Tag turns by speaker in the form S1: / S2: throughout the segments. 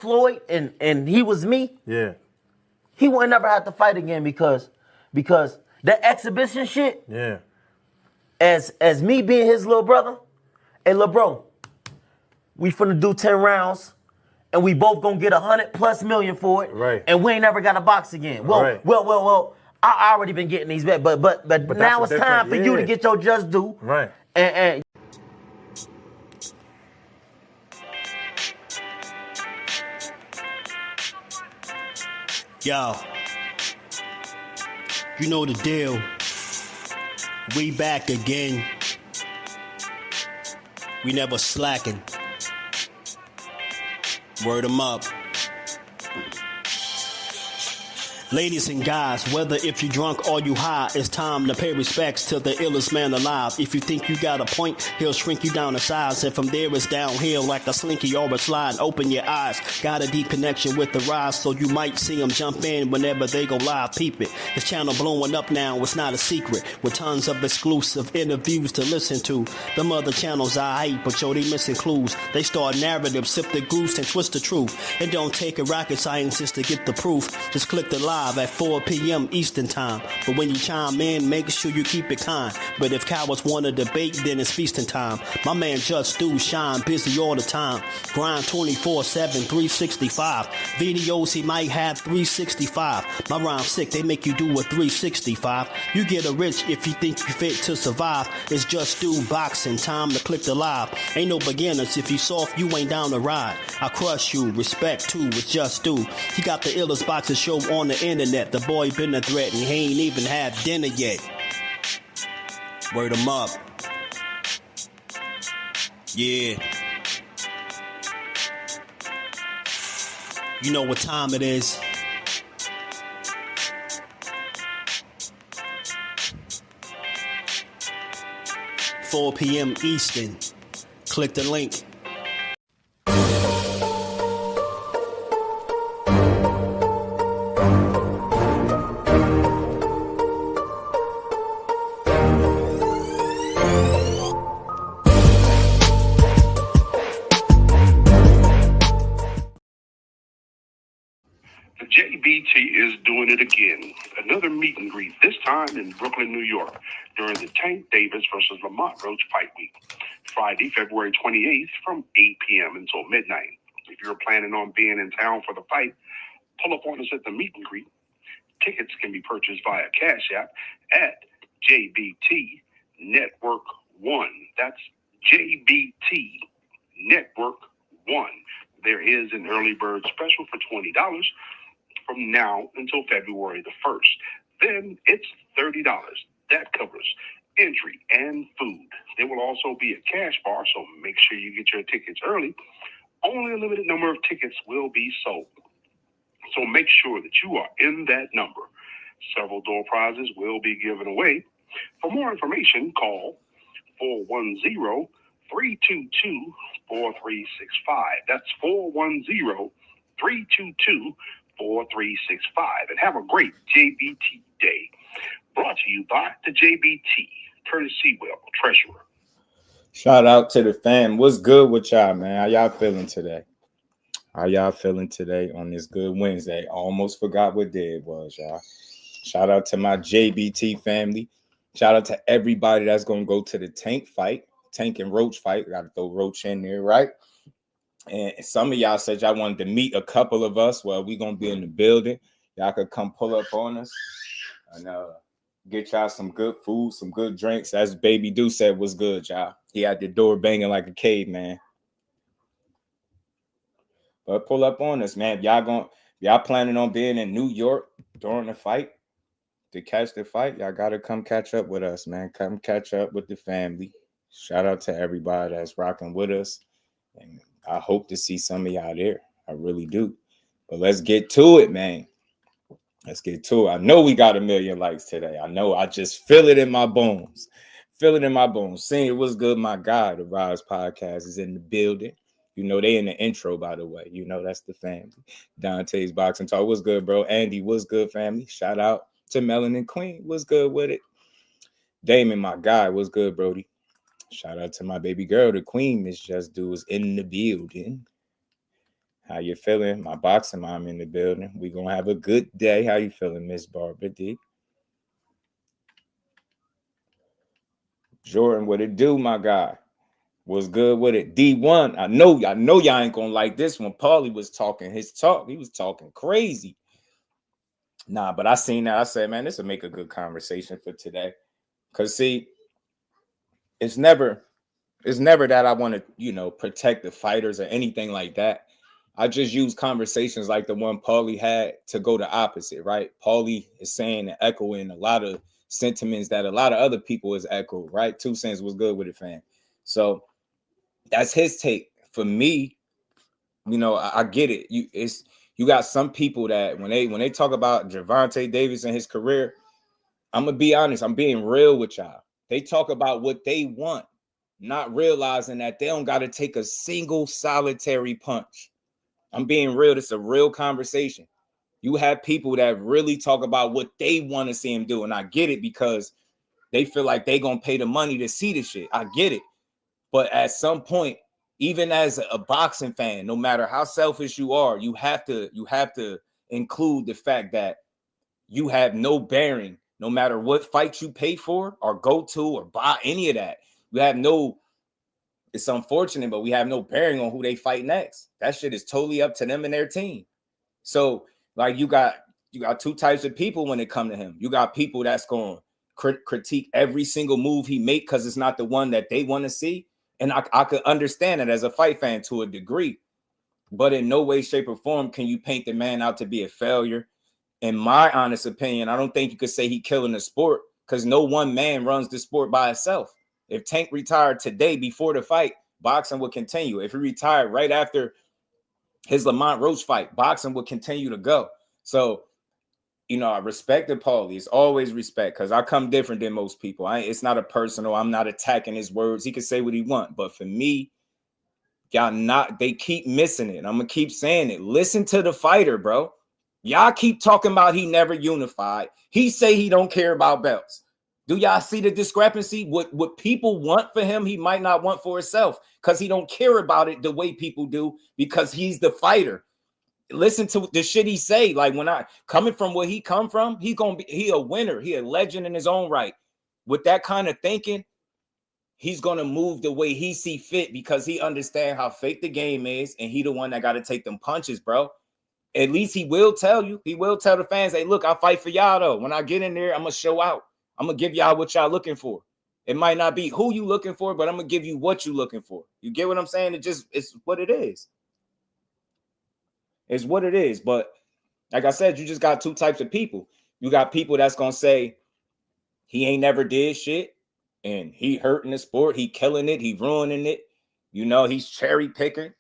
S1: Floyd and he was me, he wouldn't never have to fight again because that exhibition shit, as me being his little brother, hey, little bro, we finna do 10 rounds and we both gonna get 100+ million for it,
S2: right?
S1: And we ain't never got to box again. Well, I already been getting these back, but now it's time for you to get your just due,
S2: right?
S1: And
S3: yo, you know the deal. We back again. We never slacking. Word 'em up. Ladies and guys, whether if you drunk or you high, it's time to pay respects to the illest man alive. If you think you got a point, he'll shrink you down to size. And from there it's downhill like a slinky or a slide. Open your eyes, got a deep connection with the rise, so you might see them jump in whenever they go live. Peep it, this channel blowing up now, it's not a secret. With tons of exclusive interviews to listen to. Them other channels I hate, but yo, they missing clues. They start narratives, sip the goose and twist the truth. It don't take a rocket scientist to get the proof. Just click the live at 4 p.m. Eastern time. But when you chime in, make sure you keep it kind. But if cowards want to debate, then it's feasting time. My man Jusdu shine busy all the time. Grind 24/7, 365. Videos he might have 365. My rhyme sick, they make you do a 365. You get a rich if you think you fit to survive. It's Jusdueboxing, time to click the live. Ain't no beginners, if you soft, you ain't down to ride. I crush you, respect too, it's Jusdu. He got the illest boxing show on the internet. The boy been a threat and he ain't even had dinner yet. Word 'em up. Yeah. You know what time it is. $4 p.m. Eastern. Click the link.
S4: JBT is doing it again. Another meet and greet, this time in Brooklyn, New York, during the Tank Davis versus Lamont Roach Fight Week. Friday, February 28th from 8 p.m. until midnight. If you're planning on being in town for the fight, pull up on us at the meet and greet. Tickets can be purchased via Cash App at JBT Network 1. That's JBT Network 1. There is an early bird special for $20 from now until February the 1st. Then it's $30. That covers entry and food. There will also be a cash bar, so make sure you get your tickets early. Only a limited number of tickets will be sold, so make sure that you are in that number. Several door prizes will be given away. For more information, call 410-322-4365. That's 410-322-4365. And have a great JBT day. Brought to you by the JBT, Curtis Sewell, Treasurer.
S2: Shout out to the fam. What's good with y'all, man? How y'all feeling today? How y'all feeling today on this good Wednesday? I almost forgot what day it was, y'all. Shout out to my JBT family. Shout out to everybody that's going to go to the Tank fight. Tank and Roach fight. Got to throw Roach in there, right? And some of y'all said y'all wanted to meet a couple of us. Well, we're going to be in the building. Y'all could come pull up on us and get y'all some good food, some good drinks. As Baby Do said was good, y'all. He had the door banging like a caveman. But pull up on us, man. Y'all planning on being in New York during the fight to catch the fight? Y'all gotta come catch up with us, man. Come catch up with the family. Shout out to everybody that's rocking with us. And I hope to see some of y'all there. I really do. But let's get to it, man. Let's get to it. I know we got 1 million likes today. I know. I just feel it in my bones. Feel it in my bones. Seeing what's good, my guy. The Rise Podcast is in the building. You know, they in the intro, by the way. You know, that's the family. Dante's Boxing Talk. What's good, bro? Andy, what's good, family? Shout out to Melanin Queen. What's good with it? Damon, my guy. What's good, Brody? Shout out to my baby girl, the Queen. Miss Just Do is in the building. How you feeling? My boxing mom in the building. We gonna have a good day. How you feeling, Miss Barbara D? Jordan, what it do, my guy? Was good with it. D1. I know y'all ain't gonna like this one. Paulie was talking his talk. He was talking crazy. Nah, but I seen that. I said, man, this will make a good conversation for today. Cause see, it's never that I want to, protect the fighters or anything like that. I just use conversations like the one Paulie had to go the opposite, right? Paulie is saying and echoing a lot of sentiments that a lot of other people is echoed, right? 2 cents was good with it, fam. So that's his take. For me, I get it. You got some people that when they talk about Gervonta Davis and his career, I'm gonna be honest. I'm being real with y'all. They talk about what they want, not realizing that they don't got to take a single solitary punch. I'm being real. This is a real conversation. You have people that really talk about what they want to see him do, and I get it because they feel like they gonna pay the money to see the shit. I get it, but at some point, even as a boxing fan, no matter how selfish you are, you have to include the fact that you have no bearing, no matter what fight you pay for or go to or buy any of that. You have no. It's unfortunate, but we have no bearing on who they fight next. That shit is totally up to them and their team. So, like, you got 2 types of people when it come to him. You got people that's going to critique every single move he make because it's not the one that they want to see. And I could understand it as a fight fan to a degree. But in no way, shape, or form can you paint the man out to be a failure. In my honest opinion, I don't think you could say he killing the sport because no one man runs the sport by itself. If Tank retired today before the fight, boxing would continue. If he retired right after his Lamont Roach fight, boxing would continue to go. So, I respected Paulie. It's always respect because I come different than most people. It's not a personal. I'm not attacking his words. He can say what he want. But for me, they keep missing it. I'm going to keep saying it. Listen to the fighter, bro. Y'all keep talking about he never unified. He say he don't care about belts. Do y'all see the discrepancy? What people want for him, he might not want for himself because he don't care about it the way people do because he's the fighter. Listen to the shit he say. Like when coming from where he come from, he a winner. He a legend in his own right. With that kind of thinking, he's gonna move the way he see fit because he understand how fake the game is, and he the one that got to take them punches, bro. At least he will tell you. He will tell the fans, hey, look, I fight for y'all though. When I get in there, I'm gonna show out. I'm going to give y'all what y'all looking for. It might not be who you looking for, but I'm going to give you what you looking for. You get what I'm saying? It's what it is. It's what it is. But like I said, you just got 2 types of people. You got people that's going to say he ain't never did shit and he hurting the sport. He killing it. He ruining it. He's cherry picking.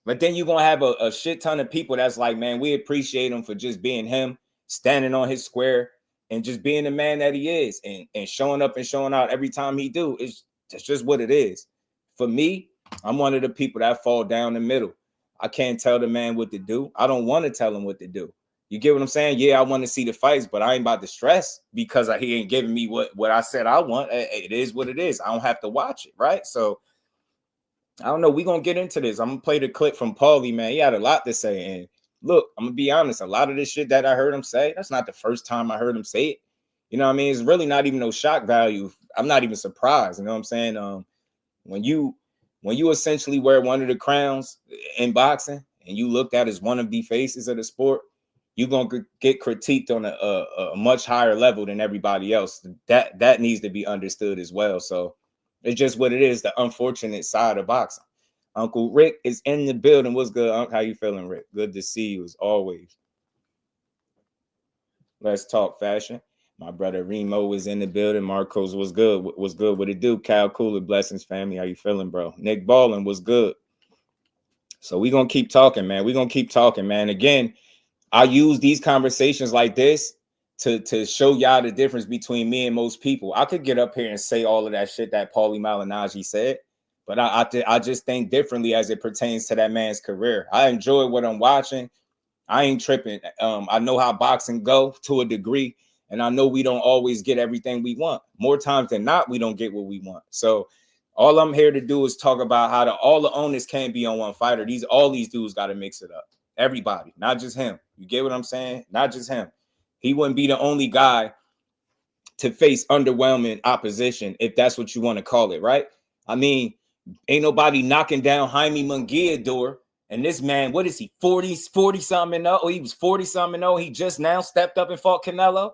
S2: But then you're going to have a shit ton of people that's like, man, we appreciate him for just being him, standing on his square, and just being the man that he is and showing up and showing out every time he do. That's just what it is. For me, I'm one of the people that fall down the middle. I can't tell the man what to do. I don't want to tell him what to do. You get what I'm saying? Yeah, I want to see the fights, but I ain't about to stress because he ain't giving me what I said I want. It is what it is. I don't have to watch it, right? So, I don't know. We're going to get into this. I'm going to play the clip from Paulie, man. He had a lot to say, and look, I'm going to be honest. A lot of this shit that I heard him say, that's not the first time I heard him say it. You know what I mean? It's really not even no shock value. I'm not even surprised. You know what I'm saying? When you essentially wear one of the crowns in boxing and you looked at as one of the faces of the sport, you're going to get critiqued on a much higher level than everybody else. That needs to be understood as well. So it's just what it is, the unfortunate side of boxing. Uncle Rick is in the building. What's good, Uncle? How you feeling, Rick? Good to see you as always. Let's talk fashion. My brother Remo is in the building. Marcos was good. What's good? What it do? Cal Cooler, blessings, family. How you feeling, bro? Nick Ballin was good. So we're going to keep talking, man. We're going to keep talking, man. Again, I use these conversations like this to show y'all the difference between me and most people. I could get up here and say all of that shit that Paulie Malignaggi said, but I just think differently as it pertains to that man's career. I enjoy what I'm watching. I ain't tripping. I know how boxing go to a degree, and I know we don't always get everything we want. More times than not, we don't get what we want. So all I'm here to do is talk about how all the onus can't be on one fighter. All these dudes got to mix it up. Everybody, not just him. You get what I'm saying? Not just him. He wouldn't be the only guy to face underwhelming opposition, if that's what you want to call it, right? I mean, ain't nobody knocking down Jaime Munguia door. And this man, what is he, 40-something? Oh, he was 40-something. Oh, he just now stepped up and fought Canelo.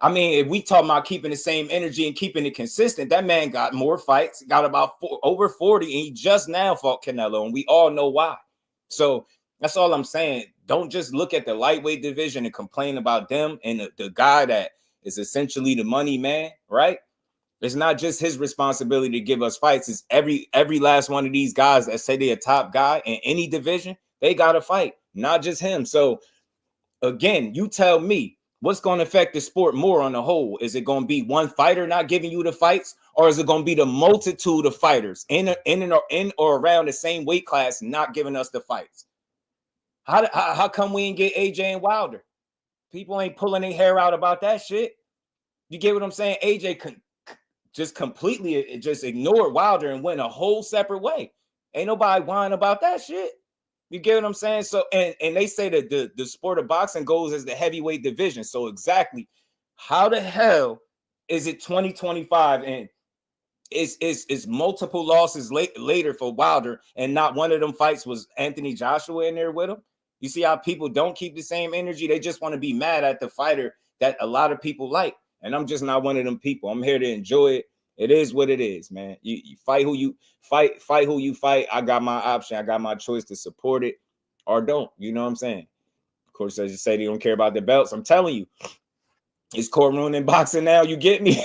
S2: I mean, if we talk about keeping the same energy and keeping it consistent, that man got more fights, got about over 40, and he just now fought Canelo, and we all know why. So that's all I'm saying. Don't just look at the lightweight division and complain about them and the guy that is essentially the money man, right? It's not just his responsibility to give us fights. It's every last one of these guys that say they're a top guy in any division, they got to fight, not just him. So again, you tell me, what's going to affect the sport more on the whole? Is it going to be one fighter not giving you the fights, or is it going to be the multitude of fighters in or around the same weight class not giving us the fights? How come we ain't get AJ and Wilder? People ain't pulling their hair out about that shit. You get what I'm saying? AJ just completely just ignored Wilder and went a whole separate way. Ain't nobody whining about that shit. You get what I'm saying? So, and they say that the sport of boxing goes as the heavyweight division. So exactly how the hell is it 2025 and it's multiple losses later for Wilder, and not one of them fights was Anthony Joshua in there with him? You see how people don't keep the same energy? They just want to be mad at the fighter that a lot of people like. And I'm just not one of them people. I'm here to enjoy it. It is what it is, man. You fight who you fight who you fight. I got my option. I got my choice to support it or don't. You know what I'm saying? Of course, as you say, they don't care about the belts. I'm telling you, it's courtroom in boxing now. You get me?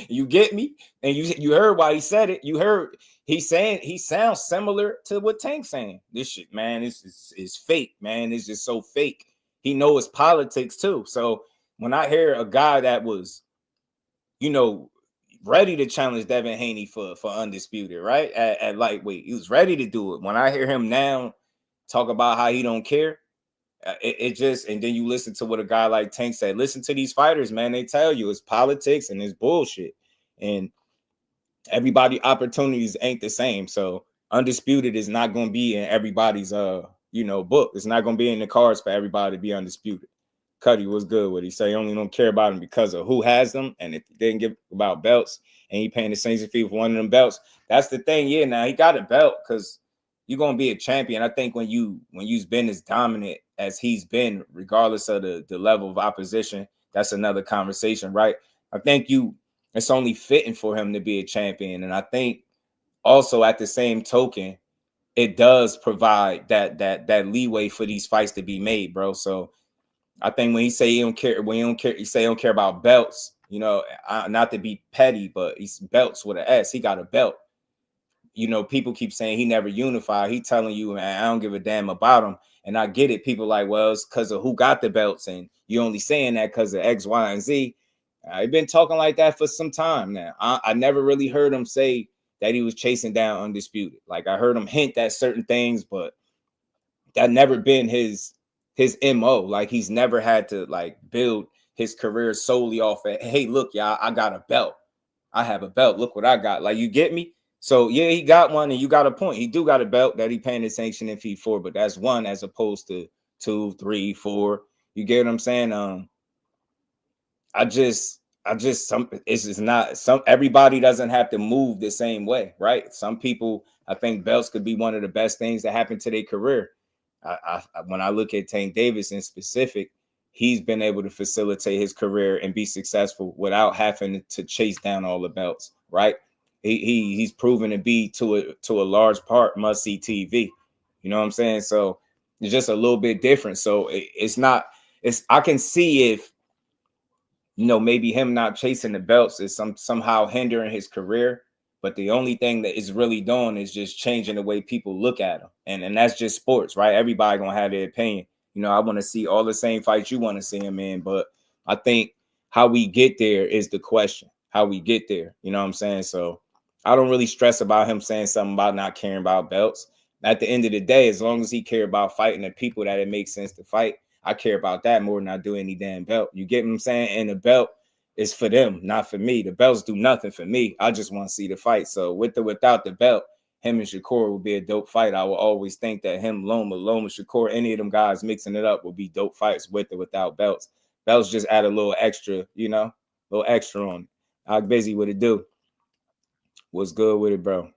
S2: You get me? And you heard why he said it. You heard he sounds similar to what Tank's saying. This shit, man, is fake, man. It's just so fake. He knows politics too. So when I hear a guy that was, ready to challenge Devin Haney for undisputed, right? At lightweight, he was ready to do it. When I hear him now talk about how he don't care, it just, and then you listen to what a guy like Tank said. Listen to these fighters, man. They tell you it's politics and it's bullshit, and everybody opportunities ain't the same. So undisputed is not going to be in everybody's book. It's not going to be in the cards for everybody to be undisputed. Cuddy was good. What he say? He only don't care about them because of who has them, and if he didn't give about belts and he paying the sanctioning fee for one of them belts, that's the thing. Yeah, now he got a belt because you're gonna be a champion. I think when you've been as dominant as he's been, regardless of the level of opposition, that's another conversation, right? I think it's only fitting for him to be a champion, and I think also at the same token, it does provide that leeway for these fights to be made, bro. So I think when he say he don't care, he say he don't care about belts, not to be petty, but he's belts with an S. He got a belt. People keep saying he never unified. He telling you, man, I don't give a damn about him. And I get it. People like, well, it's because of who got the belts. And you're only saying that because of X, Y, and Z. I've been talking like that for some time now. I never really heard him say that he was chasing down undisputed. Like I heard him hint at certain things, but that never been his MO. Like he's never had to like build his career solely off of, hey, look, y'all, I got a belt. I have a belt. Look what I got. Like, you get me? So yeah, he got one, and you got a point. He do got a belt that he paying the sanctioning fee for, but that's one as opposed to 2, 3, 4. You get what I'm saying? Everybody doesn't have to move the same way, right? Some people, I think belts could be one of the best things that happened to their career. When I look at Tank Davis in specific, he's been able to facilitate his career and be successful without having to chase down all the belts, right? He's proven to be to a large part must-see TV. You know what I'm saying? So it's just a little bit different. So I can see if, maybe him not chasing the belts is somehow hindering his career. But the only thing that is really doing is just changing the way people look at him. And that's just sports, right? Everybody going to have their opinion. I want to see all the same fights you want to see him in. But I think how we get there is the question. How we get there. You know what I'm saying? So I don't really stress about him saying something about not caring about belts. At the end of the day, as long as he care about fighting the people that it makes sense to fight, I care about that more than I do any damn belt. You get what I'm saying? And the belt is for them, not for me. The belts do nothing for me. I just want to see the fight. So with or without the belt, him and Shakur would be a dope fight. I will always think that him, Loma, Shakur, any of them guys mixing it up would be dope fights with or without belts. Belts just add a little extra, you know, a little extra on it. How busy would it do? What's good with it, bro?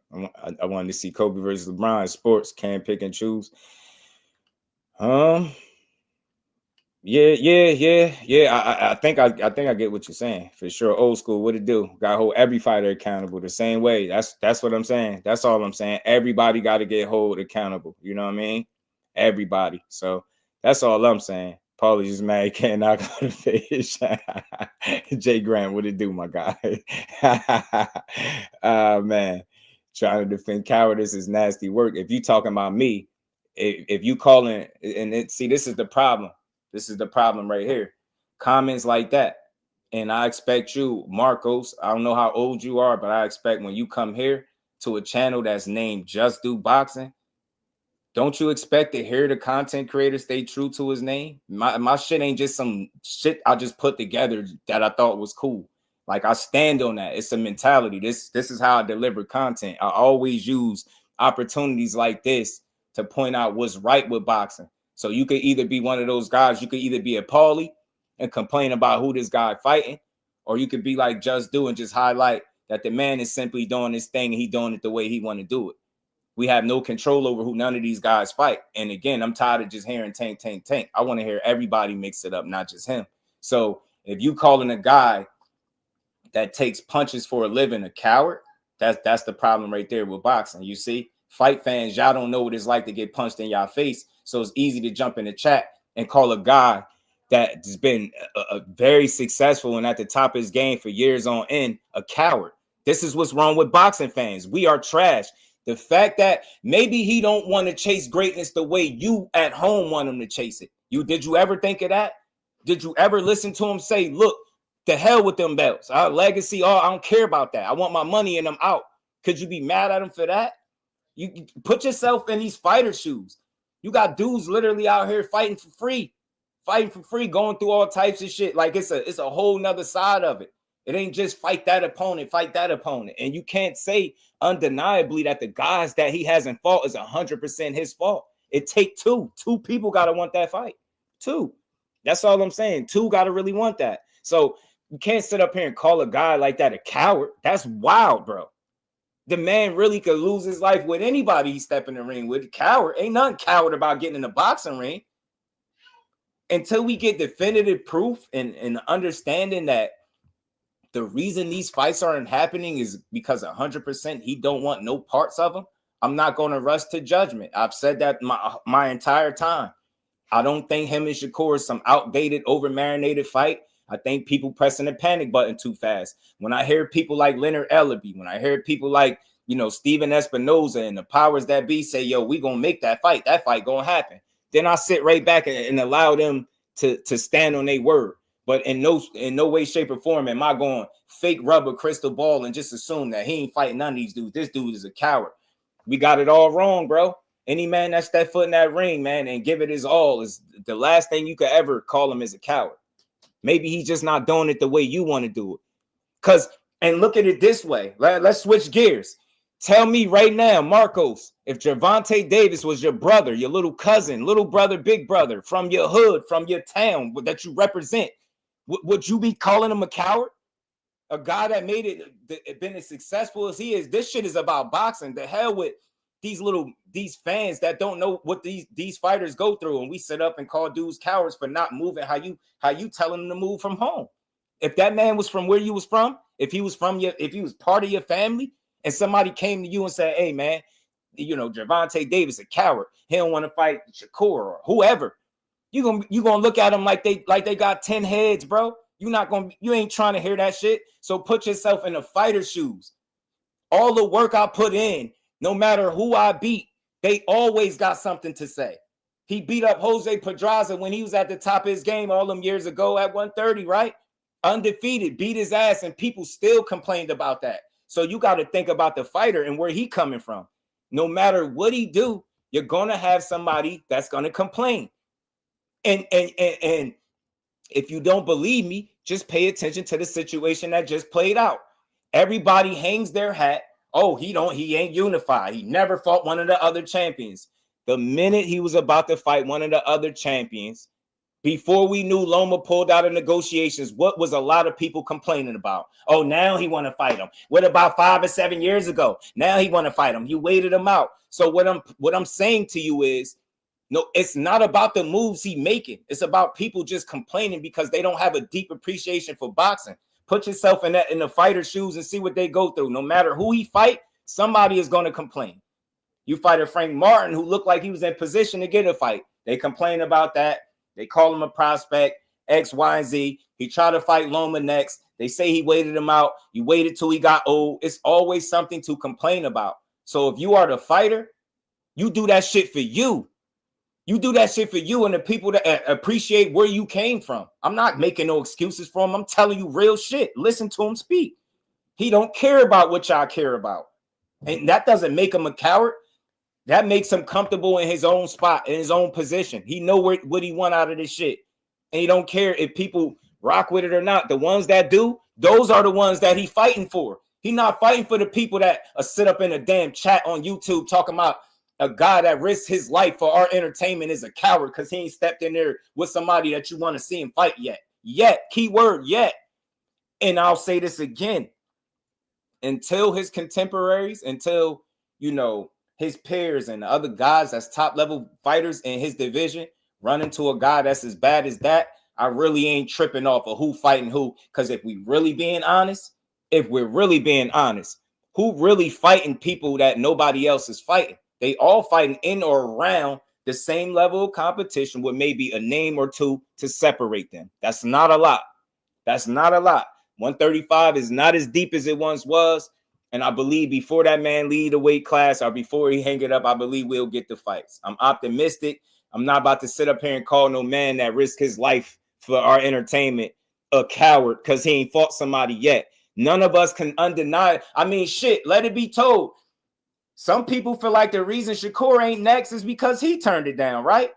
S2: I wanted to see Kobe versus LeBron. Sports, can't pick and choose. Yeah. I think I get what you're saying for sure. Old school, what it do? Got to hold every fighter accountable the same way. That's what I'm saying. That's all I'm saying. Everybody got to get held accountable. You know what I mean? Everybody. So that's all I'm saying. Paulie just mad can't knock out the fish. Jay Grant, what it do, my guy? Man, trying to defend cowardice is nasty work. If you talking about me, if you calling see, this is the problem. This is the problem right here. Comments like that. And I expect you, Marcos, I don't know how old you are, but I expect when you come here to a channel that's named Jusdueboxing, don't you expect to hear the content creator stay true to his name? My shit ain't just some shit I just put together that I thought was cool. Like, I stand on that. It's a mentality. This is how I deliver content. I always use opportunities like this to point out what's right with boxing. So you could either be one of those guys, you could either be a Paulie and complain about who this guy fighting, or you could be like Just Do and just highlight that the man is simply doing his thing and he doing it the way he want to do it. We have no control over who none of these guys fight. And again, I'm tired of just hearing tank. I want to hear everybody mix it up, not just him. So if you calling a guy that takes punches for a living a coward, that's the problem right there with boxing. You see, fight fans, y'all don't know what it's like to get punched in y'all face. So it's easy to jump in the chat and call a guy that has been a very successful and at the top of his game for years on end a coward. This is what's wrong with boxing fans. We are trash. The fact that maybe he don't want to chase greatness the way you at home want him to chase it. Did you ever think of that? Did you ever listen to him say, look, the hell with them belts, our legacy, I don't care about that. I want my money and I'm out. Could you be mad at him for that? You put yourself in these fighter shoes. You got dudes literally out here fighting for free, going through all types of shit. Like it's a whole nother side of it. It ain't just fight that opponent. And you can't say undeniably that the guys that he hasn't fought is 100% his fault. It take two. Two people got to want that fight. Two. That's all I'm saying. Two got to really want that. So you can't sit up here and call a guy like that a coward. That's wild, bro. The man really could lose his life with anybody he step in the ring with. Coward. Ain't nothing coward about getting in the boxing ring. Until we get definitive proof and understanding that the reason these fights aren't happening is because 100% he don't want no parts of them, I'm not going to rush to judgment. I've said that my entire time. I don't think him and Shakur is some outdated, over-marinated fight. I think people pressing the panic button too fast. When I hear people like Leonard Ellaby, when I hear people like, Steven Espinoza and the powers that be say, yo, we going to make that fight going to happen. Then I sit right back and allow them to stand on their word. But in no way, shape, or form am I going fake rubber crystal ball and just assume that he ain't fighting none of these dudes. This dude is a coward. We got it all wrong, bro. Any man that step foot in that ring, man, and give it his all is the last thing you could ever call him is a coward. Maybe he's just not doing it the way you want to do it. And look at it this way. Let's switch gears. Tell me right now, Marcos, if Gervonta Davis was your brother, your little cousin, little brother, big brother, from your hood, from your town that you represent, would you be calling him a coward? A guy that made it, been as successful as he is. This shit is about boxing. The hell with these fans that don't know what these fighters go through, and we sit up and call dudes cowards for not moving how you telling them to move from home. If that man was from where you was from, if he was part of your family, and somebody came to you and said, "Hey man, Gervonta Davis a coward. He don't want to fight Shakur or whoever," you gonna look at him like they got 10 heads, bro. You ain't trying to hear that shit. So put yourself in the fighter's shoes. All the work I put in, no matter who I beat, they always got something to say. He beat up Jose Pedraza when he was at the top of his game all them years ago at 130, right? Undefeated, beat his ass, and people still complained about that. So you got to think about the fighter and where he coming from. No matter what he do, you're going to have somebody that's going to complain. And if you don't believe me, just pay attention to the situation that just played out. Everybody hangs their hat Oh, he ain't unified. He never fought one of the other champions. The minute he was about to fight one of the other champions, before we knew Loma pulled out of negotiations, what was a lot of people complaining about? Oh, now he want to fight him. What about 5 or 7 years ago? Now he want to fight him. You waited him out. So what I'm saying to you is, no, it's not about the moves he making. It's about people just complaining because they don't have a deep appreciation for boxing. Put yourself in the fighter's shoes and see what they go through. No matter who he fight, somebody is going to complain. You fight a Frank Martin who looked like he was in position to get a fight. They complain about that. They call him a prospect, X, Y, and Z. He tried to fight Loma next. They say he waited him out. You waited till he got old. It's always something to complain about. So if you are the fighter, you do that shit for you. You do that shit for you and the people that appreciate where you came from. I'm not making no excuses for him. I'm telling you real shit. Listen to him speak. He don't care about what y'all care about. And that doesn't make him a coward. That makes him comfortable in his own spot, in his own position. He know what he want out of this shit. And he don't care if people rock with it or not. The ones that do, those are the ones that he fighting for. He not fighting for the people that sit up in a damn chat on YouTube talking about a guy that risks his life for our entertainment is a coward because he ain't stepped in there with somebody that you want to see him fight yet. Yet, keyword yet. And I'll say this again. Until his contemporaries, until, his peers and the other guys that's top level fighters in his division run into a guy that's as bad as that, I really ain't tripping off of who fighting who. Because if we're really being honest, who really fighting people that nobody else is fighting? They all fighting in or around the same level of competition with maybe a name or two to separate them. That's not a lot. 135 is not as deep as it once was. And I believe before that man lead the weight class or before he hang it up, I believe we'll get the fights. I'm optimistic. I'm not about to sit up here and call no man that risked his life for our entertainment a coward because he ain't fought somebody yet. None of us can undeny. I mean, shit, let it be told. Some people feel like the reason Shakur ain't next is because he turned it down, right?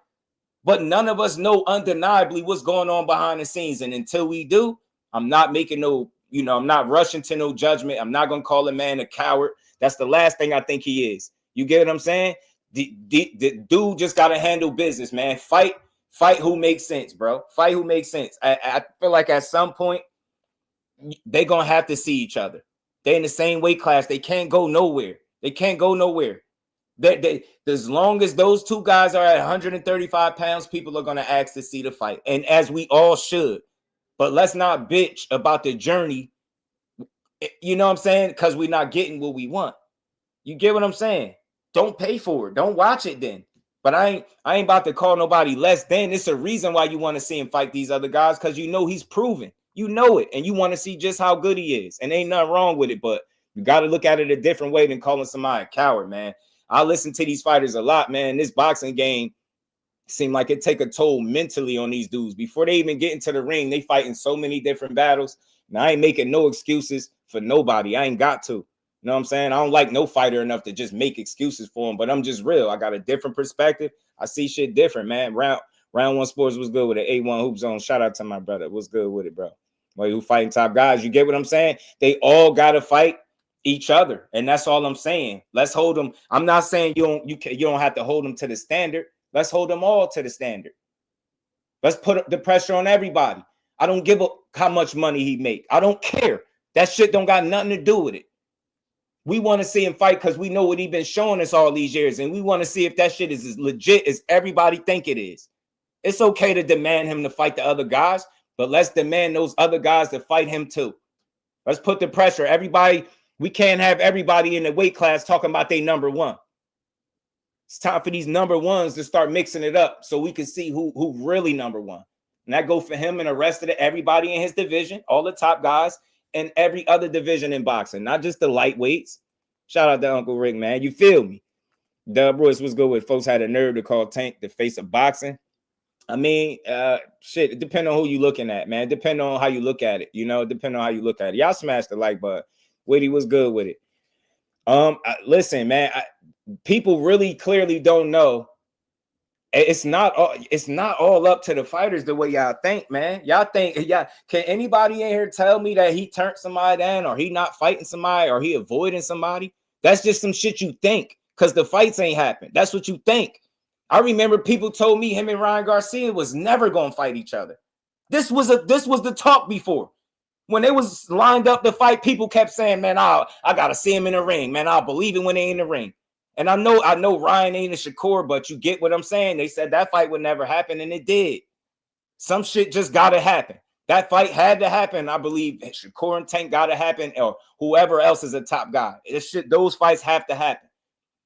S2: But none of us know undeniably what's going on behind the scenes. And until we do, I'm not making I'm not rushing to no judgment. I'm not going to call a man a coward. That's the last thing I think he is. You get what I'm saying? The dude just got to handle business, man. Fight who makes sense, bro. Fight who makes sense. I feel like at some point, they're going to have to see each other. They're in the same weight class. They can't go nowhere. As long as those two guys are at 135 pounds, people are going to ask to see the fight. And as we all should. But let's not bitch about the journey. You know what I'm saying? Because we're not getting what we want. You get what I'm saying? Don't pay for it. Don't watch it then. But I ain't about to call nobody less than. It's a reason why you want to see him fight these other guys because he's proven. You know it. And you want to see just how good he is. And ain't nothing wrong with it. But you got to look at it a different way than calling somebody a coward, man. I listen to these fighters a lot, man. This boxing game seem like it take a toll mentally on these dudes. Before they even get into the ring, they fighting so many different battles. And I ain't making no excuses for nobody. I ain't got to. You know what I'm saying? I don't like no fighter enough to just make excuses for him, but I'm just real. I got a different perspective. I see shit different, man. Round One Sports was good with it. A1 Hoop Zone. Shout out to my brother. What's good with it, bro? Well, who fighting top guys? You get what I'm saying? They all got to fight each other. And that's all I'm saying. Let's hold them. I'm not saying you don't have to hold them to the standard. Let's hold them all to the standard. Let's put the pressure on everybody. I don't give a how much money he make. I don't care. That shit don't got nothing to do with it. We want to see him fight because we know what he's been showing us all these years. And we want to see if that shit is as legit as everybody think it is. It's okay to demand him to fight the other guys, but let's demand those other guys to fight him too. Let's put the pressure. Everybody, we can't have everybody in the weight class talking about they number one. It's time for these number ones to start mixing it up so we can see who really number one. And that go for him and the rest of everybody in his division, all the top guys, and every other division in boxing, not just the lightweights. Shout out to Uncle Rick, man. You feel me? Dub Royce was good with folks had a nerve to call Tank the face of boxing. I mean, shit, it depends on who you looking at, man. Depending on how you look at it, depending on how you look at it. Y'all smashed the like button. Witty was good with it. Listen, man, people really clearly don't know. It's not all up to the fighters the way y'all think, man. Y'all think, can anybody in here tell me that he turned somebody down or he not fighting somebody or he avoiding somebody? That's just some shit you think because the fights ain't happened. That's what you think. I remember people told me him and Ryan Garcia was never gonna fight each other. This was the talk before. When they was lined up to fight, people kept saying, man, I gotta see him in the ring. Man, I'll believe it when they in the ring. And I know Ryan ain't a Shakur, but you get what I'm saying. They said that fight would never happen, and it did. Some shit just gotta happen. That fight had to happen. I believe Shakur and Tank gotta happen, or whoever else is a top guy. Those fights have to happen.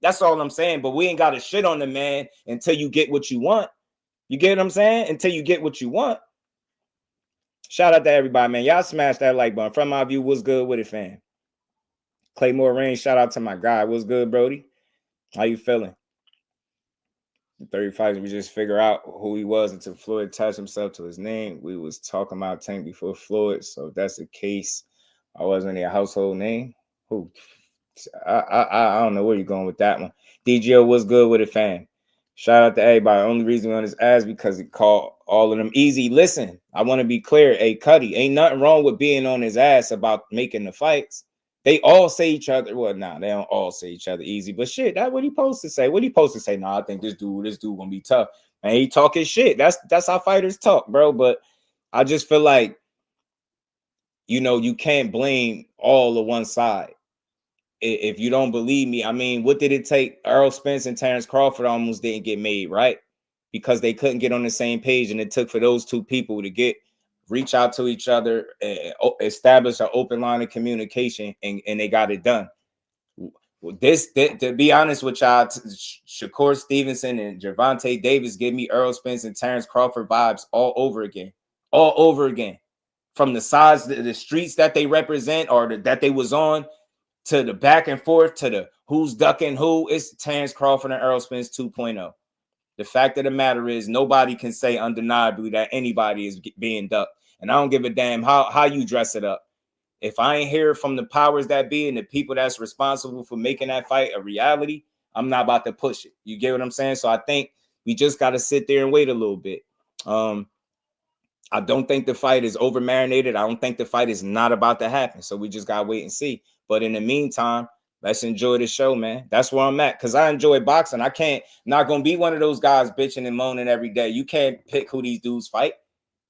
S2: That's all I'm saying. But we ain't got to shit on the man until you get what you want. You get what I'm saying? Until you get what you want. Shout out to everybody, man. Y'all smash that like button. From my view, what's good with it, fam? Claymore Rain, shout out to my guy. What's good, Brody? How you feeling? 35, we just figure out who he was until Floyd attached himself to his name. We was talking about Tank before Floyd, so if that's the case, I wasn't a household name. Who? I don't know where you're going with that one. DGO, what's good with it, fam? Shout out to everybody. Only reason we on his ass because he called all of them easy. Listen, I want to be clear. Hey, Cuddy, ain't nothing wrong with being on his ass about making the fights. They all say each other. Well, nah, they don't all say each other easy. But shit, that's what he supposed to say. What he supposed to say? Nah, I think this dude gonna be tough. And he talking shit. That's how fighters talk, bro. But I just feel like, you can't blame all of one side. If you don't believe me, I mean, what did it take? Errol Spence and Terrence Crawford almost didn't get made, right? Because they couldn't get on the same page, and it took for those two people to reach out to each other, establish an open line of communication, and they got it done. To be honest with y'all, Shakur Stevenson and Gervonta Davis give me Errol Spence and Terrence Crawford vibes all over again. From the sides, the streets that they represent or that they was on, to the back and forth, to the who's ducking who, it's Terrence Crawford and Errol Spence 2.0. The fact of the matter is nobody can say undeniably that anybody is being ducked. And I don't give a damn how you dress it up. If I ain't hear from the powers that be and the people that's responsible for making that fight a reality, I'm not about to push it. You get what I'm saying? So I think we just got to sit there and wait a little bit. I don't think the fight is over marinated. I don't think the fight is not about to happen. So we just got to wait and see. But in the meantime, let's enjoy the show, man. That's where I'm at. Because I enjoy boxing. Not going to be one of those guys bitching and moaning every day. You can't pick who these dudes fight.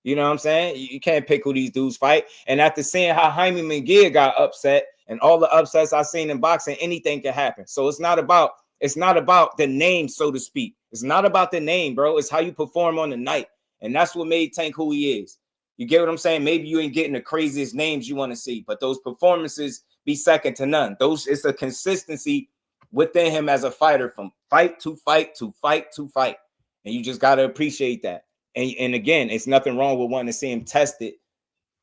S2: You know what I'm saying? You can't pick who these dudes fight. And after seeing how Jaime Munguia got upset and all the upsets I've seen in boxing, anything can happen. So it's not about the name, so to speak. It's not about the name, bro. It's how you perform on the night. And that's what made Tank who he is. You get what I'm saying? Maybe you ain't getting the craziest names you want to see, but those performances be second to none. It's a consistency within him as a fighter from fight to fight to fight to fight. And you just got to appreciate that. And again, it's nothing wrong with wanting to see him tested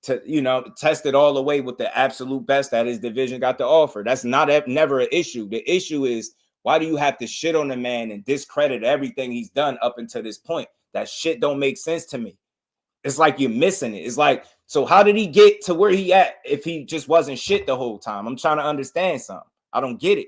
S2: all the way with the absolute best that his division got to offer. That's never an issue. The issue is, why do you have to shit on the man and discredit everything he's done up until this point? That shit don't make sense to me. It's like you're missing it. It's like, so how did he get to where he at if he just wasn't shit the whole time? I'm trying to understand something. I don't get it.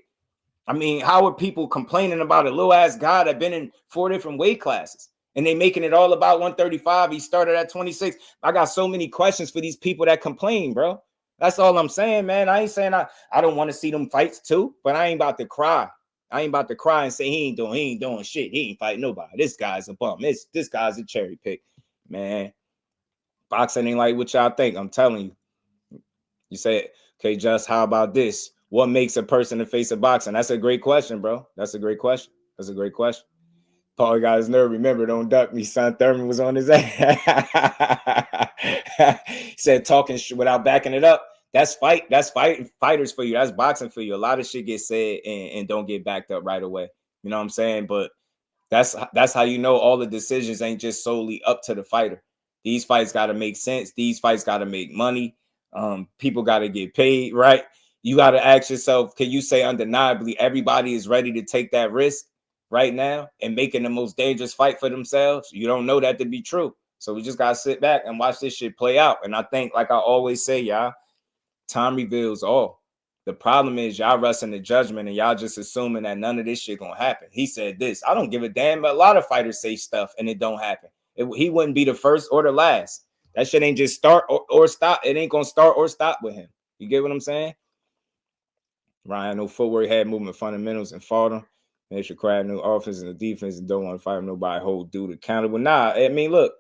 S2: I mean, how are people complaining about a little ass guy that been in 4 different weight classes and they making it all about 135? He started at 26. I got so many questions for these people that complain, bro. That's all I'm saying, man. I ain't saying I don't want to see them fights too, but I ain't about to cry. I ain't about to cry and say he ain't doing shit. He ain't fighting nobody. This guy's a bum. This guy's a cherry pick. Man, boxing ain't like what y'all think. I'm telling you. You say, okay, Just, how about this? What makes a person the face of boxing? That's a great question, bro. That's a great question. Paulie got his nerve. Remember, don't duck me, son. Thurman was on his ass. He said talking without backing it up. That's fighters for you. That's boxing for you. A lot of shit gets said and don't get backed up right away. You know what I'm saying? But that's how you know all the decisions ain't just solely up to the fighter. These fights got to make sense. These fights got to make money. People got to get paid, right? You got to ask yourself, can you say undeniably everybody is ready to take that risk right now and making the most dangerous fight for themselves? You don't know that to be true. So we just got to sit back and watch this shit play out. And I think, like I always say, y'all, time reveals all. The problem is y'all rushing the judgment and y'all just assuming that none of this shit gonna happen. He said this. I don't give a damn. But a lot of fighters say stuff and it don't happen. He wouldn't be the first or the last. That shit ain't just start or stop. It ain't gonna start or stop with him. You get what I'm saying? Ryan, no footwork, head movement fundamentals, and fought him. They should cry no offense and the defense and don't want to fight nobody, hold dude accountable. Nah, I mean, look,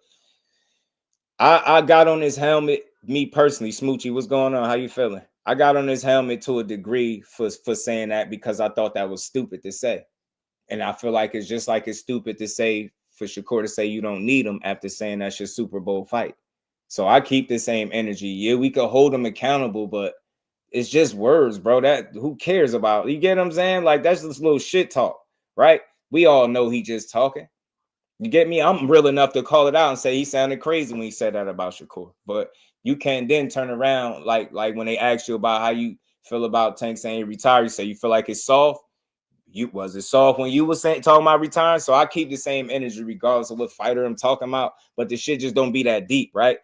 S2: I got on his helmet, me personally, Smoochie, what's going on? How you feeling? I got on his helmet to a degree for saying that because I thought that was stupid to say. And I feel like it's just like it's stupid to say for Shakur to say you don't need him after saying that's your Super Bowl fight. So I keep the same energy. Yeah, we could hold him accountable, but it's just words, bro. That who cares about? You get what I'm saying? Like that's just little shit talk, right? We all know he just talking. You get me? I'm real enough to call it out and say he sounded crazy when he said that about Shakur. But you can't then turn around like when they ask you about how you feel about Tank saying he retired, you say you feel like it's soft. Was it soft when you were talking about retiring? So I keep the same energy regardless of what fighter I'm talking about. But the shit just don't be that deep, right?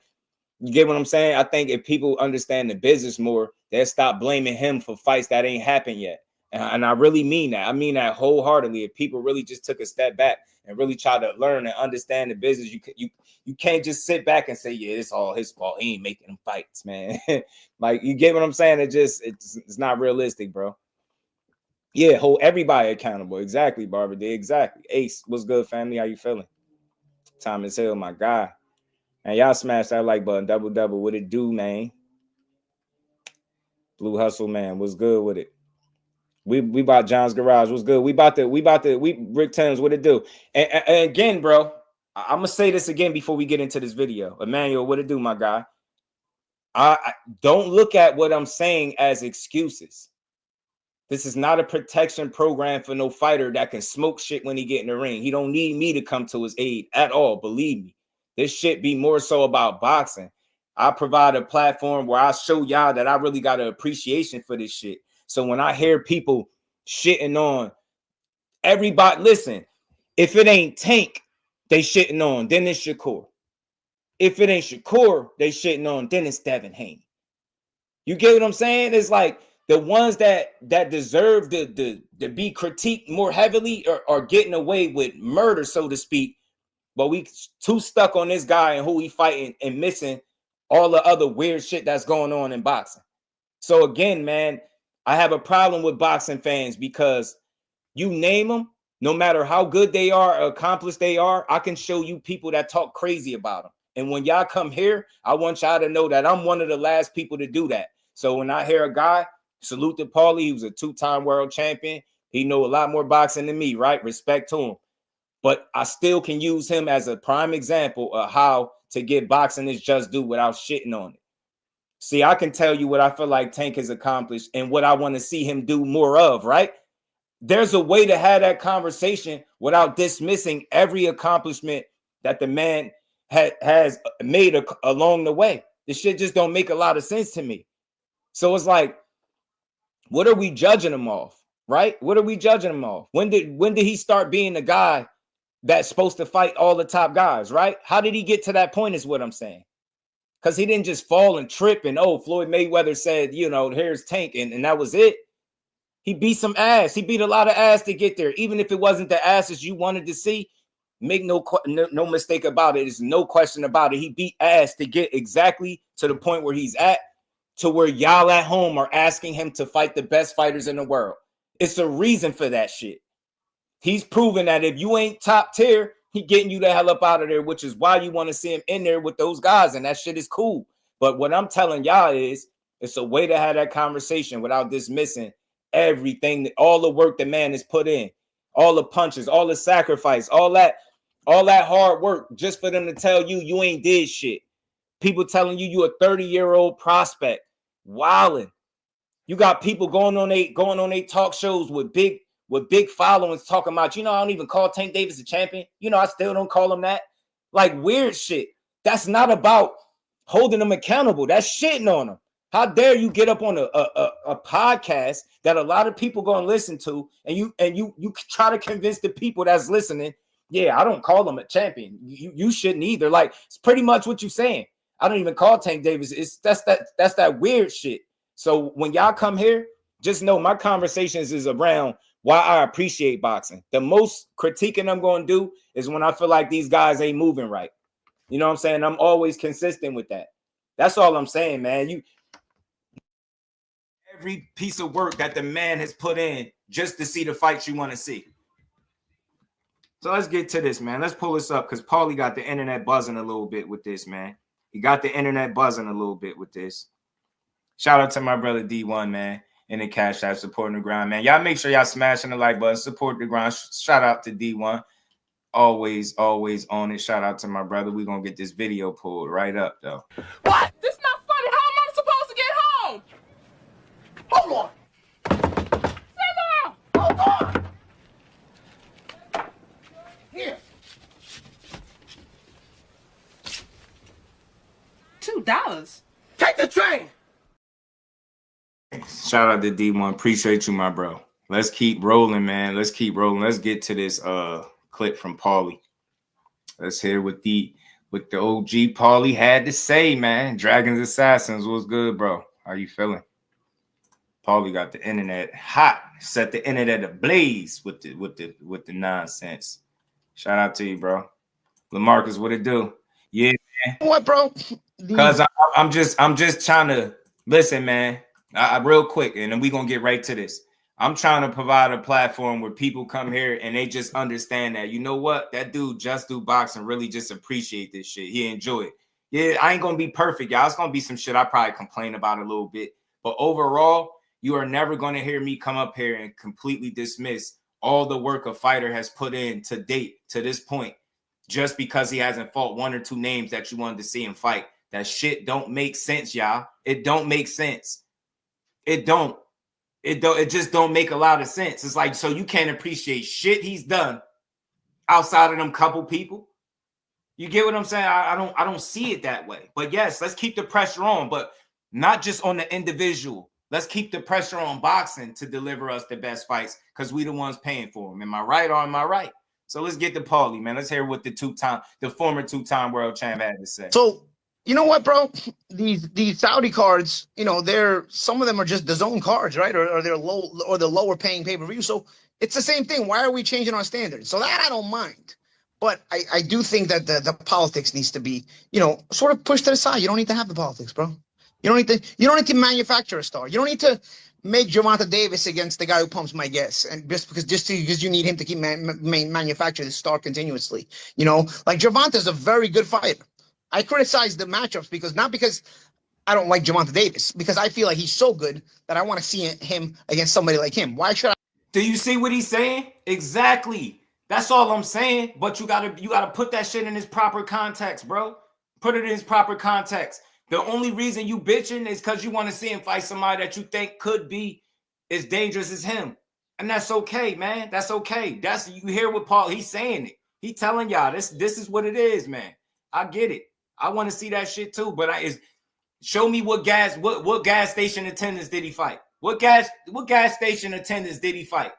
S2: You get what I'm saying? I think if people understand the business more, they'll stop blaming him for fights that ain't happened yet. And I really mean that. I mean that wholeheartedly. If people really just took a step back and really try to learn and understand the business, you can't just sit back and say, yeah, it's all his fault. He ain't making them fights, man. Like, you get what I'm saying? It's not realistic, bro. Yeah, hold everybody accountable. Exactly, Barbara. Exactly. Ace, what's good, family? How you feeling? Thomas Hill, my guy. And y'all smash that like button. Double. What it do, man? Blue Hustle, man. What's good with it? We bought John's Garage. What's good? We Rick Thames. What it do? And again, bro, I'm gonna say this again before we get into this video. Emmanuel, what it do, my guy? I don't look at what I'm saying as excuses. This is not a protection program for no fighter that can smoke shit when he get in the ring. He don't need me to come to his aid at all. Believe me. This shit be more so about boxing. I provide a platform where I show y'all that I really got an appreciation for this shit. So when I hear people shitting on everybody, listen, if it ain't Tank, they shitting on, then it's Shakur. If it ain't Shakur, they shitting on, then it's Devin Haney. You get what I'm saying? It's like the ones that deserve to be critiqued more heavily are getting away with murder, so to speak. But we too stuck on this guy and who he fighting and missing all the other weird shit that's going on in boxing. So again, man, I have a problem with boxing fans because you name them, no matter how good they are or accomplished they are, I can show you people that talk crazy about them. And when y'all come here, I want y'all to know that I'm one of the last people to do that. So when I hear a guy, salute to Paulie, he was a 2-time world champion. He know a lot more boxing than me, right? Respect to him. But I still can use him as a prime example of how to get boxing is just due without shitting on it. See, I can tell you what I feel like Tank has accomplished and what I want to see him do more of, right? There's a way to have that conversation without dismissing every accomplishment that the man has made along the way. This shit just don't make a lot of sense to me. So it's like, what are we judging him off, right? What are we judging him off? When did he start being the guy that's supposed to fight all the top guys, right? How did he get to that point is what I'm saying. Because he didn't just fall and trip and, oh, Floyd Mayweather said, you know, here's Tank, and that was it. He beat some ass. He beat a lot of ass to get there. Even if it wasn't the asses you wanted to see, make no mistake about it. There's no question about it. He beat ass to get exactly to the point where he's at, to where y'all at home are asking him to fight the best fighters in the world. It's a reason for that shit. He's proven that if you ain't top tier, he getting you the hell up out of there, which is why you want to see him in there with those guys, and that shit is cool. But what I'm telling y'all is, it's a way to have that conversation without dismissing everything, all the work the man has put in, all the punches, all the sacrifice, all that hard work, just for them to tell you you ain't did shit. People telling you a 30-year-old prospect, wilding. You got people going on they talk shows with big followings talking about, you know, I don't even call Tank Davis a champion. You know, I still don't call him that. Like, weird shit. That's not about holding them accountable. That's shitting on them. How dare you get up on a podcast that a lot of people going to listen to, and you try to convince the people that's listening, yeah, I don't call him a champion. You shouldn't either. Like, it's pretty much what you're saying. I don't even call Tank Davis. That's that weird shit. So when y'all come here, just know my conversations is around why I appreciate boxing. The most critiquing I'm going to do is when I feel like these guys ain't moving right. You know what I'm saying? I'm always consistent with that. That's all I'm saying, man. every piece of work that the man has put in just to see the fights you want to see. So let's get to this, man. Let's pull this up because Paulie got the internet buzzing a little bit with this, man. He got the internet buzzing a little bit with this. Shout out to my brother D1, man, in the Cash App supporting the grind, man. Y'all make sure y'all smashing the like button, support the grind. Shout out to D1. Always on it. Shout out to my brother. We're going to get this video pulled right up, though.
S5: What? This not funny. How am I supposed to get home? Hold on. Hold on. Here. $2. Take the train.
S2: Shout out to D1. Appreciate you, my bro. Let's keep rolling, man. Let's keep rolling. Let's get to this clip from Paulie. Let's hear what the OG Paulie had to say, man. Dragons Assassins, what's good, bro? How you feeling? Paulie got the internet hot, set the internet ablaze with the nonsense. Shout out to you, bro. LaMarcus, what it do? Yeah, man.
S6: What, bro?
S2: Because I'm just trying to listen, man. Real quick, and then we're gonna get right to this. I'm trying to provide a platform where people come here and they just understand that, you know what, that dude Jusdueboxing really just appreciate this shit. He enjoy it. Yeah, I ain't gonna be perfect, y'all. It's gonna be some shit I probably complain about a little bit. But overall, you are never gonna hear me come up here and completely dismiss all the work a fighter has put in to date to this point, just because he hasn't fought one or two names that you wanted to see him fight. That shit don't make sense, y'all. It don't make sense. It just don't make a lot of sense. It's like, so you can't appreciate shit he's done outside of them couple people. You get what I'm saying? I don't see it that way. But yes, let's keep the pressure on, but not just on the individual. Let's keep the pressure on boxing to deliver us the best fights because we the ones paying for them. Am I right or am I right? So let's get to Paulie, man. Let's hear what the former two-time world champ had to say.
S6: So, you know what, bro? These Saudi cards, you know, some of them are just the zone cards, right? Or they're low, or the lower paying pay-per-view. So it's the same thing. Why are we changing our standards? So that I don't mind. But I do think that the politics needs to be, you know, sort of pushed to the side. You don't need to have the politics, bro. You don't need to manufacture a star. You don't need to make Gervonta Davis against the guy who pumps my gas, and just because you need him to keep manufacture the star continuously. You know, like Gervonta is a very good fighter. I criticize the matchups because I don't like Gervonta Davis, because I feel like he's so good that I want to see him against somebody like him. Why should I?
S2: Do you see what he's saying? Exactly. That's all I'm saying. But you gotta put that shit in its proper context, bro. Put it in its proper context. The only reason you bitching is because you want to see him fight somebody that you think could be as dangerous as him. And that's okay, man. That's okay. You hear what Paul, he's saying it. He telling y'all this is what it is, man. I get it. I want to see that shit too. But show me what gas station attendants did he fight? What gas station attendants did he fight?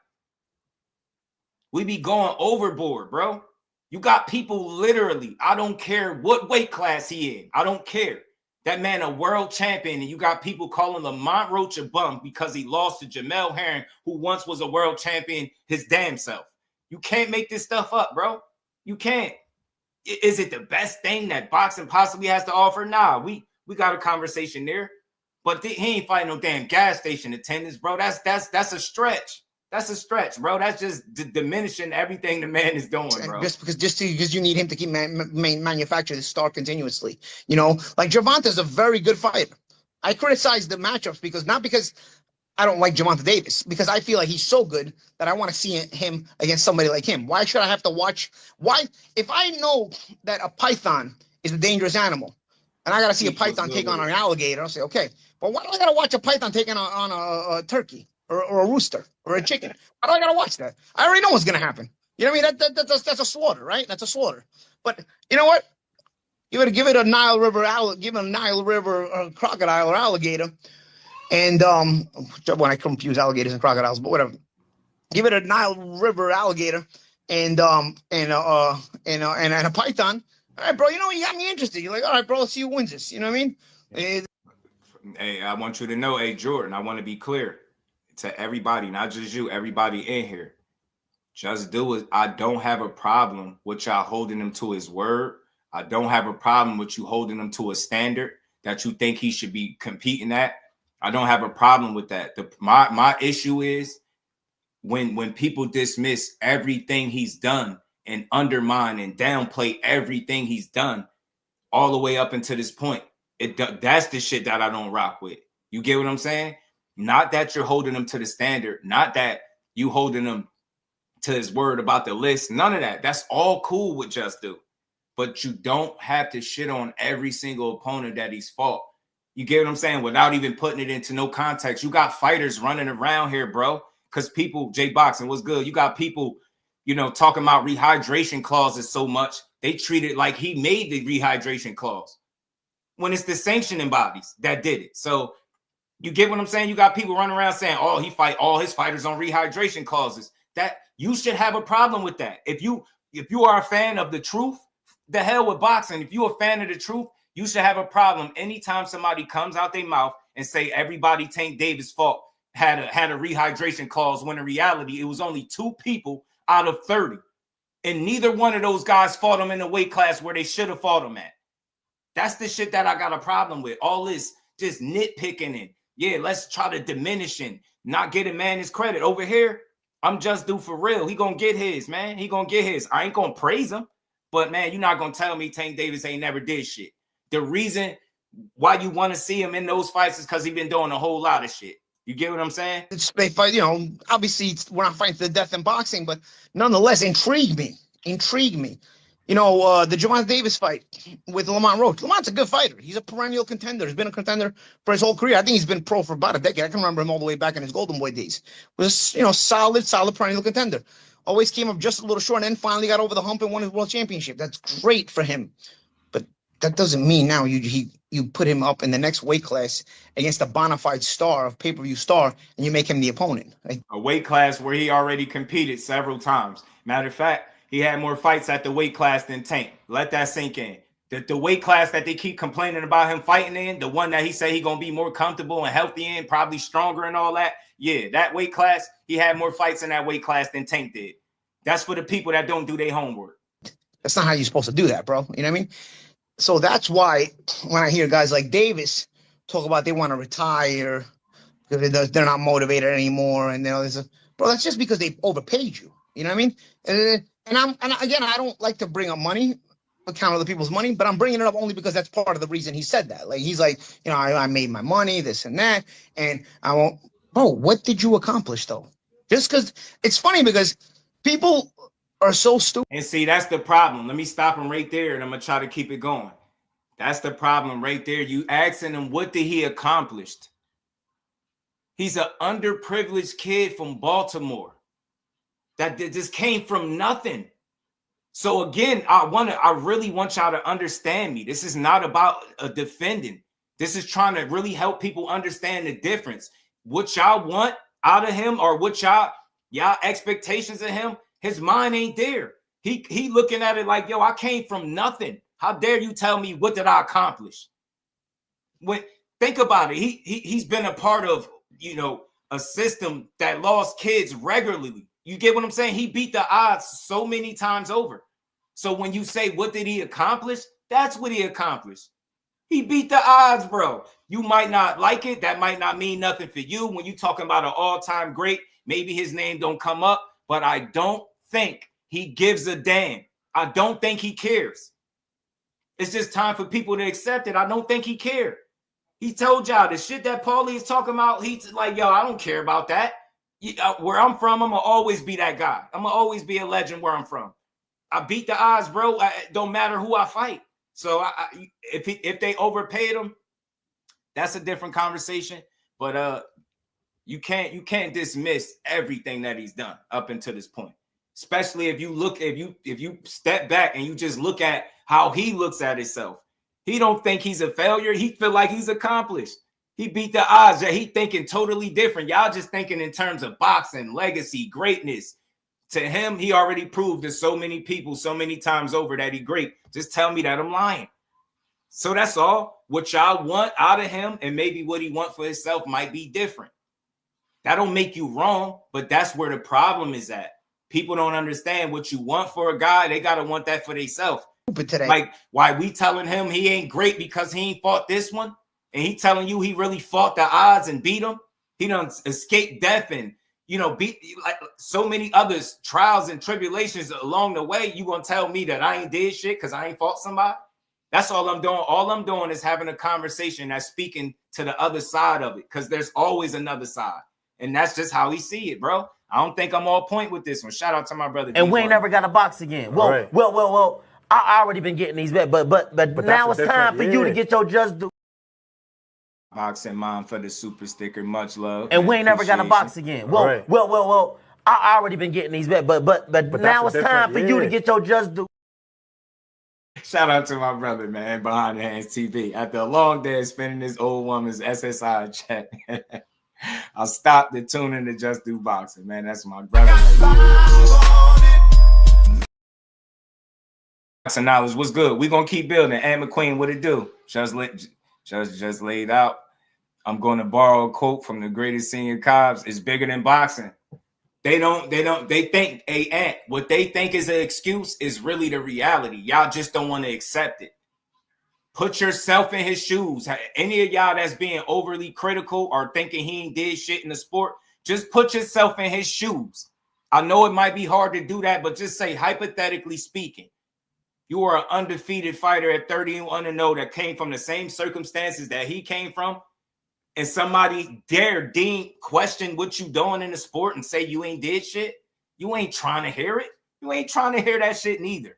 S2: We be going overboard, bro. You got people literally, I don't care what weight class he in. I don't care. That man a world champion, and you got people calling Lamont Roach a bum because he lost to Jamel Herring, who once was a world champion his damn self. You can't make this stuff up, bro. You can't. Is it the best thing that boxing possibly has to offer? Nah, we got a conversation there. But he ain't fighting no damn gas station attendants, bro. That's a stretch. That's a stretch, bro. That's just diminishing everything the man is doing, bro.
S6: Just because you need him to keep manufacture the star continuously. You know, like Gervonta is a very good fighter. I criticize the matchups because I don't like Gervonta Davis, because I feel like he's so good that I want to see him against somebody like him. Why should I have to watch? Why, if I know that a python is a dangerous animal and I got to see a python take on an alligator, I'll say, okay, but why do I got to watch a python taking on a turkey? Or a rooster or a chicken? Why do I gotta watch that? I already know what's gonna happen. You know what I mean? That's a slaughter, right? That's a slaughter. But you know what? You gotta give it a Nile River crocodile or alligator, and when I confuse alligators and crocodiles, but whatever. Give it a Nile River alligator and a python. All right, bro. You know, you got me interested. You're like, all right, bro. Let's see who wins this. You know what I mean?
S2: Hey, I want you to know, hey, Jordan. I want to be clear to everybody, not just you, everybody in here. Just do it. I don't have a problem with y'all holding him to his word. I don't have a problem with you holding him to a standard that you think he should be competing at. I don't have a problem with that. My issue is when people dismiss everything he's done and undermine and downplay everything he's done all the way up until this point. That's the shit that I don't rock with. You get what I'm saying? Not that you're holding him to the standard, not that you holding him to his word about the list. None of that. That's all cool with Jusdu. But you don't have to shit on every single opponent that he's fought. You get what I'm saying? Without even putting it into no context. You got fighters running around here, bro. Because people, J-Boxing, what's good? You got people, talking about rehydration clauses so much. They treat it like he made the rehydration clause when it's the sanctioning bodies that did it. So you get what I'm saying? You got people running around saying, oh, he fight all his fighters on rehydration clauses. That you should have a problem with that. If you are a fan of the truth, the hell with boxing. If you're a fan of the truth, you should have a problem anytime somebody comes out their mouth and say everybody Tank Davis fought had a rehydration clause, when in reality it was only 2 people out of 30. And neither one of those guys fought him in the weight class where they should have fought him at. That's the shit that I got a problem with. All this just nitpicking and, yeah, let's try to diminish and not get a man his credit. Over here, I'm Jusdu for real. He gonna get his, man. He gonna get his. I ain't gonna praise him. But, man, you're not gonna tell me Tank Davis ain't never did shit. The reason why you want to see him in those fights is because he's been doing a whole lot of shit. You get what I'm saying?
S6: They fight, obviously we're not fighting to the death in boxing, but nonetheless, intrigue me. The Gervonta Davis fight with Lamont Roach. Lamont's a good fighter. He's a perennial contender. He's been a contender for his whole career. I think he's been pro for about a decade. I can remember him all the way back in his Golden Boy days. Was, solid perennial contender. Always came up just a little short, and then finally got over the hump and won his world championship. That's great for him. But that doesn't mean now you put him up in the next weight class against a bona fide star, of pay-per-view star, and you make him the opponent.
S2: A weight class where he already competed several times. Matter of fact, he had more fights at the weight class than Tank. Let that sink in. The weight class that they keep complaining about him fighting in, the one that he said he going to be more comfortable and healthy in, probably stronger and all that. Yeah, that weight class, he had more fights in that weight class than Tank did. That's for the people that don't do their homework.
S6: That's not how you're supposed to do that, bro. You know what I mean? So that's why when I hear guys like Davis talk about they want to retire because they're not motivated anymore, and bro, that's just because they overpaid you. You know what I mean? And again, I don't like to bring up money, account other people's money, but I'm bringing it up only because that's part of the reason he said that. Like, he's like, I made my money, this and that, and I won't. Bro, what did you accomplish though? Just because it's funny because people are so stupid.
S2: And see, that's the problem. Let me stop him right there, and I'm gonna try to keep it going. That's the problem right there. You asking him what did he accomplish? He's an underprivileged kid from Baltimore that just came from nothing. So again, I really want y'all to understand me. This is not about defending. This is trying to really help people understand the difference. What y'all want out of him, or what y'all expectations of him, his mind ain't there. He looking at it like, yo, I came from nothing. How dare you tell me what did I accomplish? Think about it. He's been a part of, a system that lost kids regularly. You get what I'm saying? He beat the odds so many times over. So when you say, what did he accomplish? That's what he accomplished. He beat the odds, bro. You might not like it. That might not mean nothing for you. When you're talking about an all-time great, maybe his name don't come up, but I don't think he gives a damn. I don't think he cares. It's just time for people to accept it. I don't think he cared. He told y'all the shit that Paulie is talking about. He's like, yo, I don't care about that. Where I'm from, I'm going to always be that guy. I'm going to always be a legend where I'm from. I beat the odds, bro. It don't matter who I fight. So if they overpaid him, that's a different conversation. But you can't dismiss everything that he's done up until this point. Especially if you step back and you just look at how he looks at himself. He don't think he's a failure. He feel like he's accomplished. He beat the odds. He thinking totally different. Y'all just thinking in terms of boxing, legacy, greatness. To him, he already proved to so many people so many times over that he great. Just tell me that I'm lying. So that's all. What y'all want out of him and maybe what he want for himself might be different. That don't make you wrong, but that's where the problem is at. People don't understand what you want for a guy. They got to want that for themselves. Like, why we telling him he ain't great because he ain't fought this one? and he telling you he really fought the odds and beat them. He done escaped death and, you know, beat like so many others, trials and tribulations along the way. You gonna tell me that I ain't did shit because I ain't fought somebody? That's all I'm doing. All I'm doing is having a conversation that's speaking to the other side of it, because there's always another side. And that's just how we see it, bro. I don't think I'm all point with this one. Shout out to my brother.
S1: And we ain't never got to box again. Well, well. I already been getting these bets, but now it's time for you to get your just due.
S2: Boxing mom for the super sticker, much love.
S1: And we ain't never got to box again. Well. I already been getting these bets, but now it's time for you to get your just due.
S2: Shout out to my brother, man, behind the hands TV. After a long day of spending this old woman's SSI check, I stopped to tune in to Just Do Boxing, man. That's my brother. Boxing knowledge, what's good? We gonna keep building. Ann McQueen, what it do? Just laid out. I'm going to borrow a quote from the greatest senior Cobbs. It's bigger than boxing. They think what they think is an excuse is really the reality. Y'all just don't want to accept it. Put yourself in his shoes. Any of y'all that's being overly critical or thinking he ain't did shit in the sport, just put yourself in his shoes. I know it might be hard to do that, but just say, hypothetically speaking, you are an undefeated fighter at 30-0 that came from the same circumstances that he came from, and somebody dare question what you doing in the sport and say you ain't did shit. You ain't trying to hear it. You ain't trying to hear that shit neither.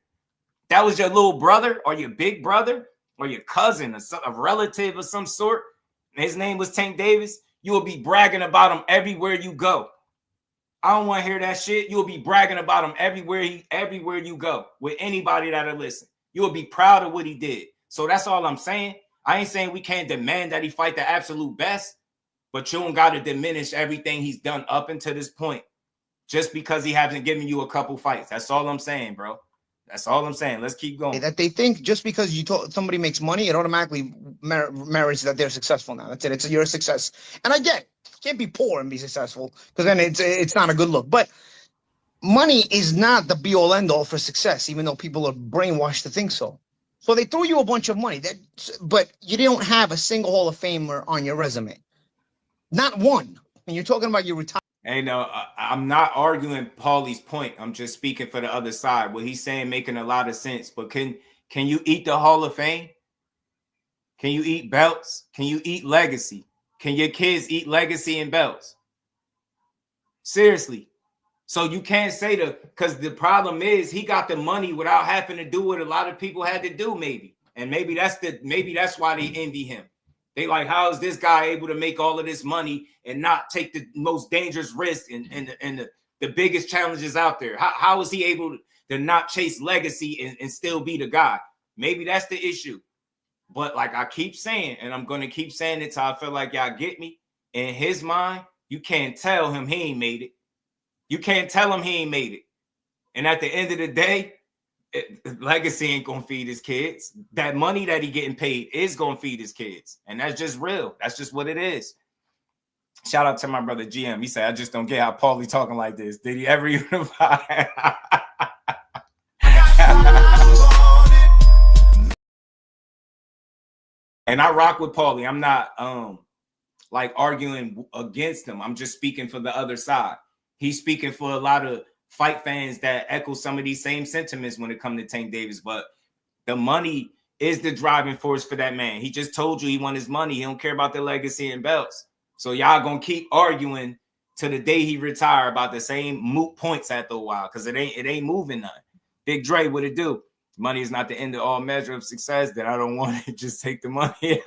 S2: That was your little brother or your big brother or your cousin or a relative of some sort, and his name was Tank Davis. You will be bragging about him everywhere you go. I don't want to hear that shit. You'll be bragging about him everywhere you go with anybody that'll listen. You'll be proud of what he did. So that's all I'm saying. I ain't saying we can't demand that he fight the absolute best, but you don't got to diminish everything he's done up until this point just because he hasn't given you a couple fights. That's all I'm saying, bro. That's all I'm saying. Let's keep going.
S6: That they think just because somebody makes money, it automatically merits that they're successful now. That's it. You're a success. And I get it. You can't be poor and be successful because then it's not a good look. But money is not the be-all, end-all for success, even though people are brainwashed to think so. So they throw you a bunch of money, but you don't have a single Hall of Famer on your resume. Not one. And you're talking about your retirement.
S2: Hey, no, I'm not arguing Paulie's point. I'm just speaking for the other side. What he's saying making a lot of sense. But can you eat the Hall of Fame? Can you eat belts? Can you eat legacy? Can your kids eat legacy and belts? Seriously. So you can't say because the problem is he got the money without having to do what a lot of people had to do, maybe. And maybe that's why they envy him. They like, how is this guy able to make all of this money and not take the most dangerous risk and the biggest challenges out there? How is he able to not chase legacy and still be the guy? Maybe that's the issue. But like I keep saying, and I'm going to keep saying it till I feel like y'all get me, in his mind, you can't tell him he ain't made it. You can't tell him he ain't made it. And at the end of the day, legacy ain't going to feed his kids. That money that he getting paid is going to feed his kids. And that's just real. That's just what it is. Shout out to my brother GM. He said, I just don't get how Paulie talking like this. Did he ever unify? And I rock with Paulie. I'm not like arguing against him. I'm just speaking for the other side. He's speaking for a lot of fight fans that echo some of these same sentiments when it comes to Tank Davis. But the money is the driving force for that man. He just told you he won his money. He don't care about the legacy and belts. So y'all gonna keep arguing to the day he retire about the same moot points after a while, because it ain't moving none. Big Dre, what it do? Money is not the end of all measure of success. Then I don't want to just take the money.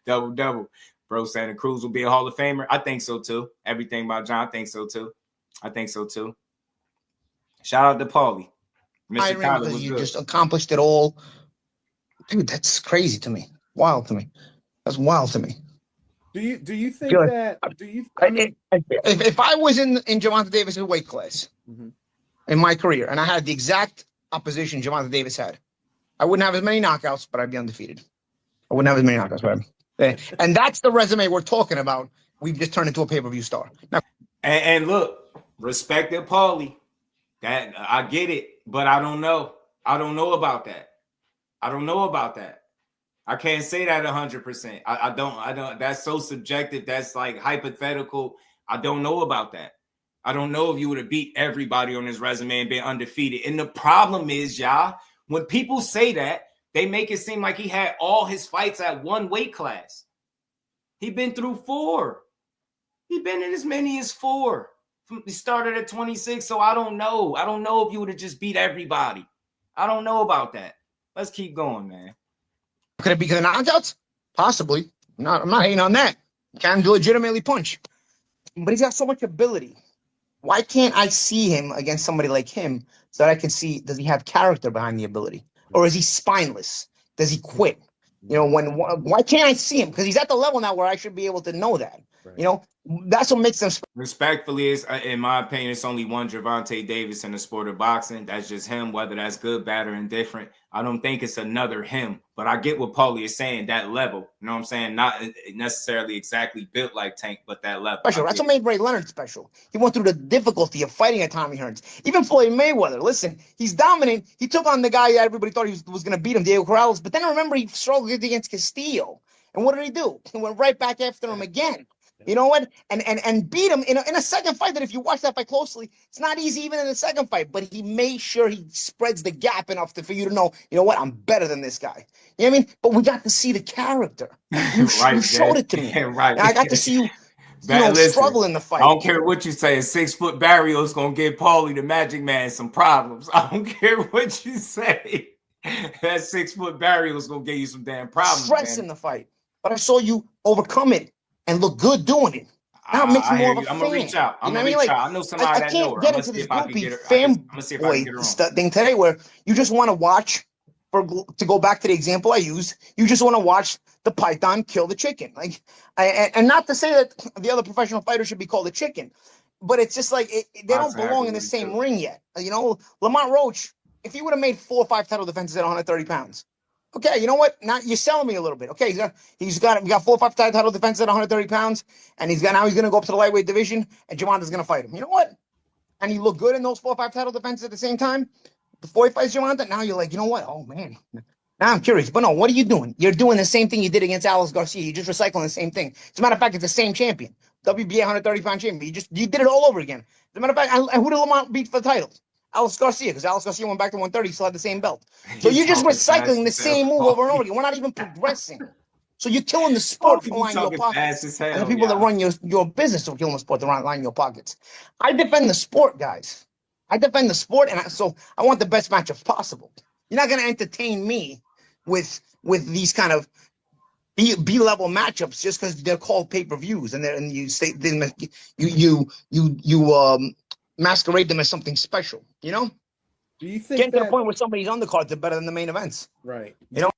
S2: Double. Bro, Santa Cruz will be a Hall of Famer. I think so too. Everything about John, I think so too. Shout out to Paulie.
S6: Mr. Tyler, because you just accomplished it all. Dude, that's crazy to me. Wild to me. That's wild to me.
S7: Do you think that?
S6: If I was in Gervonta Davis' weight class in my career, and I had the exact opposition Gervonta Davis had, I wouldn't have as many knockouts, but I'd be undefeated. I wouldn't have as many knockouts, but and that's the resume we're talking about. We've just turned into a pay-per-view star. Now,
S2: and look, respect to Paulie. That I get it, but I don't know. I don't know about that. I can't say that 100%. I don't. That's so subjective. That's like hypothetical. I don't know about that. I don't know if you would have beat everybody on his resume and been undefeated. And the problem is, y'all, when people say that, they make it seem like he had all his fights at one weight class. He been through 4. He been in as many as 4. He started at 26, so I don't know. I don't know if you would have just beat everybody. I don't know about that. Let's keep going, man.
S6: Could it be the knockouts? Possibly. I'm not hating on that. Can legitimately punch. But he's got so much ability. Why can't I see him against somebody like him so that I can see, does he have character behind the ability? Or is he spineless? Does he quit? You know, why can't I see him? Because he's at the level now where I should be able to know that. Right. You know, that's what makes them.
S2: Respectfully, is in my opinion, it's only one Gervonta Davis in the sport of boxing. That's just him. Whether that's good, bad, or indifferent, I don't think it's another him. But I get what Paulie is saying. That level, you know what I'm saying? Not necessarily exactly built like Tank, but that level.
S6: Special. That's what made Ray Leonard special. He went through the difficulty of fighting at Tommy Hearns. Even Floyd Mayweather. Listen, he's dominant. He took on the guy that everybody thought he was going to beat him, Diego Corrales. But then I remember he struggled against Castillo. And what did he do? He went right back after him again. You know what? And beat him in a second fight that if you watch that fight closely, it's not easy even in the second fight, but he made sure he spreads the gap enough for you to know, you know what, I'm better than this guy. You know what I mean? But we got to see the character. You showed it to me.
S2: Right.
S6: And I got to see you, struggle in the fight.
S2: I don't care what you say. A 6-foot barrier is going to give Paulie the Magic Man some problems. I don't care what you say. That 6-foot barrier is going to give you some damn problems.
S6: Stress in the fight. But I saw you overcome it and look good doing it. Now it makes me more of a fan.
S2: I'm gonna reach out.
S6: I know somebody that knows. I can't get into this goofy fanboy thing today where you just want to watch, to go back to the example I use, you just want to watch the python kill the chicken. And not to say that the other professional fighters should be called a chicken, but it's just like they don't belong in the same ring yet. You know, Lamont Roach, if he would have made 4 or 5 title defenses at 130 pounds, okay, you know what? Now you're selling me a little bit. Okay, we got 4 or 5 title defenses at 130 pounds, and he's going to go up to the lightweight division, and Gervonta's going to fight him. You know what? And he looked good in those 4 or 5 title defenses at the same time before he fights Gervonta. Now you're like, you know what? Oh man, now I'm curious. But no, what are you doing? You're doing the same thing you did against Alex Garcia. You're just recycling the same thing. As a matter of fact, it's the same champion, WBA 130-pound champion. You did it all over again. As a matter of fact, who did Lamont beat for the titles? Alex Garcia, because Alex Garcia went back to 130, still had the same belt. So you're just recycling the same move over and over again. We're not even progressing. So you're killing the sport for lining your pockets. And the people that run your business are killing the sport to line your pockets. I defend the sport, guys. I defend the sport, and so I want the best matchups possible. You're not going to entertain me with these kind of B-level matchups just because they're called pay-per-views and you say you masquerade them as something special, you know?
S7: Do you think
S6: getting to the point where somebody's undercards are better than the main events?
S7: Right.
S6: You know?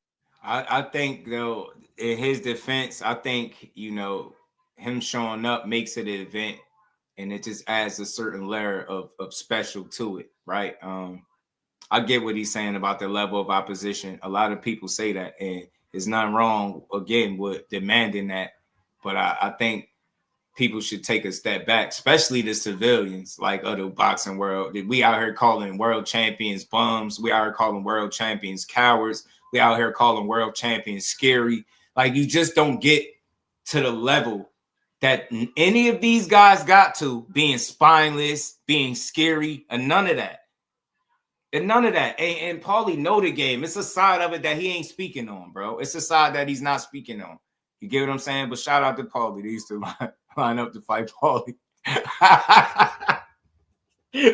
S2: I think, though, in his defense, I think, him showing up makes it an event, and it just adds a certain layer of special to it, right? I get what he's saying about the level of opposition. A lot of people say that, and there's nothing wrong, again, with demanding that. But I think people should take a step back, especially the civilians like of the boxing world. We out here calling world champions bums. We out here calling world champions cowards. We out here calling world champions scary. Like, you just don't get to the level that any of these guys got to, being spineless, being scary, and none of that. And none of that. And Paulie know the game. It's a side of it that he ain't speaking on, bro. It's a side that he's not speaking on. You get what I'm saying? But shout out to Paulie. They used to line up to fight Paulie.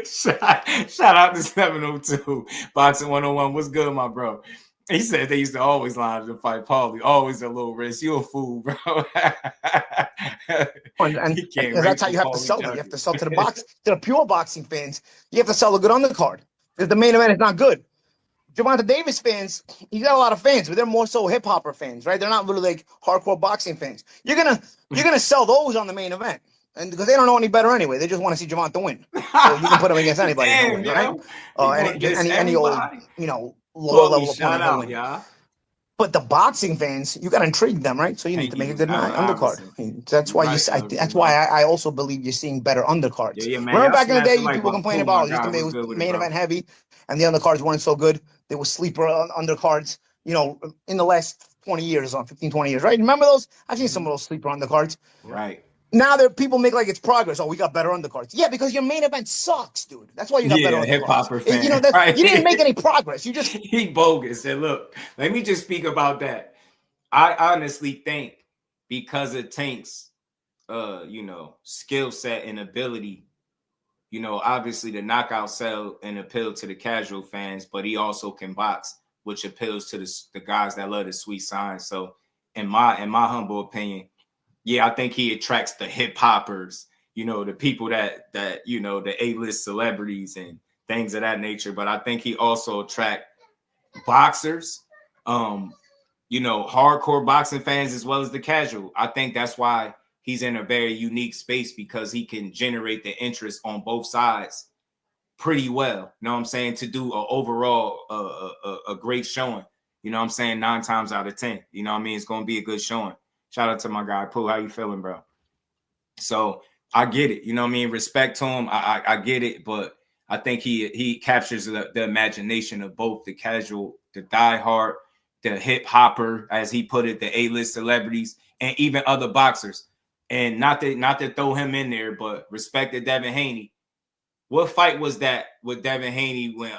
S2: shout out to 702 Boxing 101. What's good, my bro? He said they used to always line up to fight Paulie. Always a little risk. You a fool, bro.
S6: and that's how you have to sell them. You have to sell to the pure boxing fans. You have to sell a good undercard. Because the main event is not good. Gervonta Davis fans, he's got a lot of fans, but they're more so hip hopper fans, right? They're not really like hardcore boxing fans. You're gonna sell those on the main event, and because they don't know any better anyway, they just want to see Gervonta win. So you can put them against anybody, right? Any old, lower level opponent. Yeah. But the boxing fans, you got to intrigue them, right? So you need to make a good undercard. That's why that's why I also believe you're seeing better undercards. Yeah, remember back in the day, people complaining about it was main event heavy, and the undercards weren't so good. They were sleeper undercards. In the last 20 years on 15, 20 years, right? Remember those? I've seen some of those sleeper undercards.
S2: Right.
S6: Now there people make like it's progress. Oh, we got better undercards. Yeah, because your main event sucks, dude. That's why you got better undercards.
S2: Hip hopper fan.
S6: You know that right? You didn't make any progress. You just
S2: he bogus. And look, let me just speak about that. I honestly think because of Tank's skill set and ability, obviously the knockout sell and appeal to the casual fans, but he also can box, which appeals to the guys that love the sweet signs. So in my humble opinion, yeah, I think he attracts the hip hoppers, the people that the A-list celebrities and things of that nature. But I think he also attract boxers, hardcore boxing fans as well as the casual. I think that's why he's in a very unique space, because he can generate the interest on both sides pretty well. You know what I'm saying? To do a overall a great showing. You know what I'm saying? 9 times out of 10. You know what I mean? It's going to be a good showing. Shout out to my guy, Pooh. How you feeling, bro? So I get it. You know what I mean? Respect to him. I get it. But I think he captures the imagination of both the casual, the diehard, the hip hopper, as he put it, the A-list celebrities, and even other boxers. And not to throw him in there, but respect to Devin Haney. What fight was that with Devin Haney when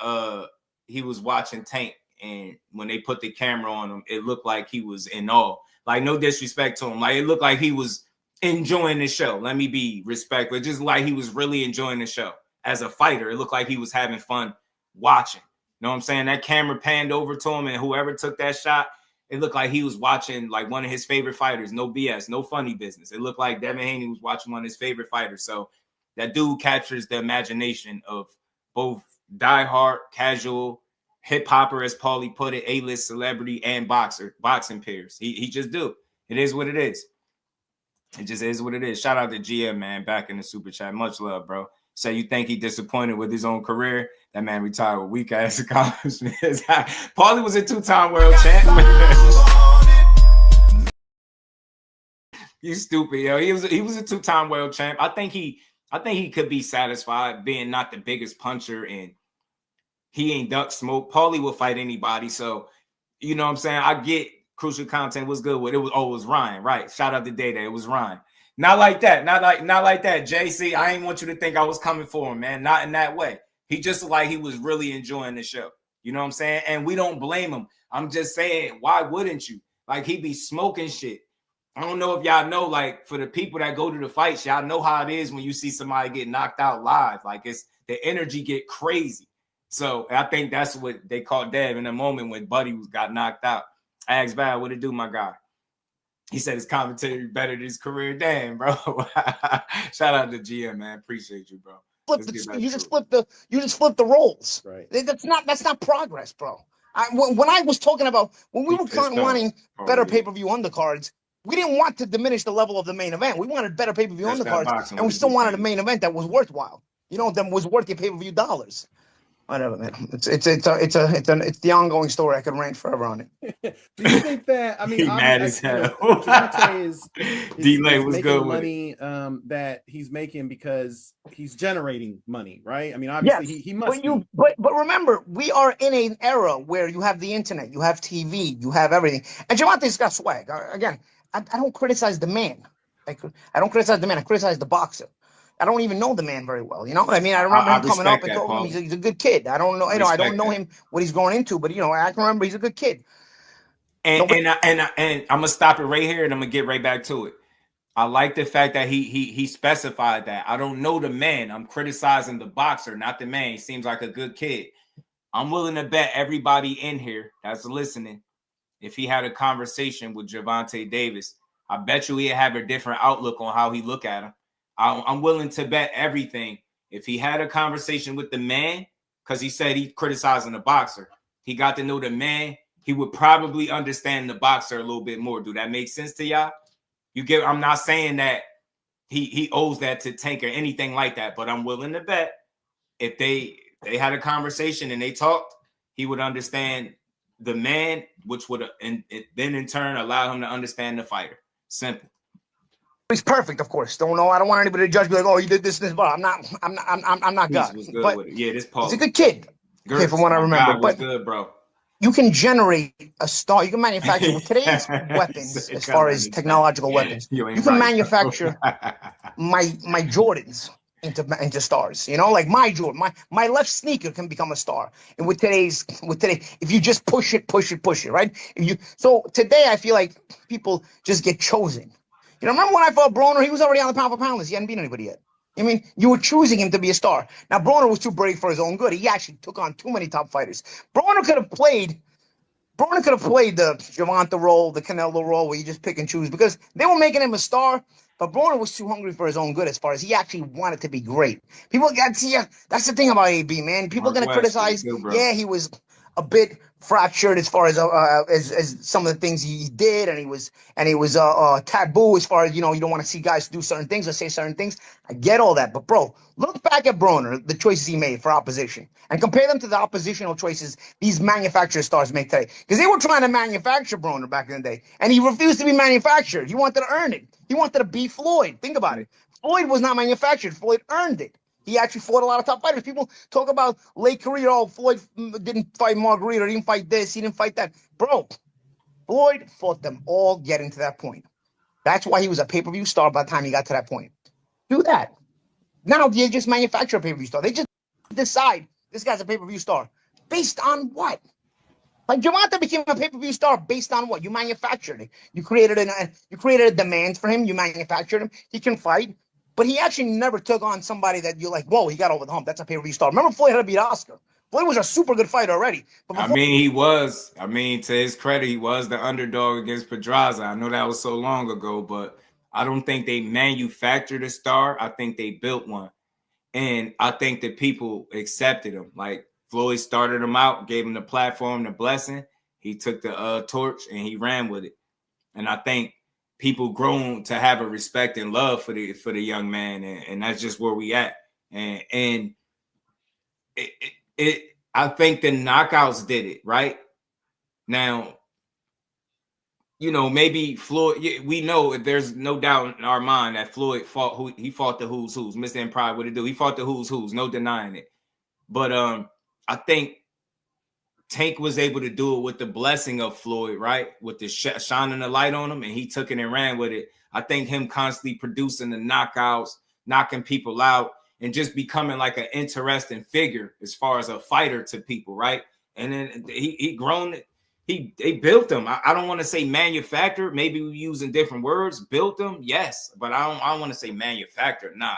S2: he was watching Tank, and when they put the camera on him, it looked like he was in awe. Like, no disrespect to him. Like, it looked like he was enjoying the show. Let me be respectful. Just like he was really enjoying the show. As a fighter, it looked like he was having fun watching. You know what I'm saying? That camera panned over to him, and whoever took that shot, it looked like he was watching like one of his favorite fighters. No BS, no funny business. It looked like Devin Haney was watching one of his favorite fighters. So that dude captures the imagination of both diehard, casual, hip hopper, as Paulie put it, A-list celebrity, and boxing peers. He just do. It is what it is. It just is what it is. Shout out to GM, man, back in the super chat. Much love, bro. So you think he disappointed with his own career? That man retired with weak ass accomplishments. Paulie was a 2-time world champ. You stupid, yo. He was a 2-time world champ. I think he could be satisfied being not the biggest puncher, and he ain't duck smoke. Paulie will fight anybody. So, you know what I'm saying? I get crucial content was good with it. It was Ryan, right? Shout out to Day-Day. It was Ryan. Not like that. Not like that, JC. I ain't want you to think I was coming for him, man. Not in that way. He just looked like he was really enjoying the show. You know what I'm saying? And we don't blame him. I'm just saying, why wouldn't you? Like, he be smoking shit. I don't know if y'all know, like, for the people that go to the fights, y'all know how it is when you see somebody get knocked out live. Like, it's the energy get crazy. So I think that's what they called Dev in the moment when Buddy got knocked out. I asked Val, what it do, my guy? He said his commentary better than his career. Damn, bro. Shout out to GM, man. Appreciate you, bro.
S6: You just flip the roles.
S7: Right.
S6: That's not progress, bro. When I was talking about when we were wanting better pay-per-view undercards, we didn't want to diminish the level of the main event. We wanted better pay-per-view undercards, and we still wanted a main event that was worthwhile. That was worth your pay-per-view dollars. Whatever, man. It's the ongoing story. I could rant forever on it.
S7: Do you think that? I mean,
S2: he mad as hell.
S7: D-Lay
S2: was
S7: making
S2: good
S7: money that he's making because he's generating money, right? I mean, obviously he must.
S6: But remember, we are in an era where you have the internet, you have TV, you have everything. And Gervonta's got swag. Again, I don't criticize the man. I don't criticize the man. I criticize the boxer. I don't even know the man very well. You know what I mean? I remember him coming up and told him he's a good kid. I don't know. I don't know him, what he's going into, but I can remember he's a good kid.
S2: And I'm gonna stop it right here, and I'm gonna get right back to it. I like the fact that he specified that. I don't know the man. I'm criticizing the boxer, not the man. He seems like a good kid. I'm willing to bet everybody in here that's listening, if he had a conversation with Gervonta Davis, I bet you he'd have a different outlook on how he look at him. I'm willing to bet everything. If he had a conversation with the man, because he said he criticizing the boxer, he got to know the man, he would probably understand the boxer a little bit more. Do that make sense to y'all? I'm not saying that he owes that to Tank or anything like that, but I'm willing to bet if they had a conversation and they talked, he would understand the man, which would then in turn allow him to understand the fighter. Simple.
S6: He's perfect, of course. I don't want anybody to judge me like, oh, you did this, but I'm not God.
S2: Yeah, this Paul.
S6: He's a good kid. Okay, from what I remember.
S2: But good, bro.
S6: you can generate a star. You can manufacture with today's weapons, as far as technological weapons. You can manufacture my Jordans into stars. You know, like my Jordan, my left sneaker can become a star. And with today, if you just push it, right? So today, I feel like people just get chosen. You know, remember when I fought Broner? He was already on the pound for pound list. He hadn't beat anybody yet. I mean, you were choosing him to be a star. Now, Broner was too brave for his own good. He actually took on too many top fighters. Broner could have played the Gervonta role, the Canelo role, where you just pick and choose, because they were making him a star. But Broner was too hungry for his own good, as far as he actually wanted to be great. People got to see. That's the thing about AB, man. People are gonna criticize. Yeah, he was a bit fractured as far as some of the things he did, and he was taboo as far as, you know, you don't want to see guys do certain things or say certain things. I get all that, but bro, look back at Broner, the choices he made for opposition, and compare them to the oppositional choices these manufactured stars make today. Because they were trying to manufacture Broner back in the day, and he refused to be manufactured. He wanted to earn it. He wanted to be Floyd. Think about it. Floyd was not manufactured. Floyd earned it. He actually fought a lot of top fighters. People talk about late career. Oh, Floyd didn't fight Margarita. He didn't fight this. He didn't fight that. Bro, Floyd fought them all getting to that point. That's why he was a pay-per-view star by the time he got to that point. Do that. Now they just manufacture a pay-per-view star. They just decide this guy's a pay-per-view star. Based on what? Like, Gervonta became a pay-per-view star based on what? You manufactured it. You created a demand for him. You manufactured him. He can fight. But he actually never took on somebody that you're like, whoa, he got over the hump. That's a pay-per-view star. Remember, Floyd had to beat Oscar. Floyd was a super good fighter already. But
S2: he was. I mean, to his credit, he was the underdog against Pedraza. I know that was so long ago, but I don't think they manufactured a star. I think they built one. And I think that people accepted him. Like, Floyd started him out, gave him the platform, the blessing. He took the torch and he ran with it. And I think people grown to have a respect and love for the young man, and that's just where we at. And I think the knockouts did it right. Now, you know, maybe Floyd. We know there's no doubt in our mind that Floyd fought the who's. Mr. Empire, what it do? He fought the who's, no denying it. But I think Tank was able to do it with the blessing of Floyd, right? With the shining the light on him, and he took it and ran with it. I think him constantly producing the knockouts, knocking people out, and just becoming like an interesting figure as far as a fighter to people, right? And then he grown it. They built him. I don't want to say manufactured. Maybe we're using different words. Built them, yes, but I don't want to say manufactured. Nah.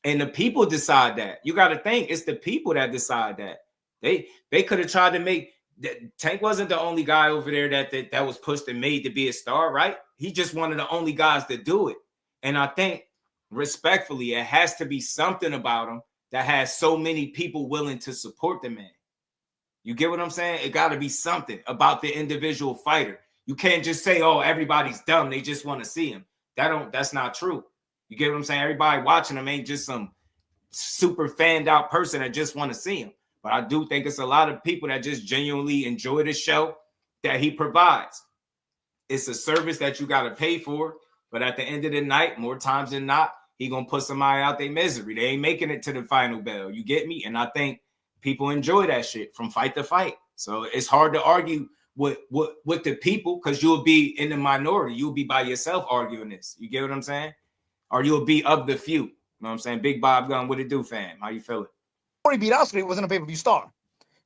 S2: And the people decide that. You got to think it's the people that decide that. They could have tried to make Tank wasn't the only guy over there that was pushed and made to be a star, right? He just one of the only guys to do it. And I think respectfully, it has to be something about him that has so many people willing to support the man. You get what I'm saying? It got to be something about the individual fighter. You can't just say, oh, everybody's dumb. They just want to see him. That's not true. You get what I'm saying? Everybody watching him ain't just some super fanned out person that just want to see him. But I do think it's a lot of people that just genuinely enjoy the show that he provides. It's a service that you got to pay for. But at the end of the night, more times than not, he going to put somebody out their misery. They ain't making it to the final bell. You get me? And I think people enjoy that shit from fight to fight. So it's hard to argue with the people because you'll be in the minority. You'll be by yourself arguing this. You get what I'm saying? Or you'll be of the few. You know what I'm saying? Big Bob Gunn, what it do, fam? How you feeling?
S6: Before he beat Oscar, he wasn't a pay-per-view star.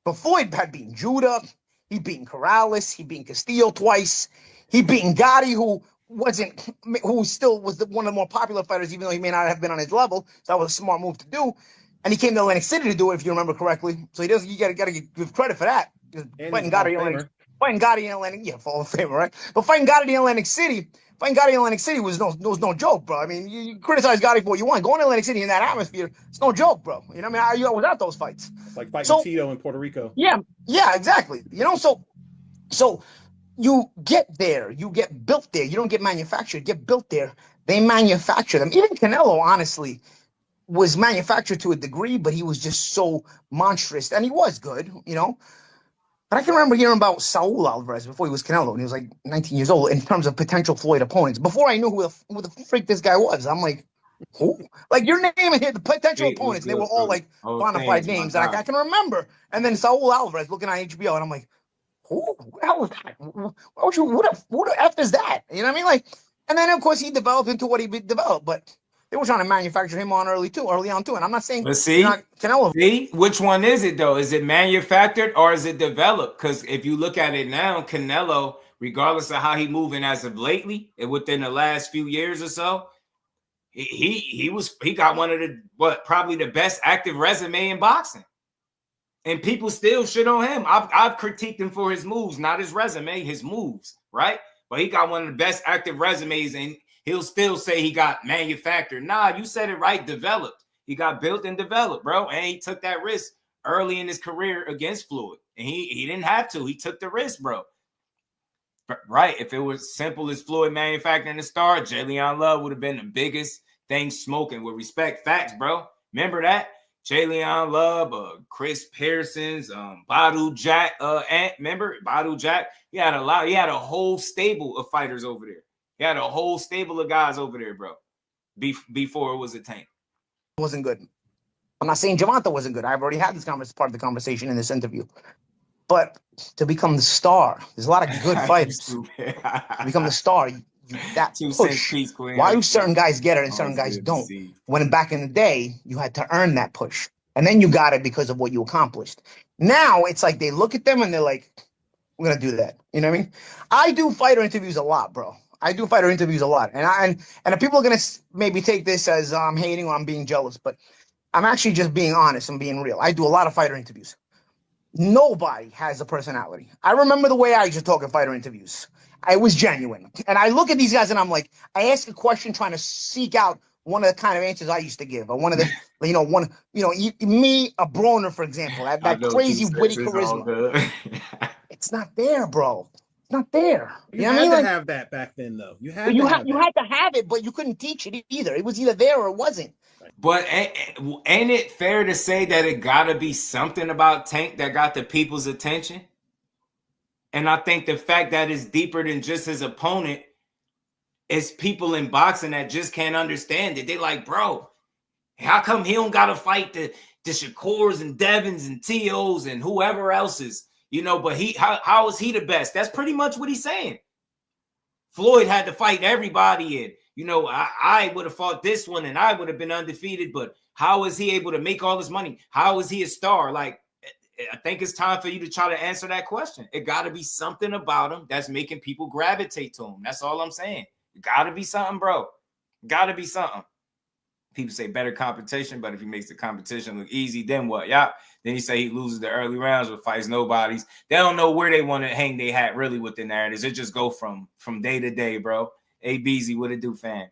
S6: But Floyd had beaten Judah. He beaten Corrales. He beaten Castillo twice. He beaten Gotti, who still was one of the more popular fighters, even though he may not have been on his level. So that was a smart move to do. And he came to Atlantic City to do it, if you remember correctly. So you got to give credit for that. Fighting Gotti in Atlantic, yeah, Hall of Famer, right? But fighting Gotti in Atlantic City was no joke, bro. I mean, you criticize Gotti for what you want. Going to Atlantic City in that atmosphere, it's no joke, bro. You know what I mean? I was at those fights.
S7: It's like fighting Tito in Puerto Rico.
S6: Yeah, exactly. You know, so you get there, you get built there. You don't get manufactured, you get built there. They manufacture them. Even Canelo, honestly, was manufactured to a degree, but he was just so monstrous, and he was good, you know. But I can remember hearing about Saul Alvarez before he was Canelo, and he was like 19 years old in terms of potential Floyd opponents. Before I knew who the freak this guy was, I'm like, who? Like, you're naming here the potential opponents, and they were all like bona fide names. And I can remember. And then Saul Alvarez looking at HBO, and I'm like, who the hell is that? Who the F is that? You know what I mean? Like, and then of course he developed into what he developed, but they were trying to manufacture him on early on too. And I'm not saying
S2: see,
S6: Canelo.
S2: See, which one is it though? Is it manufactured or is it developed? Because if you look at it now, Canelo, regardless of how he moving as of lately, and within the last few years or so, he got one of the probably the best active resume in boxing. And people still shit on him. I've critiqued him for his moves, not his resume, his moves, right? But he got one of the best active resumes, and he'll still say he got manufactured. Nah, you said it right, developed. He got built and developed, bro. And he took that risk early in his career against Floyd. And he didn't have to. He took the risk, bro. Right. If it was simple as Floyd manufacturing the star, Jalen Love would have been the biggest thing smoking with respect. Facts, bro. Remember that? Jalen Love, Chris Pearson's, Badu Jack, remember Badu Jack? He had a whole stable of fighters over there. He had a whole stable of guys over there, bro. Before it was a tank.
S6: Wasn't good. I'm not saying Gervonta wasn't good. I've already had this part of the conversation in this interview. But to become the star, there's a lot of good fighters. To become the star, that push. Why do certain guys get it and certain guys don't? When back in the day, you had to earn that push. And then you got it because of what you accomplished. Now it's like they look at them and they're like, we're going to do that. You know what I mean? I do fighter interviews a lot, bro. I do fighter interviews a lot. And people are going to maybe take this as I'm hating or I'm being jealous, but I'm actually just being honest and being real. I do a lot of fighter interviews. Nobody has a personality. I remember the way I used to talk in fighter interviews. I was genuine. And I look at these guys and I'm like, I ask a question trying to seek out one of the kind of answers I used to give. Or one of the, me, a Broner, for example, that crazy, witty charisma. It's not there, bro. It's not there.
S7: You know had to have that back then, though. You had
S6: to have it, but you couldn't teach it either. It was either there or it wasn't.
S2: But ain't it fair to say that it got to be something about Tank that got the people's attention? And I think the fact that it's deeper than just his opponent is people in boxing that just can't understand it. They like, bro, how come he don't got to fight the Shakurs and Devins and T.O.s and whoever else is, but how is he the best? That's pretty much what he's saying. Floyd had to fight everybody and, I would have fought this one and I would have been undefeated, but how is he able to make all this money? How is he a star? Like, I think it's time for you to try to answer that question. It got to be something about him that's making people gravitate to him. That's all I'm saying. It got to be something, bro. Got to be something. People say better competition, but if he makes the competition look easy, then what? Yeah. Then you say he loses the early rounds but fights nobodies. They don't know where they want to hang their hat really with the narratives. It just go from day to day, bro. Hey, Beezy, what it do, fam?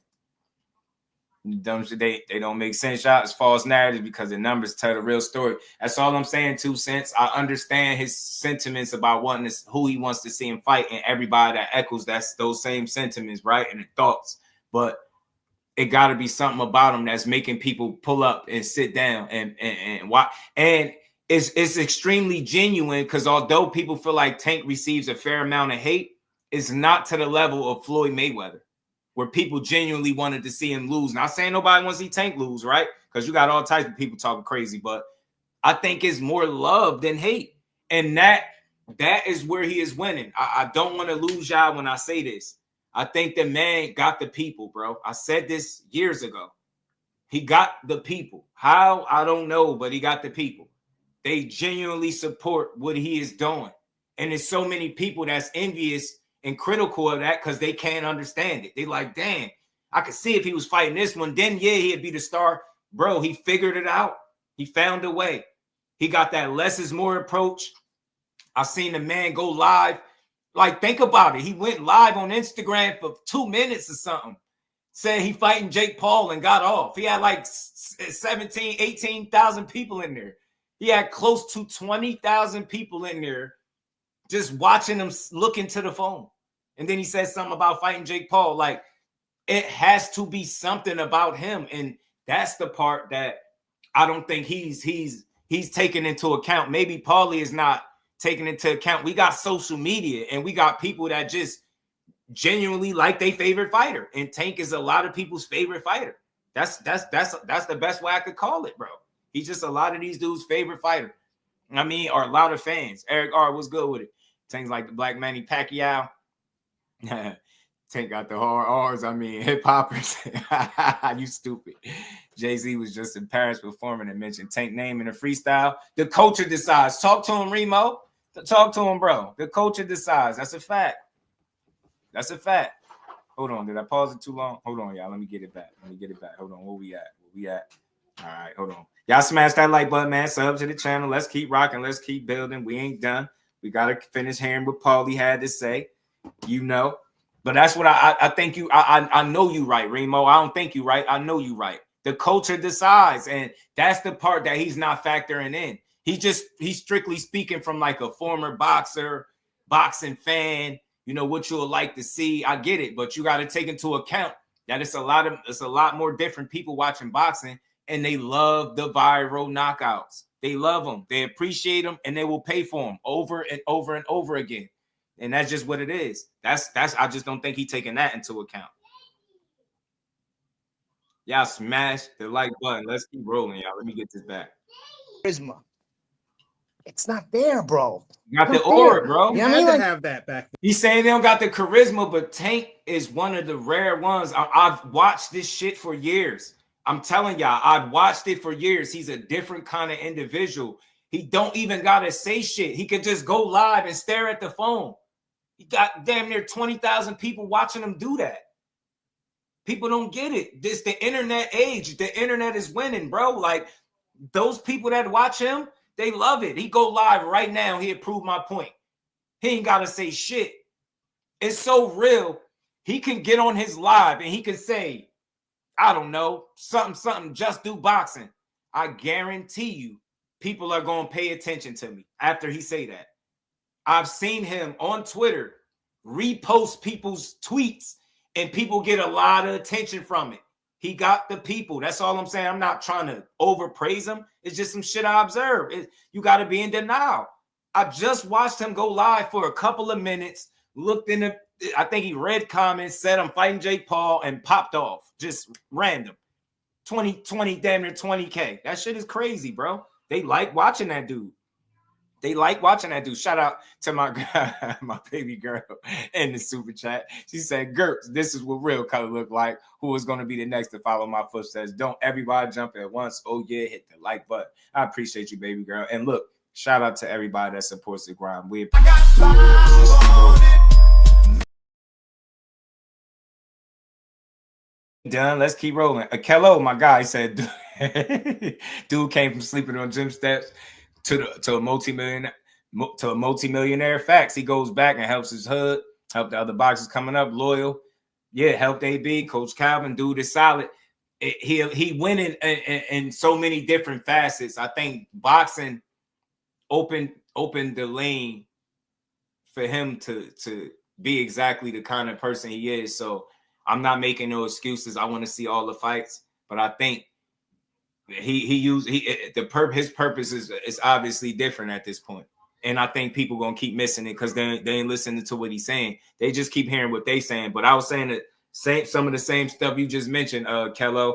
S2: Dumb shit, they don't make sense. Shots, false narratives because the numbers tell the real story. That's all I'm saying. 2 cents. I understand his sentiments about who he wants to see him fight, and everybody that echoes those same sentiments, right? And the thoughts. But it got to be something about him that's making people pull up and sit down and watch. And it's extremely genuine because although people feel like Tank receives a fair amount of hate, it's not to the level of Floyd Mayweather, where people genuinely wanted to see him lose. Not saying nobody wants to see Tank lose, right? Because you got all types of people talking crazy, but I think it's more love than hate. And that is where he is winning. I don't want to lose y'all when I say this. I think the man got the people, bro. I said this years ago. He got the people. How? I don't know, but he got the people. They genuinely support what he is doing. And there's so many people that's envious and critical of that because they can't understand it. They like, damn, I could see if he was fighting this one, then yeah, he'd be the star. Bro, he figured it out. He found a way. He got that less is more approach. I seen the man go live. Like, think about it. He went live on Instagram for 2 minutes or something. Said he fighting Jake Paul and got off. He had like 17, 18,000 people in there. He had close to 20,000 people in there just watching him look into the phone. And then he said something about fighting Jake Paul. Like, it has to be something about him. And that's the part that I don't think he's taken into account. Maybe Paulie is not taking into account. We got social media and we got people that just genuinely like their favorite fighter. And Tank is a lot of people's favorite fighter. That's the best way I could call it, bro. He's just a lot of these dudes' favorite fighter. I mean, or a lot of fans. Eric R, what's good with it? Tank's like the Black Manny Pacquiao. Tank got the hard R's. I mean, hip hoppers. You stupid. Jay-Z was just in Paris performing and mentioned Tank name in a freestyle. The culture decides. Talk to him, Remo. Talk to him, bro. The culture decides. That's a fact. That's a fact. Hold on. Did I pause it too long? Hold on, y'all. Let me get it back. Hold on. Where we at? All right. Hold on. Y'all smash that like button, man. Sub to the channel. Let's keep rocking. Let's keep building. We ain't done. We got to finish hearing what Paulie had to say. You know. But that's what I think you. I know you right, Remo. I don't think you right. I know you right. The culture decides. And that's the part that he's not factoring in. He's strictly speaking from like a former boxer, boxing fan. You know what you'll like to see. I get it, but you got to take into account that it's a lot more different people watching boxing, and they love the viral knockouts. They love them, they appreciate them, and they will pay for them over and over and over again. And that's just what it is. That's I just don't think he's taking that into account. Y'all smash the like button. Let's keep rolling, y'all. Let me get this back.
S6: Charisma. It's not there, bro.
S2: You got the aura, bro.
S7: You had to have that back then.
S2: He's saying they don't got the charisma, but Tank is one of the rare ones. I've watched this shit for years. I'm telling y'all, I've watched it for years. He's a different kind of individual. He don't even got to say shit. He could just go live and stare at the phone. He got damn near 20,000 people watching him do that. People don't get it. This the internet age. The internet is winning, bro. Like those people that watch him, they love it. He go live right now. He'll prove my point. He ain't got to say shit. It's so real. He can get on his live and he can say, I don't know, something, just do boxing. I guarantee you people are going to pay attention to me after he say that. I've seen him on Twitter repost people's tweets and people get a lot of attention from it. He got the people. That's all I'm saying. I'm not trying to overpraise him. It's just some shit I observed. You got to be in denial. I just watched him go live for a couple of minutes, looked in the, I think he read comments, said I'm fighting Jake Paul, and popped off. Just random. 20, damn near 20K. That shit is crazy, bro. They like watching that dude. Shout out to my baby girl in the super chat. She said, Gertz, this is what real color look like. Who is going to be the next to follow my footsteps? Don't everybody jump at once. Oh, yeah, hit the like button. I appreciate you, baby girl. And look, shout out to everybody that supports the grind. We done. Let's keep rolling. Akello, my guy, said, dude came from sleeping on gym steps to a multi-millionaire. Facts. He goes back and helps his hood, help the other boxers coming up, loyal. Yeah, helped AB, Coach Calvin, dude is solid. He went in so many different facets. I think boxing opened the lane for him to be exactly the kind of person he is. So I'm not making no excuses. I want to see all the fights, but I think his purpose is obviously different at this point. And I think people gonna keep missing it because they ain't listening to what he's saying. They just keep hearing what they saying. But I was saying that some of the same stuff you just mentioned, Kello.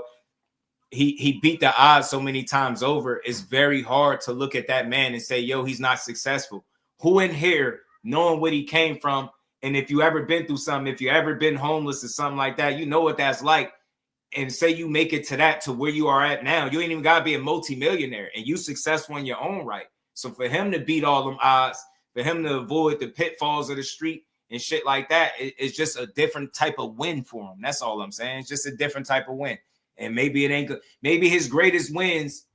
S2: He beat the odds so many times over. It's very hard to look at that man and say, yo, he's not successful. Who in here, knowing what he came from, and if you ever been through something, if you ever been homeless or something like that, you know what that's like. And say you make it to where you are at now, you ain't even got to be a multimillionaire, and you successful in your own right. So for him to beat all them odds, for him to avoid the pitfalls of the street and shit like that, it's just a different type of win for him. That's all I'm saying. It's just a different type of win. And maybe it ain't good. Maybe his greatest wins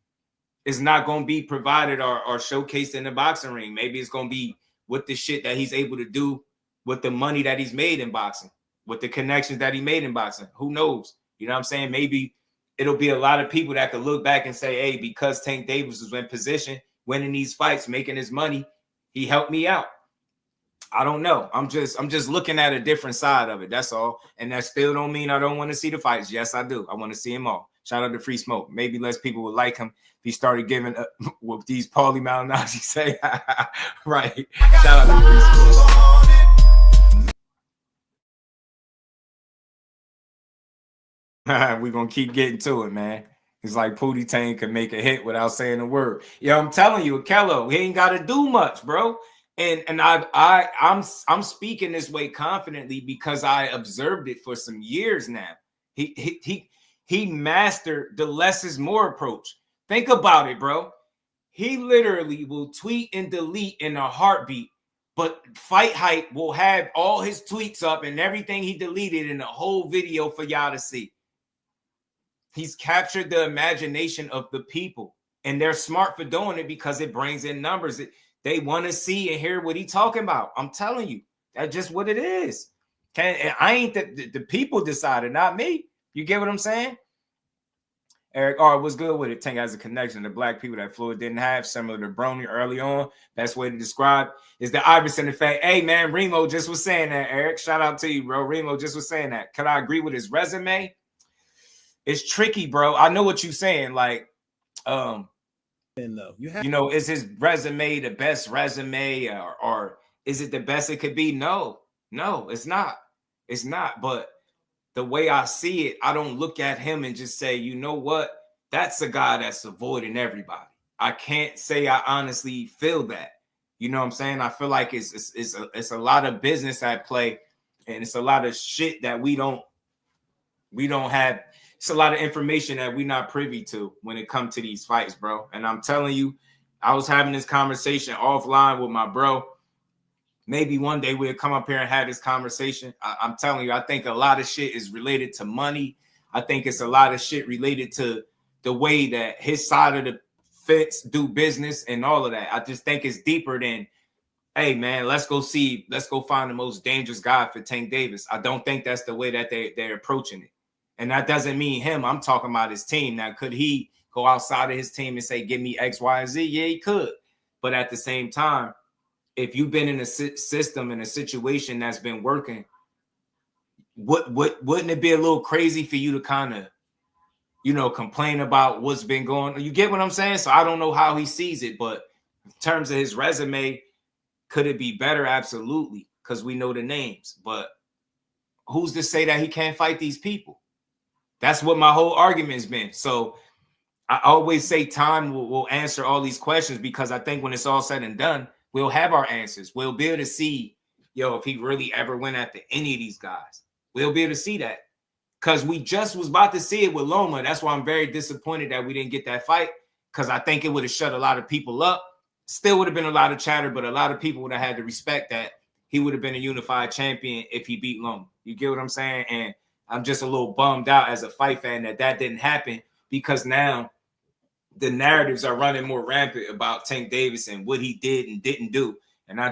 S2: is not going to be provided or showcased in the boxing ring. Maybe it's going to be with the shit that he's able to do with the money that he's made in boxing, with the connections that he made in boxing. Who knows? You know what I'm saying? Maybe it'll be a lot of people that could look back and say, hey, because Tank Davis was in position, winning these fights, making his money, he helped me out. I don't know. I'm just looking at a different side of it. That's all. And that still don't mean I don't want to see the fights. Yes, I do. I want to see them all. Shout out to Free Smoke. Maybe less people would like him if he started giving what these Paulie Malignaggi say. Right. Shout out to Free Smoke. We're going to keep getting to it, man. It's like Pootie Tang can make a hit without saying a word. Yo, I'm telling you, Kello, he ain't got to do much, bro. And I'm speaking this way confidently because I observed it for some years now. He mastered the less is more approach. Think about it, bro. He literally will tweet and delete in a heartbeat, but Fight Hype will have all his tweets up and everything he deleted in a whole video for y'all to see. He's captured the imagination of the people, and they're smart for doing it because it brings in numbers. They want to see and hear what he's talking about. I'm telling you, that's just what it is. I ain't the people decided, not me. You get what I'm saying? Eric, what's good with it? Tank has a connection to black people that Floyd didn't have, similar to Brony early on. Best way to describe is the Iverson effect. Hey, man, Remo just was saying that, Eric. Shout out to you, bro. Remo just was saying that. Could I agree with his resume? It's tricky, bro. I know what you're saying. Like, is his resume the best resume or is it the best it could be? No, it's not. It's not. But the way I see it, I don't look at him and just say, you know what? That's a guy that's avoiding everybody. I can't say I honestly feel that. You know what I'm saying? I feel like it's a lot of business at play, and it's a lot of shit that we don't have. It's a lot of information that we're not privy to when it comes to these fights, bro. And I'm telling you, I was having this conversation offline with my bro. Maybe one day we'll come up here and have this conversation. I'm telling you, I think a lot of shit is related to money. I think it's a lot of shit related to the way that his side of the fence do business and all of that. I just think it's deeper than, hey, man, let's go find the most dangerous guy for Tank Davis. I don't think that's the way that they're approaching it. And that doesn't mean him. I'm talking about his team. Now, could he go outside of his team and say, give me X, Y, and Z? Yeah, he could. But at the same time, if you've been in a system, in a situation that's been working, wouldn't it be a little crazy for you to kind of, complain about what's been going on? You get what I'm saying? So I don't know how he sees it, but in terms of his resume, could it be better? Absolutely, because we know the names. But who's to say that he can't fight these people? That's what my whole argument has been. So I always say time will answer all these questions, because I think when it's all said and done, we'll have our answers. We'll be able to see, if he really ever went after any of these guys. We'll be able to see that, because we just was about to see it with Loma. That's why I'm very disappointed that we didn't get that fight, because I think it would have shut a lot of people up. Still would have been a lot of chatter, but a lot of people would have had to respect that he would have been a unified champion if he beat Loma. You get what I'm saying? And I'm just a little bummed out as a fight fan that didn't happen, because now the narratives are running more rampant about Tank Davis and what he did and didn't do. And I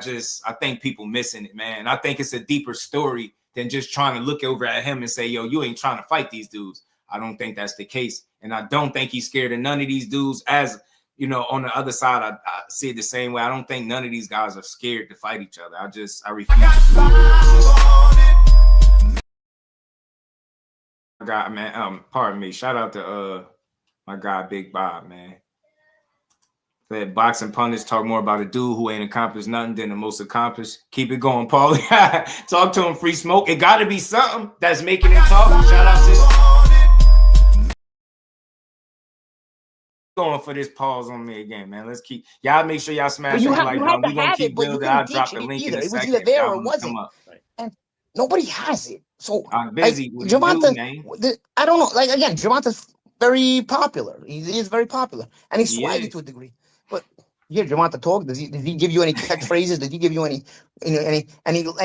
S2: think people missing it, man. I think it's a deeper story than just trying to look over at him and say, yo, you ain't trying to fight these dudes. I don't think that's the case. And I don't think he's scared of none of these dudes. As, on the other side, I see it the same way. I don't think none of these guys are scared to fight each other. I refuse to believe it. God, man, pardon me. Shout out to my guy Big Bob, man. That boxing pundits talk more about a dude who ain't accomplished nothing than the most accomplished. Keep it going, Paulie. Talk to him, Free Smoke. It got to be something that's making him talk. Shout out to going for this pause on me again, man. Let's keep y'all. Make sure y'all smash the like button. We gonna keep building. I'll drop the link in a second.
S6: It was either there or it wasn't. And nobody has it. So
S2: I'm busy.
S6: Gervonta, I don't know. Like, again, Gervonta's very popular. He is very popular, and he's swaggy to a degree. But you hear Gervonta talk. Does he give you any catchphrases? Did he give you any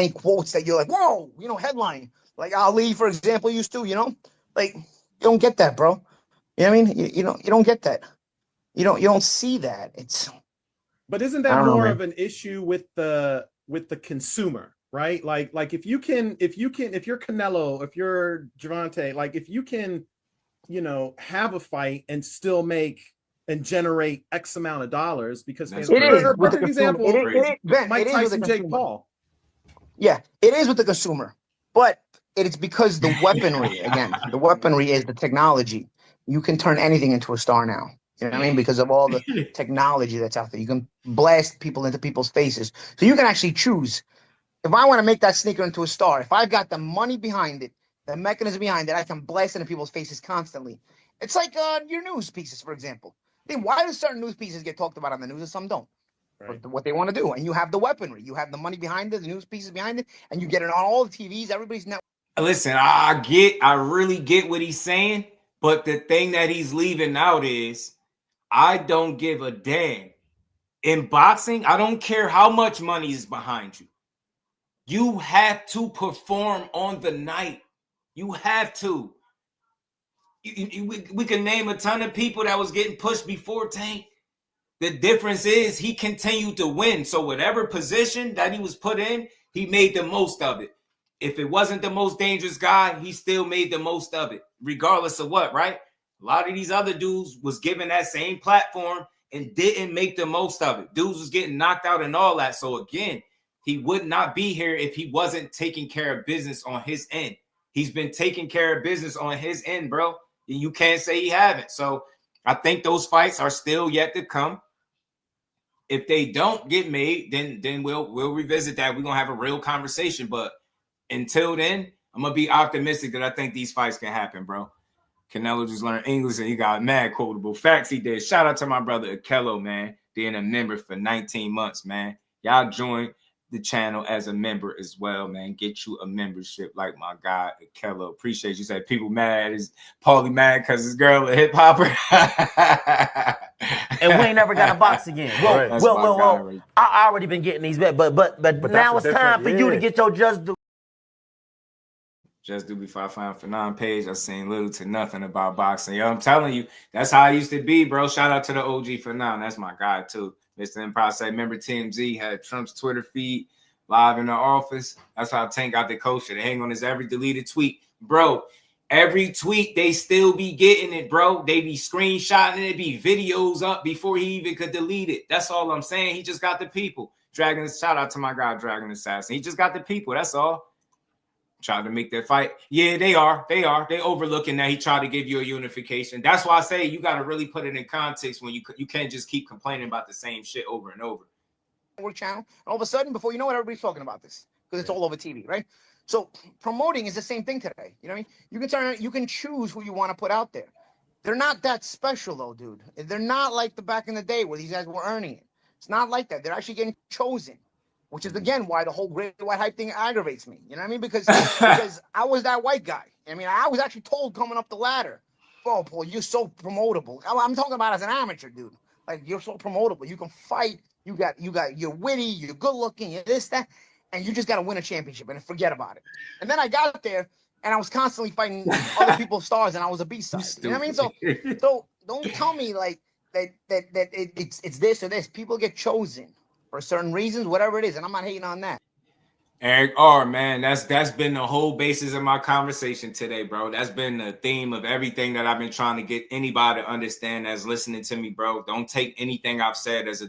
S6: quotes that you're like, whoa, headline? Like Ali, for example, used to. Like, you don't get that, bro. You know what I mean? You don't get that. You don't see that.
S7: But isn't that more of an issue with the consumer? Right? Like if you're Canelo, if you're Gervonta, like if you can, have a fight and still make and generate X amount of dollars, because perfect example, Mike Tyson, Jake Paul.
S6: Yeah, it is with the consumer, but it's because the weaponry, again, the weaponry is the technology. You can turn anything into a star now. You know what I mean? Because of all the technology that's out there. You can blast people into people's faces. So you can actually choose. If I want to make that sneaker into a star, if I've got the money behind it, the mechanism behind it, I can blast it in people's faces constantly. It's like your news pieces, for example. Then why do certain news pieces get talked about on the news and some don't? what they want to do. And you have the weaponry. You have the money behind it, the news pieces behind it, and you get it on all the TVs, everybody's network.
S2: Listen, I really get what he's saying, but the thing that he's leaving out is I don't give a damn. In boxing, I don't care how much money is behind you. You have to perform on the night. You have to. We can name a ton of people that was getting pushed before Tank. The difference is he continued to win. So whatever position that he was put in, he made the most of it. If it wasn't the most dangerous guy, he still made the most of it, regardless of what, right? A lot of these other dudes was given that same platform and didn't make the most of it. Dudes was getting knocked out and all that. So again, he would not be here if he wasn't taking care of business on his end. He's been taking care of business on his end, bro. You can't say he haven't. So I think those fights are still yet to come. If they don't get made, then we'll revisit that. We're gonna have a real conversation. But until then, I'm gonna be optimistic that I think these fights can happen, bro. Canelo just learned English and he got mad quotable facts. He did. Shout out to my brother Akello, man, being a member for 19 months, man. Y'all join the channel as a member as well, man. Get you a membership like my guy Akello. Appreciate you. Said people mad. Is Paulie mad because his girl a hip hopper?
S1: And we ain't never got a box again. Well, I already been getting these back, but now it's time for you to get your Just Do.
S2: Just Do Before I Find For 9 page. I've seen little to nothing about boxing. Yo, I'm telling you, that's how I used to be, bro. Shout out to the OG for 9. That's my guy, too. Mr. Empire say, remember TMZ had Trump's Twitter feed live in the office? That's how Tank got the culture. They hang on his every deleted tweet. Bro, every tweet, they still be getting it, bro. They be screenshotting it, be videos up before he even could delete it. That's all I'm saying. He just got the people. Dragon, shout out to my guy, Dragon Assassin. He just got the people. That's all. Tried to make that fight. Yeah, they are. They overlooking that he tried to give you a unification. That's why I say you got to really put it in context when you can't just keep complaining about the same shit over and over.
S6: Channel, and all of a sudden, before you know it, everybody's talking about this because it's all over TV, right? So promoting is the same thing today. You know what I mean? You can choose who you want to put out there. They're not that special though, dude. They're not like the back in the day where these guys were earning it. It's not like that. They're actually getting chosen. Which is, again, why the whole great white hype thing aggravates me. You know what I mean? Because I was that white guy. I mean, I was actually told coming up the ladder, oh, Paul, you're so promotable. I'm talking about as an amateur, dude. Like, you're so promotable. You can fight. You're witty. You're good looking. You're this, that. And you just got to win a championship and forget about it. And then I got there, and I was constantly fighting other people's stars, and I was a B-side. You know what I mean? So don't tell me, like, that it's this or this. People get chosen for certain reasons, whatever it is, and I'm not hating on that.
S2: Eric R, man, that's been the whole basis of my conversation today, bro. That's been the theme of everything that I've been trying to get anybody to understand that's listening to me, bro. Don't take anything I've said as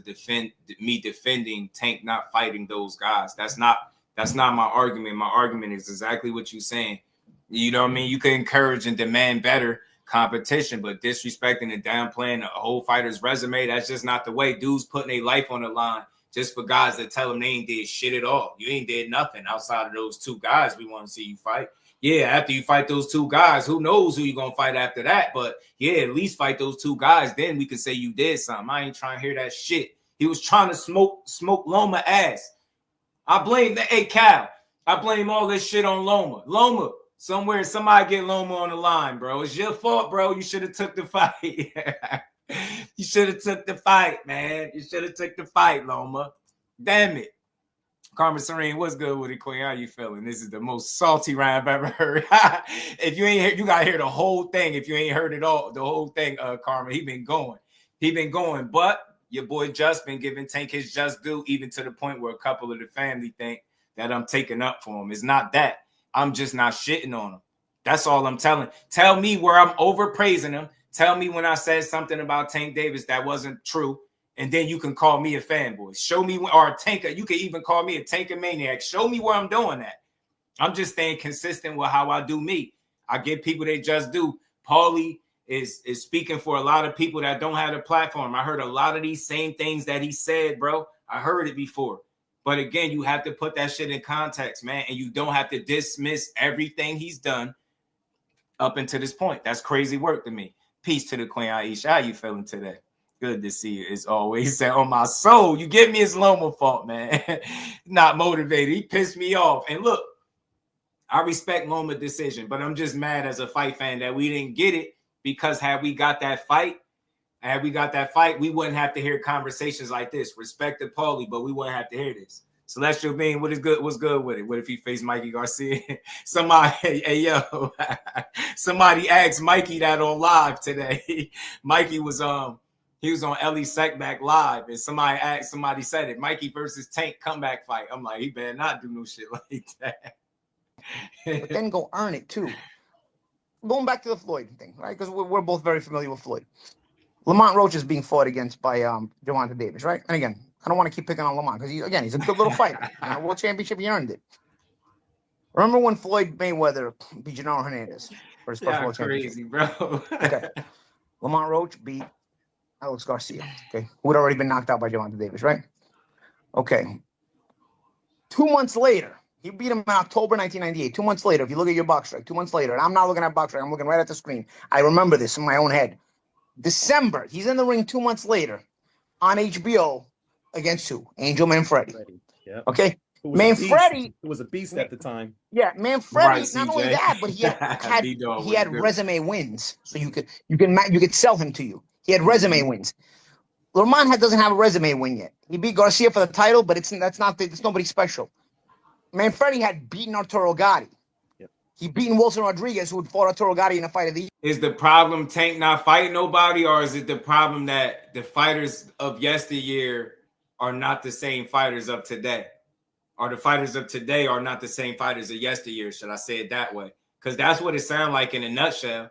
S2: me defending Tank not fighting those guys. That's not my argument. My argument is exactly what you're saying. You know what I mean? You can encourage and demand better competition, but disrespecting and downplaying a whole fighter's resume, that's just not the way. Dudes putting their life on the line just for guys that tell them they ain't did shit at all. You ain't did nothing outside of those two guys we want to see you fight. Yeah, after you fight those two guys, who knows who you're going to fight after that. But yeah, at least fight those two guys. Then we can say you did something. I ain't trying to hear that shit. He was trying to smoke Loma ass. I blame Cal. I blame all this shit on Loma. Loma, somebody get Loma on the line, bro. It's your fault, bro. You should have took the fight. You should have took the fight, man. You should have took the fight, Loma. Damn it. Carmen Serene, what's good with it, Queen? How you feeling? This is the most salty round I've ever heard. If you ain't heard, you got to hear the whole thing. If you ain't heard it all, the whole thing, Carmen, he been going. But your boy Just been giving Tank his just due, even to the point where a couple of the family think that I'm taking up for him. It's not that. I'm just not shitting on him. That's all I'm telling. Tell me where I'm overpraising him. Tell me when I said something about Tank Davis that wasn't true, and then you can call me a fanboy. Show me, or a tanker. You can even call me a tanker maniac. Show me where I'm doing that. I'm just staying consistent with how I do me. I give people they just do. Paulie is speaking for a lot of people that don't have a platform. I heard a lot of these same things that he said, bro. I heard it before. But again, you have to put that shit in context, man, and you don't have to dismiss everything he's done up until this point. That's crazy work to me. Peace to the Queen Aisha. How you feeling today? Good to see you. It's always said on my soul. You give me his Loma fault, man. Not motivated. He pissed me off. And look, I respect Loma's decision, but I'm just mad as a fight fan that we didn't get it, because had we got that fight, we wouldn't have to hear conversations like this. Respect to Paulie, but we wouldn't have to hear this. Celestial Being, what's good with it? What if he faced Mikey Garcia? Somebody, hey yo, somebody asked Mikey that on live today. Mikey was he was on Ellie Sackback live, and somebody said it. Mikey versus Tank comeback fight. I'm like, he better not do no shit like that.
S6: But then go earn it too. Going back to the Floyd thing, right? Because we're both very familiar with Floyd. Lamont Roach is being fought against by Gervonta Davis, right? And again, I don't want to keep picking on Lamont because he's a good little fighter. World championship, he earned it. Remember when Floyd Mayweather beat Genaro Hernandez for his first world
S2: crazy,
S6: championship?
S2: bro.
S6: Okay. Lamont Roach beat Alex Garcia, okay, who had already been knocked out by Gervonta Davis, right? Okay. 2 months later, he beat him in October 1998. 2 months later, if you look at your box strike, 2 months later, and I'm not looking at box strike, I'm looking right at the screen. I remember this in my own head. December, he's in the ring 2 months later on HBO against who? Angel Manfredi.
S7: Yep.
S6: Okay. Manfredi
S7: was a beast at the time.
S6: Yeah, Manfredi. Right, not only that, but he had resume wins, so you could sell him to you. He had resume wins. Lamont doesn't have a resume win yet. He beat Garcia for the title, but it's nobody special. Manfredi had beaten Arturo Gatti. Yep. He beaten Wilson Rodriguez, who had fought Arturo Gatti in the fight of the year.
S2: Is the problem Tank not fighting nobody, or is it the problem that the fighters of yesteryear are not the same fighters of today? Or the fighters of today are not the same fighters of yesteryear, should I say it that way? Because that's what it sounds like in a nutshell.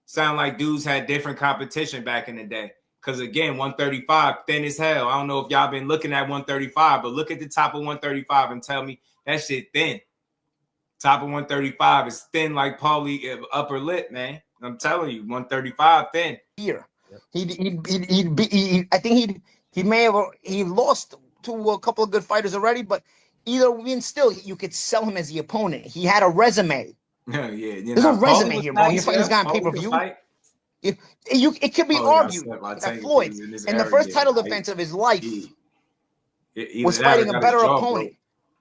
S2: Sound like dudes had different competition back in the day. Because, again, 135, thin as hell. I don't know if y'all been looking at 135, but look at the top of 135 and tell me that shit thin. Top of 135 is thin like Paulie upper lip, man. I'm telling you, 135 thin.
S6: Here, I think he lost to a couple of good fighters already, but still you could sell him as the opponent. He had a resume.
S2: Yeah,
S6: there's no resume here, bro. You're fighting this guy on pay-per-view. It could be argued that Floyd, in the first title defense of his life, was fighting a better opponent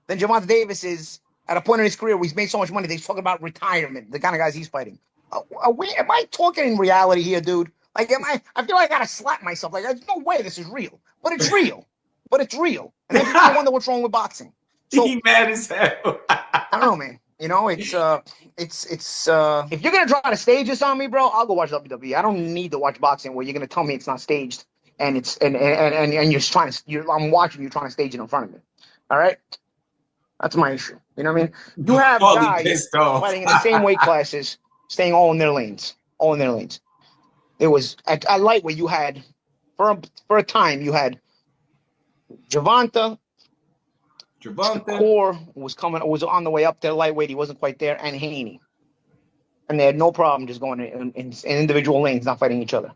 S6: than Gervonta Davis is at a point in his career where he's made so much money. They talk about retirement, the kind of guys he's fighting. Am I talking in reality here, dude? Like, I feel like I gotta slap myself. Like, there's no way this is real, but it's real. But it's real. And then people wonder what's wrong with boxing. So,
S2: he mad as hell.
S6: I don't know, man. You know, it's if you're gonna try to stage this on me, bro, I'll go watch WWE. I don't need to watch boxing where you're gonna tell me it's not staged and it's and I'm watching you trying to stage it in front of me. All right, that's my issue. You know what I mean? You have guys fighting in the same weight classes, staying all in their lanes. It was at lightweight. You had for a time you had Gervonta. Shakur was on the way up to lightweight. He wasn't quite there, and Haney, and they had no problem just going in individual lanes, not fighting each other.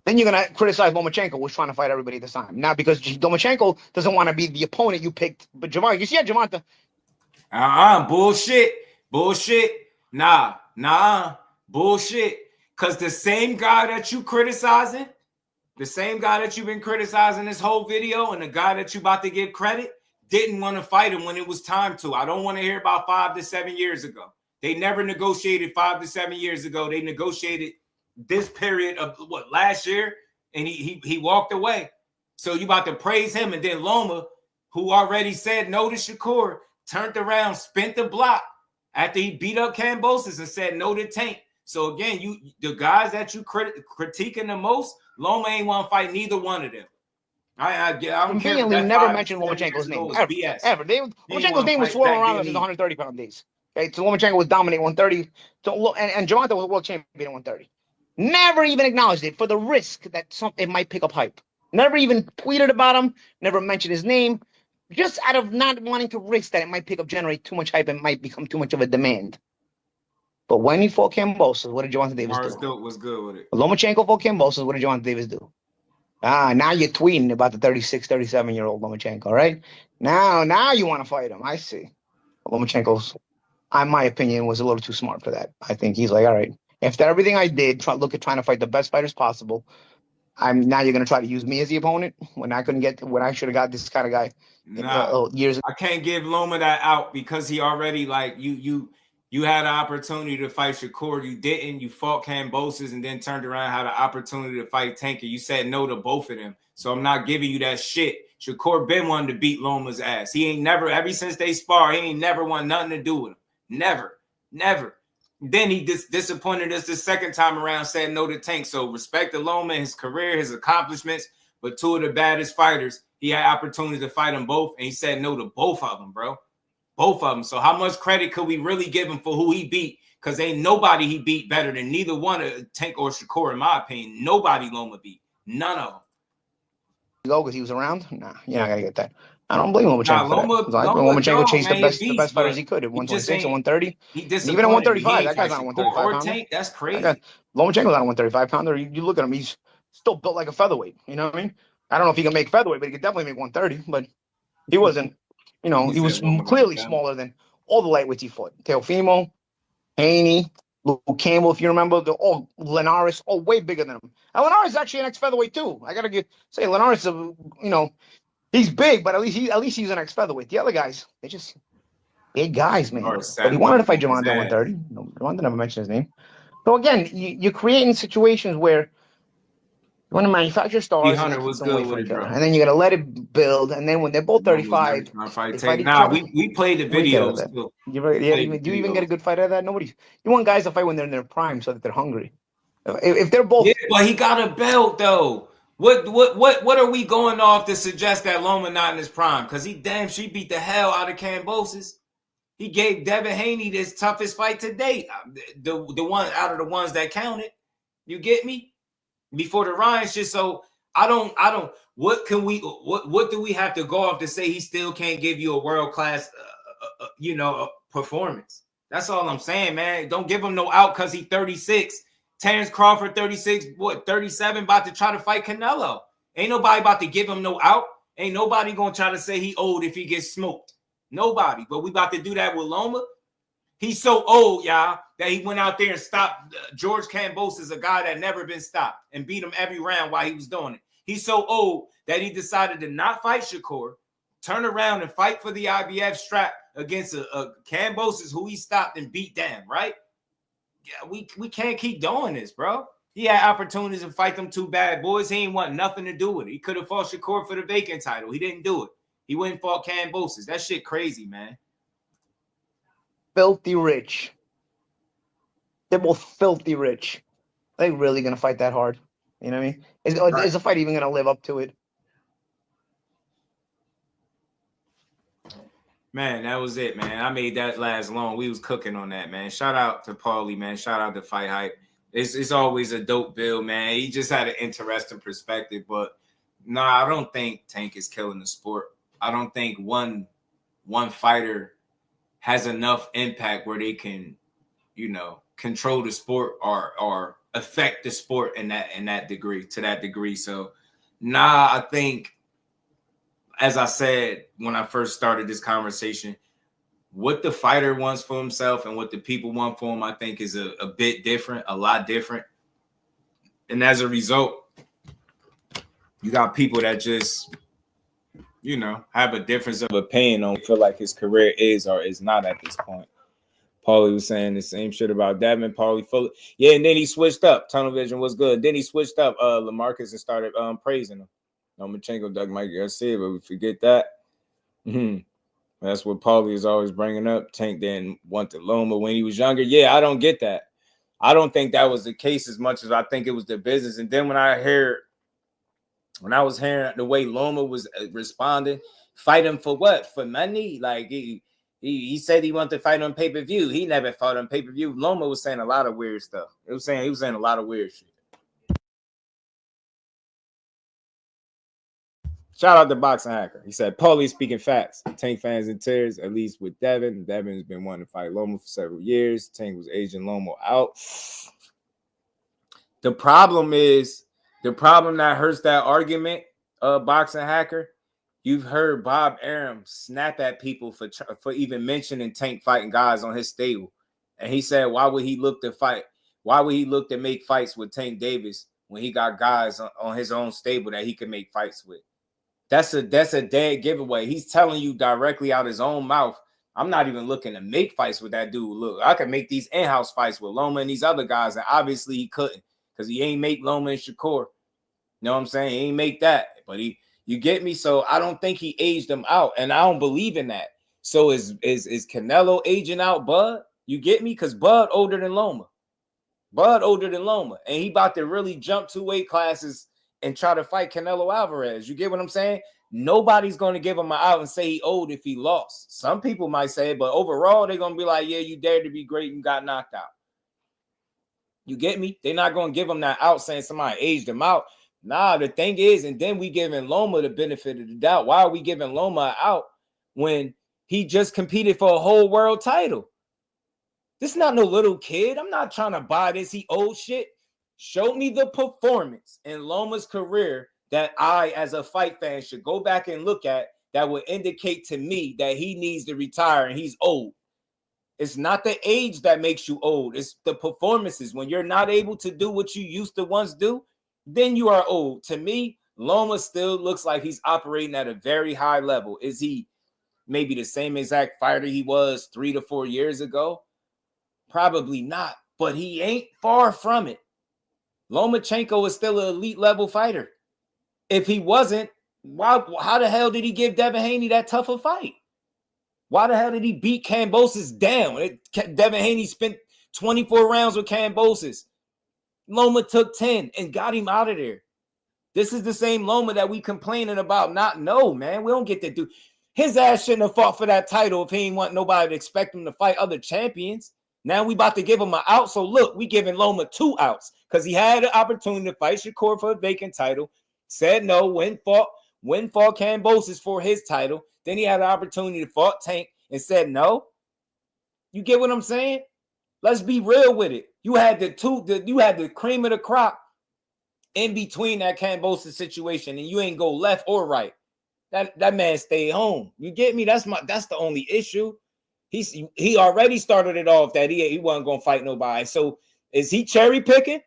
S6: Then you're gonna criticize Lomachenko, who's trying to fight everybody at the time, not because Lomachenko doesn't want to be the opponent you picked, but Gervonta. You see, Gervonta.
S2: Bullshit. Nah, bullshit. Cause the same guy that you criticizing, the same guy that you've been criticizing this whole video, and the guy that you about to give credit, didn't want to fight him when it was time to. I don't want to hear about 5 to 7 years ago. They never negotiated 5 to 7 years ago. They negotiated this period of last year, and he walked away. So you about to praise him, and then Loma, who already said no to Shakur, turned around, spent the block after he beat up Kambosos and said no to Tank. So again, the guys that you critiquing the most, Loma ain't want to fight neither one of them. I don't care.
S6: Never mentioned Lomachenko's name ever. Lomachenko's name was swirling around in the 130-pound days. Okay, so Lomachenko was dominating 130. So and Gervonta was world champion at 130. Never even acknowledged it for the risk that it might pick up hype. Never even tweeted about him. Never mentioned his name. Just out of not wanting to risk that it might generate too much hype and might become too much of a demand. But when he fought Kambosos, what did Gervonta Davis do?
S2: Was good with it.
S6: Lomachenko fought Kambosos. What did Gervonta Davis do? Now you're tweeting about the 36, 37-year-old Lomachenko, right? Now you want to fight him. I see. Lomachenko's, in my opinion, was a little too smart for that. I think he's like, all right, after everything I did, trying to fight the best fighters possible, now you're gonna try to use me as the opponent when I should have got this kind of guy years ago.
S2: I can't give Loma that out because he already like you had an opportunity to fight Shakur. You didn't. You fought Kambosos and then turned around and had an opportunity to fight Tank. You said no to both of them. So I'm not giving you that shit. Shakur been wanting to beat Loma's ass. He ain't never, ever since they spar, he ain't never want nothing to do with him. Never. Then he disappointed us the second time around, said no to Tank. So respect to Loma, his career, his accomplishments, but two of the baddest fighters. He had opportunities to fight them both, and he said no to both of them, bro. Both of them. So how much credit could we really give him for who he beat? Because ain't nobody he beat better than neither one of Tank or Shakur, in my opinion. Nobody Loma beat. None of them.
S6: Go because he was around? Nah, you're not gonna get that. I don't blame Lomachenko for that. Lomachenko chased the best fighters he could at 126 and 130. Even at 135, that guy's on a 135 pounder.
S2: That's crazy.
S6: Lomachenko's on a 135 pounder. You look at him, he's still built like a featherweight. You know what I mean? I don't know if he can make featherweight, but he could definitely make 130. But he wasn't, he was clearly smaller than all the lightweights he fought. Teofimo, Haney, Luke Campbell, if you remember, they're all Linares, all way bigger than him. And Linares is actually an ex-featherweight too. I gotta say Linares, he's big, but at least he's an ex-featherweight. The other guys, they're just big guys, man. But he wanted to fight Gervonta at 130. Gervonta never mentioned his name. So again, you're creating situations where you want to manufacture stars and then you got to let it build. And then when they're both 35,
S2: we played the videos.
S6: Do you even get a good fight out of that? You want guys to fight when they're in their prime so that they're hungry. If they're both,
S2: but he got a belt though. What are we going off to suggest that Loma not in his prime? Because she beat the hell out of Kambosos. He gave Devin Haney this toughest fight to date. The one out of the ones that counted. You get me? Before the Ryan shit. So I don't what do we have to go off to say he still can't give you a world-class performance? That's all I'm saying, man. Don't give him no out because he's 36. Terrence Crawford, 36, 37, about to try to fight Canelo. Ain't nobody about to give him no out. Ain't nobody gonna try to say he old if he gets smoked. Nobody. But we about to do that with Loma. He's so old, y'all, that he went out there and stopped George Kambosos, a guy that never been stopped, and beat him every round while he was doing it. He's so old that he decided to not fight Shakur, turn around and fight for the IBF strap against a Kambosos who he stopped and beat down, right? Yeah, we can't keep doing this, bro. He had opportunities to fight them two bad boys. He ain't want nothing to do with it. He could have fought Shakur for the vacant title. He didn't do it. He went and fought Kambosos. That shit crazy, man.
S6: Filthy rich. They're both filthy rich. Are they really gonna fight that hard? You know what I mean? Is the fight even gonna live up to it?
S2: Man, that was it, man. I made that last long. We was cooking on that, man. Shout out to Paulie, man. Shout out to Fight Hype. It's always a dope build, man. He just had an interesting perspective, but I don't think Tank is killing the sport. I don't think one fighter has enough impact where they can, control the sport or affect the sport in that degree. So, I think, as I said when I first started this conversation, what the fighter wants for himself and what the people want for him, I think is a bit different, a lot different. And as a result, you got people that just, have a difference of opinion on feel like his career is or is not at this point. Paulie was saying the same shit about Devin. Paulie full. Yeah, and then he switched up. Tunnel vision was good. Then he switched up LaMarcus and started praising him. Lomachenko dug Mike Garcia, but we forget that. That's what Paulie is always bringing up. Tank didn't want to Loma when he was younger. Yeah, I don't get that. I don't think that was the case as much as I think it was the business. And then when I was hearing the way Loma was responding, fight him for what? For money? Like he said he wanted to fight on pay-per-view. He never fought on pay-per-view. Loma was saying a lot of weird stuff. He was saying a lot of weird shit. Shout out to Boxing Hacker. He said, Paulie speaking facts. Tank fans in tears, at least with Devin. Devin's been wanting to fight Loma for several years. Tank was aging Loma out. The problem that hurts that argument, Boxing Hacker, you've heard Bob Arum snap at people for even mentioning Tank fighting guys on his stable. And he said, why would he look to fight? Why would he look to make fights with Tank Davis when he got guys on his own stable that he can make fights with. That's a dead giveaway. He's telling you directly out his own mouth, I'm not even looking to make fights with that dude. Look, I could make these in-house fights with Loma and these other guys, and obviously he couldn't because he ain't make Loma and Shakur. You know what I'm saying? He ain't make that, but you get me? So I don't think he aged them out, and I don't believe in that. So is Canelo aging out Bud? You get me? Because Bud older than Loma. Bud older than Loma, and he about to really jump 2 weight classes and try to fight Canelo Alvarez. You get what I'm saying? Nobody's going to give him an out and say he old if he lost. Some people might say it, but overall, they're going to be like, yeah, you dared to be great and got knocked out. You get me? They're not going to give him that out saying somebody aged him out. Nah, the thing is, and then we giving Loma the benefit of the doubt. Why are we giving Loma an out when he just competed for a whole world title? This is not no little kid. I'm not trying to buy this. He old shit. Show me the performance in Loma's career that I, as a fight fan, should go back and look at that would indicate to me that he needs to retire and he's old. It's not the age that makes you old. It's the performances. When you're not able to do what you used to once do, then you are old. To me, Loma still looks like he's operating at a very high level. Is he maybe the same exact fighter he was 3 to 4 years ago? Probably not, but he ain't far from it. Lomachenko is still an elite level fighter. If he wasn't, how the hell did he give Devin Haney that tough a fight? Why the hell did he beat Kambosos down? Devin Haney spent 24 rounds with Kambosos. Loma took 10 and got him out of there. This is the same Loma that we complaining about. No, man, we don't get to do. His ass shouldn't have fought for that title if he ain't want nobody to expect him to fight other champions. Now we about to give him an out. So look, we giving Loma 2 outs because he had an opportunity to fight Shakur for a vacant title. Said no, went fought Kambosos for his title. Then he had an opportunity to fight Tank and said no. You get what I'm saying? Let's be real with it. You had the cream of the crop in between that Kambosos situation, and you ain't go left or right. That man stayed home. You get me? That's the only issue. He already started it off that he wasn't gonna fight nobody. So is he cherry picking?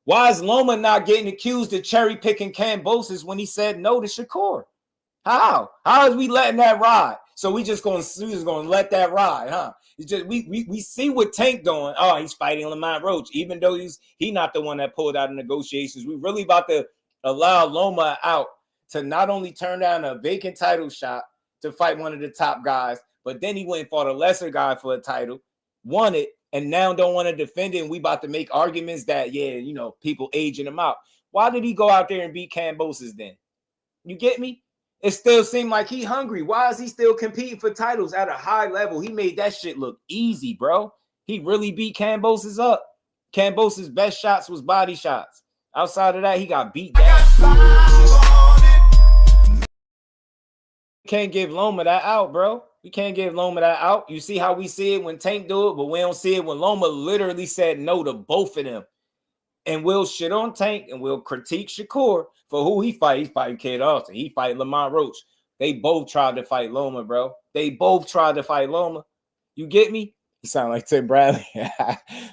S2: Why is Loma not getting accused of cherry picking Kambosos when he said no to Shakur? How is we letting that ride? So we just gonna let that ride, huh? It's just we see what Tank doing. Oh, he's fighting Lamont Roach, even though he not the one that pulled out of negotiations. We really about to allow Loma out to not only turn down a vacant title shot to fight one of the top guys, but then he went and fought a lesser guy for a title, won it, and now don't want to defend it. And we about to make arguments that, people aging him out. Why did he go out there and beat Kambosos then? You get me? It still seemed like he hungry. Why is he still competing for titles at a high level? He made that shit look easy, bro. He really beat Kambosos up. Kambosos' best shots was body shots. Outside of that, he got beat down. Can't give Loma that out, bro. We can't give Loma that out. You see how we see it when Tank do it, but we don't see it when Loma literally said no to both of them. And we'll shit on Tank and we'll critique Shakur for who he fight. He's fighting Kid Austin. He fight Lamont Roach. They both tried to fight Loma, bro. They both tried to fight Loma. You get me? You sound like Tim Bradley.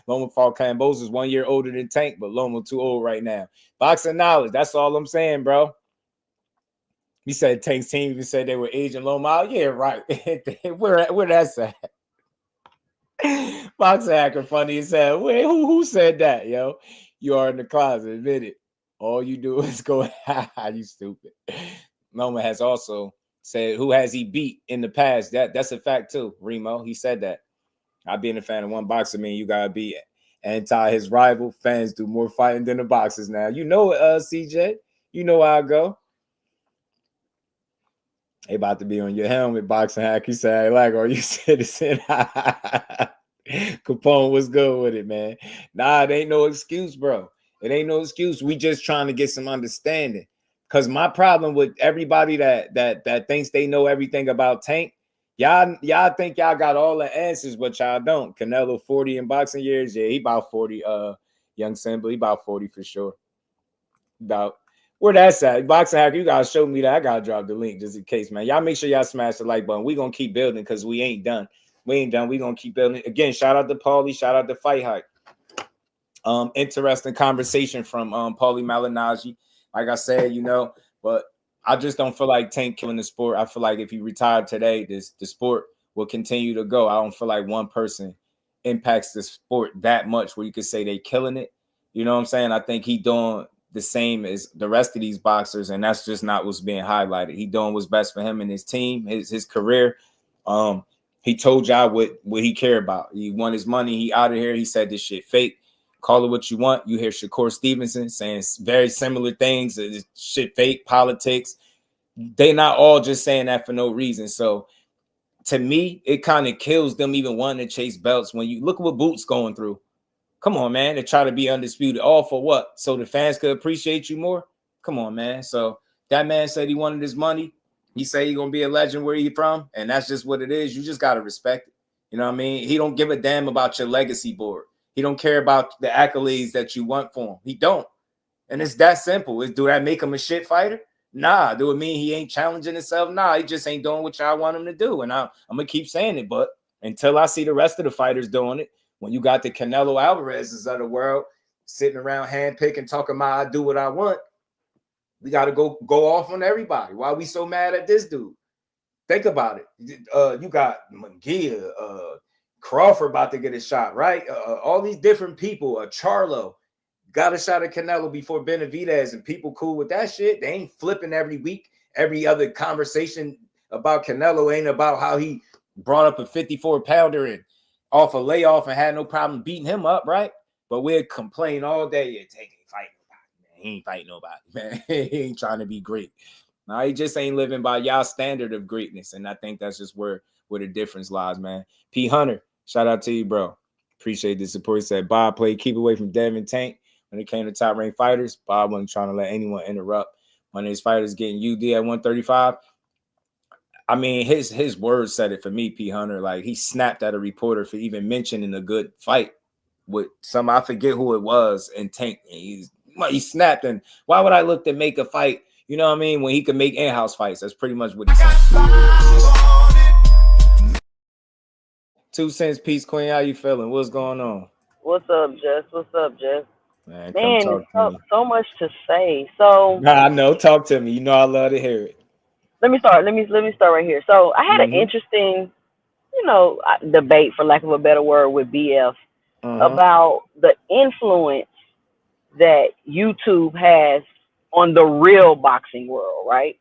S2: Loma fought Kambosos 1 year older than Tank, but Loma too old right now. Boxing knowledge. That's all I'm saying, bro. He said Tank's team even said they were aging Loma out. Yeah, right. Where that's at? Boxing hacker funny as hell. Wait, who said that, yo? You are in the closet, admit it. All you do is go, you stupid. Loma has also said, who has he beat in the past? That's a fact too, Remo. He said that. I being a fan of one boxer mean you gotta be anti his rival. Fans do more fighting than the boxers now. You know it, CJ. You know how I go. They about to be on your helmet, boxing hack. You say, like, are you citizen? Capone was good with it, man. Nah, it ain't no excuse, bro. It ain't no excuse. We just trying to get some understanding. Because my problem with everybody that thinks they know everything about Tank, y'all think y'all got all the answers, but y'all don't. Canelo 40 in boxing years. Yeah, he about 40. Young Simba, he about 40 for sure. About where that's at. Boxing hacker, you gotta show me that. I gotta drop the link just in case, man. Y'all make sure y'all smash the like button. We gonna keep building because we ain't done. We ain't done. We gonna keep building. Again, shout out to Paulie. Shout out to Fight Hype. Interesting conversation from Paulie Malignaggi. Like I said, but I just don't feel like Tank killing the sport. I feel like if he retired today, the sport will continue to go. I don't feel like one person impacts the sport that much where you could say they killing it. You know what I'm saying? I think he doing the same as the rest of these boxers, and that's just not what's being highlighted. He doing what's best for him and his team, his career. He told y'all what he cared about. He won his money. He out of here. He said this shit fake. Call it what you want. You hear Shakur Stevenson saying very similar things. This shit fake, politics. They not all just saying that for no reason. So to me, it kind of kills them even wanting to chase belts. When you look at what Boots going through. Come on, man. They try to be undisputed. All for what? So the fans could appreciate you more? Come on, man. So that man said he wanted his money. He said he's going to be a legend where he from. And that's just what it is. You just got to respect it. You know what I mean? He don't give a damn about your legacy board. He don't care about the accolades that you want for him. He don't. And it's that simple. Do that make him a shit fighter? Nah. Do it mean he ain't challenging himself? Nah. He just ain't doing what y'all want him to do. And I'm going to keep saying it. But until I see the rest of the fighters doing it, when you got the Canelo Alvarez's of the world sitting around handpicking, talking about I do what I want, we got to go off on everybody. Why are we so mad at this dude? Think about it. You got McGee, Crawford about to get a shot, right? All these different people. Charlo got a shot at Canelo before Benavidez, and people cool with that shit. They ain't flipping every week. Every other conversation about Canelo ain't about how he brought up a 54-pounder and off a layoff and had no problem beating him up, right? But we'd complain all day. Yeah, Tank ain't fighting nobody, man. He ain't fighting nobody, man. He ain't trying to be great. No, he just ain't living by y'all standard of greatness. And I think that's just where the difference lies, man. P. Hunter, shout out to you, bro. Appreciate the support. He said, Bob played keep away from Devin Tank when it came to top-ranked fighters. Bob wasn't trying to let anyone interrupt. One of his fighters getting UD at 135. I mean, his words said it for me, P. Hunter. Like, he snapped at a reporter for even mentioning a good fight with some, I forget who it was, and Tank. He snapped, and why would I look to make a fight, you know what I mean, when he could make in-house fights? That's pretty much what he said. 2 cents, Peace Queen. How you feeling? What's going on?
S8: What's up, Jess? What's up, Jess?
S2: Man,
S8: so much to say. So
S2: I know. Talk to me. You know I love to hear it.
S8: Let me start right here. So I had an interesting, debate, for lack of a better word, with BF about the influence that YouTube has on the real boxing world, right?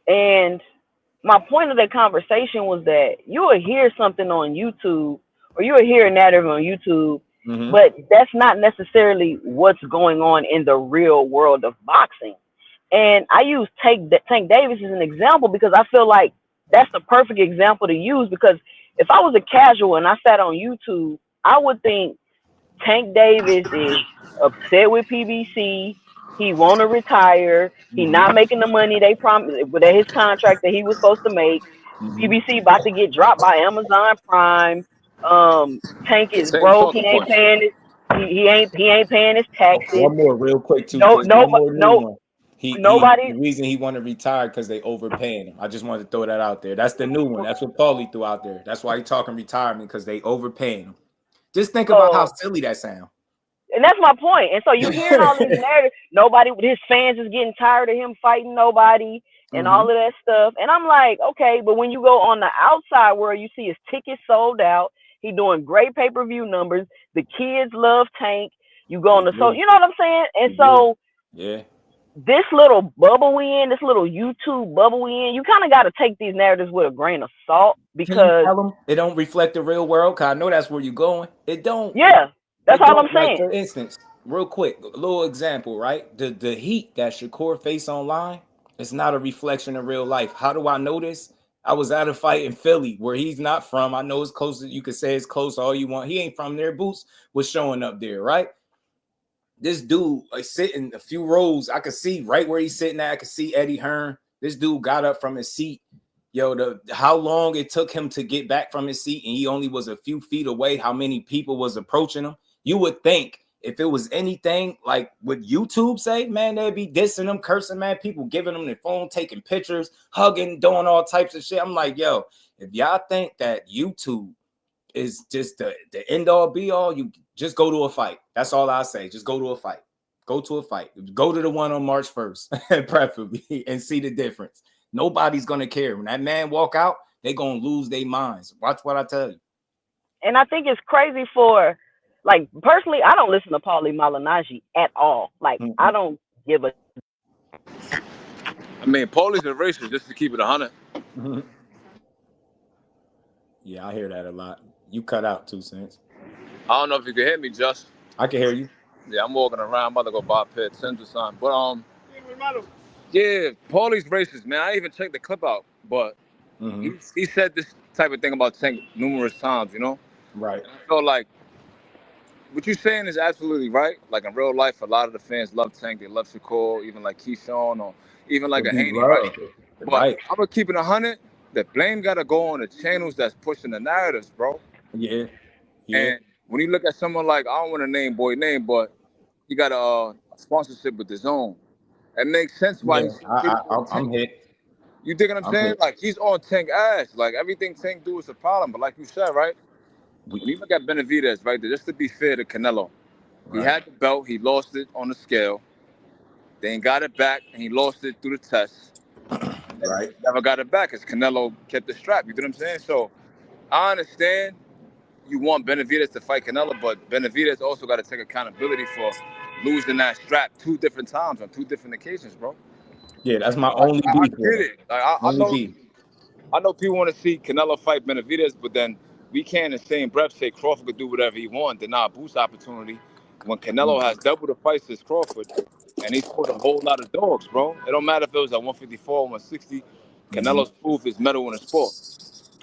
S8: And my point of that conversation was that you will hear something on YouTube, or you will hear a narrative on YouTube, but that's not necessarily what's going on in the real world of boxing. And I use Tank Davis as an example because I feel like that's the perfect example to use, because if I was a casual and I sat on YouTube, I would think Tank Davis is upset with PBC. He want to retire. He not making the money they promised with his contract that he was supposed to make. PBC about to get dropped by Amazon Prime. Tank is broke. He ain't paying his. He ain't paying his taxes.
S2: One more real quick too.
S8: Nobody.
S2: The reason he want to retire because they overpaying him. I just wanted to throw that out there. That's the new one. That's what Paulie threw out there. That's why he talking retirement, because they overpaying him. Just think about how silly that sound.
S8: And that's my point. And so you hearing all these narratives. Nobody, his fans is getting tired of him fighting nobody and all of that stuff. And I'm like, okay, but when you go on the outside world, you see his tickets sold out. He doing great pay-per-view numbers. The kids love Tank. You go on the so, you know what I'm saying? And so this little bubble we in, this little YouTube bubble we in, you kind of got to take these narratives with a grain of salt, because
S2: it don't reflect the real world. Cause I know that's where you're going. It don't.
S8: Yeah, that's all I'm saying.
S2: Like, for instance, real quick, a little example, right? The heat that Shakur face online, it's not a reflection of real life. How do I know this? I was at a fight in Philly where he's not from. I know it's close. You could say it's close all you want. He ain't from there. Boots was showing up there, right? This dude sitting a few rows. I could see right where he's sitting at. I could see Eddie Hearn. This dude got up from his seat. Yo, how long it took him to get back from his seat, and he only was a few feet away. How many people was approaching him? You would think if it was anything like what YouTube say, man, they'd be dissing them, cursing, man. People giving them their phone, taking pictures, hugging, doing all types of shit. I'm like, yo, if y'all think that YouTube is just the end all be all. You just go to a fight. That's all I say. Just go to a fight. Go to a fight. Go to the one on March 1st, preferably, and see the difference. Nobody's gonna care. When that man walk out, they gonna lose their minds. Watch what I tell you.
S8: And I think it's crazy for, like, personally, I don't listen to Paulie Malignaggi at all. Like, I don't give a.
S9: I mean, Paulie's a racist, just to keep it 100.
S2: Yeah, I hear that a lot. You cut out 2 cents.
S9: I don't know if you can hear me, Just.
S2: I can hear you.
S9: Yeah, I'm walking around. I'm about to go buy a pair of Timbs or something. But yeah, Paulie's racist, man. I even checked the clip out, but he said this type of thing about Tank numerous times, you know?
S2: Right.
S9: And I feel like what you're saying is absolutely right. Like in real life, a lot of the fans love Tank. They love Shakur, even like Keyshawn, or even like a Haney, right? But I'm gonna keep it 100. The blame gotta go on the channels that's pushing the narratives, bro.
S2: Yeah.
S9: And when you look at someone like, I don't want to name boy name, but he got a sponsorship with the Zone. It makes sense why
S2: I'm hit.
S9: You dig what I'm saying?
S2: Hit.
S9: Like, he's on Tank ass. Like, everything Tank do is a problem. But like you said, right? When you look at Benavidez, right, just to be fair to Canelo, he had the belt, he lost it on the scale, then got it back, and he lost it through the test. Right. Never got it back because Canelo kept the strap. You know what I'm saying? So I understand you want Benavidez to fight Canelo, but Benavidez also got to take accountability for losing that strap 2 different times on 2 different occasions, bro.
S2: Yeah, that's my only beef.
S9: I get it. Like, I know people want to see Canelo fight Benavidez, but then we can't in the same breath say Crawford could do whatever he wants, deny a boost opportunity when Canelo has double the fights as Crawford, and he's fought a whole lot of dogs, bro. It don't matter if it was at 154 or 160. Canelo's proof is metal in the sport.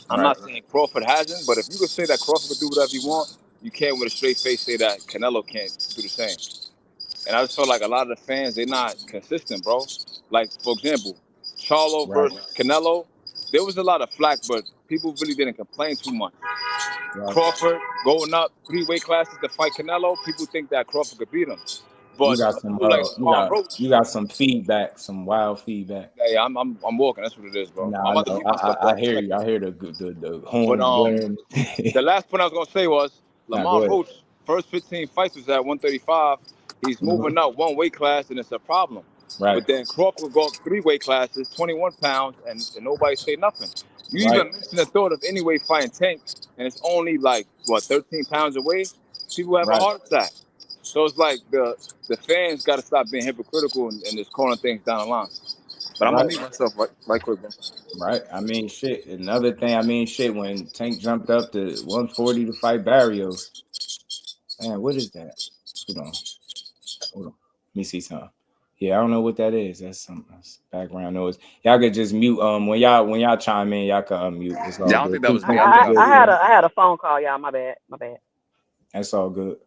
S9: I'm not saying Crawford hasn't, but if you could say that Crawford could do whatever he wants, you can't with a straight face say that Canelo can't do the same. And I just feel like a lot of the fans, they're not consistent, bro. Like, for example, Charlo versus Canelo, there was a lot of flack, but people really didn't complain too much. Crawford going up 3 weight classes to fight Canelo, people think that Crawford could beat him. But
S2: you got some you got some feedback, some wild feedback.
S9: Yeah, I'm walking. That's what it is, bro.
S2: Nah, I hear you. I hear the horns.
S9: The last point I was gonna say was Lamar Roach first 15 fights was at 135. He's moving up 1 weight class, and it's a problem. Right. But then Crawford will go up 3 weight classes, 21 pounds, and nobody say nothing. You even mentioned the thought of anyway fighting Tank, and it's only like, what, 13 pounds away? People have a heart attack. So it's like the fans got to stop being hypocritical and just calling things down the line. But I'm going to mute myself right quick, bro.
S2: Right. I mean, shit. Another thing, when Tank jumped up to 140 to fight Barrios. Man, what is that? Hold on. Let me see something. Yeah, I don't know what that is. That's some background noise. Y'all could just mute. When y'all chime in, y'all can unmute. It's all
S9: I don't think that was me.
S8: I had a phone call, y'all. My bad.
S2: That's all good.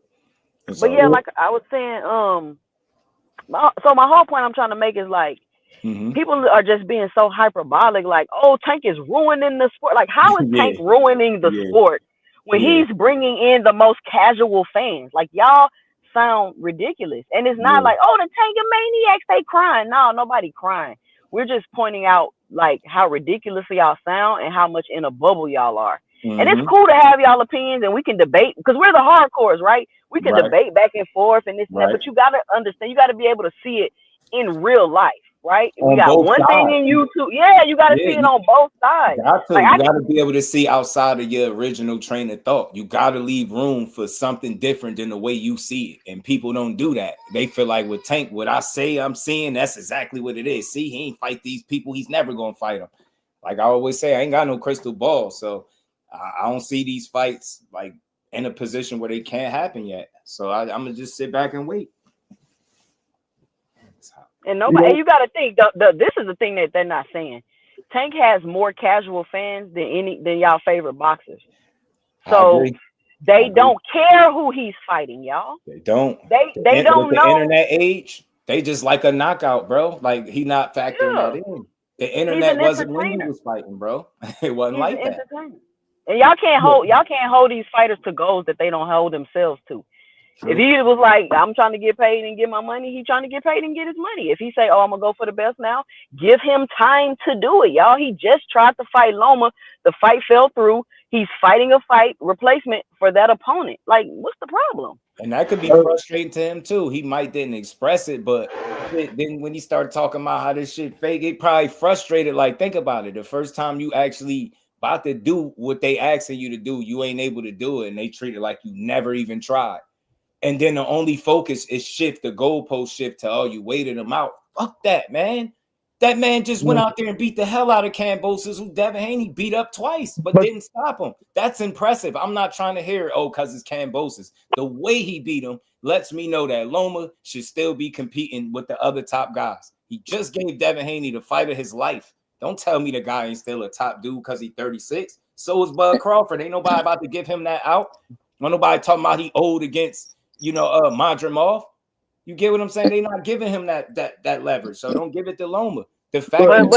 S8: But yeah, like I was saying, so my whole point I'm trying to make is like, people are just being so hyperbolic, like, oh, Tank is ruining the sport. Like, how is Tank ruining the sport when he's bringing in the most casual fans? Like, y'all sound ridiculous. And it's not like, oh, the Tankamaniacs, they crying. No, nobody crying. We're just pointing out like how ridiculously y'all sound and how much in a bubble y'all are. And it's cool to have y'all opinions and we can debate because we're the hardcores, right? We can debate back and forth and this and that, but you got to understand, you got to be able to see it in real life, right? We got one thing in YouTube. Yeah, you got to see it on both sides.
S2: You got to be able to see outside of your original train of thought. You got to leave room for something different than the way you see it. And people don't do that. They feel like with Tank, what I say I'm seeing, that's exactly what it is. See, he ain't fight these people. He's never going to fight them. Like I always say, I ain't got no crystal ball. So I don't see these fights like in a position where they can't happen yet. So I'm going to just sit back and wait.
S8: And nobody, and you got to think, this is the thing that they're not saying. Tank has more casual fans than y'all favorite boxers. So they don't care who he's fighting, y'all.
S2: They don't.
S8: They don't know.
S2: The internet age, they just like a knockout, bro. Like he not factoring that in. The internet wasn't when he was fighting, bro. It wasn't like that.
S8: And y'all can't hold these fighters to goals that they don't hold themselves to. If he was like, I'm trying to get paid and get my money, he's trying to get paid and get his money. If he say, oh, I'm going to go for the best now, give him time to do it, y'all. He just tried to fight Loma. The fight fell through. he's fighting a fight replacement for that opponent. Like, what's the problem?
S2: And that could be frustrating to him too. He might didn't express it, but then when he started talking about how this shit fake, it probably frustrated. Like, think about it. The first time you actually about to do what they asking you to do, you ain't able to do it, and they treat it like you never even tried. And then the only focus is shift the goalpost shift to, oh, you waited him out. Fuck that, man. That man just went out there and beat the hell out of Kambosos, who Devin Haney beat up twice, but didn't stop him. That's impressive. I'm not trying to hear, oh, because it's Kambosos. The way he beat him lets me know that Loma should still be competing with the other top guys. He just gave Devin Haney the fight of his life. Don't tell me the guy ain't still a top dude because he's 36. So is Bud Crawford. Ain't nobody about to give him that out. Ain't nobody talking about he old against, Madrimov. You get what I'm saying? They're not giving him that leverage. So don't give it to Loma. The fact
S8: but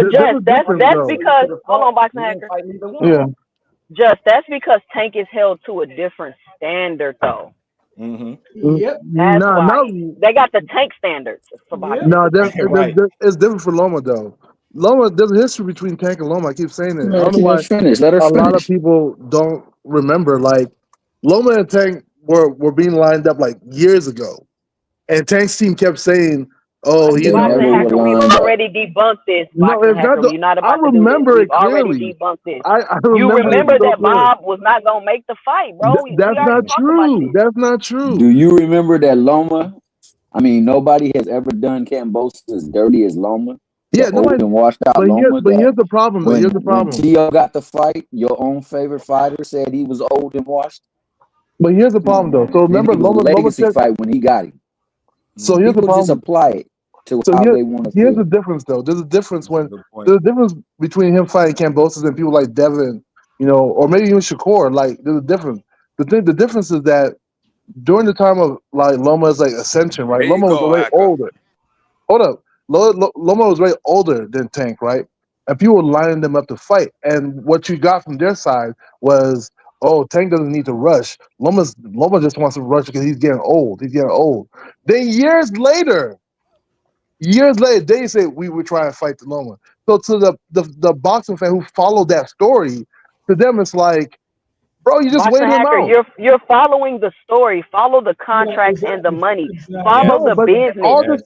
S8: Just, that's because hold on, Boxing Hacker.
S10: Yeah.
S8: Just that's because Tank is held to a different standard though.
S10: Mm-hmm. Yep.
S8: That's why they got the Tank standards for boxing.
S10: No, it's different for Loma though. Loma, there's a history between Tank and Loma. I keep saying it. I don't know why a lot of people don't remember. Like Loma and Tank were being lined up like years ago. And Tank's team kept saying, "Oh, he's
S8: Boxing Hacker, we've already debunked this. Boxing Hacker, you're not about to do this. We've already debunked this. You remember that Bob was not gonna make the fight, bro.
S10: That's not true. That's not true.
S11: Do you remember that Loma? I mean, nobody has ever done Kambosos as dirty as Loma.
S10: Yeah, nobody
S11: washed out Loma.
S10: But here's the problem.
S11: When Tio got the fight, your own favorite fighter said he was old and washed.
S10: But here's the problem, though. So remember,
S11: Loma fight when he got him.
S10: So here's the problem.
S11: Just apply it to how they want to.
S10: Here's the difference, though. There's a difference between him fighting Kambosos and people like Devin, or maybe even Shakur. Like, there's a difference. The difference is that during the time of like Loma's like ascension, right? Loma was way older. Hold up, Loma was way older than Tank, right? And people were lining them up to fight. And what you got from their side was, oh, Tank doesn't need to rush. Loma just wants to rush because he's getting old. He's getting old. Then years later, they say we would try and fight the Loma. So to the boxing fan who followed that story, to them it's like, bro, you just waited him out.
S8: You're following the story. Follow the contracts and the money. Follow the business. All this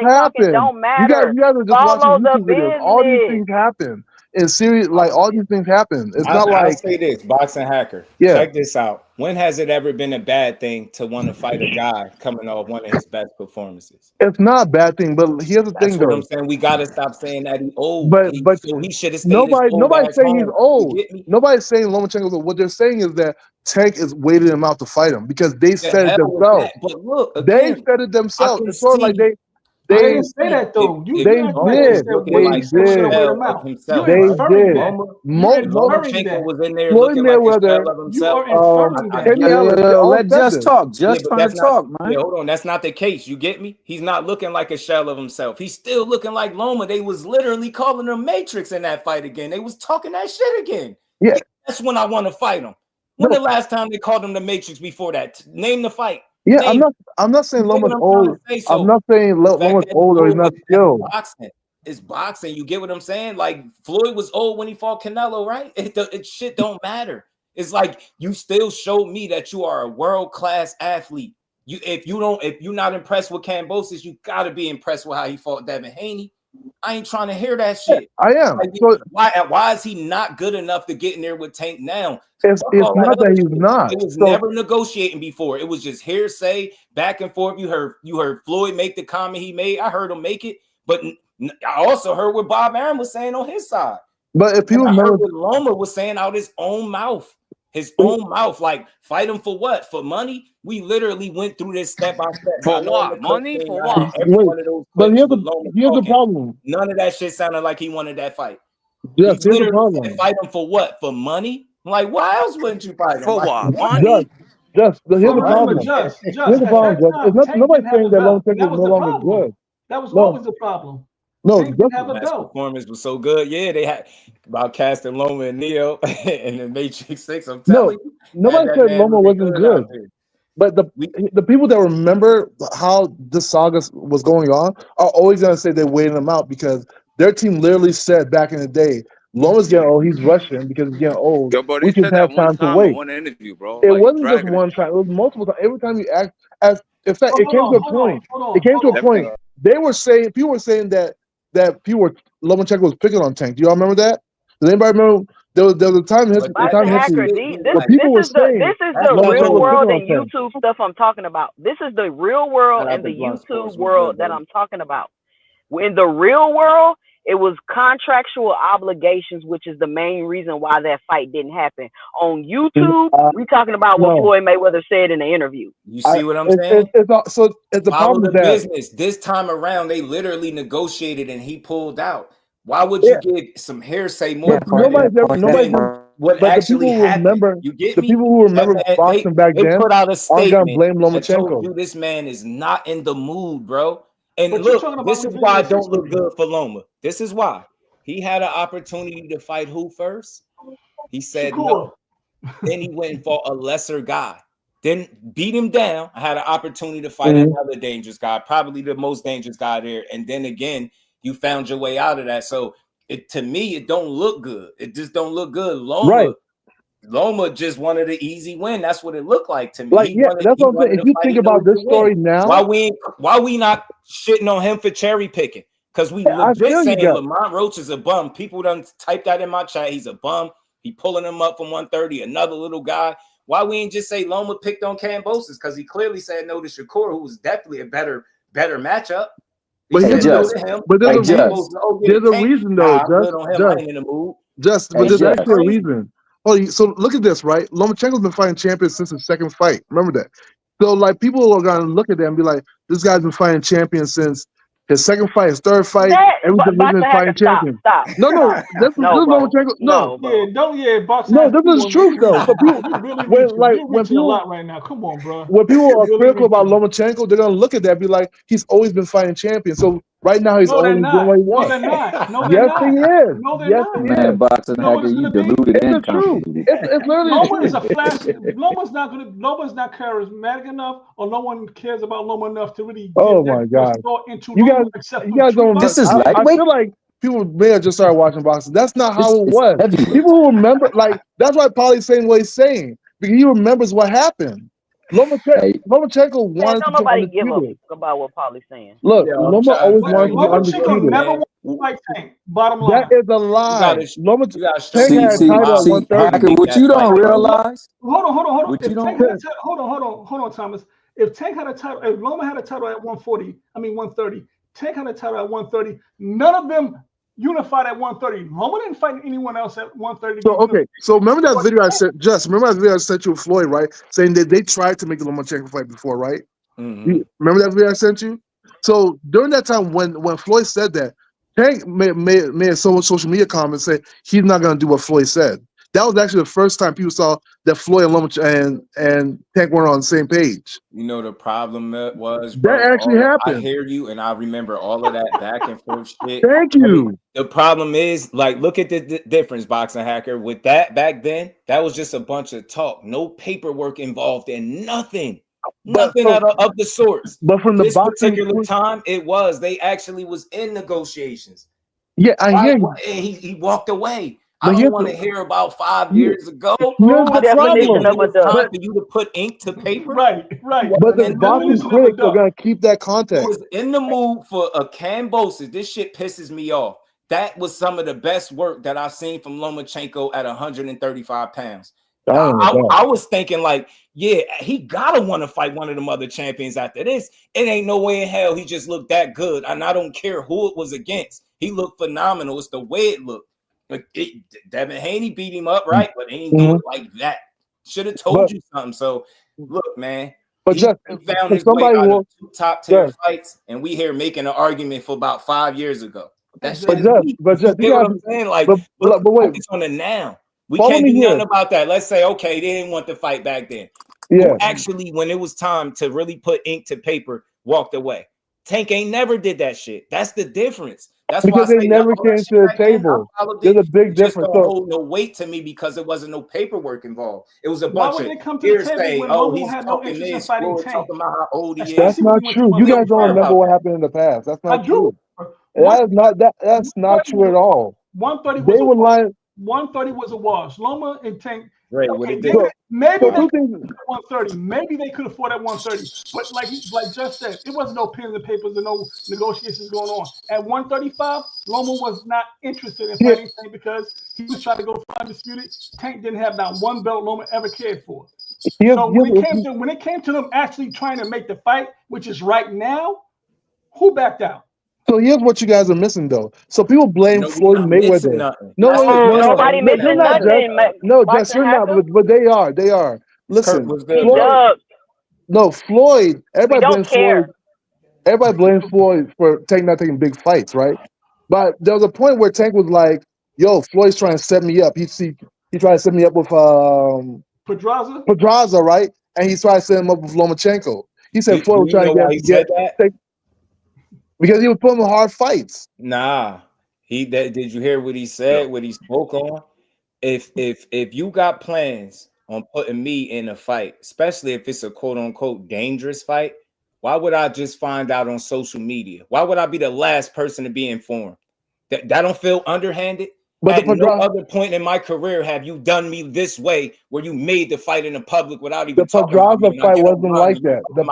S10: happened.
S8: Don't matter.
S10: You guys are just watching YouTube videos. All these things happen. In series, like all these things happen. It's not like
S2: I'll say this, Boxing Hacker.
S10: Yeah.
S2: Check this out. When has it ever been a bad thing to want to fight a guy coming off one of his best performances?
S10: It's not a bad thing, but here's the thing, though.
S2: I'm saying we gotta stop saying that he's old.
S10: But
S2: so he should have stayed.
S10: Nobody's saying he's old. Nobody's saying Lomachenko's old. What they're saying is that Tank is waiting him out to fight him because they said it themselves.
S2: But look,
S10: they said it themselves. It's sort of like they
S12: didn't say that though.
S10: They did.
S2: Was in there looking like a shell of himself.
S11: Let Just talk. Just trying to talk, man.
S2: Hold on, that's not the case. You get me? He's not looking like a shell of himself. He's still looking like Loma. They was literally calling him Matrix in that fight again. They was talking that shit again.
S10: Yeah,
S2: that's when I want to fight him. When the last time they called him the Matrix before that? Name the fight.
S10: Yeah, I'm not saying Loma's old. I'm not saying Loma's old or he's not skilled.
S2: It's boxing. You get what I'm saying? Like Floyd was old when he fought Canelo, right? It shit don't matter. It's like you still showed me that you are a world-class athlete. If you're not impressed with Kambosos, you gotta be impressed with how he fought Devin Haney. I ain't trying to hear that shit.
S10: I am.
S2: Like, so, why is he not good enough to get in there with Tank now?
S10: It's not that he's not.
S2: It was never negotiating before. It was just hearsay, back and forth. You heard Floyd make the comment he made. I heard him make it, but I also heard what Bob Arum was saying on his side.
S10: But if people remember
S2: what Loma was saying out his own mouth. Like, fight him for what? For money? We literally went through this step by step.
S13: For what? Money? For what?
S10: But here's the problem.
S2: None of that shit sounded like he wanted that fight.
S10: Yes, here's the problem.
S2: Fight him for what? For money? Like, why else wouldn't you fight him?
S13: For
S2: what?
S13: Money?
S10: Here's the problem. Here's the problem. Nobody's saying that Lomachenko is no longer good.
S12: That was always the problem.
S10: No,
S2: that performance was so good. Yeah, they had about casting Loma and Neo and the Matrix 6. I'm telling you.
S10: Nobody said Loma wasn't good. But the people that remember how this saga was going on are always going to say they waited him out because their team literally said back in the day, Loma's getting old. He's rushing because he's getting old.
S9: Yo, bro,
S10: We
S9: they
S10: just
S9: said that
S10: had
S9: one
S10: time to
S9: time in
S10: wait.
S9: one interview, bro.
S10: It
S9: Like,
S10: wasn't just
S9: dragging
S10: one
S9: it.
S10: time. It was multiple times. Every time you act, in fact,
S12: Hold
S10: it came
S12: on,
S10: to a
S12: hold
S10: point.
S12: on,
S10: It came to
S12: hold
S10: a
S12: on.
S10: point. They were saying, people were saying that Lomachenko was picking on Tank. Do y'all remember that? Does anybody remember? There was a time in history.
S8: Boxing Hacker,
S10: The people were saying
S8: this is the
S10: Lomachenko
S8: real
S10: was
S8: world
S10: picking
S8: and
S10: on Tank.
S8: YouTube stuff I'm talking about. This is the real world and the YouTube world that I'm talking about. In the real world, it was contractual obligations, which is the main reason why that fight didn't happen. On YouTube, we talking about what Floyd Mayweather said in the interview.
S2: You see what I'm saying?
S10: So it's the
S2: Follow
S10: problem
S2: the
S10: that
S2: business. This time around, they literally negotiated and he pulled out. Why would you get some hearsay more credit than what
S10: but the
S2: actually
S10: people who
S2: happened?
S10: remember,
S2: You get
S10: the
S2: me?
S10: people who remember boxing back
S2: they
S10: then
S2: put out a
S10: aren't gonna
S2: statement
S10: blame
S2: that told
S10: Lomachenko.
S2: you this man is not in the mood, bro. And
S12: But you're
S2: look,
S12: talking about
S2: this
S12: the
S2: is why it
S12: business
S2: don't look
S12: history.
S2: good for Loma. This is why. He had an opportunity to fight who first? He said
S12: Shakur.
S2: no. Then he went for a lesser guy. Then beat him down. I had an opportunity to fight another dangerous guy, probably the most dangerous guy there. And then again, you found your way out of that. So to me, it don't look good. It just don't look good. Loma just wanted an easy win. That's what it looked like to me.
S10: Like, that's what I'm saying. If you think about this story now,
S2: why we not shitting on him for cherry picking? Because we legit saying Lamont Roach is a bum. People done type that in my chat. He's a bum. He pulling him up from 130. Another little guy. Why we ain't just say Loma picked on Kambosos? Because he clearly said no to Shakur, who was definitely a better matchup.
S10: But there's a reason though. But there's actually a reason. Oh, so look at this, right? Lomachenko's been fighting champions since his second fight. Remember that. So like people are gonna look at that and be like, this guy's been fighting champions since his second fight, his third fight. Every division fighting champions. No, this is Lomachenko. No, this is truth though. So people, when people
S12: a lot right now. Come on, bro.
S10: When people are critical about Lomachenko, they're gonna look at that and be like, he's always been fighting champions. So right now he's only doing what he wants.
S12: No, they're not. No,
S10: yes, he is.
S12: No, they're
S10: yes,
S12: not.
S11: Man, boxing hacker, you deluded
S10: it's
S11: and
S10: the truth. It's literally
S12: Loma is a flash. Loma's not charismatic enough, or no one cares about Loma enough to really give that thought into Loma.
S10: You guys don't.
S11: This is
S10: I feel like people may have just started watching boxing. That's not how it was. People who remember, like, that's why Paulie's saying what he's saying, because he remembers what happened. Lomachenko wanted to be undisputed.
S8: Give a about what Paulie's saying.
S10: Look, Loma always wanted to be undisputed.
S12: Never wanted to fight Tank. Bottom line.
S10: That is a lie. Tank had a title at 130.
S11: Hacker, what you don't realize?
S12: Hold on, Thomas. If Tank had a title, if Loma had a title at 130, Tank had a title at 130. None of them unified at 130. Loma didn't fight anyone else at 130.
S10: So okay, so remember that video I sent? Remember that video I sent you with Floyd, right? Saying that they tried to make the Lomachenko fight before, right? Remember that video I sent you? So during that time when Floyd said that, Tank made social media comments say he's not going to do what Floyd said. That was actually the first time people saw that Floyd and Lomachenko and Tank weren't on the same page.
S2: You know the problem was, bro,
S10: that actually happened.
S2: I hear you, and I remember all of that back and forth shit.
S10: Thank you.
S2: I mean, the problem is, like, look at the difference, boxing hacker. With that back then, that was just a bunch of talk, no paperwork involved, and nothing of the sorts.
S10: But from the
S2: this
S10: boxing
S2: particular time, they actually was in negotiations.
S10: Yeah, I hear you.
S2: He walked away.
S10: But
S2: I don't want to hear about 5 years ago.
S10: Here's the problem.
S2: Time for you to put ink to paper.
S12: Right.
S10: But the boxing critics are going to keep that context.
S2: I was in the mood for a Kambosos. This shit pisses me off. That was some of the best work that I've seen from Lomachenko at 135 pounds. I was thinking like, yeah, he gotta want to fight one of them other champions after this. It ain't no way in hell he just looked that good. And I don't care who it was against. He looked phenomenal. It's the way it looked. Like Devin Haney beat him up, right? But he ain't do it like that. Should have told you something. So look, man.
S10: But
S2: he found his way out of 2 top tier fights, and we here making an argument for about 5 years ago. That's
S10: but just
S2: you know what I'm saying? Like, but wait, it's on the now. We can't do nothing about that. Let's say, okay, they didn't want to fight back then.
S10: Yeah.
S2: Actually, when it was time to really put ink to paper, walked away. Tank ain't never did that shit. That's the difference. That's
S10: because
S2: why
S10: they never came to the table. There's a big difference.
S2: Don't hold no weight to me because it wasn't no paperwork involved. It was a bunch of hearsay. Oh, he's talking this, talking about how old he is.
S10: That's not true. You guys don't remember what happened in the past. That's not true. That's not true at all.
S12: 130
S10: they
S12: was a
S10: were
S12: wash.
S10: lying.
S12: 130 was a wash. Loma and Tank.
S2: Right,
S12: Okay,
S2: what
S12: maybe, maybe
S10: So
S12: they
S10: two
S12: could
S10: things.
S12: afford 130. Maybe they could afford that 130. But like Just said, it wasn't no pens and papers and no negotiations going on. At 135, Loma was not interested in fighting Tank because he was trying to go for undisputed. Tank didn't have not one belt Loma ever cared for. So when it came to them actually trying to make the fight, which is right now, who backed out?
S10: So here's what you guys are missing, though. So people blame
S2: No, we
S10: Floyd
S2: not missing
S10: Mayweather.
S2: nothing.
S10: No,
S2: That's
S10: wait,
S2: the-
S10: no,
S2: that's
S10: no,
S2: the
S8: Nobody
S2: only
S10: you're
S8: missing
S10: not,
S2: thing.
S10: Jess.
S8: nothing.
S10: No, Jess,
S8: Boxing
S10: you're not.
S8: hacker.
S10: But they are. They are.
S2: Kurt
S10: Listen,
S2: was
S8: He
S2: good.
S8: dug.
S10: no, Floyd.
S8: We
S10: Everybody
S8: don't
S10: blames Floyd.
S8: care.
S10: Everybody blames Floyd for not taking big fights, right? But there was a point where Tank was like, "Yo, Floyd's trying to set me up. He tried to set me up with Pedraza, right? And he tried to set him up with Lomachenko. He said
S2: Do
S10: Floyd was
S2: you know
S10: trying
S2: why
S10: to
S2: he said that?
S10: because he was putting him in hard fights.
S2: Nah, did you hear what he said? What he spoke on? If you got plans on putting me in a fight, especially if it's a quote unquote dangerous fight, why would I just find out on social media? Why would I be the last person to be informed? That don't feel underhanded.
S10: But
S2: at no other point in my career have you done me this way, where you made the fight in the public without even talking about me.
S10: The Pedraza fight wasn't like that. The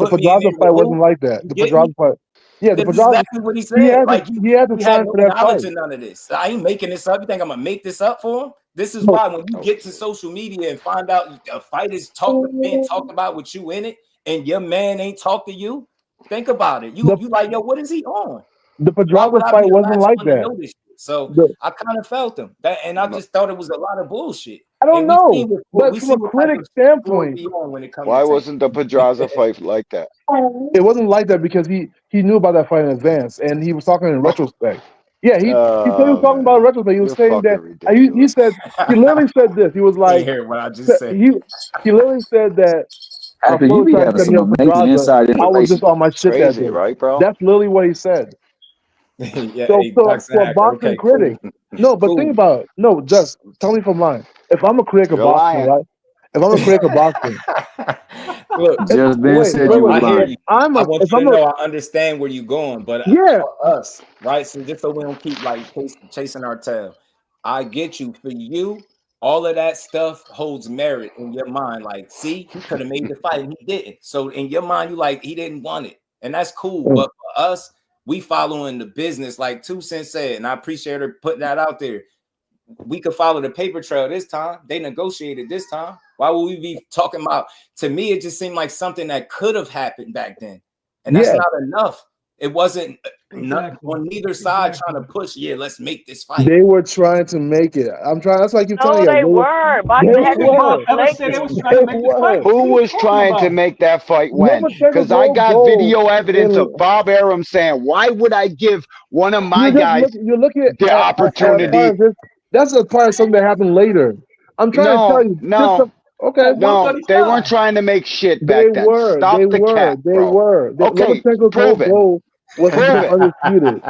S10: Pedraza fight wasn't like that. The Pedraza fight. Yeah, the
S2: That's
S10: Pedraza.
S2: exactly what he said.
S10: He had to
S2: he
S10: sign
S2: had
S10: for
S2: no
S10: that
S2: knowledge
S10: fight.
S2: of none of this. I ain't making this up. You think I'm gonna make this up for him? This is why when you get to social media and find out a fight is being talked about with you in it, and your man ain't talk to you, think about it. You like, yo, what is he on?
S10: The Pedraza
S2: I
S10: fight
S2: be the
S10: wasn't
S2: last
S10: like
S2: one to
S10: that.
S2: know this shit? So
S10: The-
S2: I kind of felt him and I just thought it was a lot of bullshit.
S10: I don't
S2: And
S10: know,
S2: we
S10: but
S2: see
S10: from a
S2: what type
S10: critic
S2: of
S10: standpoint,
S2: be on when it comes
S14: Why
S2: to
S14: wasn't the Pedraza fight like that?
S10: it wasn't like that because he knew about that fight in advance and he was talking in retrospect. Yeah, he said he was talking about in retrospect. He was saying that he said he literally said this. He was like,
S2: hear what I just said.
S10: He literally said that
S11: Hacker, you be having some amazing inside
S10: I was just on my shit that day.
S14: right, bro?
S10: That's literally what he said.
S2: Yeah,
S10: So
S2: hey,
S10: for a boxing
S2: okay,
S10: critic,
S2: cool.
S10: no, but think about it. No, just tell me if I'm lying. If I'm a critic of
S14: You're
S10: boxing,
S14: lying.
S10: right? If I'm a critic of boxing,
S2: Look,
S11: just Ben said you was
S2: I hear
S11: lying.
S2: you. I want you to know I understand where you're going, but for us, right? So just so we don't keep like chasing our tail, I get you. For you, all of that stuff holds merit in your mind. Like, see, he could have made the fight and he didn't. So in your mind, you like he didn't want it, and that's cool. But for us, we following the business, like 2 Cent said, and I appreciate her putting that out there. We could follow the paper trail this time. They negotiated this time. Why would we be talking about? To me, it just seemed like something that could have happened back then, and that's not enough. It wasn't on neither side trying to push. Yeah, let's make this fight.
S10: They were trying to make it. I'm trying. That's why I keep telling you.
S8: They were. Boxing Hacker, you deflecting.
S14: Who was trying to make that fight when? Because I got video evidence of Bob Arum saying, "Why would I give one of my guys
S10: you're looking
S14: the opportunity?"
S10: That's a part of something that happened later. I'm trying to tell you.
S14: No, they weren't trying to make shit back then. Stop the cap, bro. Okay, prove it.
S10: Goal was undisputed.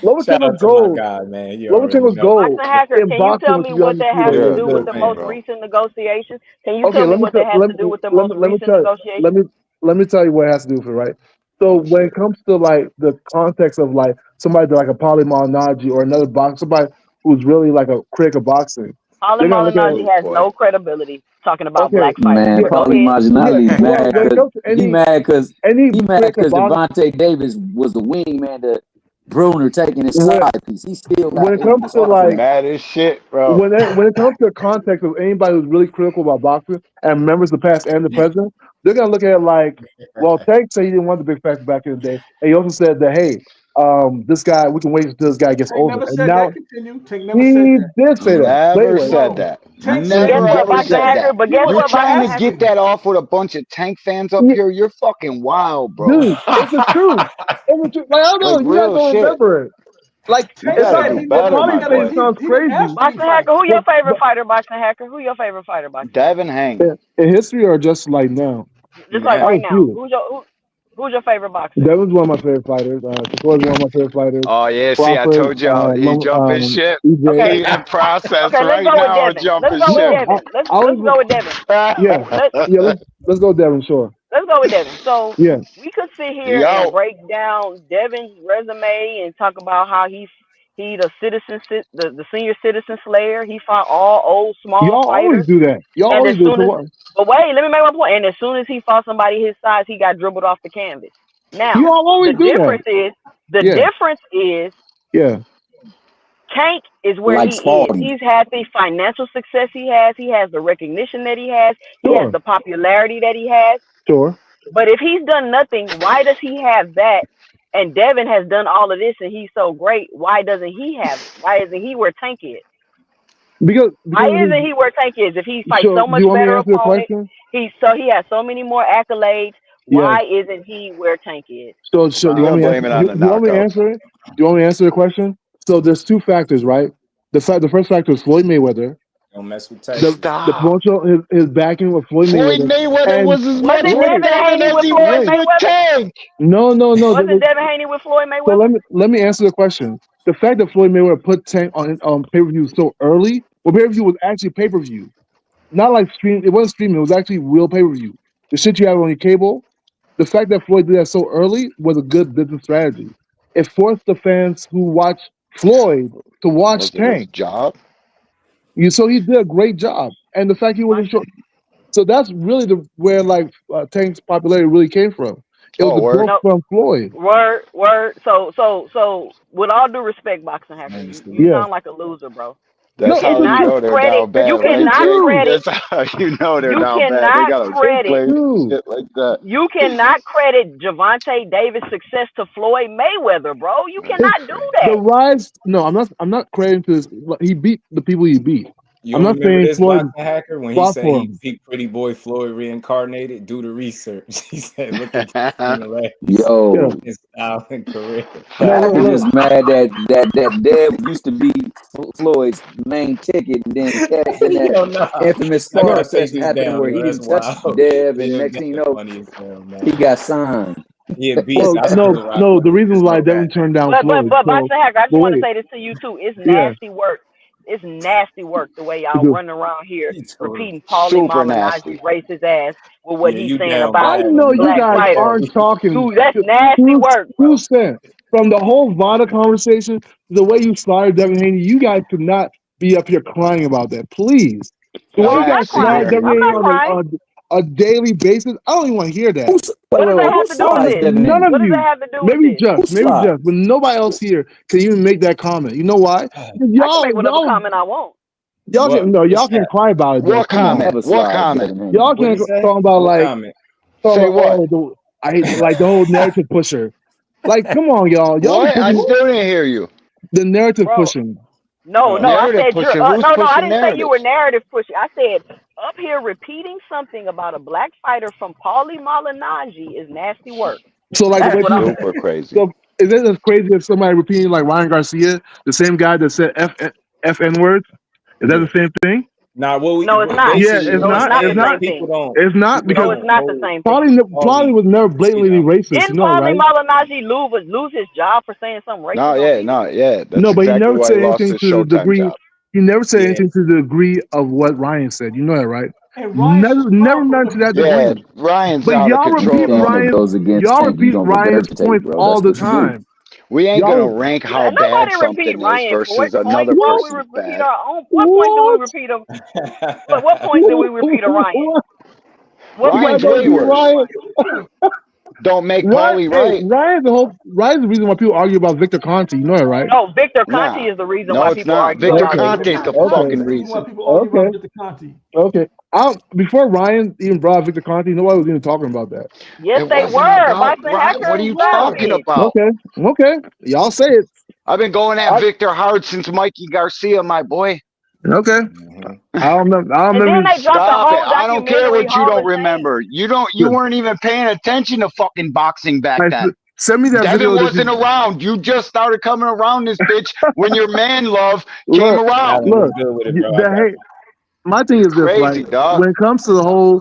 S10: Lomachenko's goal, Lomachenko's goal.
S8: Boxing Hacker, can you tell me what that has to do with the most recent negotiations? Can you tell me what that has to do with the most recent negotiations?
S10: Let me tell you what it has to do with it, right? So when it comes to like the context of like somebody like a Paulie Malignaggi or another boxer, somebody who's really like a critic of boxing,
S8: Paulie Malignaggi has no credibility talking about black fighters.
S11: Man, Paulie Malignaggi mad because Gervonta Davis was the wingman to Bruner taking his side piece. He still got
S10: when it comes to like
S14: mad as shit, bro.
S10: When it comes to the context of anybody who's really critical about boxing and remembers the past and the present, they're gonna look at it like, well, Tank said he didn't want the big factor back in the day, and he also said that, hey, this guy, we can wait until this guy gets older.
S12: Never
S10: and
S12: said
S10: now
S12: that. Continue. Tank never said that.
S10: did say that.
S14: Never said that. Never ever said that. You're trying to get that off with a bunch of Tank fans up here. You're fucking wild, bro.
S10: Dude, it's the truth. It's the truth. Like, I don't know.
S14: Like,
S10: you guys don't remember it. Like,
S14: you gotta do better, my boy.
S10: It sounds crazy.
S8: Boxing Hacker, who your favorite fighter? Boxing Hacker, who your favorite fighter? Boxing
S14: Devin Hank.
S10: In history or just like now?
S8: Just like right now. Who's your favorite boxer?
S10: Devin's one of my favorite fighters. Shakur is one of my favorite fighters.
S14: Oh yeah, see, I told y'all he jumping ship.
S8: Okay.
S14: He in process
S8: okay,
S14: right now, jumping
S8: let's go
S14: ship.
S8: With Devin. Let's go with Devin.
S10: Let's go with Devin. Sure.
S8: Let's go with Devin. So we could sit here
S14: Yo.
S8: and break down Devin's resume and talk about how he He the senior citizen slayer. He fought all old small
S10: Y'all always
S8: fighters.
S10: do that. Y'all
S8: And
S10: always
S8: as
S10: do it.
S8: soon
S10: So
S8: as,
S10: what?
S8: but wait, let me make my point. And as soon as he fought somebody his size, he got dribbled off the canvas. Now
S10: You all always
S8: the
S10: do that.
S8: difference is
S10: Yeah.
S8: Tank is where
S11: Like
S8: he is.
S11: Spartan.
S8: He's had the financial success he has. He has the recognition that he has. He has the popularity that he has.
S10: Sure.
S8: But if he's done nothing, why does he have that? And Devin has done all of this, and he's so great. Why doesn't he have it? Why isn't he where Tank is?
S10: Because
S8: Why isn't he where Tank is? If he fights so
S10: do
S8: much
S10: you want me to
S8: better
S10: answer the
S8: opponent,
S10: question?
S8: he has so many more accolades. Why isn't he where Tank is?
S10: So you want me to answer? Do you want me to answer it? Do you want me to answer the question? So there's two factors, right? The first factor is Floyd Mayweather.
S2: Don't mess with Tyson.
S10: The promotional his backing with Floyd Mayweather.
S14: Floyd Mayweather was as much
S8: Wasn't
S14: with
S8: Devin
S14: Devin
S8: Haney
S14: as
S8: with
S14: he
S8: Floyd
S14: was with
S8: Mayweather?
S14: Tank.
S10: No.
S8: Wasn't Devin Haney with Floyd
S10: So
S8: Mayweather?
S10: let me answer the question. The fact that Floyd Mayweather put Tank on pay-per-view so early, well, pay-per-view was actually pay-per-view. Not like stream, it wasn't streaming, it was actually real pay-per-view. The shit you have on your cable, the fact that Floyd did that so early was a good business strategy. It forced the fans who watch Floyd to watch Tank.
S14: His job?
S10: So he did a great job. And the fact he wasn't short. So that's really where Tank's popularity really came from. It was the growth from Floyd.
S8: Word. So with all due respect, Boxing Hacker, you sound like a loser, bro.
S14: That's how you know they're down bad.
S8: You cannot credit.
S14: That's how you know they're
S8: You
S14: down bad. They
S8: cannot
S14: got a
S8: credit.
S14: shit like that.
S8: You cannot credit Gervonta Davis' success to Floyd Mayweather, bro. You cannot do that.
S10: The rise. No, I'm not crediting to this. He beat the people he beat.
S2: You
S10: I'm not
S2: remember
S10: saying
S2: this
S10: Floyd
S2: Boxing Hacker when he said he beat Pretty Boy Floyd reincarnated? Do the research. He said, "Look at
S11: Yo,
S2: his style and career."
S11: I'm just mad that Dev used to be Floyd's main ticket, and then that infamous sparring session happened where he didn't touch Dev, and next thing you know, he got signed.
S2: Yeah, beast.
S10: No. The reason why Devin turned down Floyd.
S8: But Boxing Hacker, I just want to say this to you too. It's nasty work. It's nasty work the way y'all running around here repeating Paulie Malignaggi racist ass with what he's saying about
S10: I know you guys
S8: black fighters.
S10: aren't talking.
S8: Dude, that's nasty work, bro.
S10: 2%. From the whole VADA conversation to the way you slaughtered Devin Haney, you guys could not be up here crying about that. Please. The way you guys slaughtered Devin Haney on a daily basis, I don't even want to hear that.
S8: What does that have to do with this?
S10: None of
S8: What
S10: you.
S8: does that have to do
S10: Maybe
S8: with this?
S10: maybe just, but nobody else here can even make that comment. You know why?
S8: I can make whatever comment I want.
S10: Y'all can't cry about it. Though.
S14: What comment? What comment?
S10: Y'all can't talk about
S14: Say what?
S10: The whole narrative pusher. Like, come on, y'all.
S14: What? I still didn't hear you.
S10: The narrative pushing.
S8: No, I said
S14: pushing.
S8: no, I didn't
S14: narrative?
S8: say you were narrative pushing. I said up here repeating something about a black fighter from Paulie Malignaggi is nasty work.
S10: So like
S14: super crazy.
S10: So is it as crazy as somebody repeating like Ryan Garcia, the same guy that said FN words? Is that the same thing?
S2: No,
S8: it's not.
S10: Yeah, it's not.
S8: It's not the same thing.
S10: It's not because
S8: no, it's not the same thing.
S10: Paulie was never blatantly racist.
S8: Didn't Paulie Malignaggi lose his job for saying something racist?
S14: No,
S10: but he never said anything to the degree.
S14: Job.
S10: He never said anything to the degree of what Ryan said. You know that, right? Never none to that degree.
S14: Yeah, Ryan's
S10: but
S14: out
S10: y'all
S14: of control.
S10: Repeat Ryan's points all the time.
S14: We ain't gonna rank how bad something is versus another person's bad.
S8: What point do we repeat them? But what point do we repeat a Ryan?
S14: Ryan's way worse. Don't make Paulie right.
S10: Ryan's the reason why people argue about Victor Conte. You know that, right?
S8: No, Victor Conte is the reason why people argue
S14: Victor
S8: about
S14: Conte is the fucking reason.
S10: Okay. Before Ryan even brought up Victor Conte, nobody was even talking about that.
S8: Yes, they were.
S14: What are you talking about?
S10: Okay. Y'all say it.
S14: I've been going at Victor hard since Mikey Garcia, my boy.
S10: Okay. I don't remember.
S14: Stop it. I don't care what you don't remember. You weren't even paying attention to fucking boxing back then.
S10: Send me that
S14: Devin
S10: video.
S14: Wasn't around. You just started coming around this bitch when your man love came around.
S10: Look, my thing is this:
S14: crazy, dog.
S10: when it comes to the whole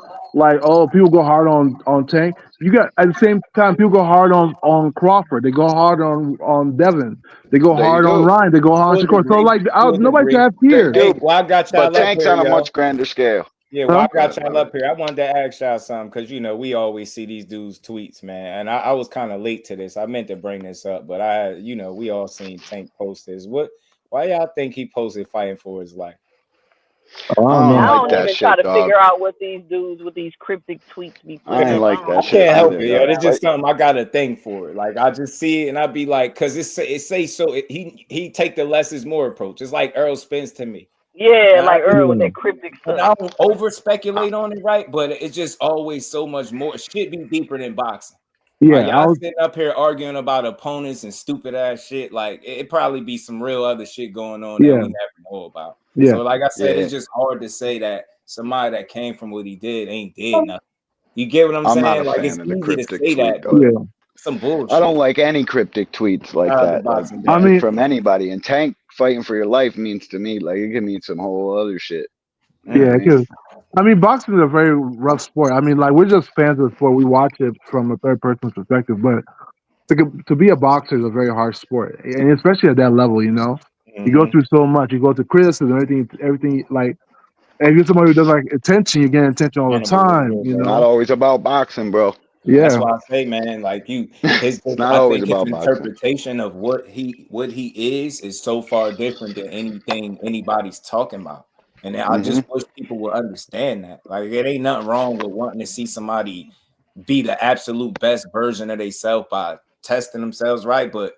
S10: people go hard on Tank. You got at the same time people go hard on Crawford. They go hard on Devin. They go hard on Ryan. They go hard on Shakur. So nobody can have fear.
S2: Hey, well, I got y'all.
S14: But Tank's on a much grander scale.
S2: Yeah, well, I got y'all up here. I wanted to ask y'all something because we always see these dudes' tweets, man. And I was kind of late to this. I meant to bring this up, but we all seen Tank post this. Why y'all think he posted fighting for his life?
S8: I don't even try to figure out what these dudes with these cryptic tweets be putting.
S14: I ain't like that
S2: I
S14: shit.
S2: can't help it, yo. It's just something I got a thing for it. Like I just see it and I be like, because it say so. He take the less is more approach. It's like Earl Spence to me.
S8: Yeah, like Earl with that cryptic stuff.
S2: I don't over speculate on it, right? But it's just always so much more. It should be deeper than boxing.
S10: Yeah,
S2: y'all sitting up here arguing about opponents and stupid ass shit. Like it probably be some real other shit going on that we never know about.
S10: Yeah.
S2: So like I said, it's just hard to say that somebody that came from what he did ain't did nothing. You get what I'm saying?
S14: Not a
S2: Like
S14: fan
S2: it's
S14: of the
S2: easy to
S14: cryptic
S2: say
S14: tweet,
S2: that,
S14: though.
S2: but some bullshit.
S14: I don't like any cryptic tweets like that. Like, from anybody. And Tank fighting for your life means to me like it can mean some whole other shit.
S10: Yeah, because boxing is a very rough sport. I mean, like we're just fans of the sport. We watch it from a third person perspective, but to be a boxer is a very hard sport, and especially at that level. You go through so much. You go through criticism, everything. Like, and if you're somebody who does like attention, you're getting attention all the time.
S14: Not always about boxing, bro.
S10: Yeah,
S2: that's why I say, man, like his
S14: not
S2: I
S14: always
S2: think his
S14: about boxing.
S2: interpretation of what he is so far different than anything anybody's talking about. And I just wish people would understand that. Like, it ain't nothing wrong with wanting to see somebody be the absolute best version of themselves by testing themselves right, but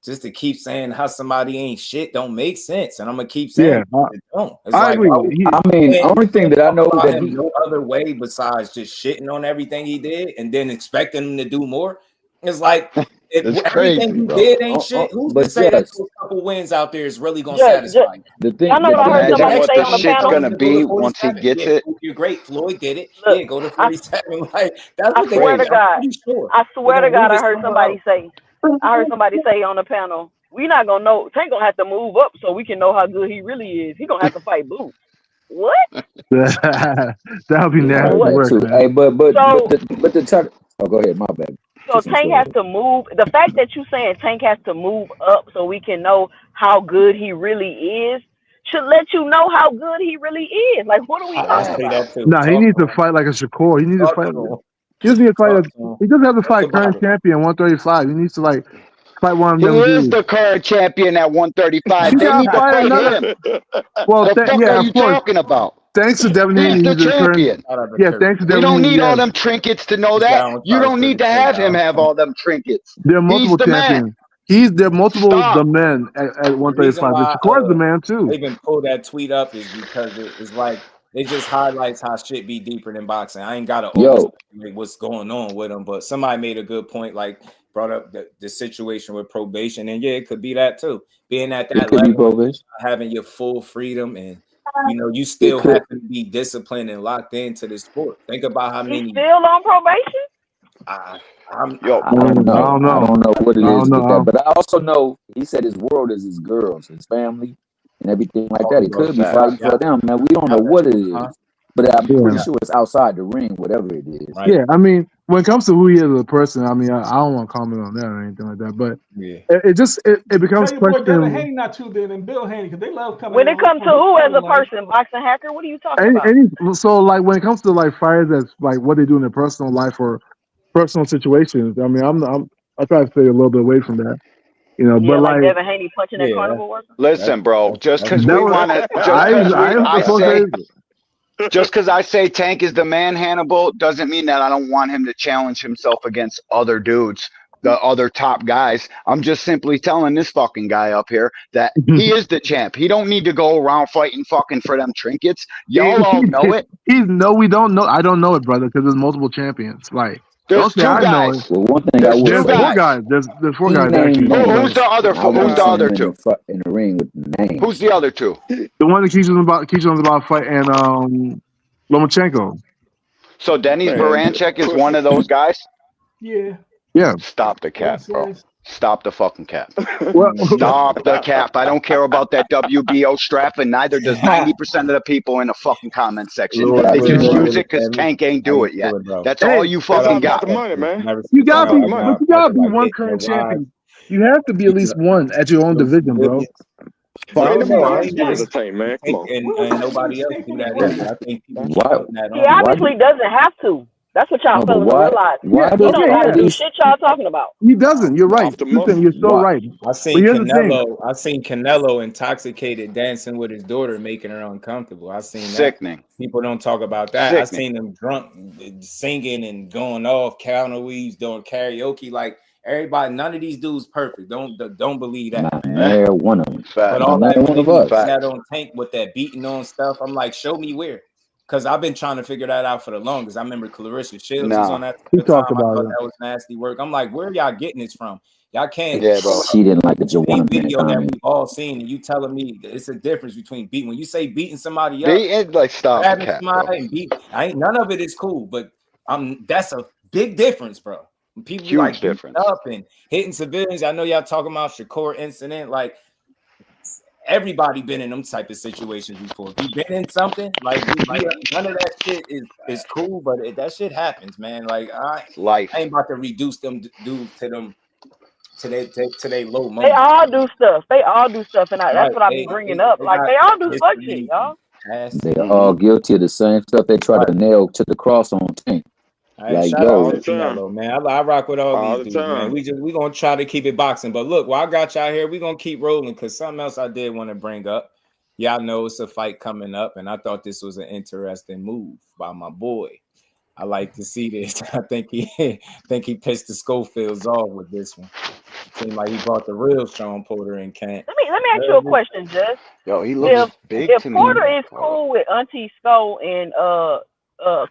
S2: just to keep saying how somebody ain't shit don't make sense, and I'm gonna keep saying it don't. It's
S11: I
S2: like,
S11: agree. Only thing that I know that he
S2: no other way besides just shitting on everything he did and then expecting him to do more. It's like if everything he did ain't shit, who's to say that those couple wins out there is really gonna satisfy you?
S11: The thing,
S8: I know I heard
S14: Imagine
S8: somebody
S14: what
S8: say
S14: the
S8: on the
S14: shit's
S8: panel.
S14: gonna be once he gets it.
S2: You're great. Floyd did it.
S8: Look,
S2: Yeah, go to 47. Like that's
S8: I
S2: what they
S8: swear to
S2: did.
S8: God,
S2: I'm pretty sure.
S8: I swear to
S2: They're gonna
S8: God,
S2: move
S8: I
S2: his
S8: heard
S2: number
S8: somebody
S2: up.
S8: say. I heard somebody say on the panel, we not gonna know. Tank gonna have to move up so we can know how good he really is. He gonna have to fight Boots. What?
S10: that would be nasty work, man.
S11: Hey, but the talk. Oh, go ahead. My bad.
S8: So Tank has to move. The fact that you saying Tank has to move up so we can know how good he really is should let you know how good he really is. Like, what are we talking about?
S10: No, he needs to fight like a Shakur. He needs to fight. He doesn't need to fight. He doesn't have to fight current champion 135. He needs to fight one of them
S14: He
S10: dudes.
S14: is the current champion at 135.
S10: He
S14: They
S10: gotta
S14: need to
S10: fight
S14: fight
S10: another.
S14: him.
S10: Well,
S14: the fuck
S10: yeah,
S14: are
S10: of
S14: you
S10: course.
S14: talking about?
S10: Thanks to Devin
S14: He's
S10: Haney,
S14: the
S10: he's the
S14: champion.
S10: Yeah, thanks to
S14: We
S10: Devin
S14: don't
S10: Haney.
S14: need all
S10: Yes.
S14: them trinkets to know that. You don't need to have him have all them trinkets.
S10: There are multiple
S14: He's the
S10: champions.
S14: man.
S10: There are multiple
S14: Stop.
S10: the men at
S2: The reason
S10: 135.
S2: why
S10: Shakur's the man too.
S2: they even pull that tweet up is because it's like it just highlights how shit be deeper than boxing. I ain't gotta overstimulate what's going on with them, but somebody made a good point, like brought up the situation with probation, and yeah, it could be that too. Being at that level, having your full freedom, and you still have to be disciplined and locked into this sport. Think about how many.
S8: He's still on probation?
S11: I don't know what it is with that, but I also know he said his world is his girls, his family, and everything like that. He could be fighting for them, man. We don't know what it is, but I'm pretty sure it's outside the ring, whatever it is.
S10: Yeah, I mean, when it comes to who he is as a person, I mean, I don't want to comment on that or anything like that, but it becomes
S12: Tell your boy Devin
S10: questionable.
S12: Haney not too then, and Bill Haney, because they love coming.
S8: When it comes to who as a person, boxing hacker, what are you talking about?
S10: So, like, when it comes to like fighters, that's like what they do in their personal life or personal situations. I mean, I try to stay a little bit away from that,
S8: Yeah,
S10: but
S8: like Devin Haney punching that carnival worker.
S14: Listen, bro, just because we want to, just because I say Tank is the man, Hannibal, doesn't mean that I don't want him to challenge himself against other dudes, the other top guys. I'm just simply telling this fucking guy up here that he is the champ. He don't need to go around fighting fucking for them trinkets. Y'all all know it.
S10: We don't know. I don't know it, brother, because there's multiple champions. Like,
S14: there's two guys.
S11: Well, one thing
S14: there's
S11: I will
S14: two
S11: say,
S10: four guys. There's four guys actually.
S14: Who's the other? Who's the other two?
S11: In the ring with the name.
S14: Who's the other two?
S10: The one that Keyshawn's about to fight, and Lomachenko.
S14: So Denis Baranchek is one of those guys.
S12: Yeah.
S10: Yeah.
S14: Stop the cap, bro. Stop the fucking cap. Stop the cap. I don't care about that WBO strap, and neither does 90% of the people in the fucking comment section. They just use it because Tank ain't do it yet. That's all you fucking got.
S10: You gotta be one current champion. You have to be at least one at your own division, bro.
S2: I don't know. I
S12: Where's
S2: ain't never
S12: Tank?
S2: seen
S15: man. Come on.
S2: and nobody else do that either. I think people keep
S11: Why?
S2: putting that
S8: He
S2: on.
S8: obviously doesn't have to. That's what y'all
S11: No, but
S8: failing to realize.
S11: why
S10: Yeah,
S8: He
S11: does
S8: don't
S10: okay,
S8: got to
S10: yeah.
S8: do
S11: these
S8: shit y'all talking about.
S10: He doesn't. You're right.
S15: Off the
S10: Listen,
S15: muscle.
S10: you're so
S11: why
S10: right.
S2: I
S10: But
S2: seen
S10: here's the thing.
S2: Canelo intoxicated dancing with his daughter, making her uncomfortable. I seen that.
S14: Sickening.
S2: People don't talk about that. I
S14: Sickening.
S2: seen him drunk, singing and going off, counter weaves, doing karaoke. Like everybody, none of these dudes perfect. Don't believe that,
S11: not
S2: man.
S11: near one of them.
S2: But
S14: Facts.
S2: all
S11: Not
S2: that
S11: one
S2: when
S11: of
S2: they
S11: us.
S2: put that on Tank with that beating on stuff, I'm like, show me where. Because I've been trying to figure that out for the longest. I remember Clarissa Shields was on that
S10: He
S2: the
S10: talked
S2: time. I
S10: about
S2: thought
S10: it.
S2: that was nasty work. I'm like, where y'all getting this from? Y'all can't
S14: Yeah,
S2: pull
S14: bro.
S2: up
S11: She didn't like the
S2: the same
S11: Joanna Man
S2: video that
S11: comment.
S2: we've all seen, and you telling me that it's a difference between beating. When you say beating somebody up,
S14: They like stop the
S2: grabbing
S14: cat, bro.
S2: somebody and beat, none of it is cool. But that's a big difference, bro. When people be
S14: Huge
S2: like beating
S14: difference.
S2: up and hitting civilians, I know y'all talking about Shakur incident, like. Everybody been in them type of situations before. If you've been in something like none of that shit is cool, but that shit happens, man. Like I
S14: Life.
S2: ain't about to reduce them dudes to them to their low
S8: They
S2: moments.
S8: all do stuff. They all do stuff, and that's
S2: Right?
S8: what I be bringing up. Like
S2: got
S8: they all do fuck shit,
S2: history,
S8: y'all.
S2: past.
S11: They all guilty of the same stuff they try to nail to the cross on Tank.
S2: Hey,
S11: Like,
S2: shout out
S11: yo,
S2: to Canelo, man. I rock with all
S15: All
S2: these
S15: the
S2: dudes, man.
S15: time.
S2: We gonna try to keep it boxing. But look, while I got y'all here, we gonna keep rolling because something else I did want to bring up. Y'all know it's a fight coming up, and I thought this was an interesting move by my boy. I like to see this. I think he pissed the Schofields off with this one. Seemed like he brought the real Shawn Porter in camp.
S8: Let me ask you a question, Jess.
S14: Yo, he looks big
S8: If
S14: to
S8: Porter
S14: me.
S8: is cool with Auntie Sko and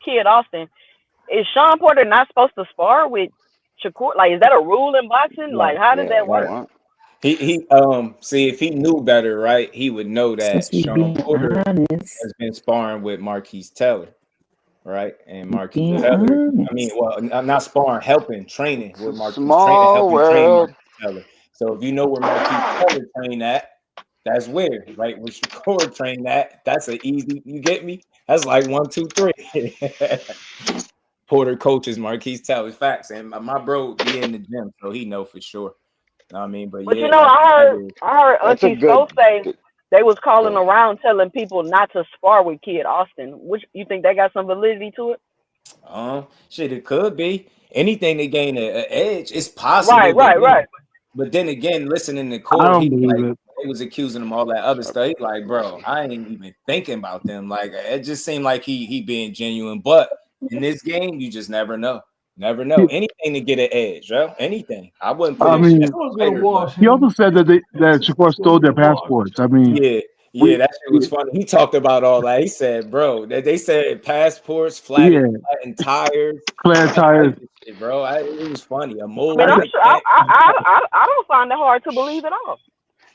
S8: Kid Austin, is Shawn Porter not supposed to spar with Shakur? Like, is that a rule in boxing? Like, how does that work?
S14: What?
S2: He see if he knew better, right? He would know that Shawn Porter has been sparring with Marquise Taylor, right? And Marquise Taylor, I mean, well, not sparring, training with Marquise,
S14: Small world.
S2: Marquise Taylor. So if you know where Marquise Taylor trained at, that's where, right? Where Shakur trained at, that's an easy. You get me? That's like 1, 2, 3. Porter coaches Marquise Taylor, facts, and my bro be in the gym, so he know for sure. I mean, but
S8: But
S2: yeah,
S8: you know, I heard Auntie Sko say they was calling around telling people not to spar with Kid Austin. Which you think that got some validity to it?
S2: Shit, it could be anything to gain an edge. It's possible,
S8: Right.
S2: But then again, listening to
S10: I
S2: Corey,
S10: don't
S2: he
S10: believe
S2: like
S10: it.
S2: they was accusing him all that other stuff. He like, bro, I ain't even thinking about them. Like it just seemed like he being genuine. But in this game, you just never know. Never know. Anything to get an edge, bro. Anything. I wouldn't put
S10: I
S2: it
S10: mean,
S2: past the fighter, but
S10: he also said that that Shakur stole their passports. I mean,
S2: yeah, that shit was funny. He talked about all that. He said, bro, they said passports, flattened tires,
S10: flat tires.
S2: shit, bro. It was funny. A mole.
S8: I mean, I'm sure. I don't find that hard to believe at all.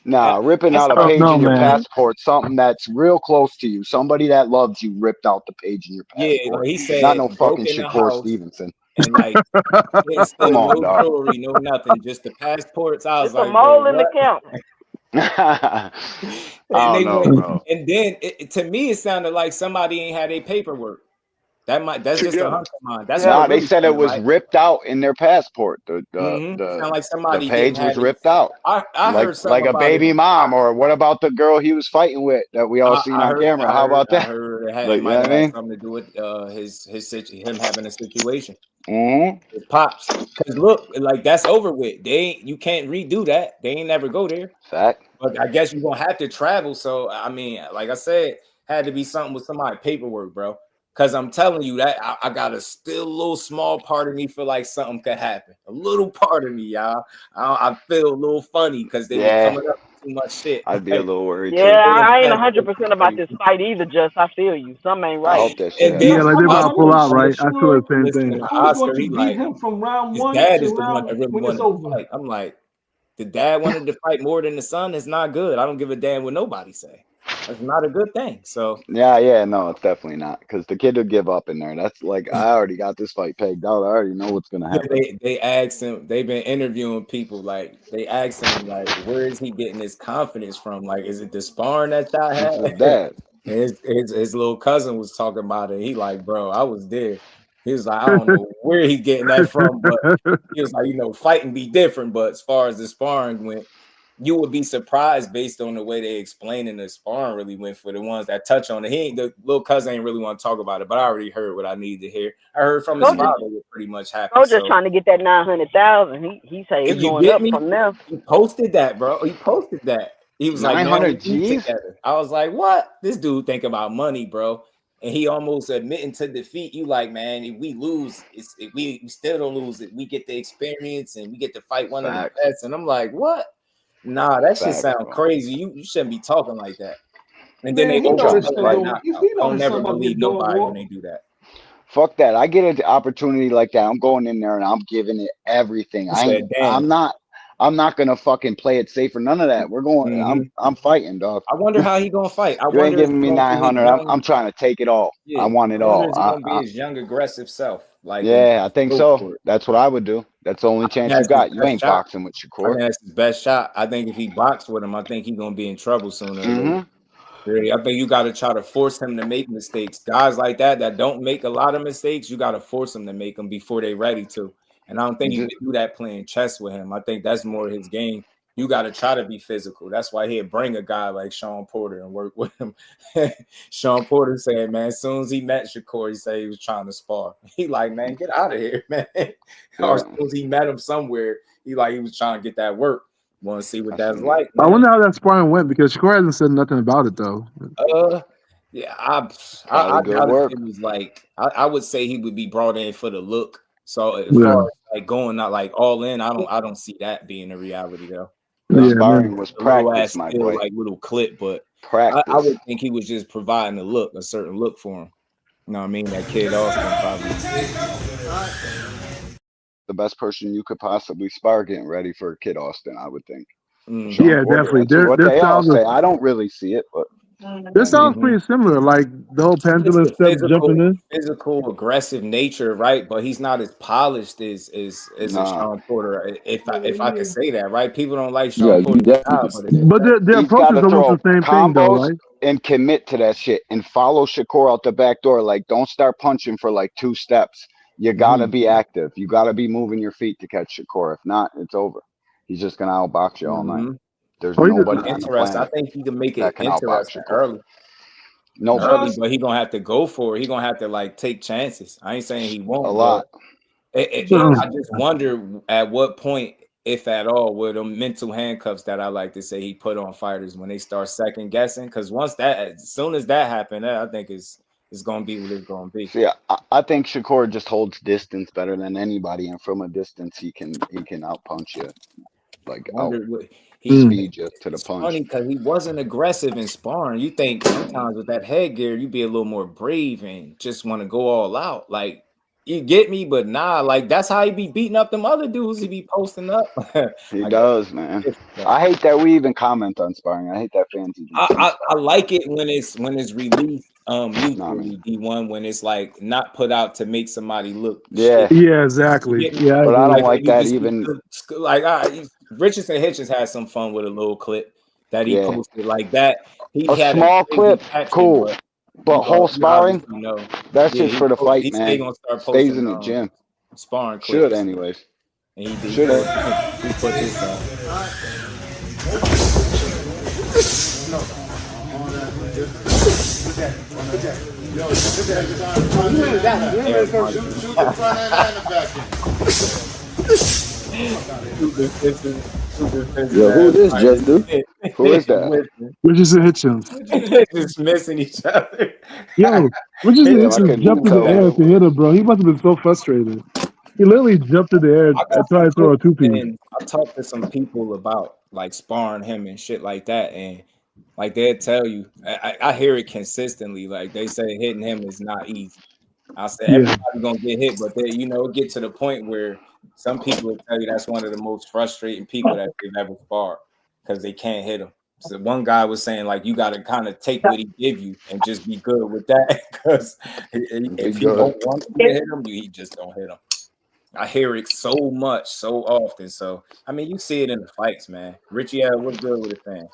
S14: Nah, ripping out a page
S10: no,
S14: in your
S10: man.
S14: passport, something that's real close to you. Somebody that loves you ripped out the page in your passport.
S2: Yeah, like he said,
S14: not no
S2: broke
S14: fucking
S2: in the
S14: Shakur
S2: house
S14: Stevenson.
S2: and like didn't steal
S14: Come on,
S2: no
S14: dog.
S2: jewelry, no nothing, just the passports. I was
S8: It's a
S2: like,
S8: mole
S2: bro,
S8: in the
S2: what?
S8: count.
S14: I don't know, bro.
S2: And then to me, it sounded like somebody ain't had their paperwork. That's just a hunch of mine. That's what
S14: They
S2: really
S14: said it
S2: sounded
S14: was
S2: like.
S14: ripped out in their passport.
S2: Sound like
S14: The
S2: somebody
S14: page
S2: didn't
S14: was
S2: have it.
S14: ripped out.
S2: I heard something
S14: like a
S2: about it.
S14: baby mom, or what about the girl he was fighting with that we all seen on camera? How about that?
S2: I heard it
S14: Like,
S2: might have had something to do with him having a situation. His pops. Because look, like that's over with. You can't redo that. They ain't never go there.
S14: Fact.
S2: But I guess you're gonna have to travel. So I mean, like I said, had to be something with somebody paperwork, bro. Because I'm telling you that I got a still little small part of me feel like something could happen. A little part of me, y'all. I feel a little funny because they be coming up with too much shit.
S14: I'd be a little worried
S8: Yeah, I ain't 100% about this fight either. Just I feel you. Something ain't right.
S14: I hope that shit.
S2: And then
S10: like they about to pull out, right? I feel the same
S2: listen
S10: thing.
S2: to
S12: Who's
S2: Oscar,
S12: going to
S2: he
S12: beat
S2: like
S12: him from round
S2: his
S12: 1
S2: dad
S12: to
S2: is the one that
S12: round
S2: really
S12: when it's
S2: wanted to
S12: over?
S2: fight. I'm like, the dad wanted to fight more than the son. It's not good. I don't give a damn what nobody say. That's not a good thing. So
S14: No, it's definitely not, because the kid will give up in there. That's like, I already got this fight pegged out. I already know what's gonna happen.
S2: they asked him. They've been interviewing people. Like they asked him, like, where is he getting his confidence from? Like, is it the sparring that y'all had?
S14: It's his dad.
S2: his little cousin was talking about it. He like, bro, I was there. He was like, I don't know where he getting that from, but he was like, fighting be different. But as far as the sparring went, you would be surprised based on the way they explaining the sparring really went for the ones that touch on it. The little cousin ain't really want to talk about it, but I already heard what I needed to hear. I heard from his father what pretty much happened.
S8: I was just trying to get that 900,000. He say it's going up from there.
S2: He posted that, bro. He posted that. He was like,
S14: 900 G's.
S2: I was like, what? This dude think about money, bro. And he almost admitting to defeat. You like, man, if we lose, if we still don't lose it. We get the experience and we get to fight one of the best. And I'm like, what? Nah, that shit sound crazy. You shouldn't be talking like that. And then they right now. I'll never believe nobody when they do that.
S14: Fuck that. I get an opportunity like that. I'm going in there and I'm giving it everything. I'm not gonna fucking play it safe or none of that. We're going. I'm fighting, dog.
S2: I wonder how he gonna fight.
S14: You ain't giving me 900. I'm trying to take it all. Yeah. I want it all.
S2: He's gonna be his young aggressive self. Like
S14: I think so. That's what I would do. That's the only chance you got. You ain't boxing with Shakur.
S2: I think that's his best shot. I think if he boxed with him, I think he's gonna be in trouble sooner. I think you got to try to force him to make mistakes. Guys like that don't make a lot of mistakes, you got to force them to make them before they're ready to. And I don't think you can do that playing chess with him. I think that's more his game. You got to try to be physical. That's why he'd bring a guy like Shawn Porter and work with him. Shawn Porter said, man, as soon as he met Shakur, he said he was trying to spar. He like, man, get out of here, man. Or as soon as he met him somewhere, he was trying to get that work. Want to see what that's like, man.
S10: I wonder how that sparring went because Shakur hasn't said nothing about it though.
S2: Yeah, I it was like I would say he would be brought in for the look. So as far as like going out like all in, I don't see that being a reality though.
S14: Sparring was practice, my boy.
S2: Like little clip, but I would think he was just providing a certain look for him. You know what I mean? That kid Austin probably.
S14: The best person you could possibly spar getting ready for Kid Austin, I would think.
S10: Yeah, definitely.
S14: They all say. I don't really see it, but
S10: this sounds pretty similar. Like the whole pendulum step jumping in.
S2: Physical, aggressive nature, right? But he's not as polished as a Shawn Porter. If I could say that, right? People don't like Shawn Porter,
S10: but their approach is almost the same thing, though, right?
S14: And commit to that shit and follow Shakur out the back door. Like, don't start punching for like 2 steps. You gotta be active. You gotta be moving your feet to catch Shakur. If not, it's over. He's just gonna outbox you all night. There's nobody
S2: interesting. I think he can make it interesting early. Early, but he gonna have to go for it. He gonna have to like take chances. I ain't saying he won't.
S14: A lot.
S2: I just wonder at what point, if at all, were the mental handcuffs that I like to say he put on fighters when they start second guessing. Because as soon as that happened, I think it's going to be what it's going to be.
S14: Yeah, I think Shakur just holds distance better than anybody, and from a distance, he can outpunch you, like speed you to the punch.
S2: Funny because he wasn't aggressive in sparring. You think sometimes with that headgear, you'd be a little more brave and just want to go all out. Like, you get me, but nah, like that's how he be beating up them other dudes. He be posting up.
S14: He does, man. I hate that we even comment on sparring. I hate that fans.
S2: I like it when it's released. Mutually D1 when it's like not put out to make somebody look
S10: exactly. Yeah,
S14: but I don't like that even.
S2: Like Richardson Hitchens had some fun with a little clip that he posted like that. He had
S14: small clip, cool. But whole sparring, that's just for the fight, man. Stays in the gym.
S2: Sparring clips.
S14: Should anyways.
S2: And he did.
S14: Should
S2: he put this on.
S14: Yo, who this just do? Who is that?
S10: Richardson Hitchens.
S2: Just missing each other.
S10: Yo, Richardson Hitchens jumped in the air to hit him, bro. He must have been so frustrated. He literally jumped in the air and tried to throw a 2-piece.
S2: I talked to some people about like sparring him and shit like that, and like they'll tell you, I hear it consistently. Like they say hitting him is not easy. I said everybody's gonna get hit, but then it get to the point where some people will tell you that's one of the most frustrating people that they've ever sparred because they can't hit him. So one guy was saying like you got to kind of take what he give you and just be good with that because if you don't want to hit him, you just don't hit him. I hear it so much, so often. So I mean, you see it in the fights, man. Richie, what's good with the fan?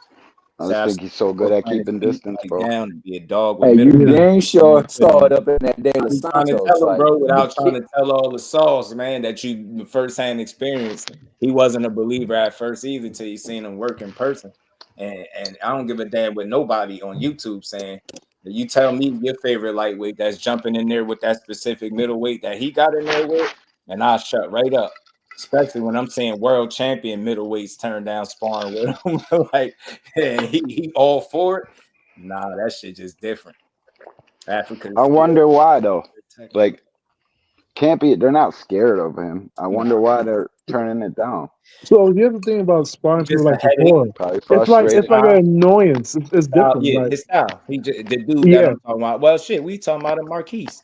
S14: I just think he's so good at keeping distance, bro.
S2: Down to be a dog with
S11: Hey, you
S2: middle.
S11: dang sure saw it up in that De Los
S2: I'm trying to
S11: Santos
S2: tell him,
S11: fight.
S2: bro, without trying to tell all the sauce, man, that you firsthand experience. He wasn't a believer at first either till you seen him work in person. And I don't give a damn with nobody on YouTube saying that you tell me your favorite lightweight that's jumping in there with that specific middleweight that he got in there with, and I'll shut right up. Especially when I'm saying world champion middleweights turn down sparring with him. Like, yeah, he all for it. Nah, that shit just different. Africa.
S14: I wonder why though. Like, can't be. They're not scared of him. I wonder why they're turning it down.
S10: So here's the thing about sparring people like Shakur. It's like an annoyance. It's different.
S2: Yeah,
S10: like,
S2: his style. The dude that I'm talking about. Well, shit, we talking about Marquise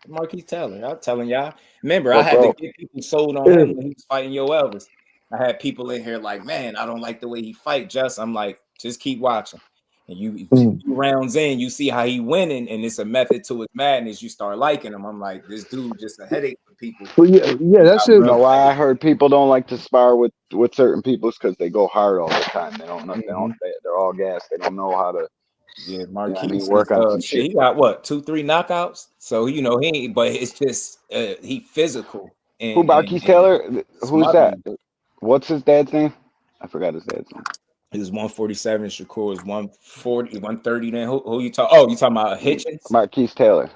S2: Taylor. I'm telling y'all. Remember, I had to get people sold on him when he was fighting Yo Elvis. I had people in here like, man, I don't like the way he fight. I'm like, just keep watching. And you 2 rounds in, you see how he winning, and it's a method to his madness. You start liking him. I'm like, this dude just a headache for people.
S10: But yeah, that's
S14: You know why I heard people don't like to spar with certain people is because they go hard all the time. They don't know. They're all gassed. They don't know how to.
S2: Yeah, Marquise.
S14: You know, work on some shit.
S2: He got what 2-3 knockouts. So he ain't. But it's just he physical.
S14: Who Marquise Taylor? Who's that? What's his dad's name? I forgot his dad's name.
S2: He was 147. Shakur was 140, 130. Then who you talking? Oh, you talking about Hitchens?
S14: Marquise Taylor.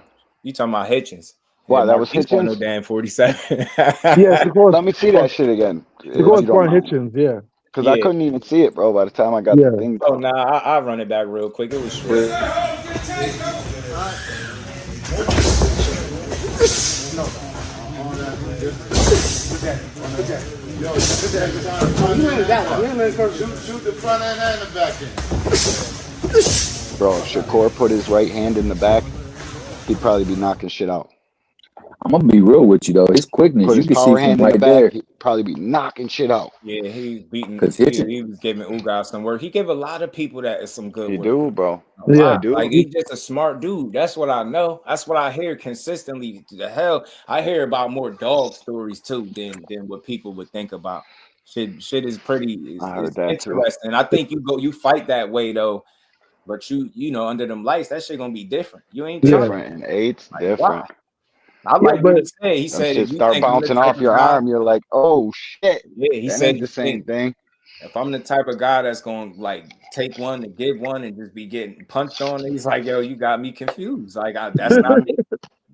S2: You talking about Hitchens?
S14: Wow, that was Hitchens.
S2: No damn 47.
S10: Yeah,
S14: let me see that shit again.
S10: Shakur's sparring Hitchens, yeah.
S14: Because I couldn't even see it, bro. By the time I got the thing.
S2: Oh nah, I'll run it back real quick. It was short.
S15: Shoot the front end and the back end.
S14: Bro, if Shakur put his right hand in the back, he'd probably be knocking shit out.
S11: I'm gonna be real with you though. His quickness,
S14: put
S11: you
S14: his
S11: can see
S14: power
S11: from
S14: hand
S11: right
S14: in the back,
S11: there.
S14: he'd probably be knocking shit out.
S2: Yeah, he's beating.
S11: Because
S2: he was giving Ugas some work. He gave a lot of people that is some good.
S14: He
S2: work.
S14: do, bro.
S10: Yeah,
S2: like he's just a smart dude. That's what I know. That's what I hear consistently. The hell, I hear about more dog stories too than what people would think about. Shit is pretty.
S14: I heard that
S2: interesting.
S14: too.
S2: I think you fight that way though, but you know under them lights that shit gonna be different. You ain't
S14: different in eights, like, different.
S2: Wow. I like what he said. He said
S14: if you start bouncing off your arm, you're like, oh shit.
S2: Yeah, he
S14: that
S2: said
S14: ain't the same thing.
S2: If I'm the type of guy that's going to like take one and give one and just be getting punched on, he's like, yo, you got me confused. Like that's not me.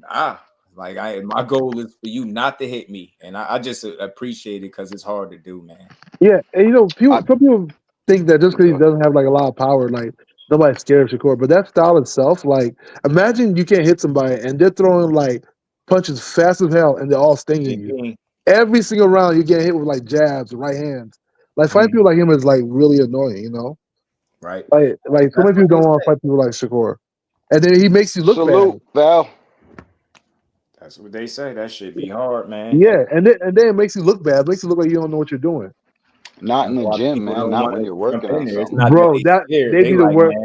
S2: Nah. Like my goal is for you not to hit me. And I just appreciate it because it's hard to do, man.
S10: Yeah, and some people think that just because he doesn't have like a lot of power, like nobody's scared of Shakur. But that style itself, like imagine you can't hit somebody and they're throwing like punches fast as hell and they're all stinging you. Every single round you're getting hit with like jabs, right hands. Like fighting people like him is like really annoying, you know?
S2: Right.
S10: Like so many people don't want to fight people like Shakur. And then he makes you look bad.
S14: Val.
S2: That's what they say. That shit be hard, man.
S10: Yeah, and then it makes you look bad. It makes you look like you don't know what you're doing.
S14: Not in the gym, man. Not when you're working on something.
S10: Bro, they be the worst.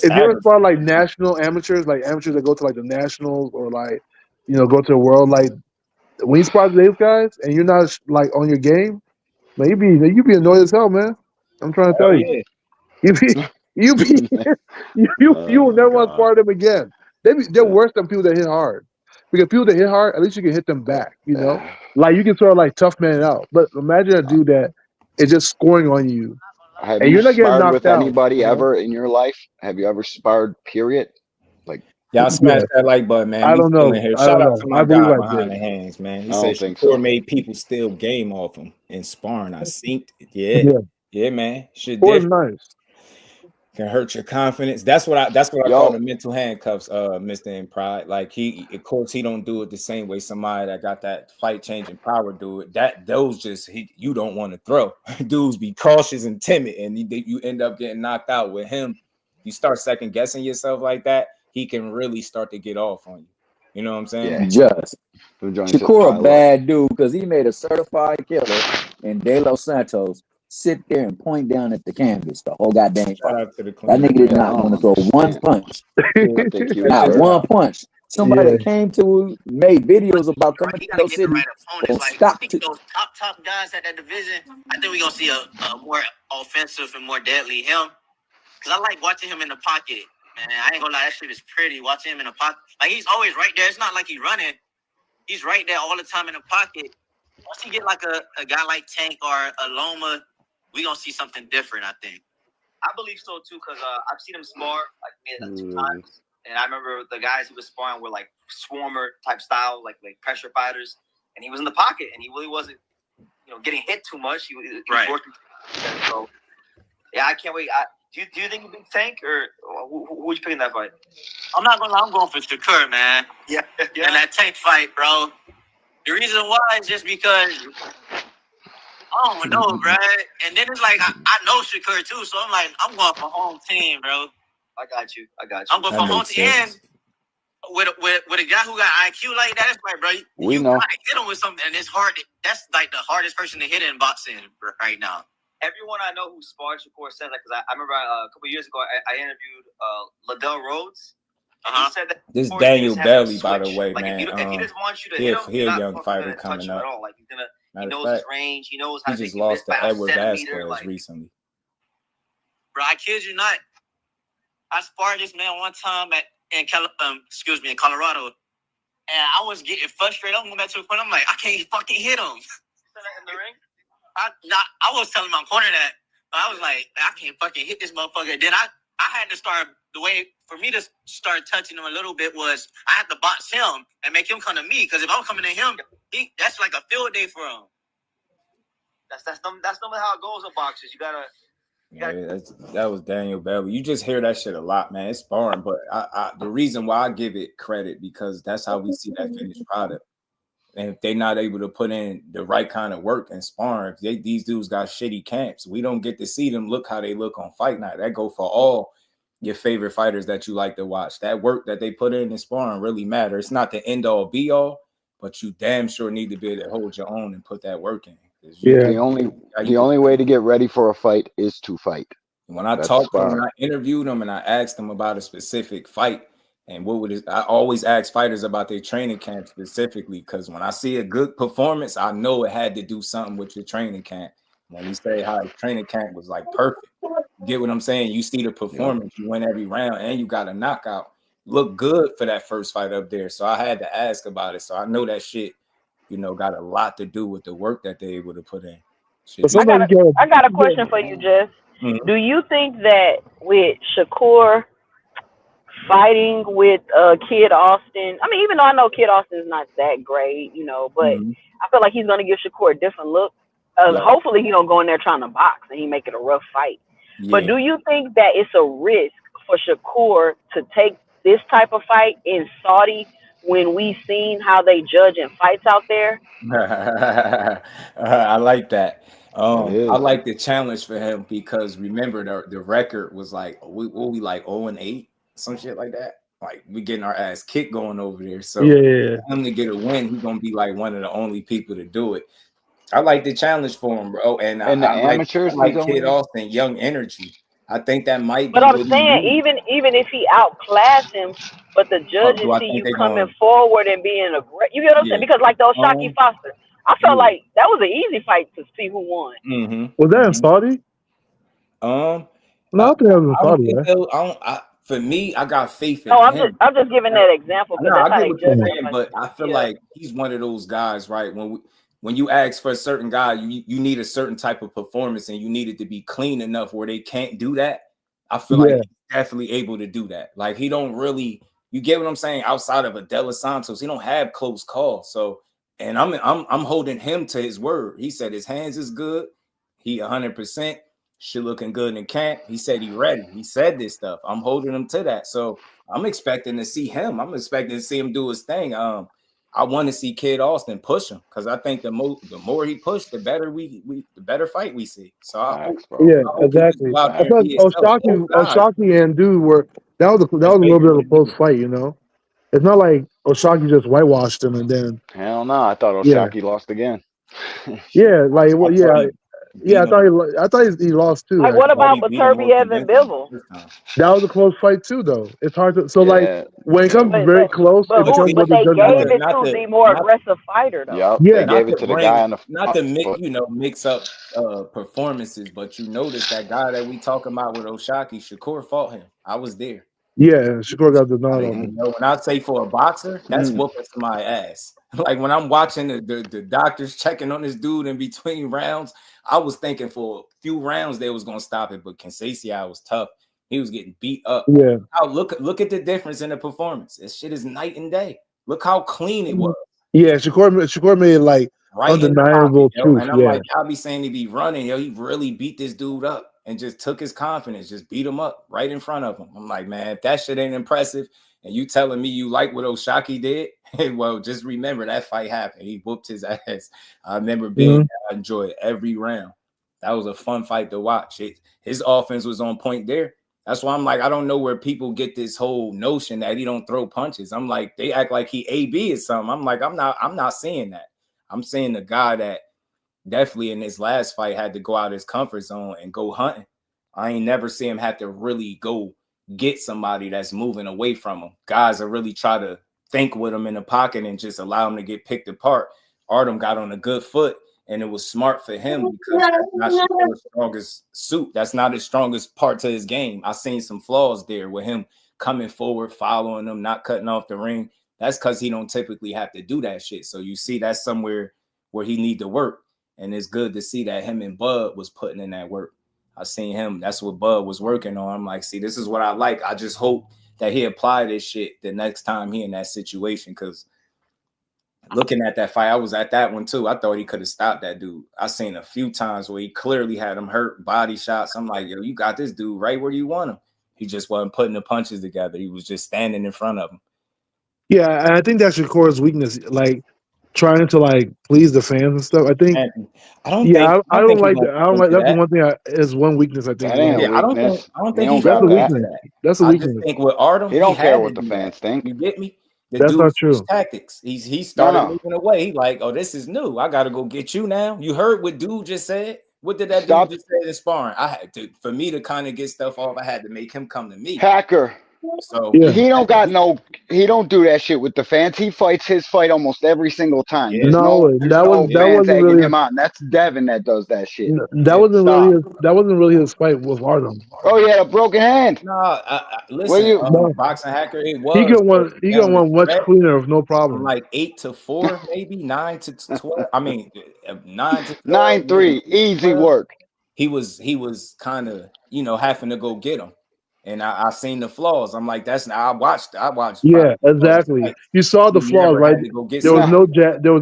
S2: If
S10: you ever spot like national amateurs, like amateurs that go to like the nationals or like, go to the world, like when you spot those guys and you're not like on your game, man, you be annoyed as hell, man. I'm trying to tell you. You will never want to spar them again. They're worse than people that hit hard. Because people that hit hard, at least you can hit them back, Like you can sort of like tough man out. But imagine a dude that is just scoring on you.
S14: Have you sparred with anybody ever in your life? Have you ever sparred, period? Like,
S2: y'all smash that like button, man.
S10: I don't know.
S2: Shout out to my guy behind the hands, man. He said Shakur made people steal game off him in sparring. I synced it. Yeah, man. Shit different.
S10: Nice.
S2: Can hurt your confidence. That's what I call the mental handcuffs, Mr. In Pride. Like of course he don't do it the same way somebody that got that fight changing power do it. You don't want to throw. Dudes be cautious and timid, and you end up getting knocked out. With him, you start second guessing yourself like that, he can really start to get off on you. You know what I'm saying?
S11: Yeah. Shakur a bad dude because he made a certified killer in De Los Santos sit there and point down at the canvas the whole goddamn fight. That nigga did not want to throw one punch. Not one punch. Somebody that came to made videos about coming to those cities.
S16: Like, I think those top guys at that division, I think we're gonna see a more offensive and more deadly him
S17: because I like watching him in the pocket. Man, I ain't gonna lie, that shit is pretty. Watching him in the pocket, like he's always right there. It's not like he's running. He's right there all the time in the pocket. Once you get like a guy like Tank or a Loma, we gonna see something different, I think.
S13: I believe so too, because I've seen him spar like 2 times, and I remember the guys he was sparring were like swarmer type style, like pressure fighters, and he was in the pocket, and he really wasn't, getting hit too much. He was working. So yeah, I can't wait. Do you think you beat Tank, or who would you pick in that fight?
S17: I'm not gonna lie, I'm going for Shakur, man.
S13: Yeah.
S17: And that Tank fight, bro. The reason why is just because I don't know, bro. And then it's like I know Shakur too, so I'm like, I'm going for home team, bro.
S13: I got you.
S17: I'm going for home team. And with a guy who got IQ like that, it's like, bro, you
S14: know.
S17: gotta hit him with something, and it's hard. That's like the hardest person to hit in boxing right now.
S13: Everyone I know who sparred Shakur says that, because I remember a couple of years ago I interviewed Liddell Rhodes. He said that
S2: this Daniel Bailey, by the way,
S13: like,
S2: man.
S13: If he doesn't want you to hit him,
S2: he a young fighter coming up.
S13: At all. Like he knows
S2: fact,
S13: his range. He knows how
S2: he
S13: to
S2: just lost to Edward Vasquez
S17: like,
S2: recently.
S17: Bro, I kid you not. I sparred this man one time in Colorado, and I was getting frustrated. I'm going back to the point. I'm like, I can't fucking hit him.
S13: In the ring?
S17: I was telling my corner that. I was like, I can't fucking hit this motherfucker. Then I had to start, the way for me to start touching him a little bit was I had to box him and make him come to me. Because if I'm coming to him, that's like a field day for him.
S13: That's normally how it goes with boxers. You gotta.
S2: That was Daniel Bailey. You just hear that shit a lot, man. It's sparring, but the reason why I give it credit, because that's how we see that finished product. And if they're not able to put in the right kind of work and sparring, these dudes got shitty camps. We don't get to see them look how they look on fight night. That go for all your favorite fighters that you like to watch. That work that they put in sparring really matters. It's not the end all be all, but you damn sure need to be able to hold your own and put that work in.
S14: Yeah. The only way to get ready for a fight is to fight.
S2: When I talked to them, and I interviewed them, and I asked them about a specific fight, and I always ask fighters about their training camp specifically, because when I see a good performance, I know it had to do something with your training camp. When we say how his training camp was like perfect, you get what I'm saying? You see the performance, you win every round, and you got a knockout. Look good for that first fight up there. So I had to ask about it. So I know that shit, got a lot to do with the work that they able to put in.
S8: I got a question for you, Jeff. Mm-hmm. Do you think that with Shakur fighting with Kid Austin, I mean, even though I know Kid Austin is not that great, but I feel like he's going to give Shakur a different look. Hopefully he don't go in there trying to box and he make it a rough fight. Yeah. But do you think that it's a risk for Shakur to take this type of fight in Saudi when we've seen how they judge in fights out there?
S2: I like that. I like the challenge for him, because remember the record was like we like 0-8, some shit like that. Like we getting our ass kicked going over there. So for him to get a win, he's gonna be like one of the only people to do it. I like the challenge for him, bro. And
S14: the
S2: I
S14: amateurs
S2: like Kid Austin, young energy. I think that might be.
S8: But I'm saying, even if he outclassed him, but the judges see you coming forward and being aggressive. You get what I'm saying? Because like the Oshaki Foster, I felt like that was an easy fight to see who won.
S2: Mm-hmm.
S10: Was that in Saudi?
S2: No,
S10: I think that was in Saudi.
S2: For me, I got faith in
S8: him. I'm just giving that example.
S2: No, I get what you're saying, but I feel like he's one of those guys, right? When you ask for a certain guy, you need a certain type of performance, and you need it to be clean enough where they can't do that. I feel like he's definitely able to do that. Like he don't really, you get what I'm saying? Outside of a De Los Santos, he don't have close calls. So, and I'm holding him to his word. He said his hands is good. He 100%. Shit looking good in camp. He said he ready. He said this stuff. I'm holding him to that. So I'm expecting to see him. I'm expecting to see him do his thing. I want to see Kid Austin push him, because I think the more he pushed, the better the better fight we see. So
S10: exactly. I thought Oshaki and Dude were that was a little bit of a close fight. It's not like Oshaki just whitewashed him and then.
S14: Hell no, I thought Oshaki lost again.
S10: Yeah, I thought he lost too.
S8: Like, what about Beterbiev and Bivol?
S10: That was a close fight too, though. It's hard to like when it comes very close, it becomes
S8: But they gave it to the more aggressive fighter though.
S14: Yep,
S10: Yeah.
S14: they gave it to the guy on the
S2: not to mix up performances, but you notice that guy that we talking about with Oshaki, Shakur fought him. I was there.
S10: Yeah, Shakur got the nod on him.
S2: When I say for a boxer, that's whooping somebody's ass. Like when I'm watching the doctors checking on this dude in between rounds, I was thinking for a few rounds they was gonna stop it, but Keyshawn was tough. He was getting beat up.
S10: Yeah.
S2: Look at the difference in the performance. This shit is night and day. Look how clean it was.
S10: Yeah, Shakur made it like
S2: Right
S10: undeniable truth.
S2: And I'm
S10: Yeah.
S2: like, y'all be saying he be running, he really beat this dude up and just took his confidence, just beat him up right in front of him. I'm like, man, if that shit ain't impressive, and you telling me you like what Oshaki did, well, just remember that fight happened. He whooped his ass. I remember being I enjoyed every round. That was a fun fight to watch. His offense was on point there. That's why I'm like, I don't know where people get this whole notion that he don't throw punches. I'm like, they act like he AB or something. I'm like, I'm not seeing that. I'm seeing the guy that definitely in his last fight had to go out of his comfort zone and go hunting. I ain't never see him have to really go get somebody that's moving away from him. Guys that really try to think with him in the pocket and just allow him to get picked apart. Artem got on a good foot, and it was smart for him because that's not Shakur's strongest suit. That's not his strongest part to his game. I seen some flaws there with him coming forward, following him, not cutting off the ring. That's because he don't typically have to do that shit. So you see that's somewhere where he need to work. And it's good to see that him and Bud was putting in that work. I seen him. That's what Bud was working on. I'm like, see, this is what I like. I just hope that he apply this shit the next time he in that situation. Because looking at that fight, I was at that one too. I thought he could have stopped that dude. I seen a few times where he clearly had him hurt, body shots. I'm like, yo, you got this dude right where you want him. He just wasn't putting the punches together. He was just standing in front of him.
S10: Yeah, and I think that's Shakur's weakness, like trying to like please the fans and stuff. I think. I don't like that. I don't like that's the one thing. Is one weakness I think.
S14: That ain't a weakness.
S2: I don't think
S10: that's a weakness. That's a weakness.
S2: I just think with Artem,
S14: he don't care what the fans think.
S2: You get me?
S10: That's not true.
S2: Tactics. He started moving away. He like, oh, this is new. I got to go get you now. You heard what dude just said. What did that dude just say in sparring? I had to, for me to kind of get stuff off, I had to make him come to me.
S14: Hacker.
S2: So
S14: he don't do that shit with the fans. He fights his fight almost every single time.
S10: Yeah. That wasn't really
S14: him on. That's Devin that does that shit.
S10: That wasn't really his fight with Artem.
S14: Oh, he had a broken hand.
S2: No, listen, boxing hacker, it was.
S10: He got one much cleaner with no problem.
S2: Like 8-4, maybe 9-12. I mean, 9-12.
S14: 9-3, easy work.
S2: He was kind of having to go get him. And I seen the flaws. I'm like, I watched.
S10: Yeah, exactly. Like, you saw the flaws, right? There was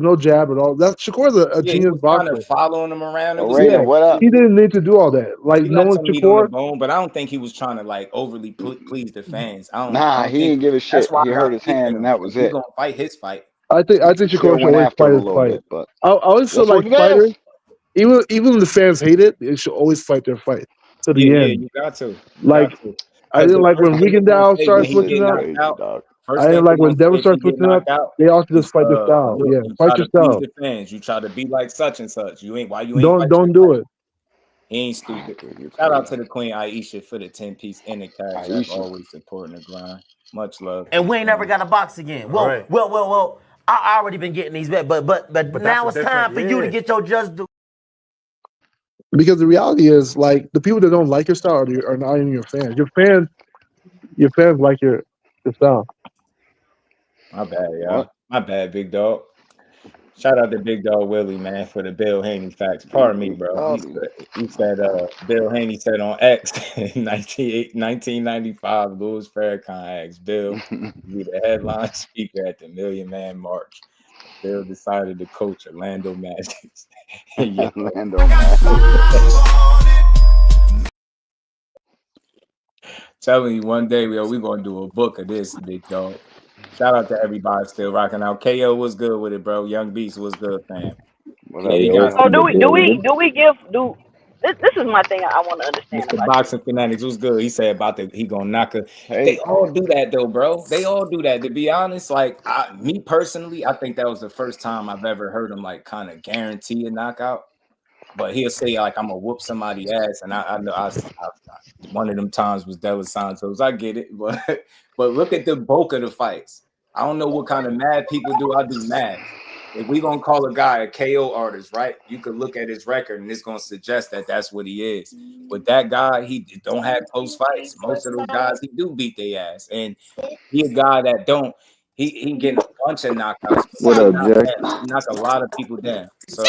S10: no jab at all. That's Shakur's a genius boxer.
S2: Kind of following him around.
S14: What up?
S10: He didn't need to do all that. Like no one Shakur.
S2: But I don't think he was trying to like overly please the fans.
S14: He didn't give a shit. He hurt his hand, and that was it.
S2: He's gonna fight his fight.
S10: I think Shakur should always fight his fight. But I always feel like fighters, even when the fans hate it, they should always fight their fight to the end.
S2: Yeah, you got to.
S10: I didn't like when Rigondeaux started switching up. I didn't like when Devin started switching up. They all just fight their style. Yeah, fight your style.
S2: The fans. You try to be like such and such. You ain't. Why you
S10: ain't? Don't do it.
S2: He ain't stupid. Shout out to the Queen Aisha for the 10-piece in the cash. Always supporting the grind. Much love.
S1: And we ain't never got a box again. Well. I already been getting these, but now it's time for you to get your just do.
S10: Because the reality is, like, the people that don't like your style are not even your fans. Your fans like your style.
S2: My bad, y'all. My bad, big dog. Shout out to Big Dog Willie, man, for the Bill Haney facts. Pardon me, bro. He said Bill Haney said on X in 1995, Louis Farrakhan asked Bill to be the headline speaker at the Million Man March. Bill decided to coach Orlando Magic.
S14: Orlando Magic.
S2: Telling you, one day, we're going to do a book of this, big dog. Shout out to everybody still rocking out. KO was good with it, bro. Young Beast was good, fam.
S8: This is my thing I want to understand.
S2: Mr. Boxing Fanatics was good. He said he gonna knock her. They all do that though, bro. They all do that. To be honest, like me personally, I think that was the first time I've ever heard him like kind of guarantee a knockout. But he'll say like I'm gonna whoop somebody's ass, and I know I one of them times was De Los Santos. I get it, but look at the bulk of the fights. I don't know what kind of mad people do. I do mad. If we gonna call a guy a KO artist, right? You could look at his record, and it's gonna suggest that that's what he is. But that guy, he don't have close fights. Most of those guys, he do beat their ass, and he a guy that don't. He getting a bunch of knockouts.
S11: What up, Jay?
S2: He knock a lot of people down. So,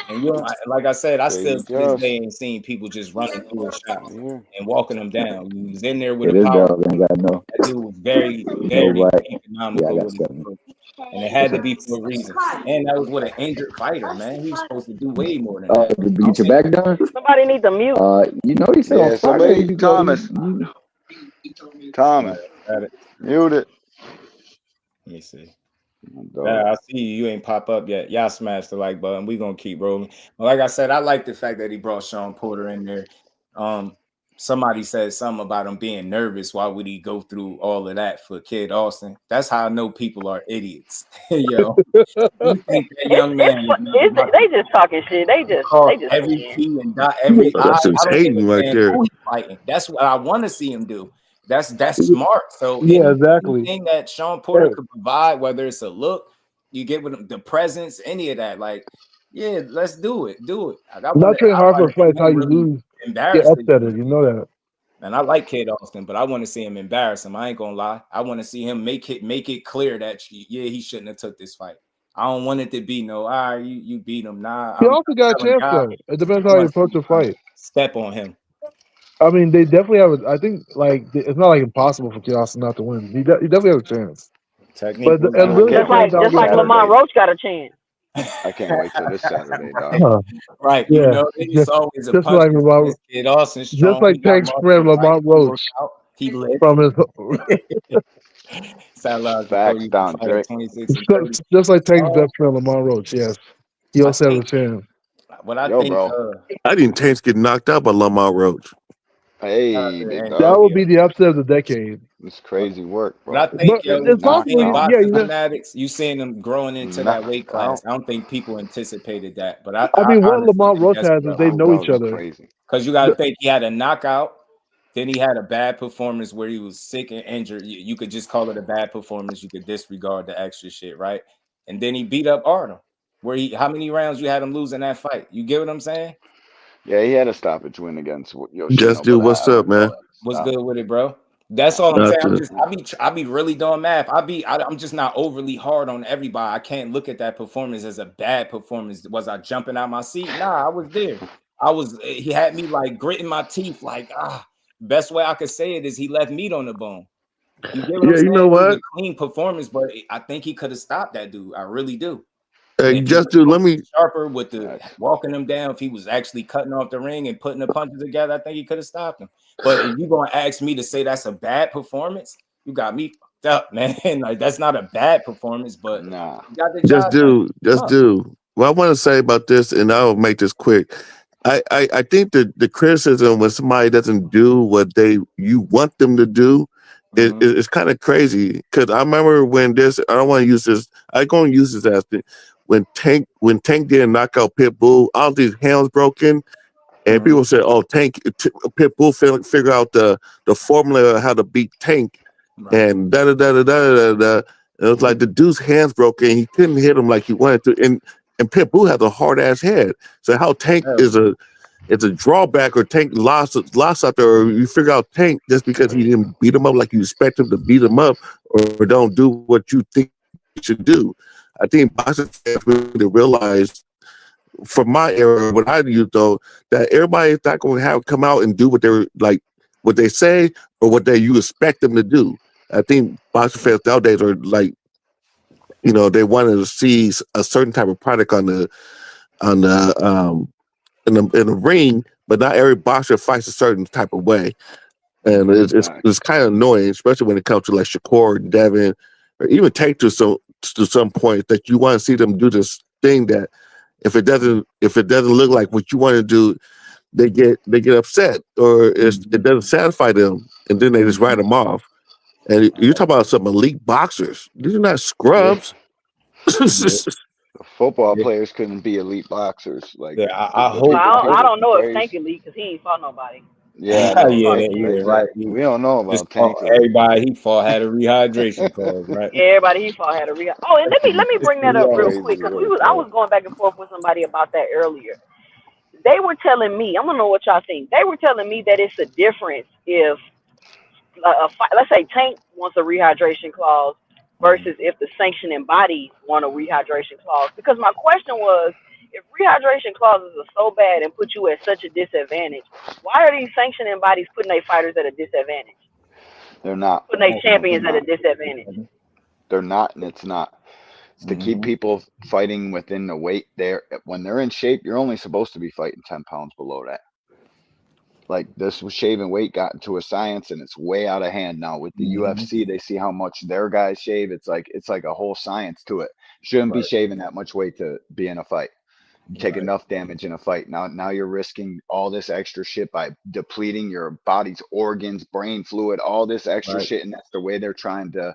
S2: and you know, like I said, I still to this day ain't seen people just running through a shot and walking them down. He was in there with a
S11: This
S2: power.
S11: dog ain't got no.
S2: That dude was very, very economical with his approach. And it had to be for a reason. And that was with an injured fighter, man. He was supposed to do way more than that.
S11: To get your back done?
S8: Somebody need to mute.
S11: You know he said on Friday.
S14: Thomas. Mute it.
S2: Let me see. I see you ain't pop up yet. Y'all smash the like button. We gonna keep rolling. But like I said, I like the fact that he brought Shawn Porter in there. Somebody said something about him being nervous. Why would he go through all of that for Kid Austin? That's how I know people are idiots. Yo, you think that young man?
S8: They just talking shit. They just
S2: every key and dot every.
S18: That's hating right there.
S2: Who he fighting. That's what I want to see him do. That's smart. So
S10: yeah, exactly.
S2: Anything that Shawn Porter could provide, whether it's a look, you get with him, the presence, any of that, like, yeah, let's do it. Do it.
S10: Not train hard for a fight. How you lose? Get upset. You know that.
S2: And I like Kid Austin, but I want to see him embarrass him. I ain't gonna lie. I want to see him make it clear that he shouldn't have took this fight. I don't want it to be no, you beat him. Nah,
S10: he also got a chance though. It depends how you approach the fight.
S2: Step on him.
S10: I mean, they definitely have. I think like it's not like impossible for Keon not to win. He definitely has a chance.
S2: Technique,
S10: but really
S8: just like Lamont Roach got a chance.
S14: I can't wait till this Saturday, dog.
S2: Right?
S10: Yeah.
S2: You know, it's always a
S10: just
S2: punch.
S10: like Lamont,
S2: Kid Austin,
S10: just like Tank's friend Lamont Roach.
S2: He lived
S10: from his.
S14: Facts down, Drake.
S10: Just like Tank's best friend Lamont Roach. Yes, he also has a chance.
S2: What I think,
S18: I didn't Tank's get knocked out by Lamont Roach.
S14: Hey,
S10: that would be the upset of the decade.
S14: It's crazy work, bro.
S2: But I think
S10: it's possible.
S2: Fanatics, you seeing them growing into that weight class. I don't think people anticipated that. But I
S10: mean, what Lamont Roach has is they know each other.
S2: Because you got to think he had a knockout, then he had a bad performance where he was sick and injured. You could just call it a bad performance. You could disregard the extra shit, right? And then he beat up Arnold. How many rounds you had him lose in that fight? You get what I'm saying?
S14: Yeah, he had a stoppage win against Yoshino.
S18: Just do what's up, man.
S2: What's good with it, bro? That's all I'm saying. I be really doing math. I'm just not overly hard on everybody. I can't look at that performance as a bad performance. Was I jumping out my seat? Nah, I was there. He had me like gritting my teeth, like best way I could say it is he left meat on the bone. You get what I'm saying?
S18: You know what?
S2: It was a clean performance, but I think he could have stopped that dude. I really do.
S18: Let me
S2: sharper with the walking him down. If he was actually cutting off the ring and putting the punches together, I think he could have stopped him. But if you're gonna ask me to say that's a bad performance, you got me fucked up, man. Like that's not a bad performance, but
S14: nah.
S18: Just do. What I want to say about this, and I'll make this quick. I think that the criticism when somebody doesn't do what you want them to do, it's kind of crazy. Because I remember when I don't want to use this. I'm going to use this as when Tank did knock out Pitbull, all these hands broken, and people said, "Oh, Pitbull figure out the formula of how to beat Tank," and da da da da da da. It was like the dude's hands broken, and he couldn't hit him like he wanted to, and Pitbull has a hard ass head. So how Tank is a drawback, or Tank lost out there, or you figure out Tank just because he didn't beat him up like you expect him to beat him up, or don't do what you think he should do. I think boxing fans really realize, from my era, what I do though, that everybody is not going to come out and do what they say or what you expect them to do. I think boxing fans nowadays are like, they wanted to see a certain type of product in the ring, but not every boxer fights a certain type of way, and it's kind of annoying, especially when it comes to like Shakur, Devin, or even Tank to some point, that you want to see them do this thing that if it doesn't look like what you want to do, they get upset, or it doesn't satisfy them, and then they just write them off. And you're talking about some elite boxers. These are not scrubs.
S14: Football players couldn't be elite boxers. Like,
S2: I hope.
S8: I don't know if Tank elite because he ain't fought nobody.
S14: Yeah, I know.
S2: yeah, right.
S14: We don't know about Tank.
S2: Everybody he fought had a rehydration clause, right?
S8: Everybody he fought had a rehab. Oh, and let me bring that up real quick because I was going back and forth with somebody about that earlier. They were telling me, I don't know what y'all think. They were telling me that it's a difference if a fight, let's say Tank wants a rehydration clause versus if the sanctioning bodies want a rehydration clause. Because my question was, if rehydration clauses are so bad and put you at such a disadvantage, why are these sanctioning bodies putting their fighters at a disadvantage?
S14: They're not.
S8: Putting their champions at a disadvantage.
S14: They're not, and it's not. It's to keep people fighting within the weight. When they're in shape, you're only supposed to be fighting 10 pounds below that. Like, this shaving weight got into a science, and it's way out of hand now. With the UFC, they see how much their guys shave. It's like a whole science to it. Shouldn't be shaving that much weight to be in a fight. You take enough damage in a fight. Now you're risking all this extra shit by depleting your body's organs, brain fluid, all this extra shit, and that's the way they're trying to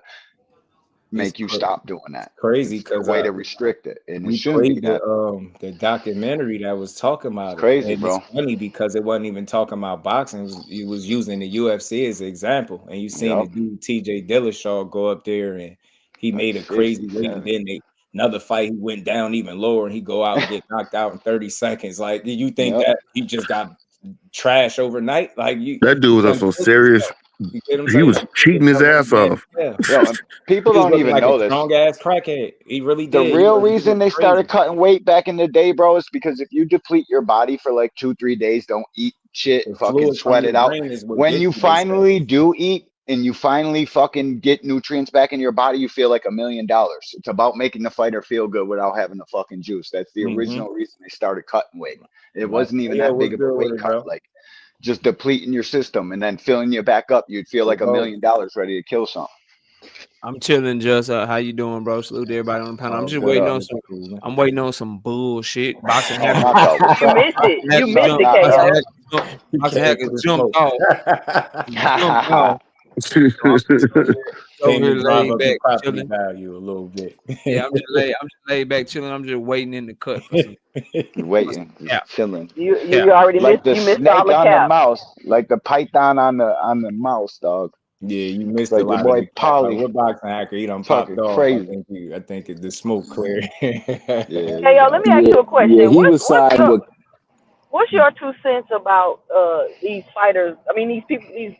S14: make you stop doing that.
S2: Crazy
S14: because the way to restrict it, and it
S2: we
S14: shouldn't be
S2: played
S14: that.
S2: the documentary that was talking about
S14: It's crazy,
S2: and
S14: bro.
S2: It's funny because it wasn't even talking about boxing. It was using the UFC as an example, and you seen the dude T.J. Dillashaw go up there and he made a crazy weight, and then another fight he went down even lower, and he go out and get knocked out in 30 seconds. Like, do you think that he just got trash overnight? Like,
S18: that dude was on some serious. He was cheating his ass off.
S14: Yo, people don't even
S2: like
S14: know
S2: a
S14: this.
S2: strong ass crackhead. He really did.
S14: The real reason they started cutting weight back in the day, bro, is because if you deplete your body for like 2-3 days, don't eat shit, fucking sweat it out. When you finally do eat and you finally fucking get nutrients back in your body, you feel like $1 million. It's about making the fighter feel good without having the fucking juice. That's the original reason they started cutting weight. It wasn't even that big of a weight cut. Like, just depleting your system and then filling you back up, you'd feel like $1 million ready to kill something.
S19: I'm chilling, just how you doing, bro? Salute to everybody on the panel. I'm just waiting on some. I'm waiting on some bullshit. Boxing hackers.
S8: You missed it. You missed it, KO.
S19: Boxing hackers jumped off.
S2: Over here laid back, chilling. Value a little bit.
S19: Yeah, I'm just laid back, chilling. I'm just waiting in the cut for some.
S14: Waiting, chilling.
S8: You already
S14: like
S8: missed. You missed
S14: snake
S8: all the
S14: on
S8: cap.
S14: the mouse, like the python on the mouse, dog.
S2: Yeah, you missed
S14: like
S2: a lot
S14: your boy
S2: of
S14: Paulie.
S2: What boxing hacker? He done popped off.
S14: Crazy.
S2: I think the smoke clear.
S8: Hey, yo, let me ask you a question.
S11: Yeah, he was siding with.
S8: What's your 2 cents about these fighters? I mean, these people, these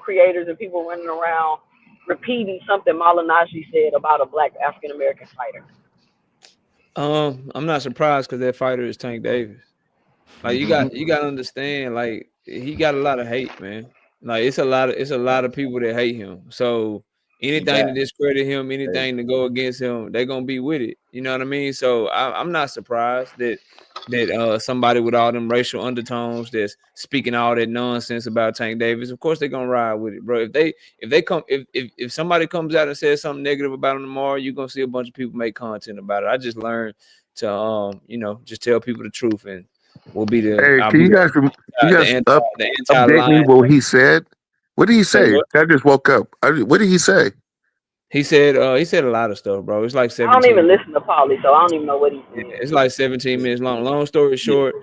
S8: creators and people running around repeating something Malignaggi said about a black African American fighter.
S19: I'm not surprised because that fighter is Tank Davis. Like, you got to understand, like, he got a lot of hate, man. Like, it's a lot of people that hate him. So anything to discredit him, anything to go against him, they're gonna be with it. You know what I mean? So I'm not surprised that somebody with all them racial undertones that's speaking all that nonsense about Tank Davis, of course they're gonna ride with it, bro. If somebody comes out and says something negative about him tomorrow, you're gonna see a bunch of people make content about it. I just learned to just tell people the truth, and we'll be the.
S18: Hey, can you guys update me what he said? What did he say? I just woke up. What did he say?
S19: He said a lot of stuff, bro. It's like 17.
S8: I don't even listen to Paulie, so I don't even know what he said.
S19: Yeah, it's like 17 minutes long. Long story short,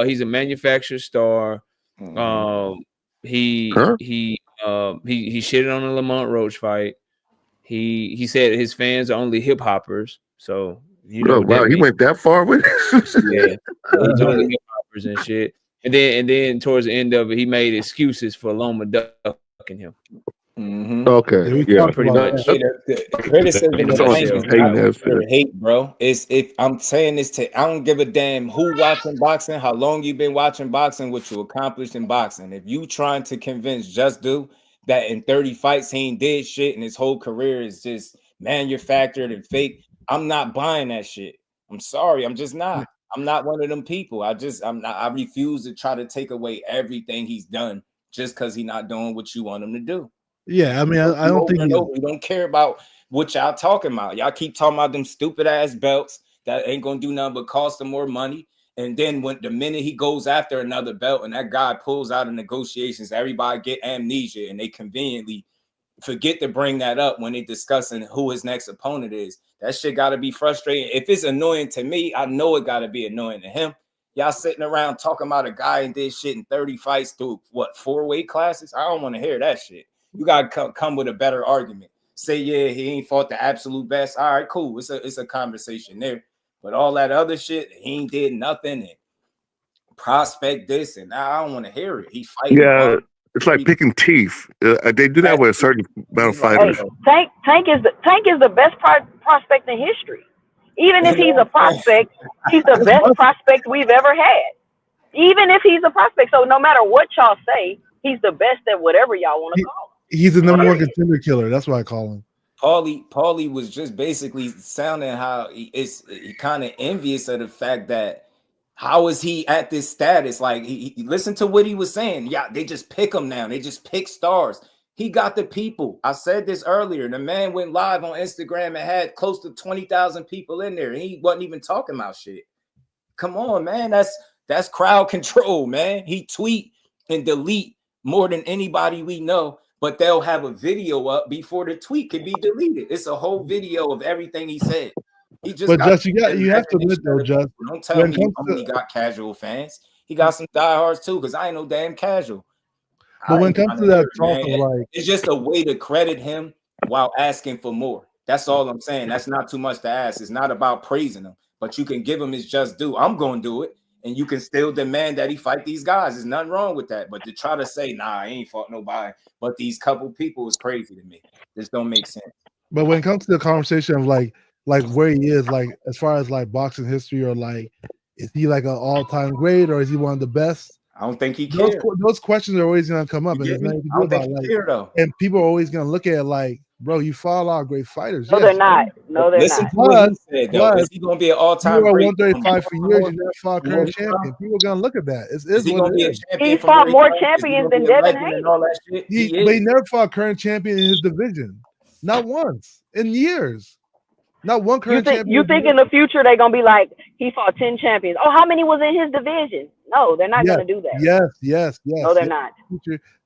S19: he's a manufactured star. He shitted on the Lamont Roach fight. He said his fans are only hip hoppers. So
S18: wow, he went that far with it.
S19: Yeah, he's only hip hoppers and shit. And then towards the end of it, he made excuses for Loma ducking him.
S18: Okay, yeah,
S19: pretty much.
S2: Criticism hate, bro. It's if I'm saying this I don't give a damn who watching boxing, how long you've been watching boxing, what you accomplished in boxing. If you trying to convince Jusdu that in 30 fights he ain't did shit and his whole career is just manufactured and fake, I'm not buying that shit. I'm sorry, I'm just not. I'm not one of them people. I refuse to try to take away everything he's done just because he's not doing what you want him to do.
S10: Yeah, I mean, I don't think
S2: we don't care about what y'all talking about. Y'all keep talking about them stupid ass belts that ain't gonna do nothing but cost them more money. And then when the minute he goes after another belt and that guy pulls out of negotiations, everybody get amnesia and they conveniently forget to bring that up when they discussing who his next opponent is. That shit got to be frustrating. If it's annoying to me, I know it got to be annoying to him. Y'all sitting around talking about a guy and did shit in 30 fights through what 4 weight classes? I don't want to hear that shit. You got to come with a better argument. Say, yeah, he ain't fought the absolute best. All right, cool. It's a conversation there. But all that other shit, he ain't did nothing and prospect this and I don't want to hear it. He fighting.
S18: Yeah, it's like picking teeth. They do that with a certain amount of fighters.
S8: Hey, Tank is the best prospect in history. Even if he's a prospect, he's the best prospect we've ever had. Even if he's a prospect. So no matter what y'all say, he's the best at whatever y'all want to call him.
S10: He's the number one contender killer. That's what I call him.
S2: Paulie was just basically sounding how he kind of envious of the fact that how is he at this status? Like he listen to what he was saying. Yeah, they just pick him now. They just pick stars. He got the people. I said this earlier. The man went live on Instagram and had close to 20,000 people in there. And he wasn't even talking about shit. Come on, man. That's crowd control, man. He tweet and delete more than anybody we know, but they'll have a video up before the tweet can be deleted. It's a whole video of everything he said. He just
S10: but Just you have to admit though, Just
S2: don't tell me he only got casual fans. He got some diehards too, because I ain't no damn casual.
S10: But when it comes to that talk of like,
S2: it's just a way to credit him while asking for more. That's all I'm saying. That's not too much to ask. It's not about praising him, but you can give him his just due. I'm going to do it, and you can still demand that he fight these guys. There's nothing wrong with that. But to try to say, nah, I ain't fought nobody but these couple people is crazy to me. This don't make sense.
S10: But when it comes to the conversation of like where he is, like as far as like boxing history, or like is he like an all-time great, or is he one of the best?
S2: I don't think he cares.
S10: Those questions are always going to come up, and there's nothing you can do about it. Like, and people are always going to look at it like, bro, you fought a lot of great fighters.
S8: No, they're not. No, they're
S2: Listen
S8: not.
S2: To what he said, though. Is he going to be an all-time
S10: great?
S2: You were
S10: 135 for years. You never fought current champion. People are going to look at that.
S2: Is he going to be a champion?
S8: He fought more champions than Devin Haney.
S10: But he never fought current champion in his division. Not once in years. Not one current champion.
S8: You think in the future they're gonna be like, he fought 10 champions? Oh, how many was in his division? No, they're not gonna do that.
S10: Yes.
S8: No, they're not.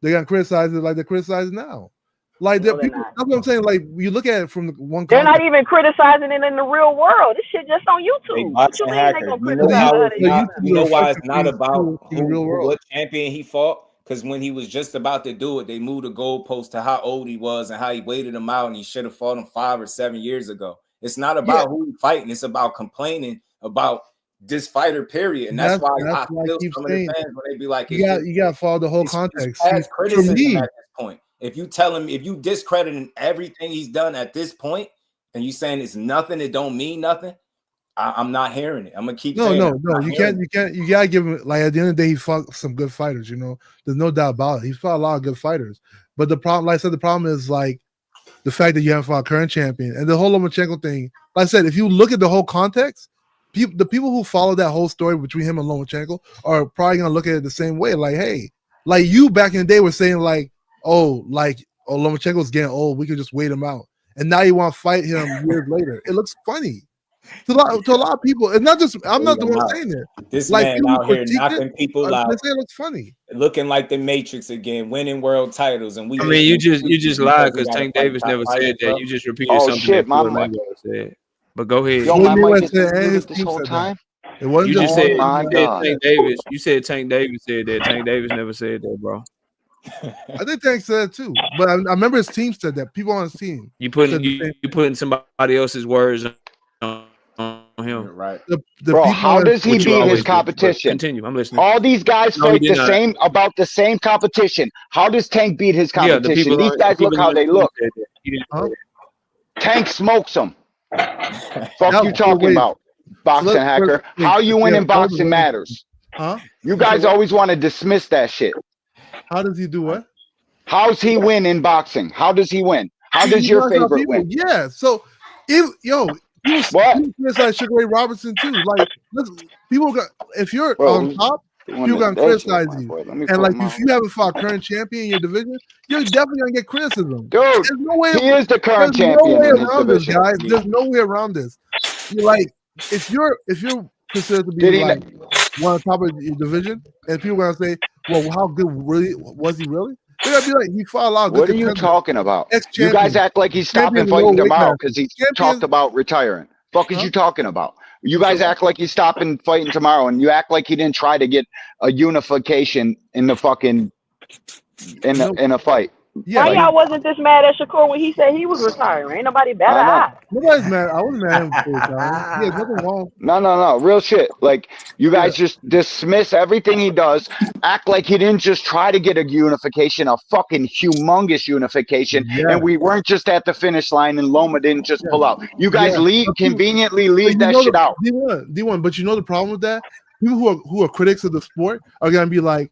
S10: They're gonna criticize it like they're criticizing now. Like no, people, that's what I'm saying. Like you look at it from one.
S8: They're not even criticizing it in the real world. This shit just on YouTube. What you mean they gonna criticize it?
S2: You know why it's not about what champion he fought? Because when he was just about to do it, they moved the goalpost to how old he was and how he waited him out, and he should have fought him 5 or 7 years ago. It's not about who he's fighting. It's about complaining about this fighter, period. And that's why I feel some of the fans when they be like,
S10: you got to follow the whole context.
S2: It's criticism at this point. If you tell him, if you discrediting everything he's done at this point, and you saying it's nothing, it don't mean nothing, I'm not hearing it. I'm gonna keep saying
S10: no. You gotta give him, like, at the end of the day, he fought some good fighters. You know, there's no doubt about it. He fought a lot of good fighters. But the problem, like I said, the problem is like the fact that you haven't fought current champion and the whole Lomachenko thing. Like I said, if you look at the whole context, the people who follow that whole story between him and Lomachenko are probably gonna look at it the same way. Like, hey, like you back in the day were saying like, Lomachenko's getting old, we could just wait him out, and now you want to fight him years later. It looks funny. To a lot of people, and not just I'm not the one saying it.
S2: This like, man out here knocking people out.
S10: They say it looks funny,
S2: looking like the Matrix again, winning world titles, and we.
S19: I mean, you just lied because Tank Davis never said that. You just repeated something that Floyd said. But go ahead.
S14: Yo, my mic is this whole time.
S10: It wasn't
S19: you just said,
S14: Tank
S19: Davis. You said Tank Davis said that. Tank Davis never said that, bro.
S10: I think Tank said it too, but I remember his team said that. People on his team.
S19: You putting somebody else's words on him,
S2: right?
S14: Bro, how does he beat his competition?
S19: Continue. I'm listening.
S14: All these guys fight about the same competition. How does Tank beat his competition? These guys look how they look. Tank smokes them. Fuck you talking about, boxing hacker? How you win in boxing matters. You guys always want to dismiss that shit.
S10: How does he do what?
S14: How's he win in boxing? How does he win? How does your favorite win?
S10: Yeah. So if criticize Sugar Ray Robinson too. Like, listen, people got, if you're on top, you're gonna criticize you. And like, if you haven't fought current champion in your division, you're definitely gonna get criticism.
S14: Dude, he is the current champion.
S10: There's no way around this, guys. There's no way around this. You're like, if you're considered to be like one on top of your division, and people are gonna say, well, how good really was he really? They're gotta be like he fought a lot of good
S14: What are you
S10: contenders.
S14: talking about? You
S10: Ex-champions.
S14: guys act like he's stopping
S10: Champions in
S14: fighting
S10: low weight
S14: tomorrow
S10: classes.
S14: because he
S10: Champions.
S14: talked about retiring. Fuck is you talking about? You guys act like he's stopping fighting tomorrow, and you act like he didn't try to get a unification in the fucking in a fight.
S8: Why y'all wasn't this mad at Shakur when he said he was retiring? Ain't nobody better.
S10: Nobody's mad. I wasn't mad at him for retiring. He has nothing wrong.
S14: No, real shit. Like you guys just dismiss everything he does, act like he didn't just try to get a unification, a fucking humongous unification, and we weren't just at the finish line and Loma didn't just pull out. You guys conveniently leave that shit out.
S10: D1, but you know the problem with that? People who are critics of the sport are gonna be like,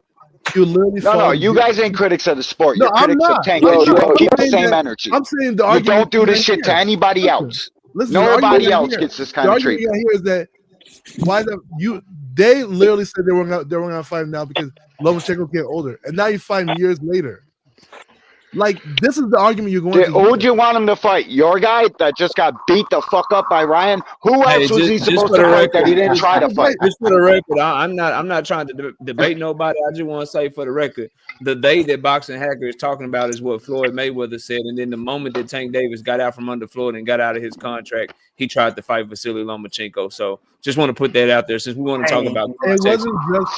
S10: you literally
S14: No, you guys ain't critics of the sport. You're
S10: I'm
S14: critics
S10: not.
S14: of Tank because you don't keep the same
S10: that,
S14: energy.
S10: I'm saying the
S14: you
S10: argument
S14: don't do this
S10: right
S14: shit
S10: here.
S14: to anybody else.
S10: Listen,
S14: Nobody else gets this kind of
S10: treatment. The argument here is that why they literally said they were gonna fight him now because Lomachenko get older, and now you fight him years later. Like this is the argument you're going to.
S14: Who'd you want him to fight? Your guy that just got beat the fuck up by Ryan? Who else was he supposed to fight that he didn't try to fight?
S19: Just for the record, I'm not trying to debate nobody. I just want to say for the record, the day that Boxing Hacker is talking about is what Floyd Mayweather said, and then the moment that Tank Davis got out from under Floyd and got out of his contract, he tried to fight Vasily Lomachenko. So just want to put that out there since we want to talk about.
S10: It wasn't just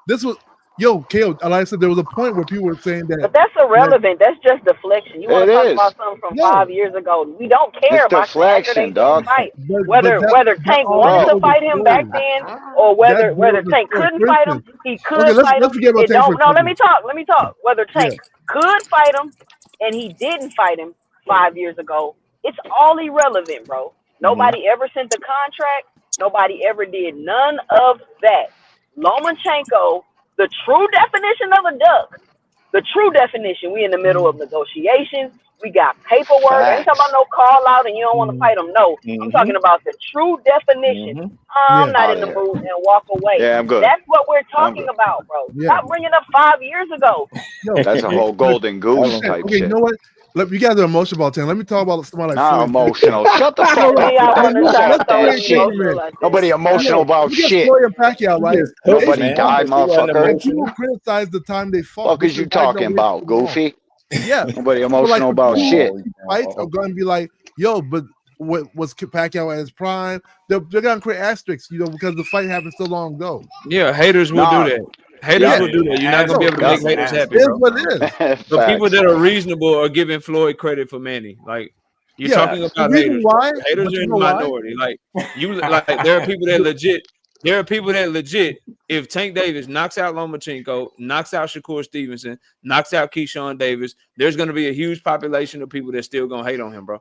S10: this was. Yo, Keon, like I said, there was a point where people were saying that.
S8: But that's irrelevant. That's just deflection. You want to talk about something from 5 years ago. We don't care about
S14: deflection, dog.
S8: Fight. Whether Tank wanted to fight him back then or whether Tank couldn't fight him, he could fight him. Let me talk. Whether Tank could fight him and he didn't fight him 5 years ago, it's all irrelevant, bro. Nobody ever sent the contract. Nobody ever did none of that. Lomachenko, the true definition of a duck, the true definition, we in the middle of negotiations. We got paperwork. I ain't talking about no call out and you don't want to fight them. No, I'm talking about the true definition. I'm not in the mood and walk away.
S14: Yeah, I'm good.
S8: That's what we're talking about, bro. Stop bringing up 5 years ago.
S14: That's a whole golden goose type shit.
S10: You know what? Look, you guys are emotional about Tank. Let me talk about somebody like Floyd.
S14: Emotional. Shut the fuck up. That shit. Nobody emotional about shit.
S10: Floyd and Pacquiao, right?
S14: Nobody died, motherfucker.
S10: People criticize the time they fought.
S14: What is you talking about, Goofy?
S10: Yeah.
S14: Nobody emotional about shit.
S10: Fights are going to be like, yo, but what was Pacquiao at his prime? They're going to create asterisks, because the fight happened so long ago.
S19: Yeah, haters will do that. Haters will do that. You're not gonna be able to make haters happy, bro.
S10: What it is.
S19: The people that are reasonable are giving Floyd credit for Manny. Like you're talking about haters. Haters are in the minority. Like there are people that legit. There are people that legit. If Tank Davis knocks out Lomachenko, knocks out Shakur Stevenson, knocks out Keyshawn Davis, there's going to be a huge population of people that's still gonna hate on him, bro.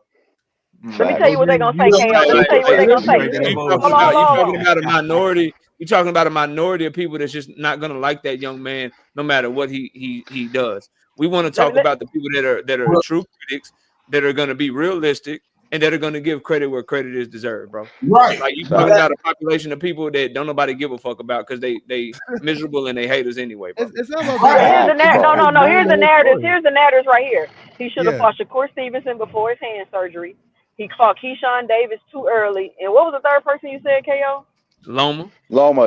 S8: Let me tell you what they're gonna say, Keon. Let me tell you what they're gonna say.
S19: You're talking about a minority. You're talking about a minority of people that's just not gonna like that young man, no matter what he does. We want to talk about the people that are true critics, that are gonna be realistic, and that are gonna give credit where credit is deserved, bro.
S20: Right.
S19: Like you talking about a population of people that don't nobody give a fuck about because they miserable and they haters anyway, bro.
S8: Here's the narrative. Here's the narrative right here. He should have fought Shakur Stevenson before his hand surgery. He fought Keyshawn Davis too early. And what was the third person you said, KO?
S14: Loma,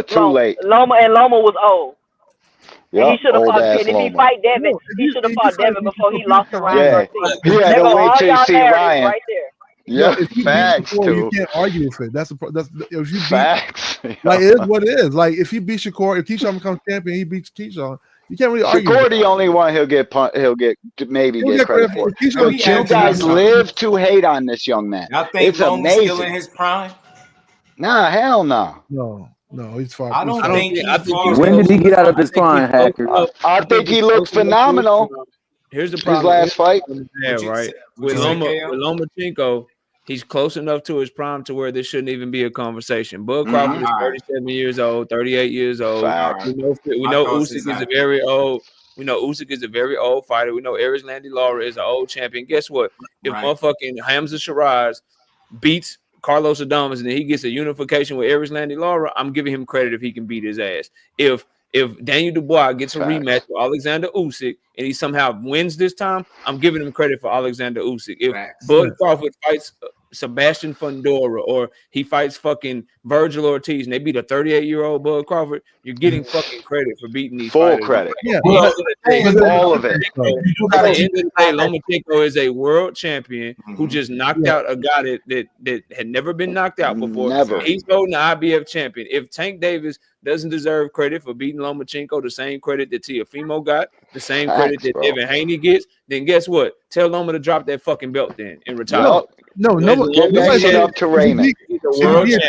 S14: too late.
S8: Loma was old.
S14: Yep,
S8: and he should have fought. And if he fight Devin, he should have fought Devin before he lost to Ryan Garcia.
S14: He had to wait till you see Ryan.
S8: Right there.
S14: Yeah, facts too.
S10: You can't argue with it. That's if you
S14: facts.
S10: Like it is what it is. Like if he beats Shakur, if Keyshawn becomes champion, he beats Keyshawn. You can't really argue.
S14: Shakur the only one he'll get credit for. You guys live to hate on this young man. It's amazing.
S2: Still in his prime?
S14: Nah, hell no.
S10: No, he's far.
S2: I don't think
S11: when did he get out of his prime, Hacker?
S14: I think he looked phenomenal.
S19: Here's the problem.
S14: His last fight.
S19: Yeah, right. With Lomachenko, he's close enough to his prime to where this shouldn't even be a conversation. Bud Crawford is 37 years old, 38 years old. We know Usyk is a very old. We know Usyk is a very old fighter. We know Aries Landy Lara is an old champion. Guess what? If motherfucking Hamza Shiraz beats Carlos Adames and then he gets a unification with Aries Landy Lara, I'm giving him credit if he can beat his ass. If Daniel Dubois gets a rematch with Alexander Usyk and he somehow wins this time, I'm giving him credit for Alexander Usyk. If Bud Crawford fights Sebastian Fundora, or he fights fucking Virgil Ortiz, and they beat a 38-year-old Bud Crawford, you're getting fucking credit for beating these
S14: Full
S19: fighters.
S14: credit.
S10: Yeah,
S14: all of it.
S19: At the end of the day, Lomachenko is a world champion who just knocked out a guy that had never been knocked out before.
S14: Never.
S19: He's holding the IBF champion. If Tank Davis doesn't deserve credit for beating Lomachenko, the same credit that Teofimo got, the same credit that Devin Haney gets, then guess what? Tell Loma to drop that fucking belt then and retire.
S14: Get that shit up to Raymond. Go get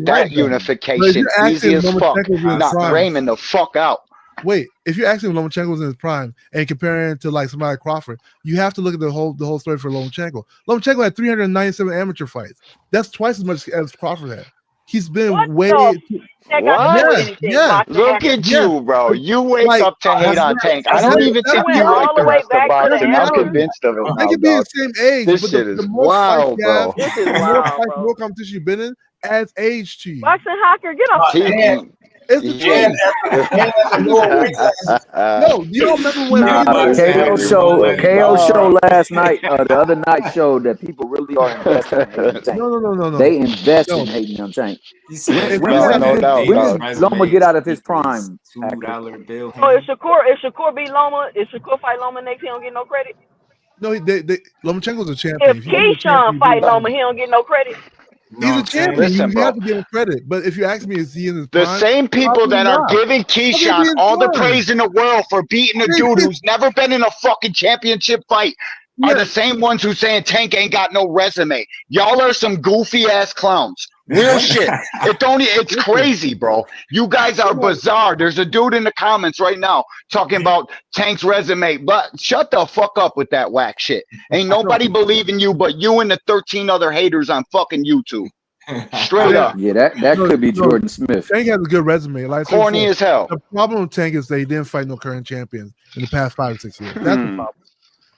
S14: that unification. Easy as fuck. Knock Raymond the fuck out.
S10: Wait, if you're asking Lomachenko was in his prime and comparing it to like somebody like Crawford, you have to look at the whole story for Lomachenko. Lomachenko had 397 amateur fights. That's twice as much as Crawford had. He's been way.
S14: What? Look at you, bro. You wake up to hate on Tank. I don't even think you like the rest of boxing. I'm convinced of it.
S10: They could be the same age.
S14: This
S10: but
S14: shit
S10: the
S14: is
S10: more
S14: wild, bro.
S10: This is wild, bro. More competition you've been in adds age to you.
S8: Boxing hacker, get off.
S10: It's the truth. No, you don't remember when
S11: KO show last night, the other night showed that people really are investing in hating Tank.
S10: No.
S11: They invest in hating them Tank. When Loma get out of his prime?
S2: $2 bill.
S8: Oh, if Shakur beat Loma, if Shakur fight Loma next, he don't get no credit.
S10: No, Lomachenko's a champion.
S8: If Keyshawn fight Loma, he don't get no credit.
S10: He's a champion.
S14: Listen,
S10: you have to give him credit. But if you ask me, is he in his
S14: the
S10: prime?
S14: same people that are giving Keyshawn all the praise in the world for beating a dude who's never been in a fucking championship fight are the same ones who saying Tank ain't got no resume. Y'all are some goofy ass clowns. Real shit. It's crazy, bro. You guys are bizarre. There's a dude in the comments right now talking about Tank's resume, but shut the fuck up with that whack shit. Ain't nobody believing you but you and the 13 other haters on fucking YouTube. Straight up.
S11: Yeah, that could be Jordan Smith.
S10: Tank has a good resume. Like
S14: corny as hell.
S10: The problem with Tank is they didn't fight no current champions in the past 5 or 6 years. That's the problem.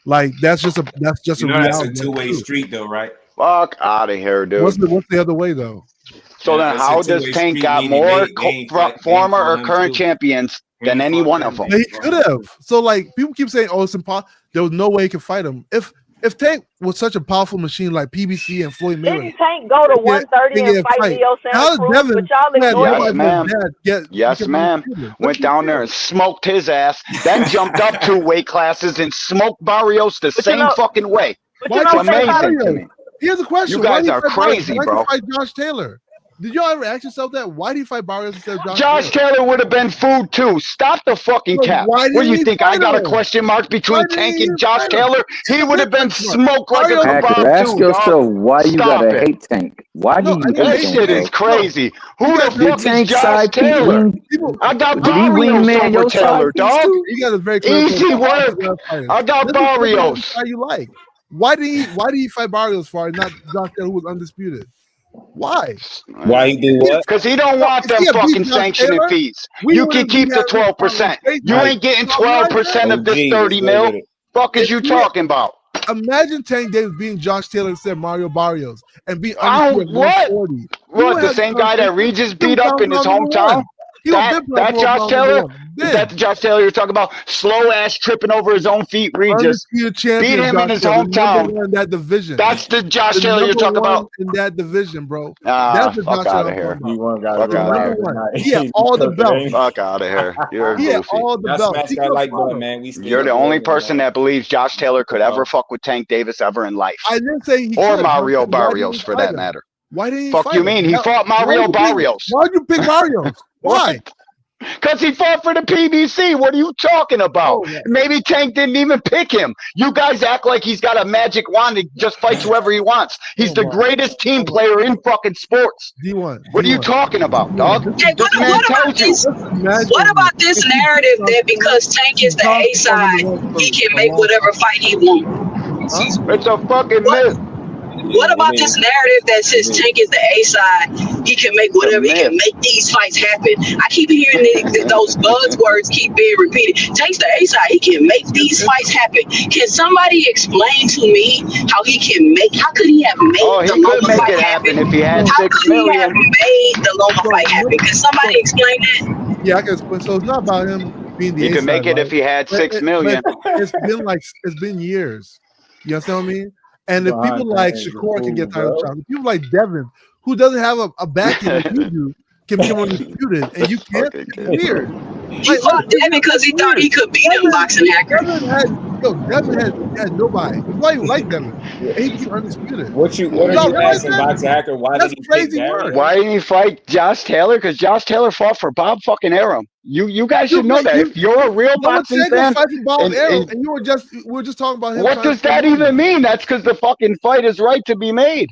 S10: Like that's just a reality.
S2: That's a two-way street though, right?
S14: Fuck out of here, dude.
S10: What's the other way though?
S14: So then how does Tank got more former or current champions than any one of them?
S10: He could have. So like people keep saying, oh, it's impossible. There was no way he could fight him. If Tank was such a powerful machine like PBC and Floyd Mayweather,
S8: didn't Tank go to 130 and fight Leo Santa Cruz? But y'all ignored
S14: it. Yes, ma'am. Went down there and smoked his ass. Then jumped up 2 weight classes and smoked Barrios the same fucking way. It's amazing to me.
S10: Here's a question.
S14: You guys are crazy, bro.
S10: Why did you fight Josh Taylor? Did y'all ever ask yourself that? Why do you fight Barrios instead of
S14: Josh Taylor would have been food too. Stop the fucking cap. What do you think? I got a question mark between Tank and Josh Taylor? He would have been smoked like a kebab
S11: ask
S14: too,
S11: yourself why you gotta hate Tank. Why do you hate
S14: That shit is crazy. Who the fuck is Josh Taylor? I got Barrios over Taylor, dog.
S10: You got a very
S14: easy work. I got Barrios.
S10: How you like? Why did he fight Barrios for and not Josh Taylor, who was undisputed? Why?
S2: Why he do what?
S14: Because he don't want them fucking sanctioning fees. You can keep the 12%. You ain't getting 12% of this 30 mil. Fuck is you talking about?
S10: Imagine Tank Davis being Josh Taylor instead of Mario Barrios and being
S14: what? What, the same guy that Regis beat up in his hometown? That Josh Taylor? Is that the Josh Taylor you're talking about? Slow ass tripping over his own feet, Regis. Beat him in his hometown.
S10: In that division.
S14: That's the Josh Taylor you're talking about.
S10: In that division, bro.
S14: That's the fuck out of here.
S10: Fuck out of here. He had all the belts.
S14: Fuck out of here. You're
S10: he had all the belts.
S14: You're the only person that believes Josh Taylor could ever fuck with Tank Davis ever in life.
S10: I didn't say he
S14: or
S10: could.
S14: Mario Barrios for that matter.
S10: Why didn't he
S14: fuck you mean? He fought Mario Barrios.
S10: Why'd you pick Barrios? Why?
S14: Because he fought for the PBC. What are you talking about? Maybe Tank didn't even pick him. You guys act like he's got a magic wand to just fight whoever he wants. He's the greatest team player in fucking sports. What are you talking about, dog?
S20: Hey, what about this narrative that because Tank is the A side, he can make whatever fight he wants?
S14: It's a fucking myth.
S20: What about this narrative that says Tank is the A side? He can make whatever. He can make these fights happen. I keep hearing those buzzwords keep being repeated. Tank's the A side. He can make these fights happen. Can somebody explain to me how he can make? How could he have made the Loma fight happen?
S14: If he had
S20: how
S14: $6
S20: could
S14: million.
S20: he have made the Loma fight happen? Can somebody explain that?
S10: Yeah, I can explain. So it's not about him being the.
S14: He could make it if he had $6 million.
S10: It's been years. You understand what I mean? And if people like Shakur can get title shots, people like Devin, who doesn't have a backing like you do, can become undisputed, and you can't. It's weird.
S20: He fought Devin because he thought he could beat him boxing accurate.
S10: Devin had nobody. Why you like Devin? And he became undisputed.
S2: What are you asking Boxing Hacker? Why did he pick Barry?
S14: Why didn't he fight Josh Taylor? Because Josh Taylor fought for Bob fucking Arum. You guys should know that. If you're a real boxing fan,
S10: and you were just talking about him.
S14: What does that even mean? That's because the fucking fight is right to be made.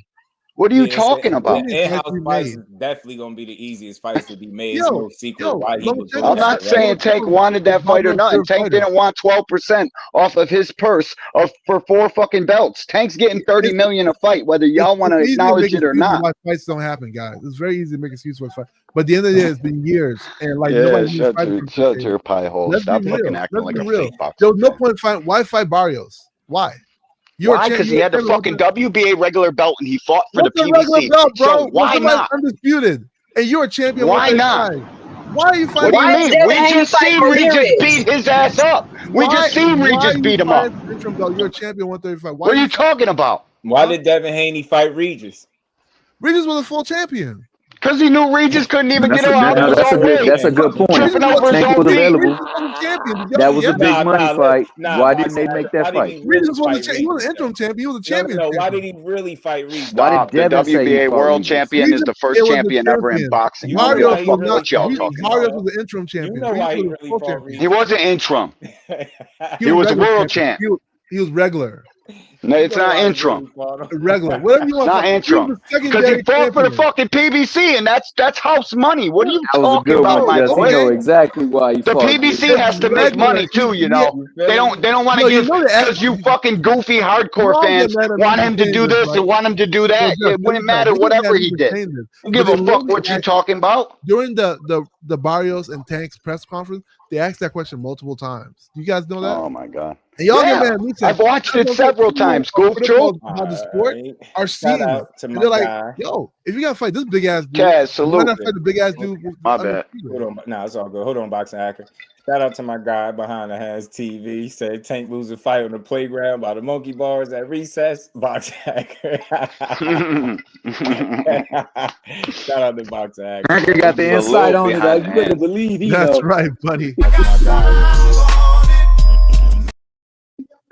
S14: What are you talking about?
S2: In-house fights is definitely gonna be the easiest fights to be made. It's no secret why he was.
S14: I'm not saying Tank wanted that fight or nothing. Tank didn't want 12% off of his purse for 4 fucking belts. Tank's getting $30 million a fight, whether y'all want to acknowledge it or not.
S10: Why fights don't happen, guys. It's very easy to make excuses for fight. But at the end of the day, it's been years, and like
S14: shut your pie hole. Stop fucking acting like a fake boxer.
S10: There was no point fighting. Why fight Barrios? Why?
S14: Why? Because he had the fucking WBA regular belt and he fought for the PBC.
S10: Belt, bro?
S14: So why not?
S10: Undisputed, and you're a champion.
S14: Why not?
S10: Why are you fighting?
S14: What do you mean? We just seen Regis beat his ass up. We just seen Regis beat him up.
S10: You're a champion 135.
S14: What are you talking about?
S2: Why did Devin Haney fight Regis?
S10: Regis was a full champion.
S14: Because he knew Regis couldn't even get out of his own way.
S11: That's a good point.
S14: Tripping over his own
S11: available. That was a big money fight. Why didn't they make that fight?
S10: Regis was he was an interim champion. He was a champion.
S2: No, why did he really fight Regis?
S14: Why did the WBA world champion is the first champion ever in boxing?
S10: Mario was
S14: the
S10: interim champion.
S2: You know why he really fought Regis?
S14: He wasn't interim. He was a world champ.
S10: He was regular.
S14: No, it's not interim.
S10: Regular. Whatever you want.
S14: Not interim. Because he fought for the fucking PBC, and that's house money. What are you talking about, my boy?
S11: You know exactly why you
S14: the PBC has to make money too, you know. They don't want to give because you fucking goofy hardcore fans want him to do this and want him to do that. It wouldn't matter whatever he did. Don't give a fuck what you talking about.
S10: During the Barrios and Tank's press conference, they asked that question multiple times. You guys know that?
S14: Oh my god.
S10: And y'all get mad at me.
S14: I've watched it several times. Goof Troll.
S10: How the sport are seeing it. And they're like, yo, if you gotta fight this big ass dude,
S14: salute.
S10: fight the big ass dude.
S14: My bad.
S2: Hold on, nah, it's all good. Hold on, Boxing Hacker. Shout out to my guy behind the hands TV. He said Tank lose a fight on the playground by the monkey bars at recess. Boxing Hacker. Shout out to Boxing Hacker.
S11: Hacker got the insight on it. You better believe he
S10: That's
S11: knows.
S10: right, buddy.
S2: That's my guy.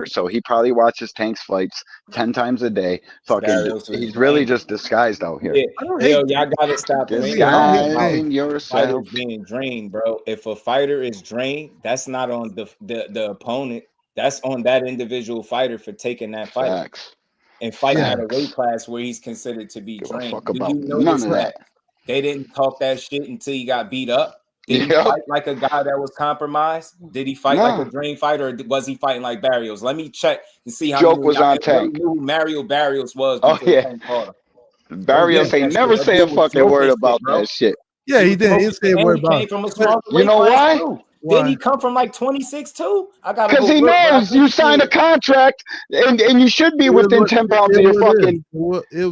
S14: So he probably watches Tank's fights 10 times a day. Fucking, he's really just disguised out here.
S2: Yeah. Y'all gotta stop
S14: disguising yourself.
S2: Fighters being drained, bro. If a fighter is drained, that's not on the opponent. That's on that individual fighter for taking that fight.
S14: Facts.
S2: And fighting at a weight class where he's considered to be drained.
S14: Fuck about none of that.
S2: They didn't talk that shit until he got beat up. Did he fight like a guy that was compromised? Did he fight like a drained fighter, or was he fighting like Barrios? Let me check and see how
S14: Joke was on Tank.
S2: Knew who Mario Barrios was.
S14: Oh yeah, Barrios ain't never say a fucking word about that shit.
S10: Yeah, he didn't. He didn't say a word about it.
S14: You know why?
S2: Didn't he come from like 26 too?
S14: Because he knows you signed a contract and you should be within 10 pounds of your fucking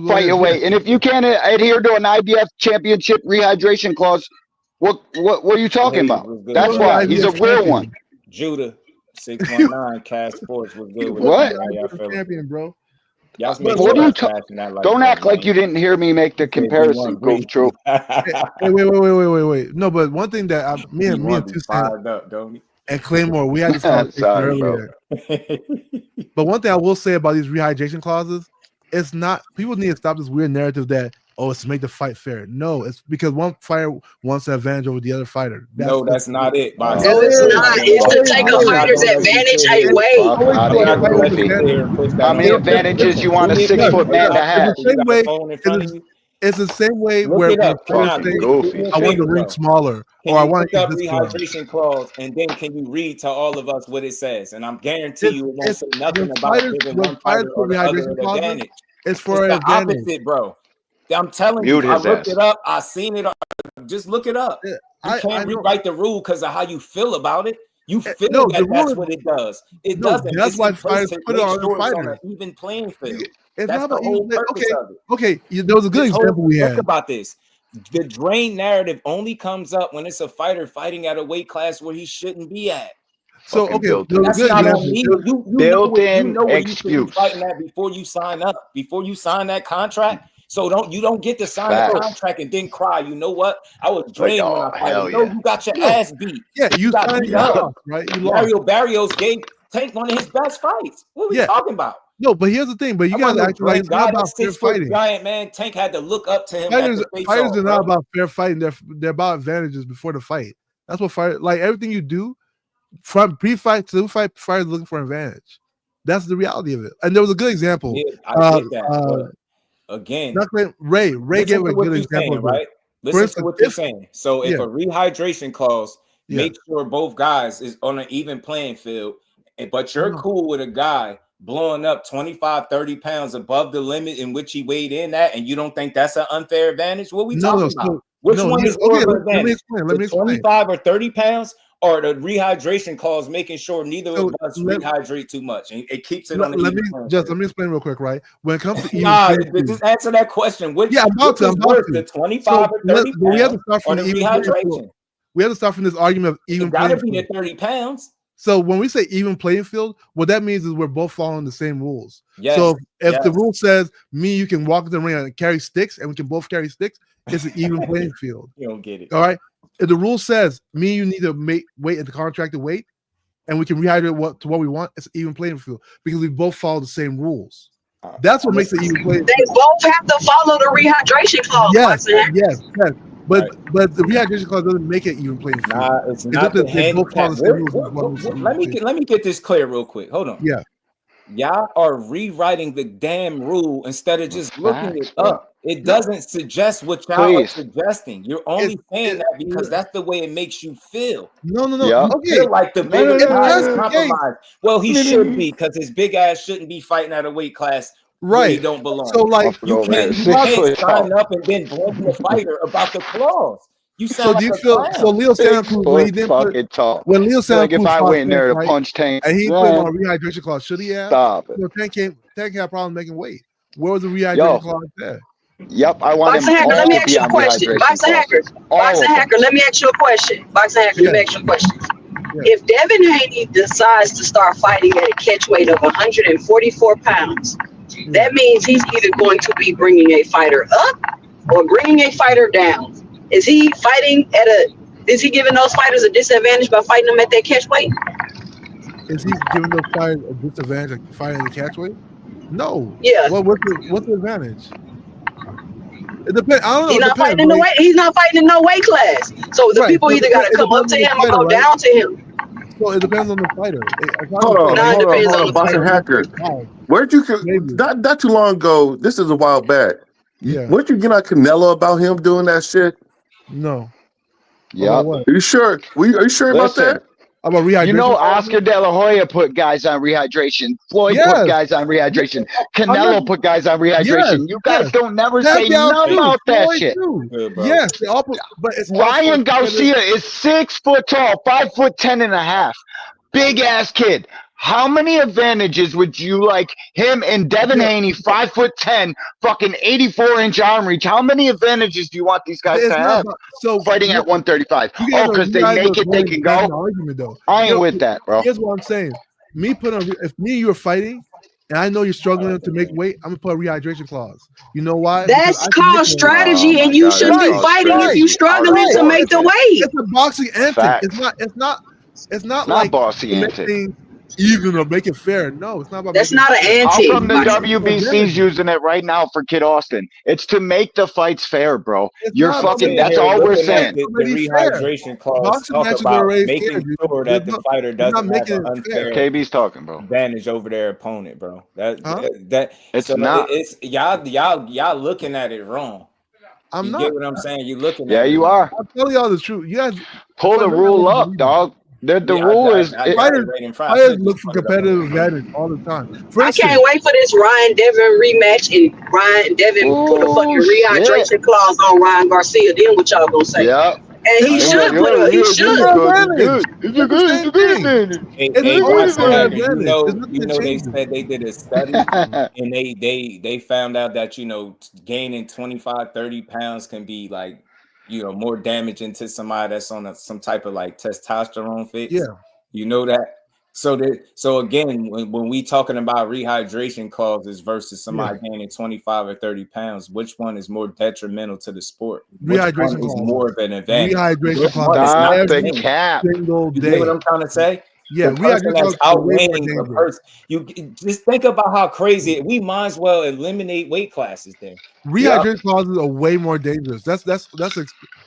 S14: fight your weight. And if you can't adhere to an IBF championship rehydration clause, what are you talking about? That's why he's a real one.
S2: Judah 619 Cash Sports was good.
S14: What?
S10: Champion, bro.
S14: What are you talking? Don't act like you didn't hear me make the comparison. Go true.
S10: Wait. No, but one thing that me and Two and Claymore, we had this conversation earlier. But one thing I will say about these rehydration clauses, it's not. People need to stop this weird narrative that it's to make the fight fair. No, it's because one fighter wants an advantage over the other fighter.
S2: That's not it.
S20: No, it's not. It's to take a fighter's advantage away.
S14: How many advantages you want a 6 foot man to have?
S10: It's the same way where I want the ring smaller, or I want
S2: to this rehydration clause, and then can you read to all of us what it says? And I'm guarantee you it won't say nothing about giving one fighter or the other an advantage.
S10: It's for
S2: the opposite, bro. I'm telling you, I looked it up. I seen it. Just look it up. You can't rewrite the rule because of how you feel about it. You feel that's what it does. It doesn't.
S10: That's why fighters put it on the fighter.
S2: Even playing field.
S10: It's
S2: that's
S10: not
S2: the whole purpose of it.
S10: Okay, there was a good example we had.
S2: Think about this. The drain narrative only comes up when it's a fighter fighting at a weight class where he shouldn't be at.
S10: So okay,
S2: that's not on me. You know where you should be
S14: excuse.
S2: fighting at before you sign up, before you sign that contract. So you don't get to sign
S14: Facts.
S2: the contract and then cry. You know what? I was drained when I fought.
S14: hell
S2: No,
S14: yeah.
S2: you got your ass beat.
S10: Yeah, you
S2: got
S10: signed
S2: beat
S10: your
S2: up.
S10: loss, right? You lost.
S2: Mario Barrios gave Tank one of his best fights. What are we talking about?
S10: No, but here's the thing. But you guys actually like it's not about fair
S2: 6 foot
S10: fighting.
S2: giant man. Tank had to look up to him.
S10: Fighters
S2: Fighters
S10: are not about fair fighting. They're about advantages before the fight. That's what fight. Like everything you do, from pre-fight to fight, fighters looking for an advantage. That's the reality of it. And there was a good example.
S2: Yeah, I get that. Again,
S10: Ray gave a good example,
S2: saying, right? Listen to what you're saying. So if a rehydration clause makes sure both guys is on an even playing field, but you're cool with a guy blowing up 25, 30 pounds above the limit in which he weighed in at, and you don't think that's an unfair advantage? What are we talking about? Which one is more of an advantage?
S10: Let me explain.
S2: 25 or 30 pounds? Or the rehydration clause making sure neither of us rehydrate too much, and it keeps it on the
S10: let me explain real quick, right? When it comes to
S2: just answer that question. Which is the 25 or 30 pounds
S10: we have to start from
S2: or the rehydration?
S10: We have to start from this argument of even playing
S2: field. It gotta be the 30 pounds.
S10: So when we say even playing field, what that means is we're both following the same rules.
S2: Yes,
S10: so if the rule says you can walk the ring and carry sticks, and we can both carry sticks, it's an even playing field.
S2: You don't get it.
S10: All right. If the rule says you need to wait at the contracted weight, and we can rehydrate to what we want, it's an even playing field because we both follow the same rules. That's what makes it even playing.
S20: They both have to follow the rehydration clause.
S10: Yes. But the rehydration clause doesn't make it even playing field.
S2: Nah, it's not the handicap. Let me get this clear real quick. Hold on.
S10: Yeah.
S2: Y'all are rewriting the damn rule instead of just looking it up. It doesn't suggest what y'all are suggesting. You're only saying that because that's the way it makes you feel.
S10: No.
S2: You feel like the big guy is compromised. Well, he should be because his big ass shouldn't be fighting at a weight class where he don't belong.
S10: So like
S2: you can't sign up and then blame the fighter about the clause. You sound
S10: do you feel so Leo Santa Cruz when he didn't when Leo Santa Cruz
S14: if I went in there to punch Tank
S10: and he put on a rehydration clause, should he have?
S14: Stop it.
S10: Tank had problems making weight. Where was the rehydration clause there?
S14: Yep, I want
S20: Boxing Hacker, let me ask you a question. Boxing Hacker, let me ask you a question. Boxing Hacker, let me ask you a question. If Devin Haney decides to start fighting at a catch weight of 144 pounds, that means he's either going to be bringing a fighter up or bringing a fighter down. Is he fighting is he giving those fighters a disadvantage by fighting them at that catch weight?
S10: Is he giving those fighters a disadvantage by fighting at the catch weight? No.
S20: Yeah.
S10: What's the advantage? It depends. I don't know.
S20: He's not fighting in the weight. He's not fighting in no weight class. So the people either got to come up to him or go down to him.
S10: So it depends on the fighter.
S18: Hold on, Boxing Hacker. Where'd you not too long ago? This is a while back.
S10: Yeah.
S18: Where'd you get on Canelo about him doing that shit?
S10: No.
S14: Yeah.
S18: Are you sure? Are you sure about that?
S10: About rehydration.
S14: You know, Oscar De La Hoya put guys on rehydration. Floyd put guys on rehydration. Canelo put guys on rehydration. You guys don't never say nothing about that shit.
S10: Yes, but it's
S14: Ryan Garcia is 6 foot tall, 5'10.5", big ass kid. How many advantages would you like him and Devin Haney, 5'10", fucking 84-inch arm reach? How many advantages do you want these guys to have? Fighting at 135. Oh, because they make it, they can go. I ain't with that, bro.
S10: Here's what I'm saying. If me and you are fighting, and I know you're struggling to make weight, I'm gonna put a rehydration clause. You know why?
S20: That's called strategy, and you shouldn't be fighting if you're struggling to make the weight.
S10: It's a boxing antic. It's not like
S14: boxing antic.
S10: Even or make it fair. No, it's not about.
S20: That's not an antique.
S14: How come the WBC's using it right now for Kid Austin? It's to make the fights fair, bro. You're fucking. That's all we're saying.
S2: The rehydration clause talk about making sure that the fighter doesn't have an unfair.
S14: KB's talking, bro.
S2: Advantage over their opponent, bro.
S14: It's not.
S2: It's y'all looking at it wrong.
S10: I'm not.
S2: Get what I'm saying? You're looking.
S14: Yeah, you are.
S10: I'm telling y'all the truth. You guys
S14: pull the rule up, dog. The rule is
S10: fighters look for competitive advantage all the time.
S20: I can't wait for this Ryan Devin rematch and Ryan Devin put a fucking rehydration clause on Ryan Garcia. Then what y'all gonna say?
S14: Yeah.
S20: And he should put a he should.
S2: You know they said they did a study and they found out that gaining 25, 30 pounds can be like more damaging to somebody that's on some type of like testosterone fix.
S10: Yeah.
S2: You know that. So again, when we talking about rehydration causes versus somebody gaining 25 or 30 pounds, which one is more detrimental to the sport? Which one is more of an advantage?
S10: Rehydration
S14: Stop the cap.
S10: Single
S2: You
S10: day.
S2: get what I'm trying to say?
S10: Yeah,
S2: the person
S10: rehydration
S2: that's
S10: causes way more
S2: outweighing a
S10: danger.
S2: person. You just think about how crazy we might as well eliminate weight classes then.
S10: Rehydration causes are way more dangerous. That's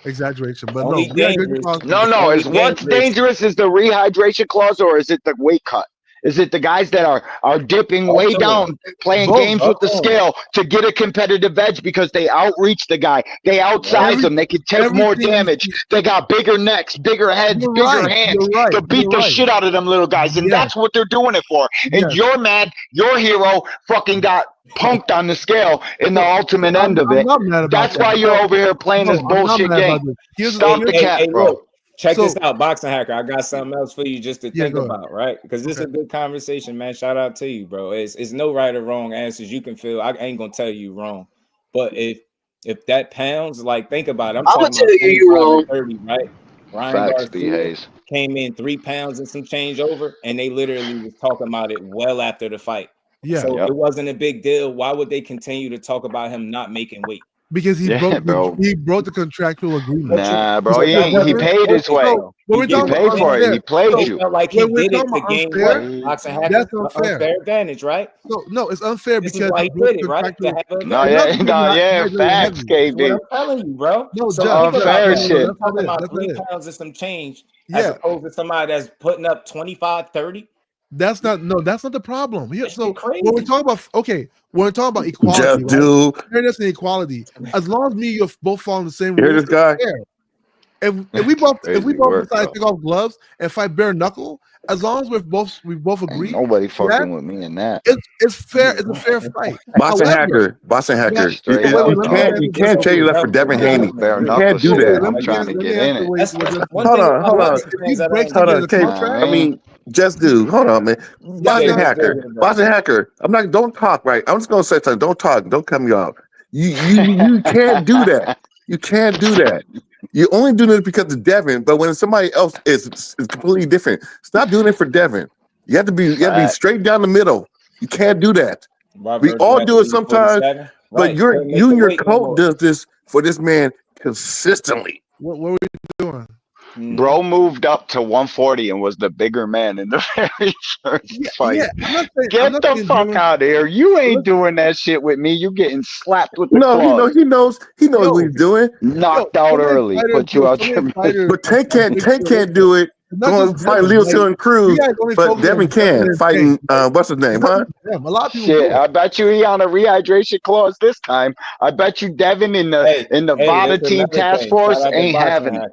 S10: exaggeration, but
S2: Only
S10: no, rehydration
S2: dangerous.
S10: causes.
S14: No. Is what's dangerous is the rehydration clause, or is it the weight cut? Is it the guys that are dipping way down, playing games with the scale to get a competitive edge because they outreach the guy, they outsize them, they can take more damage, they got bigger necks, bigger heads, bigger hands to beat the shit out of them little guys, and that's what they're doing it for. And you're mad, your hero fucking got punked on the scale in the ultimate end of it. That's why you're over here playing this bullshit game. Stop the cap, bro.
S2: Look. Check this out, Boxing Hacker. I got something else for you just to think about, right? Because this is a good conversation, man. Shout out to you, bro. It's no right or wrong answers. You can feel. I ain't gonna tell you wrong, but if that pounds, like think about it. I'm
S20: gonna
S2: talking
S20: tell you wrong.
S2: 30, right? Ryan Garcia came in 3 pounds and some change over, and they literally was talking about it well after the fight.
S10: Yeah.
S2: So it wasn't a big deal. Why would they continue to talk about him not making weight?
S10: Because he broke the contractual agreement.
S14: Nah, bro, he paid his way. He paid for it. He played you.
S2: Like he did it to gain what?
S10: That's unfair.
S2: Unfair advantage, right?
S10: No, it's unfair because
S2: he did it, right?
S14: Facts, KB.
S2: I'm telling you, bro.
S14: No, unfair shit.
S2: I'm talking about 3 pounds and some change, as opposed to somebody that's putting up 25, 30.
S10: That's not the problem. So when we're talking about equality,
S18: Just do
S10: fairness and equality. As long as me and you both fall in the same
S18: Hear
S10: rules,
S18: this guy?
S10: if we both decide to take off gloves and fight bare knuckle, as long as we both agree,
S14: nobody fucking with me in that.
S10: It's fair. It's a fair fight.
S18: Boxing Hacker. You can't trade you left for Devin Haney. You can't do that.
S14: I'm trying to get in it.
S18: Hold on. I mean, just do. Hold on, man. Boxing Hacker. Don't talk, right? I'm just gonna say something. Don't talk. Don't cut me off. You can't do that. You can't do that. You're only doing it because of Devin, but when somebody else is completely different. Stop doing it for Devin. You have to be straight down the middle. You can't do that. We all do it sometimes, but you and your coach does this for this man consistently.
S10: What were we doing?
S14: Bro moved up to 140 and was the bigger man in the very first fight. Get the fuck out of here. You ain't doing that shit with me. You getting slapped with the claws.
S18: He knows what he's doing.
S14: Knocked out early. Put you out your misery.
S18: But Tank can't do it. Going to fight Leo Till and Cruz, but Devin can fighting what's his name, huh?
S10: A lot of people
S14: shit, I bet you he on a rehydration clause this time. I bet you Devin in the VADA team task force ain't having it.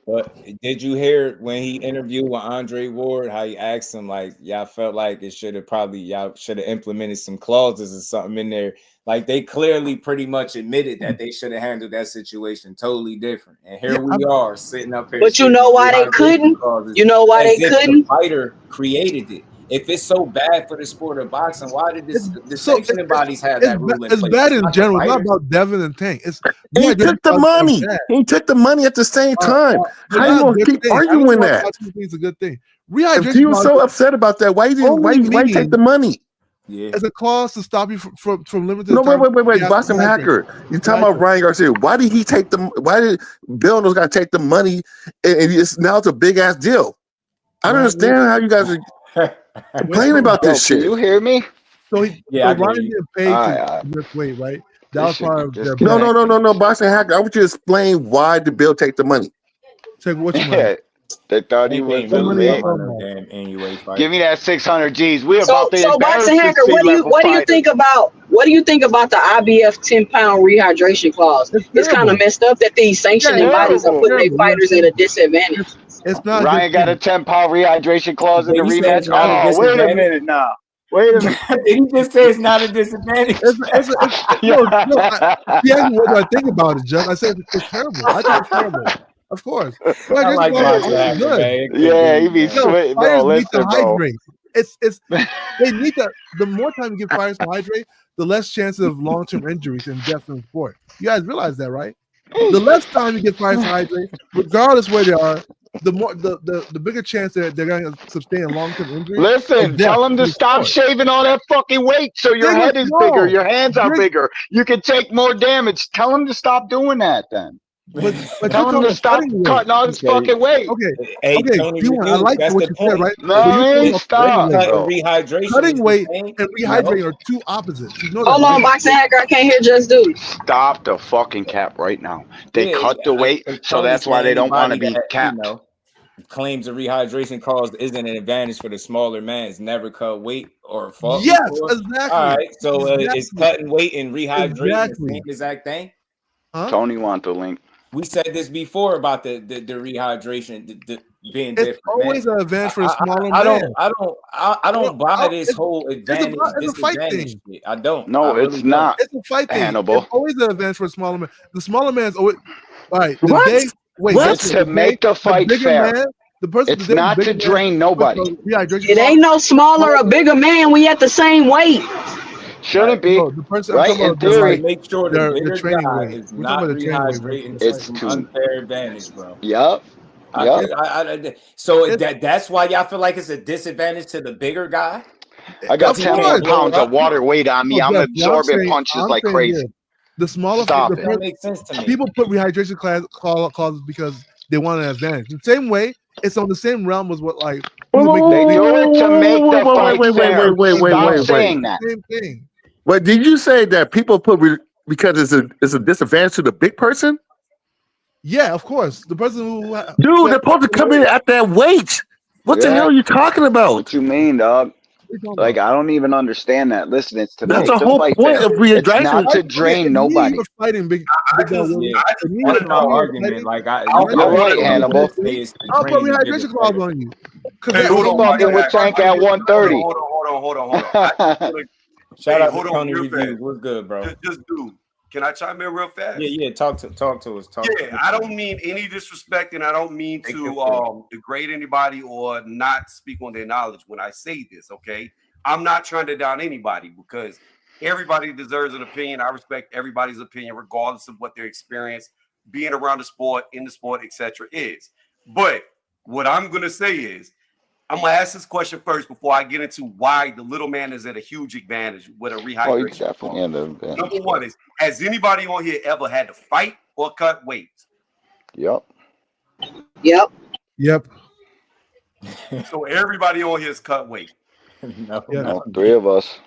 S2: But did you hear when he interviewed with Andre Ward, how he asked him, like, y'all felt like y'all should have implemented some clauses or something in there. Like, they clearly pretty much admitted that they should have handled that situation totally different. And here we are sitting up here.
S20: But you know why they couldn't? You know why they couldn't?
S2: The fighter created it. If it's so bad for the sport of boxing, why did the sanctioning bodies have that rule in place?
S10: It's bad in general. It's not about Devin and Tank.
S18: He took the money. He took the money at the same time. How you gonna keep arguing that?
S10: It's a good thing.
S18: If you were so upset about that, why you take the money?
S10: Yeah. As a clause to stop you from limited.
S18: No, wait. Boxing Hacker. You talking about Ryan Garcia? Why did he take them? Why did Bill knows got to take the money? And now it's a big ass deal. I don't understand how you guys are complaining about this shit.
S14: Can you hear me?
S10: So Ryan didn't pay to this weight, right? That was part of their
S18: No. Boxing Hacker. I want you to explain why did Bill take the money?
S10: Take what money?
S14: They thought he was the leg. Give me that 600 G's. We about to
S20: so Boxing Hacker, what do you think about the IBF 10-pound rehydration clause? It's kind of messed up that these sanctioning bodies are putting their fighters at a disadvantage.
S10: It's not.
S14: Ryan got a 10-pound rehydration clause in the rematch. Oh, wait a minute now. Wait a minute.
S2: Did he just say it's not a disadvantage?
S10: What do I think about it, Jeff? I said it's terrible. I think it's terrible. Of course.
S2: I like Boxing good.
S14: Yeah, he be sweating. No, listen, bro.
S10: It's they need to. The more time you give fighters to hydrate, the less chance of long-term injuries and death in the sport. You guys realize that, right? The less time you give fighters to hydrate, regardless where they are, the bigger chance that they're going to sustain a long-term injury.
S14: Listen, tell them to stop shaving all that fucking weight so your head is bigger, your hands are bigger. You can take more damage. Tell them to stop doing that then.
S10: But
S14: tell them to stop cutting all this fucking weight.
S10: Okay.
S2: Hey,
S10: okay.
S2: Tony,
S10: I like
S2: that's
S10: what
S2: the
S10: you said,
S2: point.
S10: right?
S14: No, stop.
S2: Rehydration.
S10: Cutting weight and rehydrating are two opposites. You know that,
S20: Hold on, Boxing Hacker. I can't hear Just Do.
S14: Stop the fucking cap right now. They cut the weight, so
S2: Tony's
S14: that's why they don't want to be
S2: that,
S14: capped.
S2: Claims of rehydration cause isn't an advantage for the smaller man. It's never cut weight or fought.
S10: Yes,
S2: before.
S10: exactly.
S2: All right, so
S10: Exactly.
S2: is cutting weight and rehydrating
S10: Exactly.
S2: the same exact thing?
S10: Huh?
S14: Tony want the link.
S2: We said this before about the rehydration being different.
S10: It's always an advantage for a smaller
S2: I
S10: man.
S2: I don't buy this whole advantage.
S10: It's a fight thing.
S2: Shit. I don't.
S14: No,
S2: I
S14: it's
S2: really
S14: not.
S10: It's a fight thing.
S14: Hannibal.
S10: It's always an advantage for a smaller man. The smaller man's always all right. The
S14: What?
S10: day, wait,
S14: What? To make the fight
S10: bigger
S14: fair.
S10: Man, the person,
S14: It's not to drain nobody.
S20: It ain't no smaller or bigger man. We at the same weight.
S14: Shouldn't be.
S10: No, the person I'm
S14: Right?
S10: talking
S14: In
S10: about is
S14: theory.
S2: Make sure the bigger
S10: training
S2: guy
S10: weight.
S2: is
S10: We're
S2: not
S10: talking about the training weight
S2: rehydrating.
S10: versus
S14: It's
S2: some
S14: too
S2: unfair advantage, bro.
S14: Yup.
S2: So that's why y'all feel like it's a disadvantage to the bigger guy.
S14: I got
S10: Of
S14: 10 more
S10: course.
S14: pounds of water weight on me.
S10: No,
S14: I'm
S10: Jeff,
S14: absorbing punches
S10: I'm
S14: like
S10: saying
S14: crazy.
S10: this. The smaller
S14: Stop
S10: the
S14: it.
S2: That makes sense to me.
S10: people put rehydration clauses because they want an advantage. The same way, it's on the same realm as what like
S14: They do it to make the fight fair. Stop saying that.
S10: Same thing.
S18: But did you say that people put because it's a disadvantage to the big person?
S10: Yeah, of course. The person who
S18: Dude, they're supposed to come in at that weight. What the hell are you talking about?
S14: What you mean, dog? Like, I don't even understand that. Listen, it's to
S18: That's
S14: make
S18: the
S14: the
S18: whole
S14: fight
S18: point
S14: fair.
S18: of rehydration.
S14: It's not to drain nobody.
S10: Fighting big.
S2: That's my argument. Like
S14: You're right, Hannibal.
S10: I'll put rehydration clause on you.
S14: Hey, who's fucking with Tank at 130?
S15: Hold on.
S2: Shout out to
S15: hold on,
S2: Tony
S15: real
S2: Reviews.
S15: fast.
S2: What's good, bro?
S15: Just do. Can I chime in real fast?
S2: Yeah. Talk to us.
S15: I don't mean any disrespect, and I don't mean to degrade anybody or not speak on their knowledge when I say this. Okay, I'm not trying to down anybody because everybody deserves an opinion. I respect everybody's opinion, regardless of what their experience being around the sport, in the sport, etc. is. But what I'm gonna say is, I'm gonna ask this question first before I get into why the little man is at a huge advantage with a rehydration.
S14: Oh, he's definitely at an advantage.
S15: Number one is, has anybody on here ever had to fight or cut weight?
S14: Yep.
S15: So everybody on here is cut weight.
S2: No.
S14: Three of us.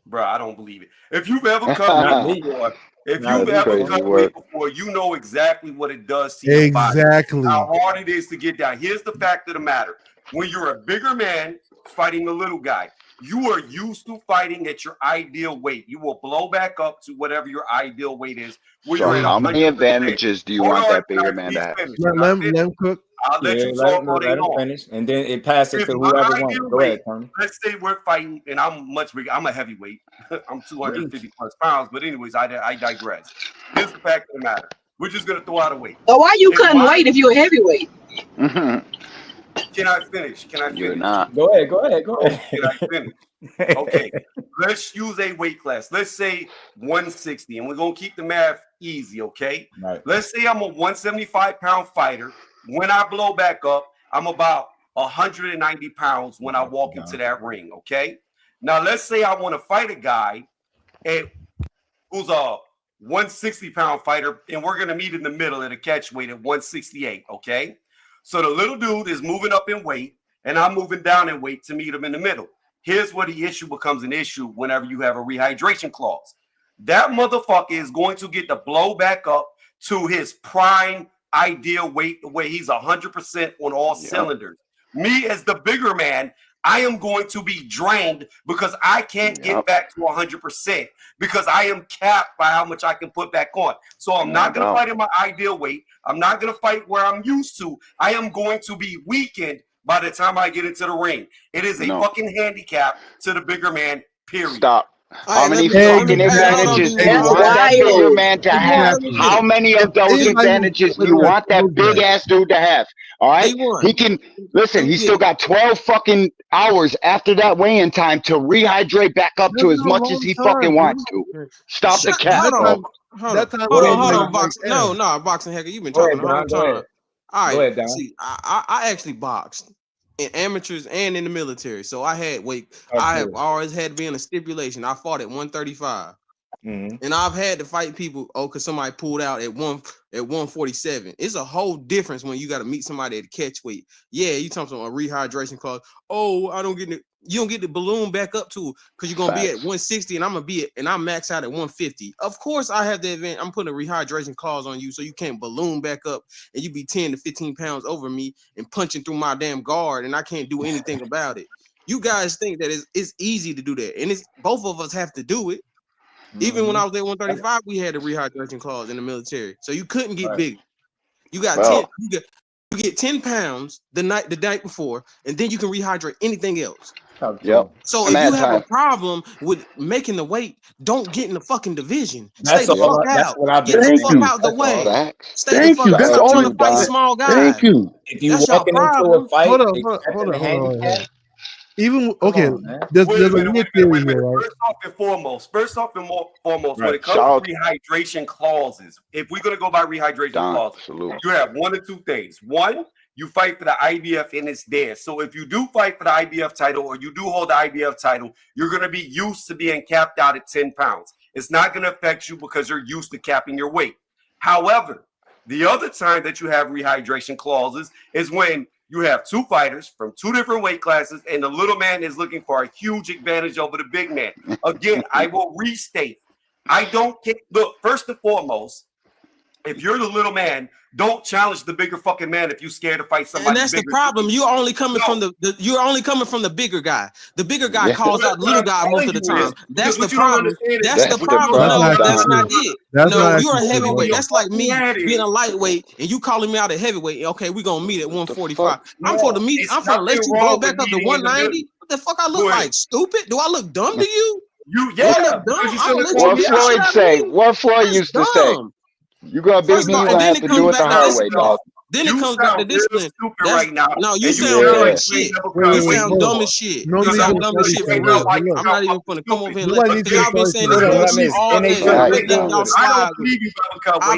S15: Bro, I don't believe it. If you've ever cut weight before, before, you know exactly what it does to your body.
S10: Exactly.
S15: How hard it is to get down. Here's the fact of the matter. When you're a bigger man fighting a little guy, you are used to fighting at your ideal weight. You will blow back up to whatever your ideal weight is.
S14: So how many advantages do you want that bigger man to have?
S10: Let him cook.
S15: I'll let you talk all day long.
S2: Finish, and then it passes to whoever wants. Go ahead, Tony.
S15: Let's say we're fighting, and I'm much bigger. I'm a heavyweight. I'm 250 plus pounds. But anyways, I digress. Here's the fact of the matter. We're just gonna throw out a weight.
S20: So why you cutting weight if you're a heavyweight?
S15: Can I finish?
S14: You're not.
S2: Go ahead.
S15: Can I finish? Okay. Let's use a weight class. Let's say 160, and we're gonna keep the math easy. Okay.
S2: Right.
S15: Let's say I'm a 175-pound fighter. When I blow back up, I'm about 190 pounds when I walk into that ring. Okay. Now let's say I want to fight a guy who's a 160-pound fighter, and we're gonna meet in the middle at a catch weight at 168. Okay. So the little dude is moving up in weight, and I'm moving down in weight to meet him in the middle. Here's where the issue becomes an issue whenever you have a rehydration clause. That motherfucker is going to get the blow back up to his prime ideal weight, where he's 100% on all cylinders. Me as the bigger man, I am going to be drained because I can't get back to 100% because I am capped by how much I can put back on. So I'm not going to fight in my ideal weight. I'm not going to fight where I'm used to. I am going to be weakened by the time I get into the ring. It is a fucking handicap to the bigger man, period.
S14: Stop. How many fucking advantages do you want that bigger man to have? How many of those advantages do you want that big ass dude to have? All right, he can listen. He's still got 12 fucking hours after that weigh-in time to rehydrate back up to as much as he fucking wants to. Stop the cap.
S21: Hold on, Boxing. No, Boxing Hacker, you've been talking the whole time. All
S2: Go
S21: right.
S2: ahead, Don.
S21: See, I actually boxed in amateurs and in the military, so I had weight. I have always had to be in a stipulation. I fought at 135. And I've had to fight people, because somebody pulled out at 147. It's a whole difference when you got to meet somebody at catch weight. Yeah, you talking about a rehydration clause. Oh, you don't get the balloon back up to because you're gonna be at 160 and I'm max out at 150. Of course, I have the event. I'm putting a rehydration clause on you so you can't balloon back up and you be 10 to 15 pounds over me and punching through my damn guard and I can't do anything about it. You guys think that it's easy to do that, and it's both of us have to do it. Even when I was at 135, we had a rehydration clause in the military, so you couldn't get big. You got 10. You get 10 pounds the night before, and then you can rehydrate anything else.
S14: Yep.
S21: So if you have a problem with making the weight, don't get in the fucking division. Stay the fuck out. Get the fuck out the way. Stay the fuck out. Stop trying to fight small guys.
S18: Thank you.
S2: If you walking into a fight,
S10: Hold on. Even there's a weird theory here, right?
S15: First off and foremost, when it comes to rehydration clauses, if we're gonna go by rehydration clauses, you have one of two things. One, you fight for the IBF and it's there. So if you do fight for the IBF title or you do hold the IBF title, you're gonna be used to being capped out at 10 pounds. It's not gonna affect you because you're used to capping your weight. However, the other time that you have rehydration clauses is when you have two fighters from two different weight classes, and the little man is looking for a huge advantage over the big man. Again, I will restate. I don't get look, first and foremost, if you're the little man, don't challenge the bigger fucking man if you're scared to fight somebody.
S21: And that's the problem. You're only coming from the bigger guy. The bigger guy calls out the little guy most of the time. That's the problem. That's the problem. No, that's not it. No, you're a heavyweight. That's like me being a lightweight and you calling me out at heavyweight. Okay, we're gonna meet at 145. I'm for to let you blow back up to 190. What the fuck I look like? Stupid? Do I look dumb to you?
S14: What Floyd say? What Floyd used to say? You gonna beat me, you gonna have to do it the hard way, dog.
S21: Then it comes back to discipline.
S15: Right now.
S21: No, you sound dumb as shit. You sound dumb as shit. You sound dumb as shit for real. I'm not even gonna come over here and let y'all been saying this bullshit all day. I've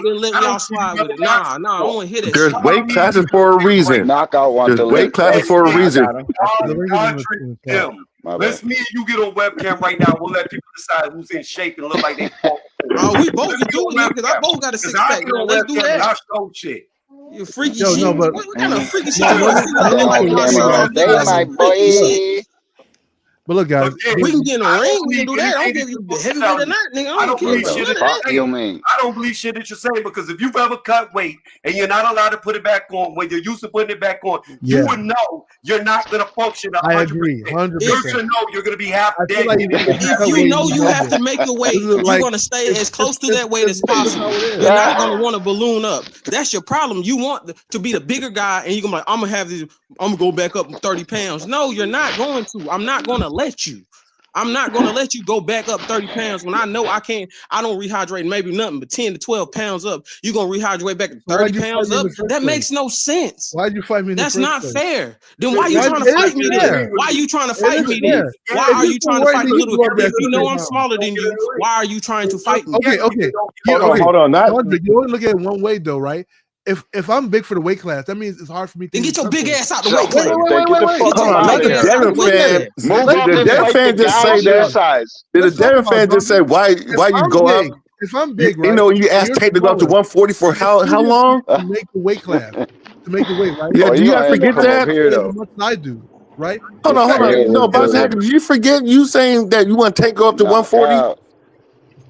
S21: been letting y'all slide with it. Nah, I don't want to hear that.
S18: There's weight classes for a reason. There's weight classes for a reason.
S15: Let's me and you get on webcam right now. We'll let people decide who's in shape and look like they.
S21: We both can do it because I both got a six pack. Let's do that.
S15: I show shit.
S21: You freaky shit. What kind of freaky shit?
S10: But look, guys,
S21: we can get in a ring. We can do that. I don't give you heavyweight or not, nigga. I don't believe shit.
S15: I don't believe shit that you're saying because if you've ever cut weight and you're not allowed to put it back on when you're used to putting it back on, you would know you're not going to function 100%. I agree, 100%. You're going to know you're going to be half dead.
S21: If you know you have to make your weight, you're going to stay as close to that weight as possible. You're not going to want to balloon up. That's your problem. You want to be the bigger guy, and you're going to be like, I'm going to have these. I'm going to go back up 30 pounds. No, you're not going to. I'm not going to let you. I'm not going to let you go back up 30 pounds when I know I can't. I don't rehydrate maybe nothing but 10 to 12 pounds up. You're going to rehydrate back 30 pounds up? That makes no sense.
S10: Why'd you fight me?
S21: That's not fair. Then why are you trying to fight me then? Why are you trying to fight me then? Why are you trying to fight me? If you know I'm smaller than you, why are you trying to fight me?
S10: Okay.
S18: Hold on.
S10: You only look at it one way though, right? If I'm big for the weight class, that means it's hard for me to
S21: get your big ass out the weight class.
S18: Did the Devin fan just say that? Did the Devin fan just say why you go up?
S10: If I'm big, right?
S18: You know, you asked Tate to go up to 140 for how long?
S10: To make the weight class, to make the weight, right?
S18: Yeah, do you have to forget that?
S10: As much as I do, right?
S18: Hold on. No, but did you forget you saying that you want to go up to 140?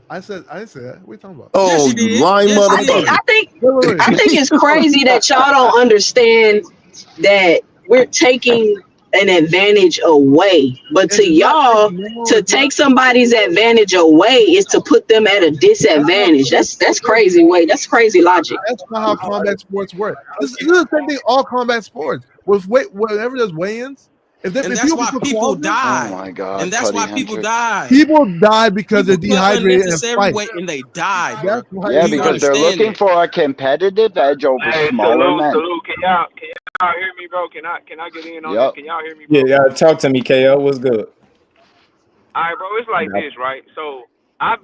S10: I didn't say that. What are you talking about?
S18: Oh, you lying motherfucker.
S20: I think it's crazy that y'all don't understand that we're taking an advantage away. But to y'all, to take somebody's advantage away is to put them at a disadvantage. That's crazy. That's crazy logic.
S10: That's not how combat sports work. This is the same thing all combat sports. Whenever there's weigh-ins,
S21: and that's why people die.
S14: Oh my God!
S21: And that's why people die.
S10: People die because they're dehydrated and fight.
S21: And they die.
S14: Yeah, because they're looking for a competitive edge over smaller men.
S22: Salute. Can y'all hear me, bro? Can I get in on this? Can y'all hear me, bro?
S2: Yeah, talk to me, KO. What's good?
S22: All right, bro. It's like this, right? So I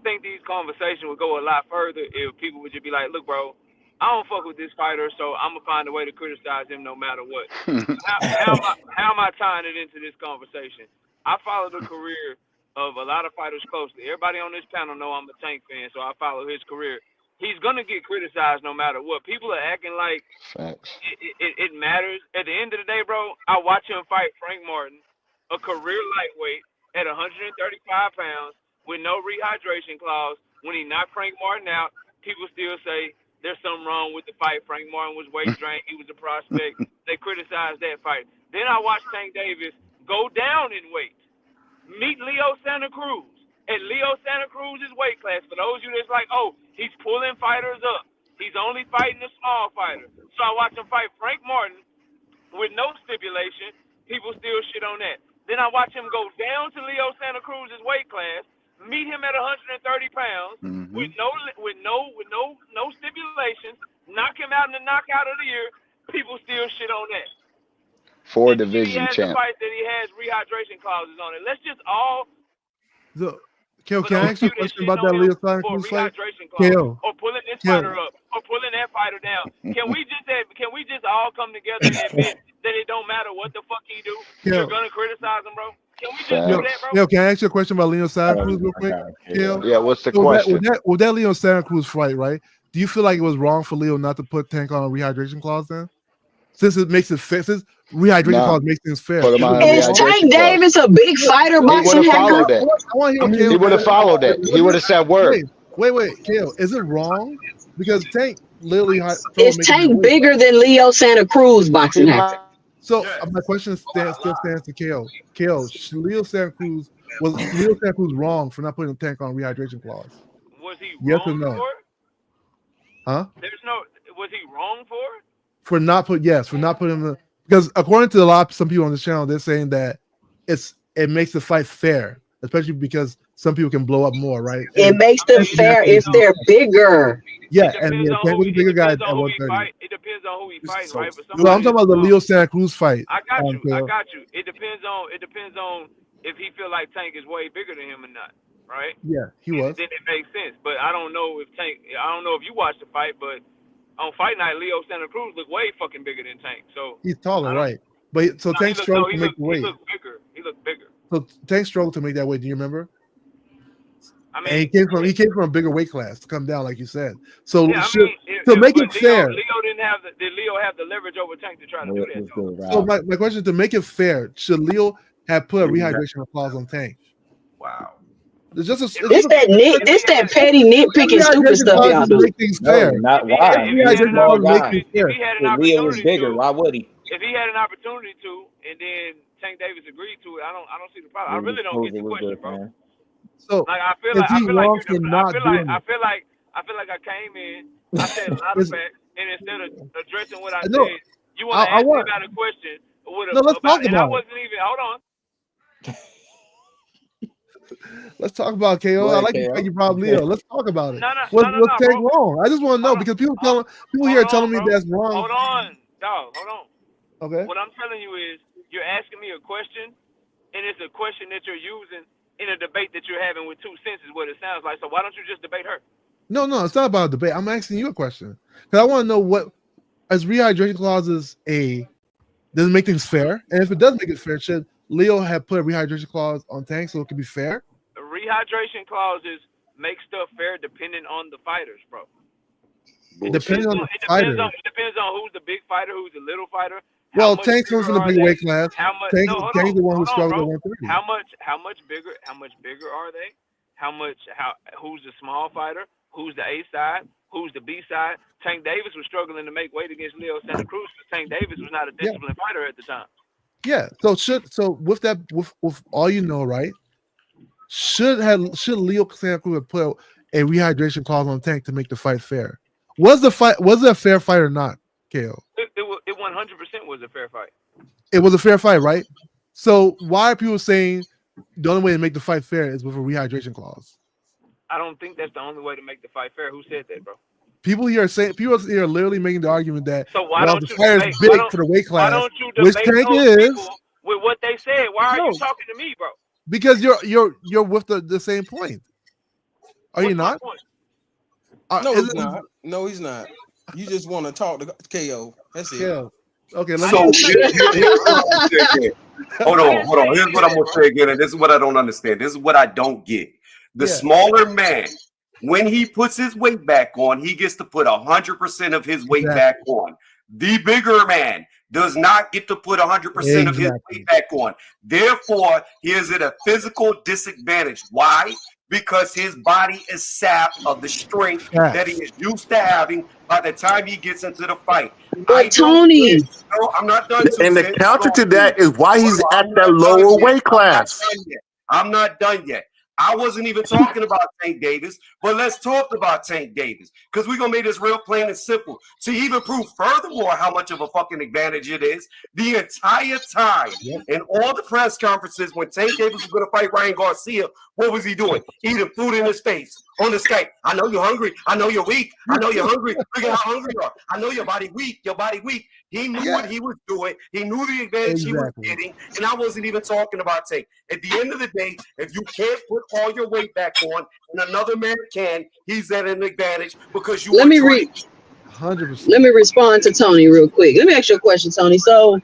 S22: think these conversations would go a lot further if people would just be like, look, bro, I don't fuck with this fighter, so I'm gonna find a way to criticize him no matter what. How am I tying it into this conversation? I follow the career of a lot of fighters closely. Everybody on this panel know I'm a Tank fan, so I follow his career. He's gonna get criticized no matter what. People are acting like it matters. At the end of the day, bro, I watch him fight Frank Martin, a career lightweight at 135 pounds with no rehydration clause. When he knocked Frank Martin out, people still say there's something wrong with the fight. Frank Martin was weight drained. He was a prospect. They criticized that fight. Then I watched Tank Davis go down in weight, meet Leo Santa Cruz at Leo Santa Cruz's weight class. For those of you that's like, oh, he's pulling fighters up. He's only fighting a small fighter. So I watched him fight Frank Martin with no stipulation. People still shit on that. Then I watch him go down to Leo Santa Cruz's weight class, meet him at 130 pounds with no stipulations, knock him out in the knockout of the year. People still shit on that.
S14: 4 division
S22: He has
S14: champ.
S22: a fight that he has rehydration clauses on it. Let's just all
S3: So, Kale, can I ask you a question about that Leo Santa Cruz fight? Kale,
S22: or pulling this fighter up or pulling that fighter down. Can we just all come together and admit that it don't matter what the fuck he do? You're gonna criticize him, bro. Can we just do that, bro?
S3: Kale, can I ask you a question about Leo Santa Cruz real quick? Kale?
S14: Yeah, what's the question?
S3: With that Leo Santa Cruz fight, right? Do you feel like it was wrong for Leo not to put Tank on a rehydration clause then? Since it makes it fair, since rehydration clause makes things fair.
S20: Is Tank Davis a big fighter?
S14: He would have followed that. He would have followed it. He would have said word.
S3: Wait, Kale, is it wrong? Because Tank literally
S20: is Tank bigger than Leo Santa Cruz boxing happens?
S3: So my question still stands to Kale. Kale, was Leo Santa Cruz wrong for not putting Tank on rehydration clause?
S22: Was he
S3: yes
S22: wrong
S3: or no?
S22: for it?
S3: Huh?
S22: Was he wrong for it?
S3: For not putting him, because according to some people on this channel, they're saying that it makes the fight fair, especially because some people can blow up more, right?
S20: It makes them fair if they're bigger.
S3: Yeah, and Tank was a bigger guy at 130.
S22: It depends on who he's fighting, right? But
S3: Well, I'm talking about the Leo Santa Cruz fight.
S22: I got you. It depends on if he feel like Tank is way bigger than him or not, right?
S3: Yeah, he was.
S22: Then it makes sense. But I don't know if you watched the fight, but on fight night, Leo Santa Cruz looked way fucking bigger than Tank. So
S3: he's taller, right? But Tank struggled to make the weight.
S22: He looked bigger.
S3: So Tank struggled to make that weight. Do you remember?
S22: I mean,
S3: and he came from a bigger weight class to come down, like you said. So
S22: yeah,
S3: make it fair.
S22: Did Leo have the leverage over Tank to try to do that?
S3: So my question is, to make it fair, should Leo have put a rehydration clause on Tank?
S22: Wow.
S3: It's just
S20: that petty nitpicking stupid stuff y'all do.
S3: Make things fair.
S2: Not why. If Leo was bigger, why would he?
S22: If he had an opportunity to, and then Tank Davis agreed to it, I don't see the problem. I really don't get the question, bro.
S3: So
S22: like I feel like I came in, I said a lot of facts, and instead of addressing what I said, you want to ask me about a question
S3: let's talk about it.
S22: I wasn't even hold on.
S3: Let's talk about KO. I like the fact you brought Leo. Let's talk about it. What's Tank wrong? I just want to know because people here are telling me that's wrong.
S22: Hold on, dog. Hold on.
S3: Okay.
S22: What I'm telling you is you're asking me a question, and it's a question that you're using in a debate that you're having with 2 cents is what it sounds like. So why don't you just debate her?
S3: No, it's not about a debate. I'm asking you a question because I want to know what as rehydration clauses does it make things fair? And if it does make it fair, should Leo have put a rehydration clause on Tank so it can be fair?
S22: The rehydration clauses make stuff fair depending on the fighters, bro.
S3: Depending on the fighter.
S22: It depends on who's the big fighter, who's the little fighter.
S3: Well, Tank's coming from the big weight class. Tank's the one who struggled at 130.
S22: How much bigger are they? Who's the small fighter? Who's the A side? Who's the B side? Tank Davis was struggling to make weight against Leo Santa Cruz because Tank Davis was not a disciplined fighter at the time.
S3: Yeah. So with that, with all you know, right? Should Leo Santa Cruz have put a rehydration clause on Tank to make the fight fair? Was it a fair fight or not, KO?
S22: It 100% was a fair fight.
S3: It was a fair fight, right? So why are people saying the only way to make the fight fair is with a rehydration clause?
S22: I don't think that's the only way to make the fight fair. Who said that, bro?
S3: People here are literally making the argument that
S22: so why don't
S3: the
S22: you
S3: fight is big for the weight class, which Tank is.
S22: With what they said, why are you talking to me, bro?
S3: Because you're with the same point. Are you not?
S21: No, he's not. No, he's not. You just want to talk to KO. That's it.
S3: Yeah. Okay.
S15: So here's what I'm saying. Hold on. Here's what I'm gonna say again, and this is what I don't understand. This is what I don't get. The smaller man, when he puts his weight back on, he gets to put 100% of his weight back on. The bigger man does not get to put 100% of his weight back on. Therefore, he is at a physical disadvantage. Why? Because his body is sapped of the strength that he is used to having by the time he gets into the fight.
S20: But Tony,
S15: no, I'm not done.
S18: And the counter to that is why he's at that lower weight class.
S15: I'm not done yet. I wasn't even talking about Tank Davis, but let's talk about Tank Davis because we're going to make this real plain and simple. To even prove furthermore how much of a fucking advantage it is, the entire time in all the press conferences when Tank Davis was going to fight Ryan Garcia, what was he doing? Eating food in his face on the Skype. I know you're hungry. I know you're weak. I know you're hungry. Look at how hungry you are. I know your body weak. Your body weak. He knew what he was doing. He knew the advantage he was getting. And I wasn't even talking about Tank. At the end of the day, if you can't put all your weight back on and another man can, he's at an advantage because you
S3: 100%.
S20: Let me respond to Tony real quick. Let me ask you a question, Tony. So,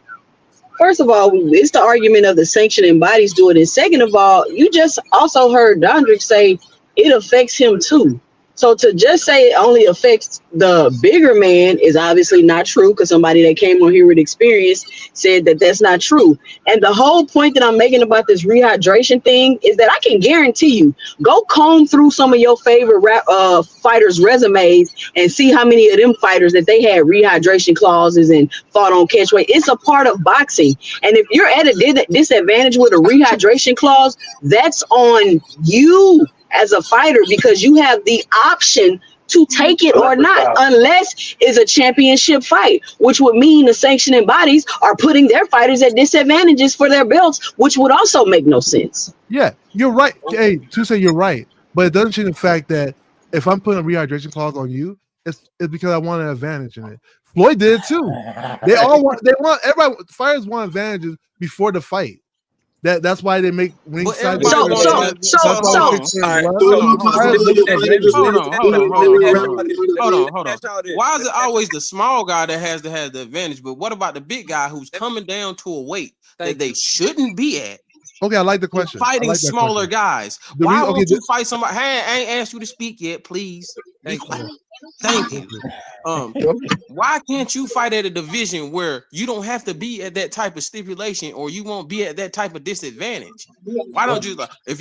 S20: first of all, it's the argument of the sanctioning bodies do it. And second of all, you just also heard Dondrick say it affects him too. So to just say it only affects the bigger man is obviously not true because somebody that came on here with experience said that that's not true. And the whole point that I'm making about this rehydration thing is that I can guarantee you, go comb through some of your favorite fighters' resumes and see how many of them fighters that they had rehydration clauses and fought on catch weight. It's a part of boxing. And if you're at a disadvantage with a rehydration clause, that's on you as a fighter because you have the option to take it or not, unless it's a championship fight, which would mean the sanctioning bodies are putting their fighters at disadvantages for their belts, which would also make no sense.
S3: Yeah, you're right. Hey, to say you're right, but it doesn't change the fact that if I'm putting a rehydration clause on you, it's because I want an advantage in it. Floyd did too. They want everybody. Fighters want advantages before the fight. That's why they make ringside.
S21: Hold on. Why is it always the small guy that has to have the advantage? But what about the big guy who's coming down to a weight that they shouldn't be at?
S3: Okay, I like the question.
S21: Fighting smaller guys. Why won't you fight somebody? Hey, I ain't asked you to speak yet. Please. Thank you. Why can't you fight at a division where you don't have to be at that type of stipulation or you won't be at that type of disadvantage? Why don't you if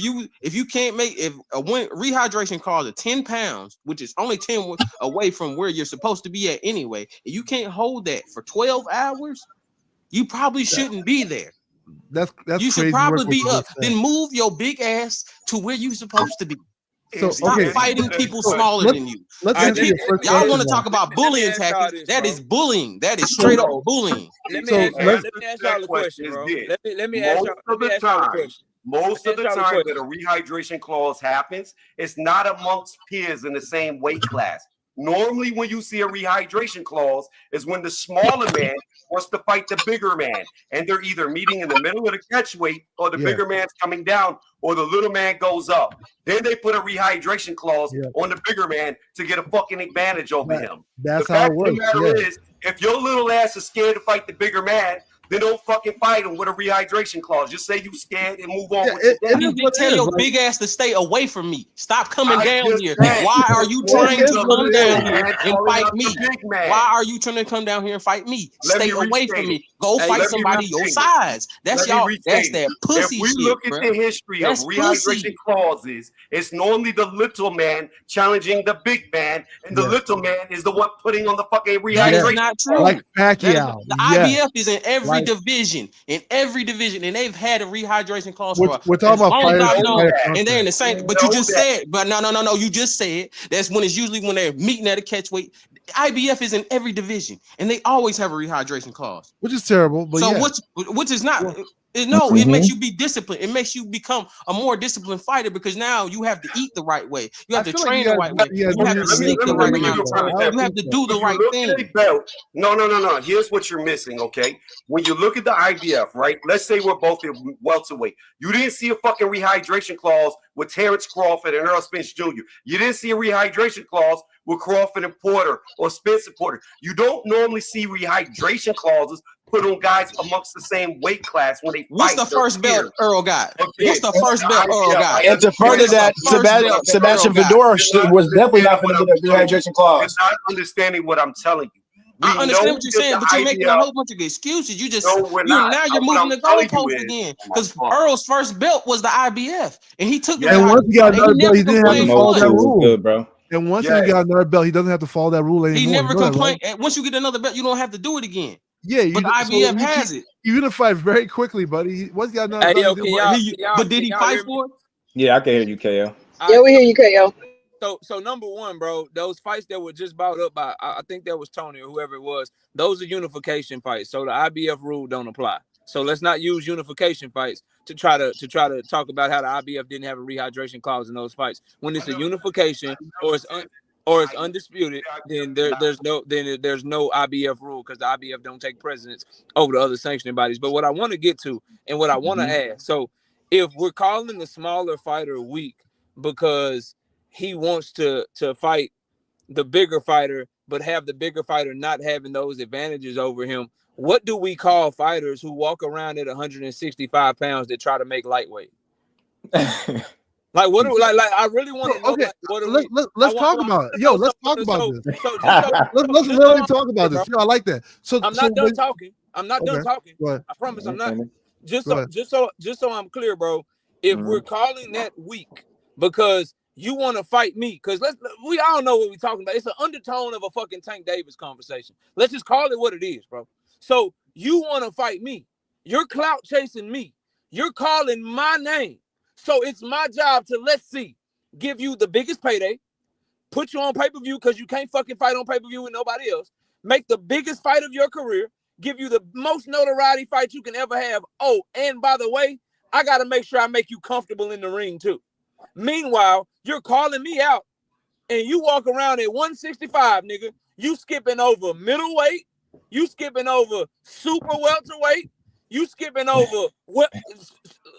S21: you can't make a rehydration clause of 10 pounds, which is only 10 away from where you're supposed to be at anyway, and you can't hold that for 12 hours, you probably shouldn't be there.
S3: That's
S21: you should probably be up. Then move your big ass to where you're supposed to be. So stop fighting people smaller than you. Y'all want to talk about bullying tactics? That is bullying. That is straight up bullying.
S9: Let me ask y'all a question, bro. Let me ask y'all a question.
S15: Most of the time that a rehydration clause happens, it's not amongst peers in the same weight class. Normally, when you see a rehydration clause is when the smaller man wants to fight the bigger man, and they're either meeting in the middle of the catch weight, or the bigger man's coming down, or the little man goes up. Then they put a rehydration clause on the bigger man to get a fucking advantage over him.
S3: That's how it works.
S15: The fact of the matter is, if your little ass is scared to fight the bigger man, then don't fucking fight him with a rehydration clause. Just say you scared and move on.
S21: You tell your big ass to stay away from me. Stop coming down here. Why are you trying to come down here and fight me? Why are you trying to come down here and fight me? Stay away from me. Go fight somebody your size. That's y'all. That's that pussy shit.
S15: If we look at the history of rehydration clauses, it's normally the little man challenging the big man, and the little man is the one putting on the fucking rehydration.
S21: That's not true.
S3: Like Pacquiao.
S21: The IBF is in every division, and they've had a rehydration clause for
S3: we're talking about fighters,
S21: and they're in the same. But you just said, but no, you just said that's when it's usually when they're meeting at a catch weight. IBF is in every division, and they always have a rehydration clause,
S3: which is terrible. But
S21: which is not. No, it makes you be disciplined. It makes you become a more disciplined fighter because now you have to eat the right way. You have to train the right way. You have to sleep the right amount of time. You have to do the right thing.
S15: No. Here's what you're missing, okay? When you look at the IBF, right? Let's say we're both in welterweight. You didn't see a fucking rehydration clause with Terrence Crawford and Earl Spence Jr. You didn't see a rehydration clause with Crawford and Porter or Spence and Porter. You don't normally see rehydration clauses put on guys amongst the same weight class when they fight.
S21: What's the first belt Earl got? What's the first belt Earl got?
S4: And to further that, Sebastian Fedora was definitely not going to get a rehydration clause.
S15: You're not understanding what I'm telling you.
S21: I understand what you're saying, but you're making a whole bunch of excuses. You just now you're moving the goalpost again because Earl's first belt was the IBF, and he took.
S3: And once he got another belt, he didn't have to follow that rule,
S2: good, bro.
S3: And once he got another belt, he doesn't have to follow that rule anymore.
S21: He never complained. Right? Once you get another belt, you don't have to do it again.
S3: Yeah,
S21: but the IBF has it.
S3: You unified very quickly, buddy. Once he got another belt,
S21: but did he fight for it?
S2: Yeah, I can hear you, KO.
S20: Yeah, we hear you, KO.
S19: So number one, bro, those fights that were just brought up by I think that was Tony or whoever it was, those are unification fights. So the IBF rule don't apply. So let's not use unification fights to try to talk about how the IBF didn't have a rehydration clause in those fights. When it's a unification or it's undisputed, then there's no IBF rule because the IBF don't take precedence over the other sanctioning bodies. But what I want to get to and what I want to add, so if we're calling the smaller fighter weak because he wants to fight the bigger fighter, but have the bigger fighter not having those advantages over him, what do we call fighters who walk around at 165 pounds that try to make lightweight? Like what? Like I really want to know.
S3: Okay,
S19: like,
S3: let's talk about it. Yo, let's talk about this. Let's literally talk about this. Yo, I like that. So
S19: I'm not done talking. I'm not done talking. I promise I'm not. Just so I'm clear, bro. If we're calling that weak because you want to fight me, because we all know what we're talking about. It's an undertone of a fucking Tank Davis conversation. Let's just call it what it is, bro. So you want to fight me. You're clout chasing me. You're calling my name. So it's my job to, let's see, give you the biggest payday, put you on pay-per-view because you can't fucking fight on pay-per-view with nobody else, make the biggest fight of your career, give you the most notoriety fight you can ever have. Oh, and by the way, I got to make sure I make you comfortable in the ring too. Meanwhile, you're calling me out and you walk around at 165, nigga. You skipping over middleweight. You skipping over super welterweight. You skipping over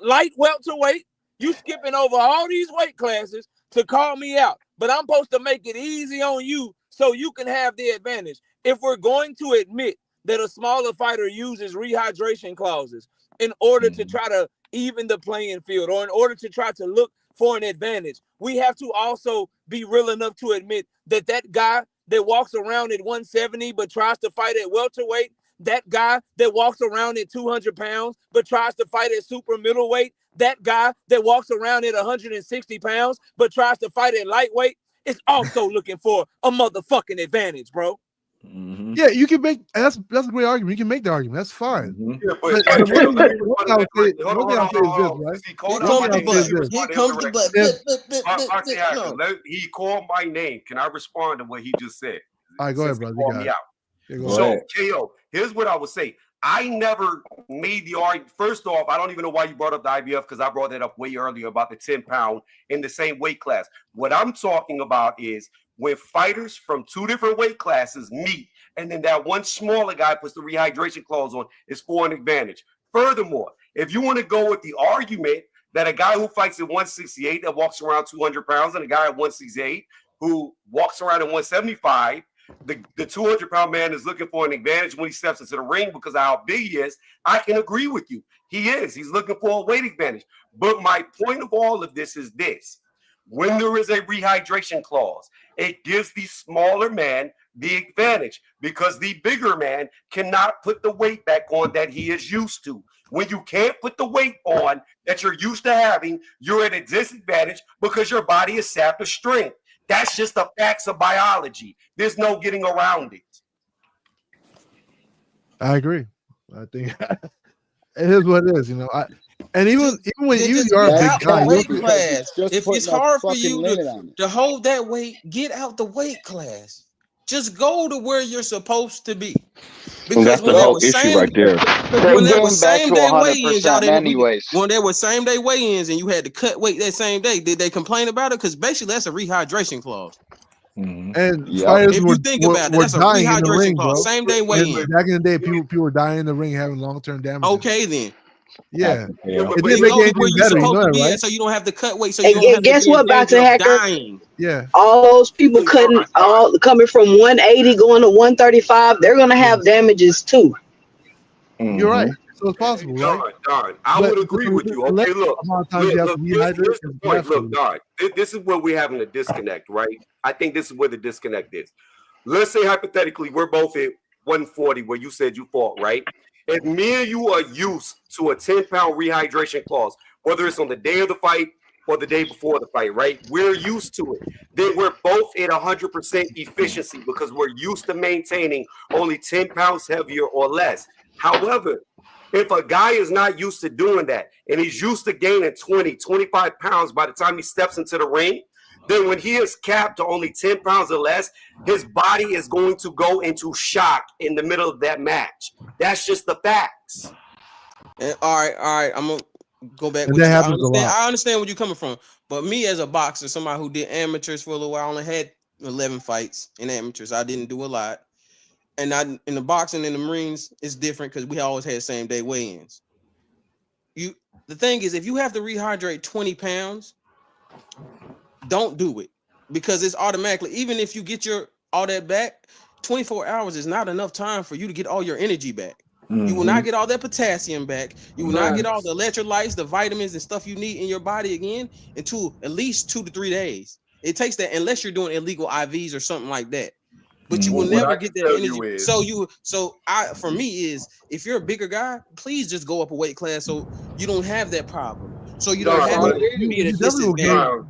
S19: light welterweight. You skipping over all these weight classes to call me out. But I'm supposed to make it easy on you so you can have the advantage. If we're going to admit that a smaller fighter uses rehydration clauses in order to try to even the playing field or in order to try to look for an advantage, we have to also be real enough to admit that that guy that walks around at 170 but tries to fight at welterweight, that guy that walks around at 200 pounds but tries to fight at super middleweight, that guy that walks around at 160 pounds but tries to fight at lightweight is also looking for a motherfucking advantage, bro.
S3: Yeah, you can make that's a great argument. You can make the argument. That's fine.
S15: Yeah, but
S3: Here
S15: comes the he called my name. Can I respond to what he just said?
S3: All right, go ahead, brother.
S15: Call me out. So, KO, here's what I would say. I never made the argument. First off, I don't even know why you brought up the IBF because I brought that up way earlier about the 10-pound in the same weight class. What I'm talking about is when fighters from two different weight classes meet, and then that one smaller guy puts the rehydration clause on, is for an advantage. Furthermore, if you want to go with the argument that a guy who fights at 168 that walks around 200 pounds and a guy at 168 who walks around at 175, the 200-pound man is looking for an advantage when he steps into the ring because of how big he is, I can agree with you. He is. He's looking for a weight advantage. But my point of all of this is this. When there is a rehydration clause, it gives the smaller man the advantage because the bigger man cannot put the weight back on that he is used to. When you can't put the weight on that you're used to having, you're at a disadvantage because your body is sapped of strength. That's just the facts of biology. There's no getting around it.
S3: I agree. I think it is what it is, you know. And even when you're a big guy,
S21: if it's hard for you to hold that weight, get out the weight class. Just go to where you're supposed to be. Because
S14: that's the whole issue right there.
S21: When there was same day weigh-ins, when there was same day weigh-ins and you had to cut weight that same day, did they complain about it? Because basically that's a rehydration clause.
S3: And
S21: if you think about it, that's a rehydration clause. Same day weigh-in.
S3: Back in the day, people were dying in the ring having long-term damage.
S21: Okay, then.
S3: Yeah,
S21: It
S3: it didn't make
S21: goes
S3: anything
S21: where you're
S3: better. You
S21: supposed
S3: know
S21: to
S3: that,
S21: be
S3: right?
S21: at, so you don't have to cut weight, so you don't
S20: And
S21: have to
S20: guess
S21: be in
S20: what, Boxing
S21: danger of
S20: Hacker?
S21: dying.
S3: Yeah.
S20: All those people cutting all coming from 180 going to 135, they're gonna have damages too.
S3: You're right. So it's possible, right?
S15: Don, I
S3: But
S15: would agree with you.
S3: the
S15: Okay, look,
S3: amount of times you have to rehydrate
S15: here's the
S3: is
S15: point. Look,
S3: definitely.
S15: Don, this is where we're having a disconnect, right? I think this is where the disconnect is. Let's say hypothetically we're both at 140 where you said you fought, right? If me and you are used to a 10-pound rehydration clause, whether it's on the day of the fight or the day before the fight, right? We're used to it. Then we're both at 100% efficiency because we're used to maintaining only 10 pounds heavier or less. However, if a guy is not used to doing that and he's used to gaining 20, 25 pounds by the time he steps into the ring, then when he is capped to only 10 pounds or less, his body is going to go into shock in the middle of that match. That's just the facts.
S21: And, all right. I'm gonna go back
S3: And
S21: with
S3: that
S21: you.
S3: happens a lot.
S21: I understand where you're coming from, but me as a boxer, somebody who did amateurs for a little while, I only had 11 fights in amateurs. I didn't do a lot, and in the boxing in the Marines, it's different because we always had same day weigh-ins. The thing is, if you have to rehydrate 20 pounds, don't do it because it's automatically. Even if you get all that back, 24 hours is not enough time for you to get all your energy back. You will not get all that potassium back. You will not get all the electrolytes, the vitamins, and stuff you need in your body again until at least 2 to 3 days. It takes that unless you're doing illegal IVs or something like that. But you will never get that energy. For me is if you're a bigger guy, please just go up a weight class so you don't have that problem. So you don't have to be at a disadvantage.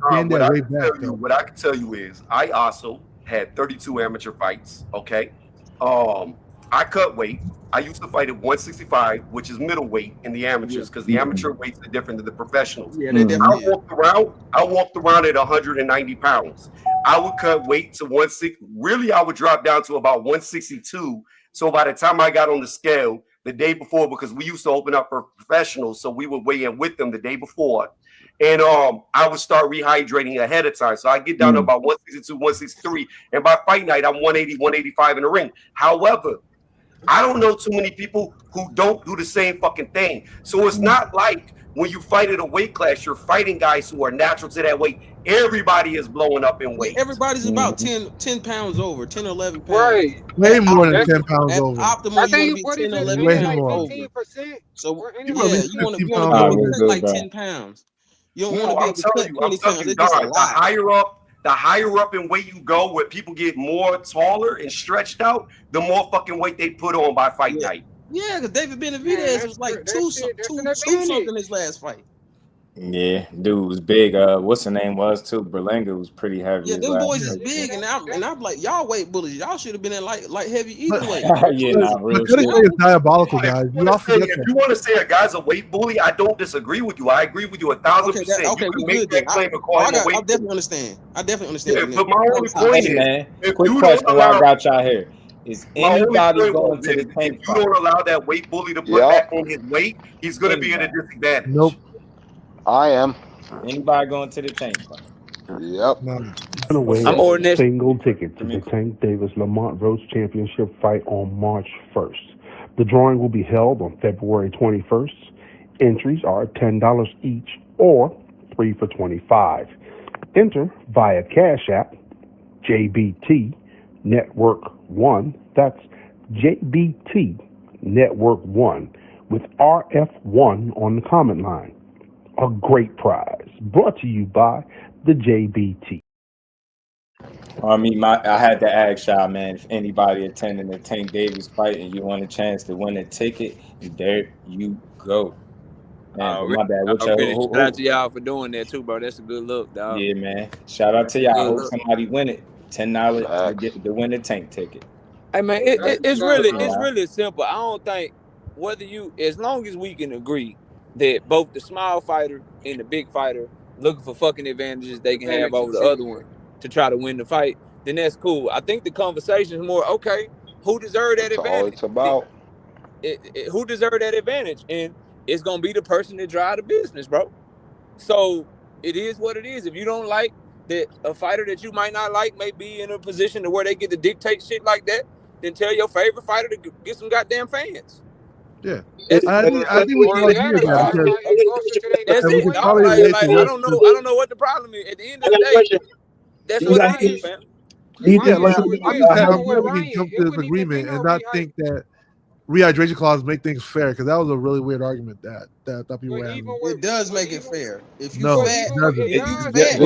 S15: What I can tell you is I also had 32 amateur fights. Okay. I cut weight. I used to fight at 165, which is middleweight in the amateurs, because the amateur weights are different than the professionals.
S21: Yeah, they definitely
S15: I walked around at 190 pounds. I would cut weight to 160. Really, I would drop down to about 162. So by the time I got on the scale the day before, because we used to open up for professionals, so we would weigh in with them the day before. And I would start rehydrating ahead of time. So I get down to about 162, 163. And by fight night, I'm 180, 185 in the ring. However, I don't know too many people who don't do the same fucking thing. So it's not like when you fight at a weight class, you're fighting guys who are natural to that weight. Everybody is blowing up in weight.
S21: Everybody's about 10 pounds over, 10 or 11 pounds.
S10: Right.
S3: Way more than 10 pounds
S21: at
S3: over.
S21: Optimal, you want to be 10 or 11
S3: Way
S21: pounds
S3: more.
S21: over. So you
S3: want
S21: want to be able to cut like 10 pounds. You don't want to be able to cut 20 pounds. It's just a lot.
S15: The higher up in weight you go, where people get more taller and stretched out, the more fucking weight they put on by fight night.
S21: Yeah, because David Benavidez was like two something his last fight.
S2: Yeah, dude was big. What's the name was too? Berlanga was pretty heavy.
S21: Yeah, them boys is big, and I'm like, y'all weight bullies. Y'all should have been in light heavy either way.
S2: Yeah, not real.
S3: Cutting weight is diabolical, guys.
S15: If you want to say a guy's a weight bully, I don't disagree with you. I agree with you 1,000%.
S21: Okay, we good then. I definitely understand. I definitely understand.
S15: But my only point is,
S2: man, quick question while I got y'all here. Is anybody going to the tank?
S15: If you don't allow that weight bully to put back on his weight, he's going to be at a disadvantage.
S3: Nope.
S14: I am.
S2: Anybody going to the tank?
S14: Yep.
S5: I'm ordering single ticket to the Tank Davis Lamont Roach Championship fight on March 1st. The drawing will be held on February 21st. Entries are $10 each or 3 for $25. Enter via Cash App, JBT Network 1. That's JBT Network 1 with RF1 on the comment line. A great prize brought to you by the JBT.
S2: I had to ask y'all, man, if anybody attending the Tank Davis fight and you want a chance to win a ticket, there you go. Man, my bad.
S19: Shout out to y'all for doing that too, bro. That's a good look, dog.
S2: Yeah, man. Shout out to y'all. Hope somebody win it. $10 to win the tank ticket.
S19: Hey man, it's really simple. I don't think as long as we can agree that both the small fighter and the big fighter looking for fucking advantages they can have over the other one to try to win the fight, then that's cool. I think the conversation is more, okay, who deserves that advantage?
S14: All it's about.
S19: Who deserves that advantage? And it's going to be the person that drive the business, bro. So it is what it is. If you don't like that a fighter that you might not like may be in a position to where they get to dictate shit like that, then tell your favorite fighter to get some goddamn fans.
S3: Yeah,
S19: That's
S3: I think we can agree with that because
S19: that's
S3: and we
S19: it,
S3: can
S19: dog.
S3: probably
S19: Like,
S3: relate
S19: like
S3: to
S19: I
S3: what.
S19: don't know what the problem is. At the end of the day, that's what it is, man.
S3: Yeah, like I'm glad we can come to this agreement and not think that rehydration clauses make things fair because that was a really weird argument that I thought people were having.
S21: It does make it fair. If you
S3: No,
S21: fat,
S3: it doesn't.
S21: if you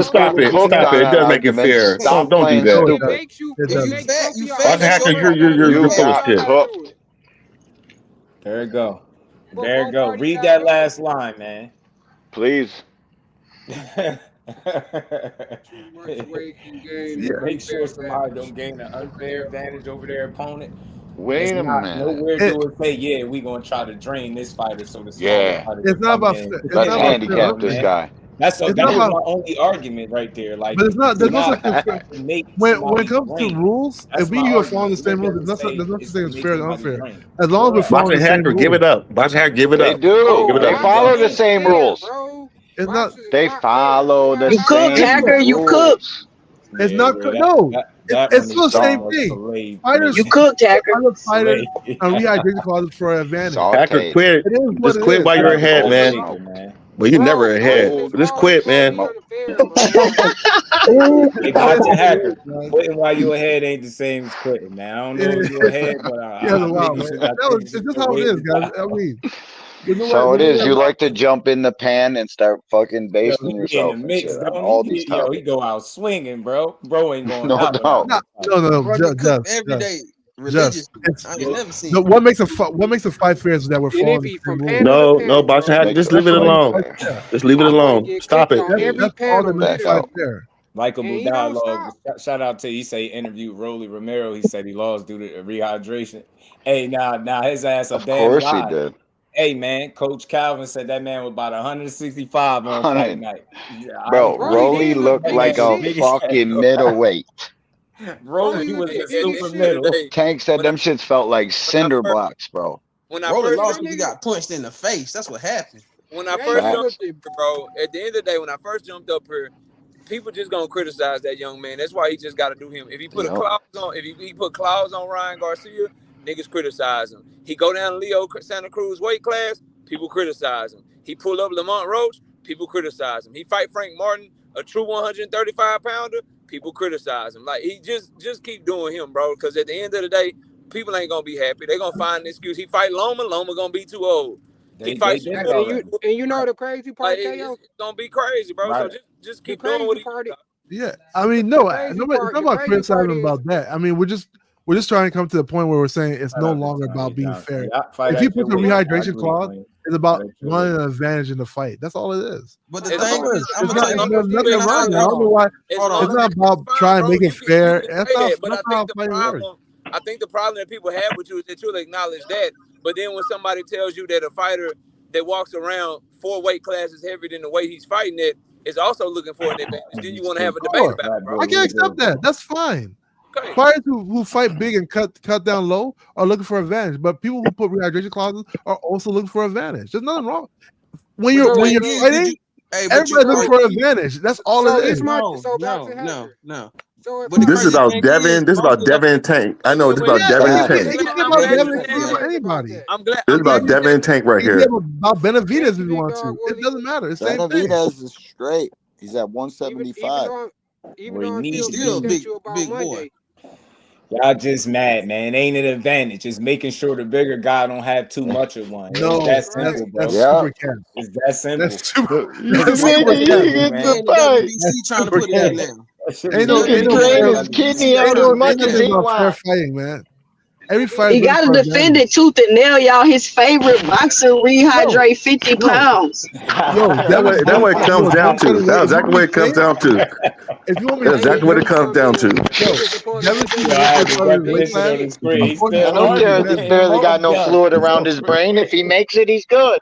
S18: Stop it. Stop it. It does make it fair. Don't do that.
S3: It doesn't.
S21: fat, you fat.
S18: Boston Hacker, you're full of shit.
S2: There you go. There you go. Read that last line, man.
S14: Please.
S2: Make sure somebody don't gain an unfair advantage over their opponent.
S14: Wait a minute.
S2: Nowhere do it say, yeah, we're gonna try to drain this fighter so the smaller fighter
S3: It's not about.
S14: Let's handicap this guy.
S2: That was my only argument right there. Like,
S3: but it's not. There's no such thing. When it comes
S2: drain.
S3: to rules, if we are following the same rules, there's no such thing as fair and unfair. As long as we're following the same rules.
S18: Give it up. Boston Hacker, give it
S14: They
S18: up.
S14: do. They follow the same rules.
S3: It's not.
S14: They follow the
S20: You
S14: same
S20: cook, Hacker. You
S14: rules.
S20: cook.
S3: It's not. No. It's still the same thing. Fighters.
S20: You cooked, Hacker.
S3: Fighters and rehydration clauses for an advantage.
S18: Hacker, quit. Just quit while you're ahead, man. Well, you're never ahead. Just quit, man.
S2: Hey, Boston Hacker, quitting while you're ahead ain't the same as quitting, man. I don't know if you're ahead, but
S3: It's just how it is, guys. I mean.
S14: So it is. You like to jump in the pan and start fucking basting yourself
S2: in the mix,
S14: and shit on all these topics.
S2: He go out swinging, bro. Bro ain't going
S14: No
S2: out.
S14: doubt.
S3: No.
S21: Every day. Religious. I ain't never seen.
S3: No, what makes a fight fair is that we're following the same rules.
S18: No, Boston Hacker, just leave it alone. Just leave it alone. Stop it.
S3: That's all that makes a fight fair.
S2: Likeable dialogue. Shout out to he say he interviewed Rolly Romero. He said he lost due to rehydration. Hey, now his ass a damn
S14: Of course
S2: lie.
S14: he did.
S2: Hey man, Coach Calvin said that man was about 165 on fight night. Yeah,
S14: Bro, Rolly looked like a fucking middleweight.
S2: Rolly was a super middle.
S14: Tank said them shits felt like cinder blocks, bro.
S21: When I first lost, he got punched in the face. That's what happened.
S19: When I first jumped up here, bro, at the end of the day, when I first jumped up here, people just gonna criticize that young man. That's why he just got to do him. If he put a clause on, if he put clause on Ryan Garcia, niggas criticize him. He go down Leo Santa Cruz weight class, people criticize him. He pull up Lamont Roach, people criticize him. He fight Frank Martin, a true 135 pounder, people criticize him. Like he just keep doing him, bro. Because at the end of the day, people ain't gonna be happy. They gonna find an excuse. He fight Loma gonna be too old. He fights
S6: and you know the crazy part,
S19: it's gonna be crazy, bro.
S6: Right.
S19: So just keep doing what he does.
S3: Yeah, I mean, no, nobody's about criticizing about that. I mean, we're just trying to come to the point where we're saying it's no longer about being fair. If you put the rehydration clause, it's about wanting an advantage in the fight. That's all it is.
S21: But the thing is,
S3: there's nothing wrong. I don't know why. It's not about trying to make it fair. That's not how fighting works.
S19: I think the problem that people have with you is that you'll acknowledge that, but then when somebody tells you that a fighter that walks around 4 weight classes heavier than the weight he's fighting at is also looking for an advantage, then you want to have a debate about it, bro.
S3: I can accept that. That's fine. Okay. Fighters who fight big and cut down low are looking for advantage, but people who put rehydration clauses are also looking for advantage. There's nothing wrong when you're fighting. Everybody's looking for advantage. That's all it is.
S21: No.
S18: This is about Devin. This is about Devin and Tank. I know this is about Devin and Tank.
S3: It can be about Devin and anybody.
S18: This is about Devin and Tank right here.
S3: About Benavidez if you want to. It doesn't matter. It's the same thing.
S7: Benavidez is straight. He's at 175.
S6: Even though he's still big boy.
S2: Y'all just mad, man. Ain't an advantage. It's making sure the bigger guy don't have too much of one.
S3: No,
S2: that's simple, bro.
S3: That's super cap.
S2: It's that simple.
S3: That's super.
S2: That's super cap, man.
S21: He's trying to put it in now.
S3: Ain't no
S14: his kidney out as much as he wants.
S3: Fighting, man. Every fight.
S20: He got to defend it tooth and nail, y'all. His favorite boxer rehydrate 50 pounds.
S18: That's what it comes down to. That's exactly what it comes down to.
S3: If you want me,
S18: that's exactly what it comes down to.
S14: I don't care if he's barely got no fluid around his brain. If he makes it, he's good.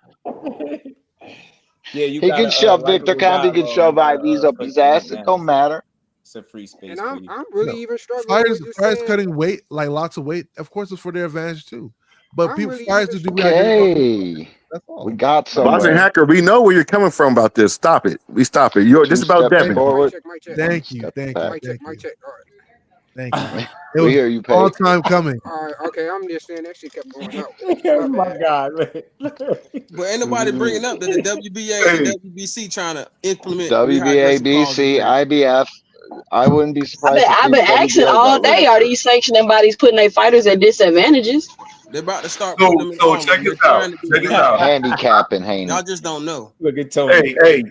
S2: Yeah,
S14: he can shove Victor Conte, he can shove IVs up his ass. It don't matter.
S2: It's a free space.
S6: And I'm really even struggling.
S3: Fighters cutting weight, like lots of weight, of course, it's for their advantage too. But people, fighters to do
S14: okay.
S3: That's all.
S14: We got some.
S18: Boston Hacker, we know where you're coming from about this. Stop it. We stop it. This is about Devin.
S3: Thank you. Thank you. It
S11: We
S3: was
S11: hear you,
S3: a long
S11: Pate.
S3: time coming.
S6: All right, okay, I'm just saying that shit kept going out.
S2: Oh my God, man.
S21: But ain't nobody bringing up that the WBA and the WBC trying to implement
S11: WBA,
S21: rehydration clauses
S11: BC,
S21: now.
S11: IBF. I wouldn't be surprised to see
S20: I've been asking
S11: WBA
S20: all
S11: got rid
S20: day,
S11: of
S20: are
S11: it.
S20: these sanctioning bodies putting their fighters at disadvantages?
S21: They're about to start putting them in
S15: So
S21: armor.
S15: check
S21: They're
S15: this out.
S21: trying to do
S15: Check
S21: it
S15: this
S21: now.
S15: out.
S11: Handicapping, Haney.
S21: Y'all just don't know.
S2: Look at Tony.
S15: Hey,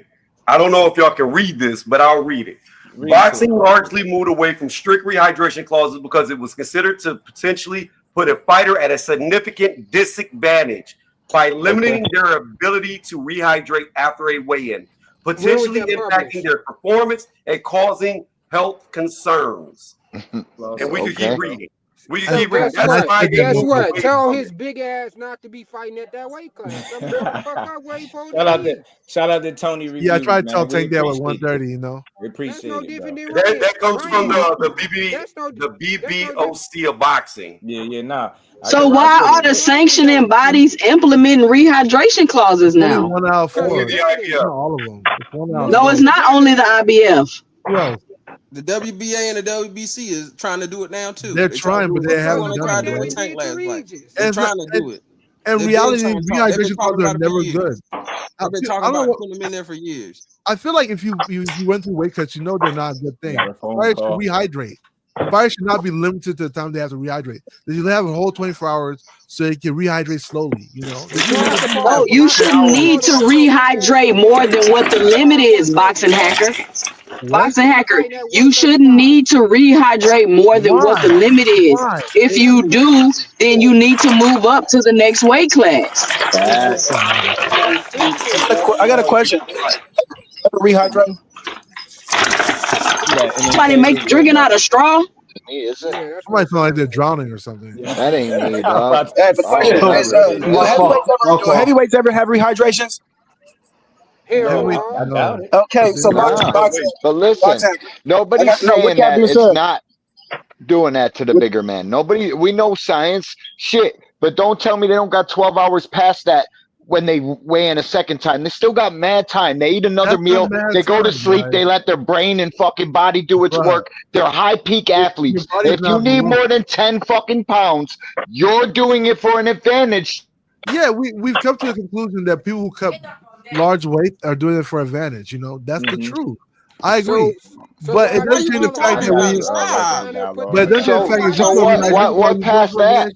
S15: I don't know if y'all can read this, but I'll read it. Boxing largely moved away from strict rehydration clauses because it was considered to potentially put a fighter at a significant disadvantage by limiting their ability to rehydrate after a weigh-in, potentially impacting their performance and causing health concerns. And we could keep reading. We can keep reading. That's why
S6: Guess what? Tell his big ass not to be fighting at that weight class. Come the fuck up where he supposed to be.
S2: Shout out to Tony Reviews,
S3: Yeah, I tried to tell
S2: man.
S3: Tank that at 1:30. You know.
S2: We appreciate it, bro.
S15: That comes from the BBOC of boxing.
S2: Yeah, nah.
S20: So why are the sanctioning bodies implementing rehydration clauses
S3: Only
S20: now?
S3: 1 out of 4. Not all of them. It's 1 out.
S20: No, it's not only the IBF.
S3: Who else?
S21: The WBA and the WBC is trying to do it now too.
S3: They're trying, but they haven't
S21: They
S3: done
S21: tried to
S3: it.
S21: do it
S3: Right?
S21: Tank last night. They're trying to do it.
S3: And
S21: They've
S3: reality,
S21: been trying to talk- they've been
S3: rehydration
S21: talking
S3: clauses are
S21: about it for
S3: never
S21: years.
S3: good.
S21: They've been talking about putting them in there for years.
S3: I feel like if you went through weight cuts, you know they're not a good thing. Fighters should rehydrate. Fighters should not be limited to the time they have to rehydrate. They should have a whole 24 hours so they can rehydrate slowly. You know.
S20: No, you shouldn't need to rehydrate more than what the limit is, boxing hacker. Boxing hacker, you shouldn't need to rehydrate more than what the limit is. If you do, then you need to move up to the next weight class.
S4: I got a question. Rehydrate.
S20: Somebody drinking out a straw?
S11: Me, is it?
S3: Somebody feel like they're drowning or something.
S11: That ain't me, dog.
S4: Hey, the question is, do heavyweights ever have rehydrations? Okay, so boxing.
S11: But listen, nobody's saying that it's not doing that to the bigger man. We know science, shit. But don't tell me they don't got 12 hours past that when they weigh in a second time. They still got mad time. They eat another meal. They go to sleep. They let their brain and fucking body do its work. They're high peak athletes. If you need more than 10 fucking pounds, you're doing it for an advantage.
S3: Yeah, we've come to the conclusion that people who cut large weight are doing it for advantage. You know, that's the truth. I agree. But it doesn't change the fact that
S11: what past that?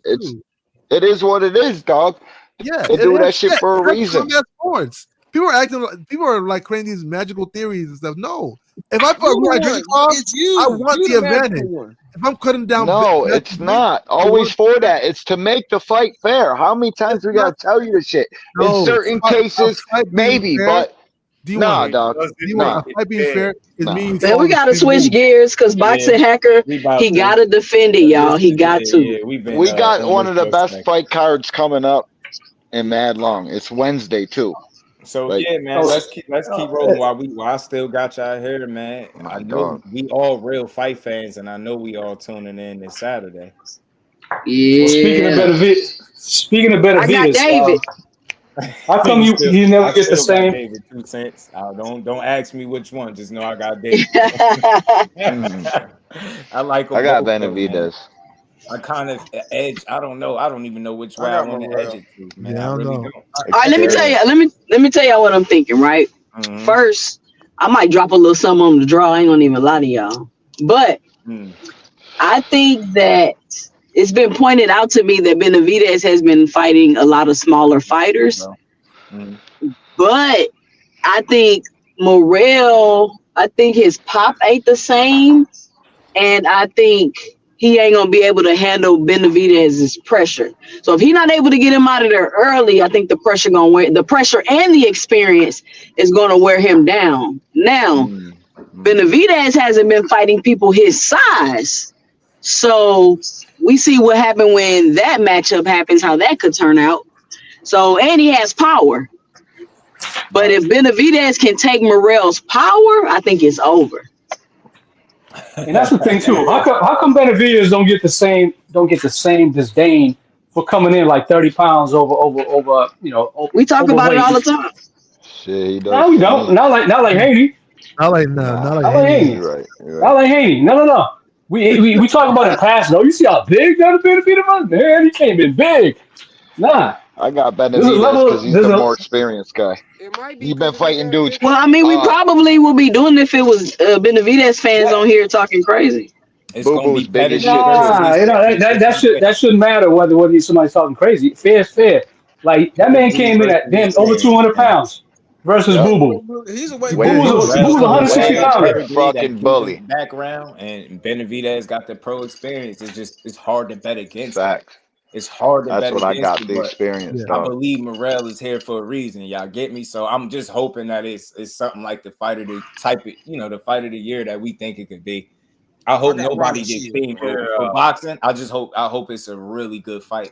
S11: It is what it is, dog.
S3: Yeah,
S11: they do that shit for a reason.
S3: Sports. People are like creating these magical theories and stuff. No, if I put a rehydration clause, I want the advantage. If I'm cutting down,
S11: no, it's not always for that. It's to make the fight fair. How many times we gotta tell you this shit? In certain cases, maybe, but nah, dog. Nah.
S3: Being fair is me.
S20: Man, we gotta switch gears because boxing hacker, he gotta defend it, y'all. He got to.
S11: We got one of the best fight cards coming up in mad long. It's Wednesday too.
S2: So yeah, man, let's keep rolling while I still got y'all here, man. I know we all real fight fans, and I know we all tuning in this Saturday.
S20: Yeah.
S12: Well, speaking of Benavidez,
S20: I got David.
S12: How come you never get the same?
S2: David 2 cents. Don't ask me which one. Just know I got David. I like.
S11: I got Benavidez.
S2: I kind of edge. I don't know. I don't even know which way I want to edge it to, man.
S3: Yeah,
S2: I really don't.
S20: All right, let me tell you. Let me tell y'all what I'm thinking. Right. First, I might drop a little something on the draw. I ain't gonna even lie to y'all. But I think that it's been pointed out to me that Benavidez has been fighting a lot of smaller fighters. But I think Morrell, I think his pop ain't the same. And I think he ain't going to be able to handle Benavidez's pressure. So if he's not able to get him out of there early, I think the pressure and the experience is going to wear him down. Now, Benavidez hasn't been fighting people his size. So we see what happened when that matchup happens, how that could turn out. So, and he has power. But if Benavidez can take Morrell's power, I think it's over.
S12: And that's the thing too. How come Benavidez don't get the same disdain for coming in like 30 pounds over
S20: we talk about it all the time.
S11: Shit, he does.
S12: No, we don't. Not like Haney.
S3: Not like Haney.
S12: Not like Haney. No. We talk about it past though. You see how big that Benavidez was? Man, he came in big. Nah.
S14: I got
S12: There's a
S14: Benavidez because
S12: level.
S14: he's the more experienced guy. He's been fighting dudes.
S20: Well, I mean, we probably would be doing it if it was Benavidez fans on here talking crazy.
S2: It's gonna be
S14: big as
S2: pedigree
S14: shit
S2: versus
S14: too.
S12: Nah, you know that shouldn't matter whether somebody's talking crazy. Fair is fair. Like that man
S2: pedigree
S12: came in
S2: versus
S12: at damn over
S2: experience,
S12: 200
S2: man.
S12: pounds versus
S14: Yep.
S12: Boo Boo.
S19: He's a way
S12: Boo was
S2: Morel
S12: 160
S2: got that
S12: pounder.
S2: pedigree, that
S14: Fucking
S2: proven
S14: bully.
S2: background, and Benavidez got the pro experience. It's hard to bet against him.
S14: Facts.
S2: It's hard to
S14: That's
S2: bet
S14: what I
S2: against
S14: got
S2: him,
S14: the
S2: but
S14: experience,
S2: I
S14: dog.
S2: believe Morel is here for a reason. Y'all get me? So I'm just hoping that it's something like the fight of the type of, the fight of the year that we think it could be. I hope nobody gets seen for boxing. I hope it's a really good fight.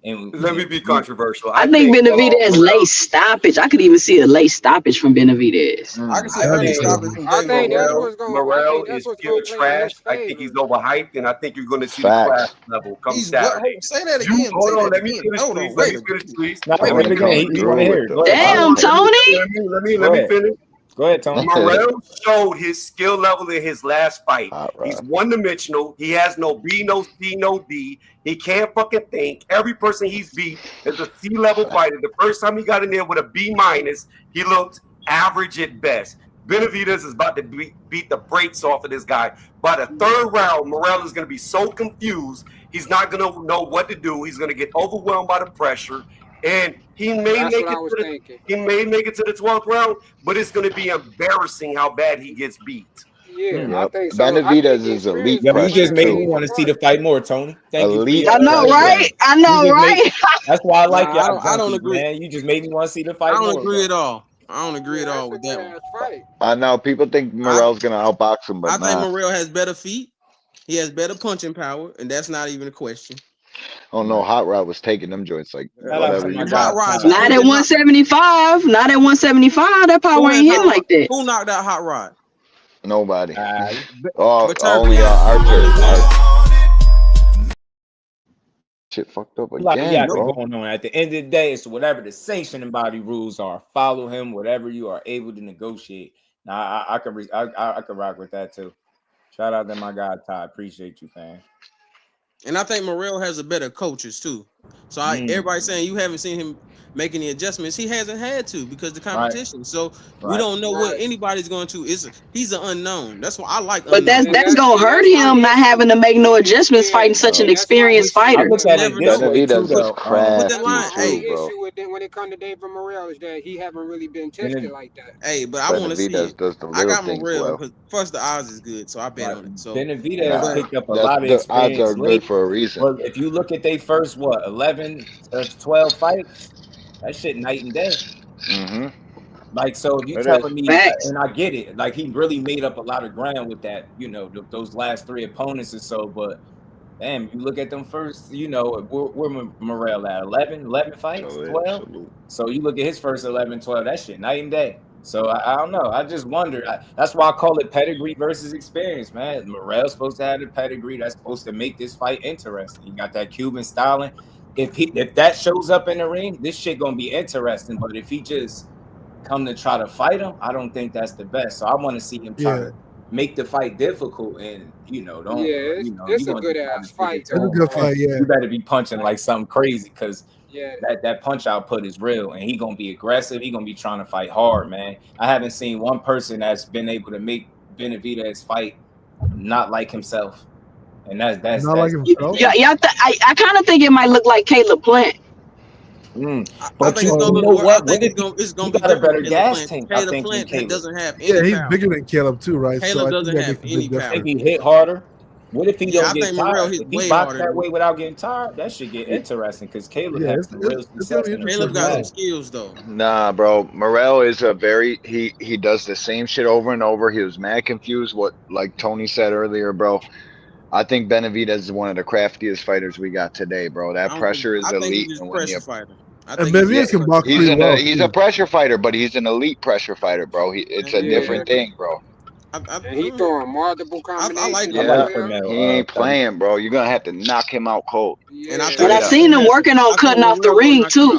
S2: And
S15: Let me be controversial.
S20: I think Benavidez late stoppage. I could even see a late stoppage from Benavidez.
S19: I can see an early stoppage from
S6: I
S19: David.
S6: think that's what's going. I
S15: Morel
S6: think that's
S15: is
S6: what's
S15: pure
S6: going to play in
S15: trash.
S6: his
S15: I think
S6: favor.
S15: he's overhyped, and I think you're going to see
S14: Facts.
S15: the class level come
S19: He's what?
S15: Saturday.
S19: Say that again.
S15: Hold
S19: Say
S15: on,
S19: that
S15: let me
S19: again.
S15: finish,
S19: Hold
S15: please.
S19: on.
S15: Let
S19: Wait
S15: me finish, please.
S2: Nah,
S14: Tony
S2: again.
S14: coming
S2: He
S14: through
S2: want to hear
S14: with
S2: it.
S14: the
S2: Go ahead.
S20: Damn, Tony.
S15: Let me finish.
S2: Go ahead, Tony.
S15: Morel showed his skill level in his last fight.
S14: Hot rod.
S15: He's one-dimensional. He has no B, no C, no D. He can't fucking think. Every person he's beat is a C-level fighter. The first time he got in there with a B minus, he looked average at best. Benavidez is about to beat the brakes off of this guy. By the third round, Morel is going to be so confused, he's not going to know what to do. He's going to get overwhelmed by the pressure. And he may
S6: That's
S15: make
S6: what
S15: it
S6: I was thinking.
S15: He may make it to the 12th round, but it's going to be embarrassing how bad he gets beat.
S6: Yeah, I
S14: Yep.
S6: think so.
S14: Benavidez is elite
S2: Yo, you
S14: pressure
S2: just made me
S14: too.
S2: want to see the fight more, Tony. Thank you for
S14: Elite
S2: your
S20: I know,
S14: pressure.
S20: right? I know, right?
S2: That's why I like y'all
S19: I don't
S2: junkies,
S19: agree.
S2: man. You just made me want to see the
S19: I
S2: fight
S19: don't
S2: more.
S19: agree
S2: Bro.
S19: at all. I don't agree at all with that one.
S6: Fight.
S14: I know people think Morel's gonna outbox him, but
S19: I think
S14: nah.
S19: Morel has better feet. He has better punching power, and that's not even a question.
S14: Oh no, Hot Rod was taking them joints like whatever you
S19: Hot
S14: want.
S19: Rod's
S20: Not at 175. Not at 175. That power ain't hitting like that.
S19: Who knocked out Hot Rod?
S14: Nobody.
S19: But
S14: Only Archer. Shit fucked up
S2: Like,
S14: again,
S2: yeah,
S14: bro.
S2: going on. At the end of the day, it's whatever the sanctioning body rules are. Follow him, whatever you are able to negotiate. Now, I can rock with that too. Shout out to my guy Ty. Appreciate you, fam.
S19: And I think Morel has a better coaches too. So everybody's saying you haven't seen him make any adjustments. He hasn't had to because the competition. So we don't know what anybody's going to. He's an unknown. That's why I like.
S20: But that's gonna hurt him not having to make no adjustments fighting such an experienced fighter.
S2: I look at it this way too, though.
S6: That's my only issue with when it comes to David Morel is that he haven't really been tested like that.
S19: Hey, but I want to see it. I got Morel because first the odds is good, so I bet on it. So
S2: Benavidez picked up a lot of
S14: the
S2: experience.
S14: odds are good for a reason.
S2: Well, if you look at their first 11 or 12 fights, that shit night and day.
S14: Mm-hmm.
S2: Like, so if you telling me, and I get it, like he really made up a lot of ground with that, those last 3 opponents or so. But damn, you look at them first, where Morel at 11 fights, 12. So you look at his first 11, 12, that shit night and day. So I don't know. I just wonder. That's why I call it pedigree versus experience, man. Morel's supposed to have the pedigree. That's supposed to make this fight interesting. You got that Cuban styling. If that shows up in the ring, this shit gonna be interesting. But if he just come to try to fight him, I don't think that's the best. So I want to see him try to make the fight difficult, and don't.
S6: It's a good ass fight.
S3: It's a good fight, yeah.
S2: You better be punching like something crazy because.
S6: Yeah.
S2: That punch output is real, and he gonna be aggressive. He gonna be trying to fight hard, man. I haven't seen one person that's been able to make Benavidez fight not like himself, and that's
S3: not like himself.
S20: I kind of think it might look like Caleb Plant.
S2: But you know what? It's gonna be a better gas tank. I think
S19: Plant doesn't have any
S3: he's
S19: power.
S3: bigger than Caleb too, right?
S19: Caleb
S3: I
S19: doesn't
S3: think
S19: have any power.
S2: If he hit harder. What if he don't
S19: I
S2: get
S19: think Morel
S2: tired?
S19: hit
S2: If he
S19: way
S2: box
S19: harder
S2: that
S19: than
S2: way without getting tired, that should get interesting because Caleb has some real success.
S19: Caleb got some skills though.
S14: Nah, bro. Morel is a very he does the same shit over and over. He was mad confused. What like Tony said earlier, bro. I think Benavidez is one of the craftiest fighters we got today, bro. That pressure is elite.
S19: He's a pressure fighter.
S3: Can box pretty well.
S14: He's a pressure fighter, but he's an elite pressure fighter, bro. It's a different thing, bro.
S6: And he throwing multiple combinations.
S14: He ain't playing, bro. You're gonna have to knock him out cold.
S20: And I seen him working on cutting off the ring too.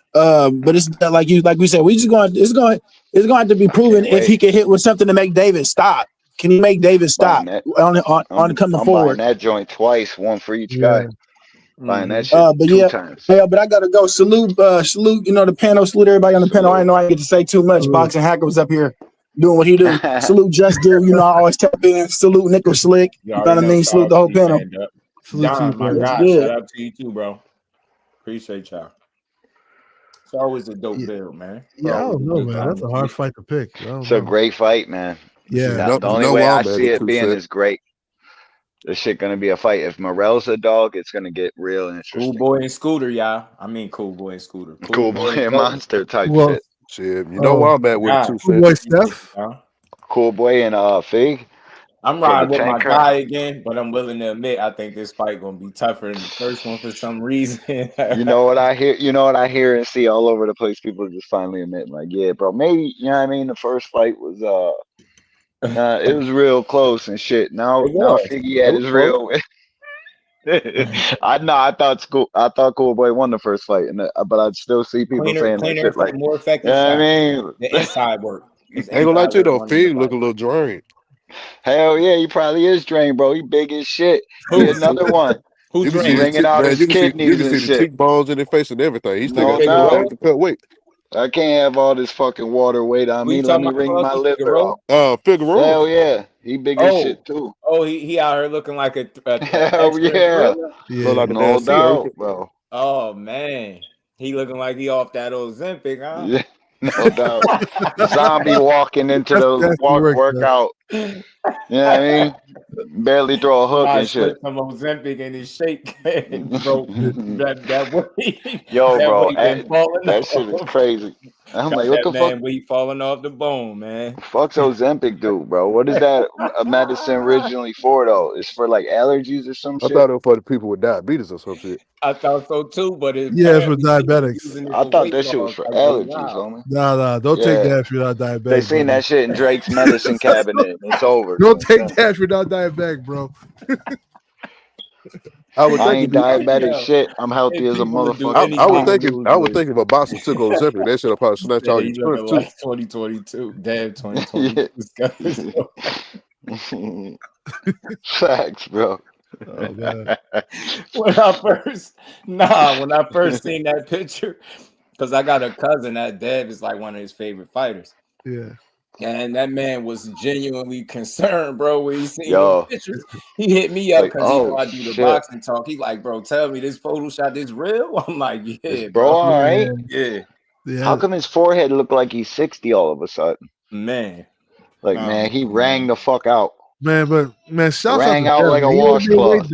S4: But it's like we said, it's going to have to be proven if he can hit with something to make David stop. Can he make David stop on coming
S14: I'm
S4: forward?
S14: buying that joint twice, one for each guy. Buying that shit
S4: But
S14: two times.
S4: Yeah, but I gotta go. Salute, the panel. Salute everybody on the panel. I know I get to say too much. Boxing Hacker was up here doing what he do. Salute Jusdueboxing. I always tap in. Salute Nickel Slick. You know what I mean? Salute the whole panel.
S2: Don, my God, shout out to you too, bro. Appreciate y'all. It's always a dope build, man.
S3: Yeah, I don't know, man. That's a hard fight to pick.
S14: It's a great fight, man.
S3: Yeah.
S14: The only way I see it being is great. This shit gonna be a fight. If Morel's a dog, it's gonna get real interesting.
S2: Cool Boy and Scooter, y'all. I mean, Cool Boy and Scooter.
S14: Cool Boy and Monster type
S3: Well,
S14: shit.
S18: Shit, you know where I'm at with it too,
S3: Cool Boy Steph.
S14: Cool Boy and Fig.
S2: I'm
S14: For
S2: riding
S14: the
S2: with my
S14: tank
S2: guy again, but I'm willing to admit I think this fight gonna be tougher than the first one for some reason.
S14: You know what I hear? You know what I hear and see all over the place? People just finally admitting, like, yeah, bro, maybe you know what I mean. The first fight was it was real close and shit. Now Figgy had his real. I thought Cool Boy won the first fight, but I'd still see people saying that shit like,
S2: more effective.
S14: I mean,
S2: the inside work.
S18: Ain't gonna lie to you though, Fig look a little drained.
S14: Hell yeah, he probably is drained, bro. He big as shit. He another one.
S18: Who's
S14: bringing out his kidneys
S18: you can see
S14: and
S18: the
S14: shit.
S18: cheekbones in his face and everything. He still
S14: No
S18: got
S14: doubt.
S18: to cut weight.
S14: I can't have all this fucking water weight on me. Let me ring my liver out.
S18: Figueroa.
S14: Hell yeah, he big as shit too.
S2: Oh, he out here looking like a
S14: hell yeah.
S18: Look like a
S14: No
S18: damn
S14: doubt,
S18: sea
S14: bro.
S2: Oh man, he looking like he off that old Ozempic, huh?
S14: Yeah, no doubt. Zombie walking into the workout. You know what I mean? Barely throw a hook and shit.
S2: Some Ozempic in his shake, bro. that way,
S14: yo,
S2: that
S14: bro,
S2: way been falling
S14: that
S2: off.
S14: shit is crazy. I'm like, what the
S2: man,
S14: fuck?
S2: weight falling off the bone, man.
S14: Fuck's Ozempic do, bro? What is that a medicine originally for though? It's for like allergies or some
S18: I
S14: shit.
S18: thought it was for the people with diabetes or some shit.
S2: I thought so too, but
S3: it's for diabetics.
S14: I thought that shit was for allergies, homie.
S3: Nah, don't take that if you're not diabetic.
S14: They seen that shit in Drake's medicine cabinet. It's over.
S3: Don't take that if you're not diabetic, bro.
S14: I ain't diabetic shit. I'm healthy as a motherfucker.
S18: I was thinking if a boxer took Ozempic, they should have probably snatched all your
S2: looking
S18: too.
S2: like 2022. Damn, 2022.
S14: Facts, bro.
S3: Oh, man.
S2: when I first seen that picture, because I got a cousin that Dev is like one of his favorite fighters.
S3: Yeah.
S2: And that man was genuinely concerned, bro. When he seen the pictures, he hit me up because he know I do the boxing talk. He like, bro, tell me this Photoshop is real. I'm like, yeah,
S14: bro. All right.
S2: Yeah.
S14: How come his forehead looked like he's 60 all of a sudden?
S2: Man.
S14: Like, man, he rang the fuck out.
S3: Man, shouts
S14: rang
S3: out
S14: out like a washcloth.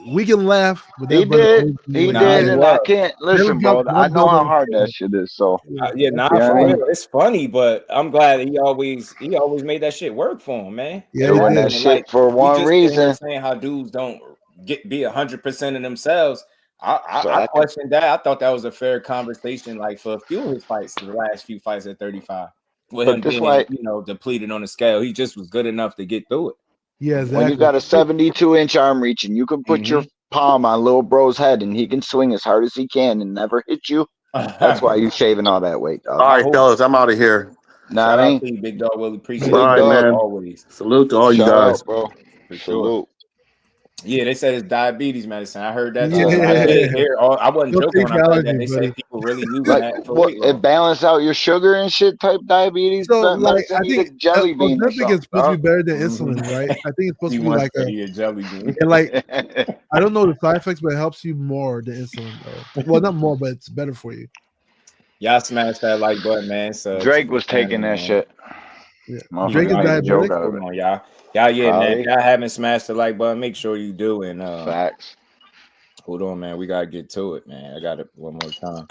S3: We can laugh, but
S14: he did, and I can't listen, bro. I know how hard that shit is. So
S2: it's funny, but I'm glad he always made that shit work for him, man.
S14: Yeah, doing that shit for one reason.
S2: Saying how dudes don't be 100% of themselves. I questioned that. I thought that was a fair conversation, like for a few of his fights, the last few fights at 35, with him being depleted on the scale. He just was good enough to get through it.
S3: Yeah, exactly.
S14: When you got a 72-inch arm reach and you can put your palm on little bro's head and he can swing as hard as he can and never hit you, that's why you shaving all that weight, dog.
S18: All right, fellas, I'm out of here.
S14: Nah, I mean,
S2: Big Dog, Willie, appreciate
S18: all right, man.
S2: Always.
S18: Salute to all you guys,
S14: bro.
S2: For
S14: sure.
S2: Yeah, they said it's diabetes medicine. I heard that.
S3: Yeah.
S2: I did hear. I wasn't joking when I heard that. They said people really use that. For
S14: it balance out your sugar and shit type diabetes.
S3: So, like, I think
S14: jelly bean.
S3: Ozempic is supposed to be better than insulin, right? I think it's supposed to be like
S2: a jelly bean.
S3: And like, I don't know the side effects, but it helps you more than insulin, though. Well, not more, but it's better for you.
S2: Y'all smash that like button, man. So
S14: Drake was taking that shit.
S3: Yeah. Drake is diabetic.
S2: Come on, y'all. Man. Y'all haven't smashed the like button. Make sure you do. And
S14: facts.
S2: Hold on, man. We gotta get to it, man. I got it one more time.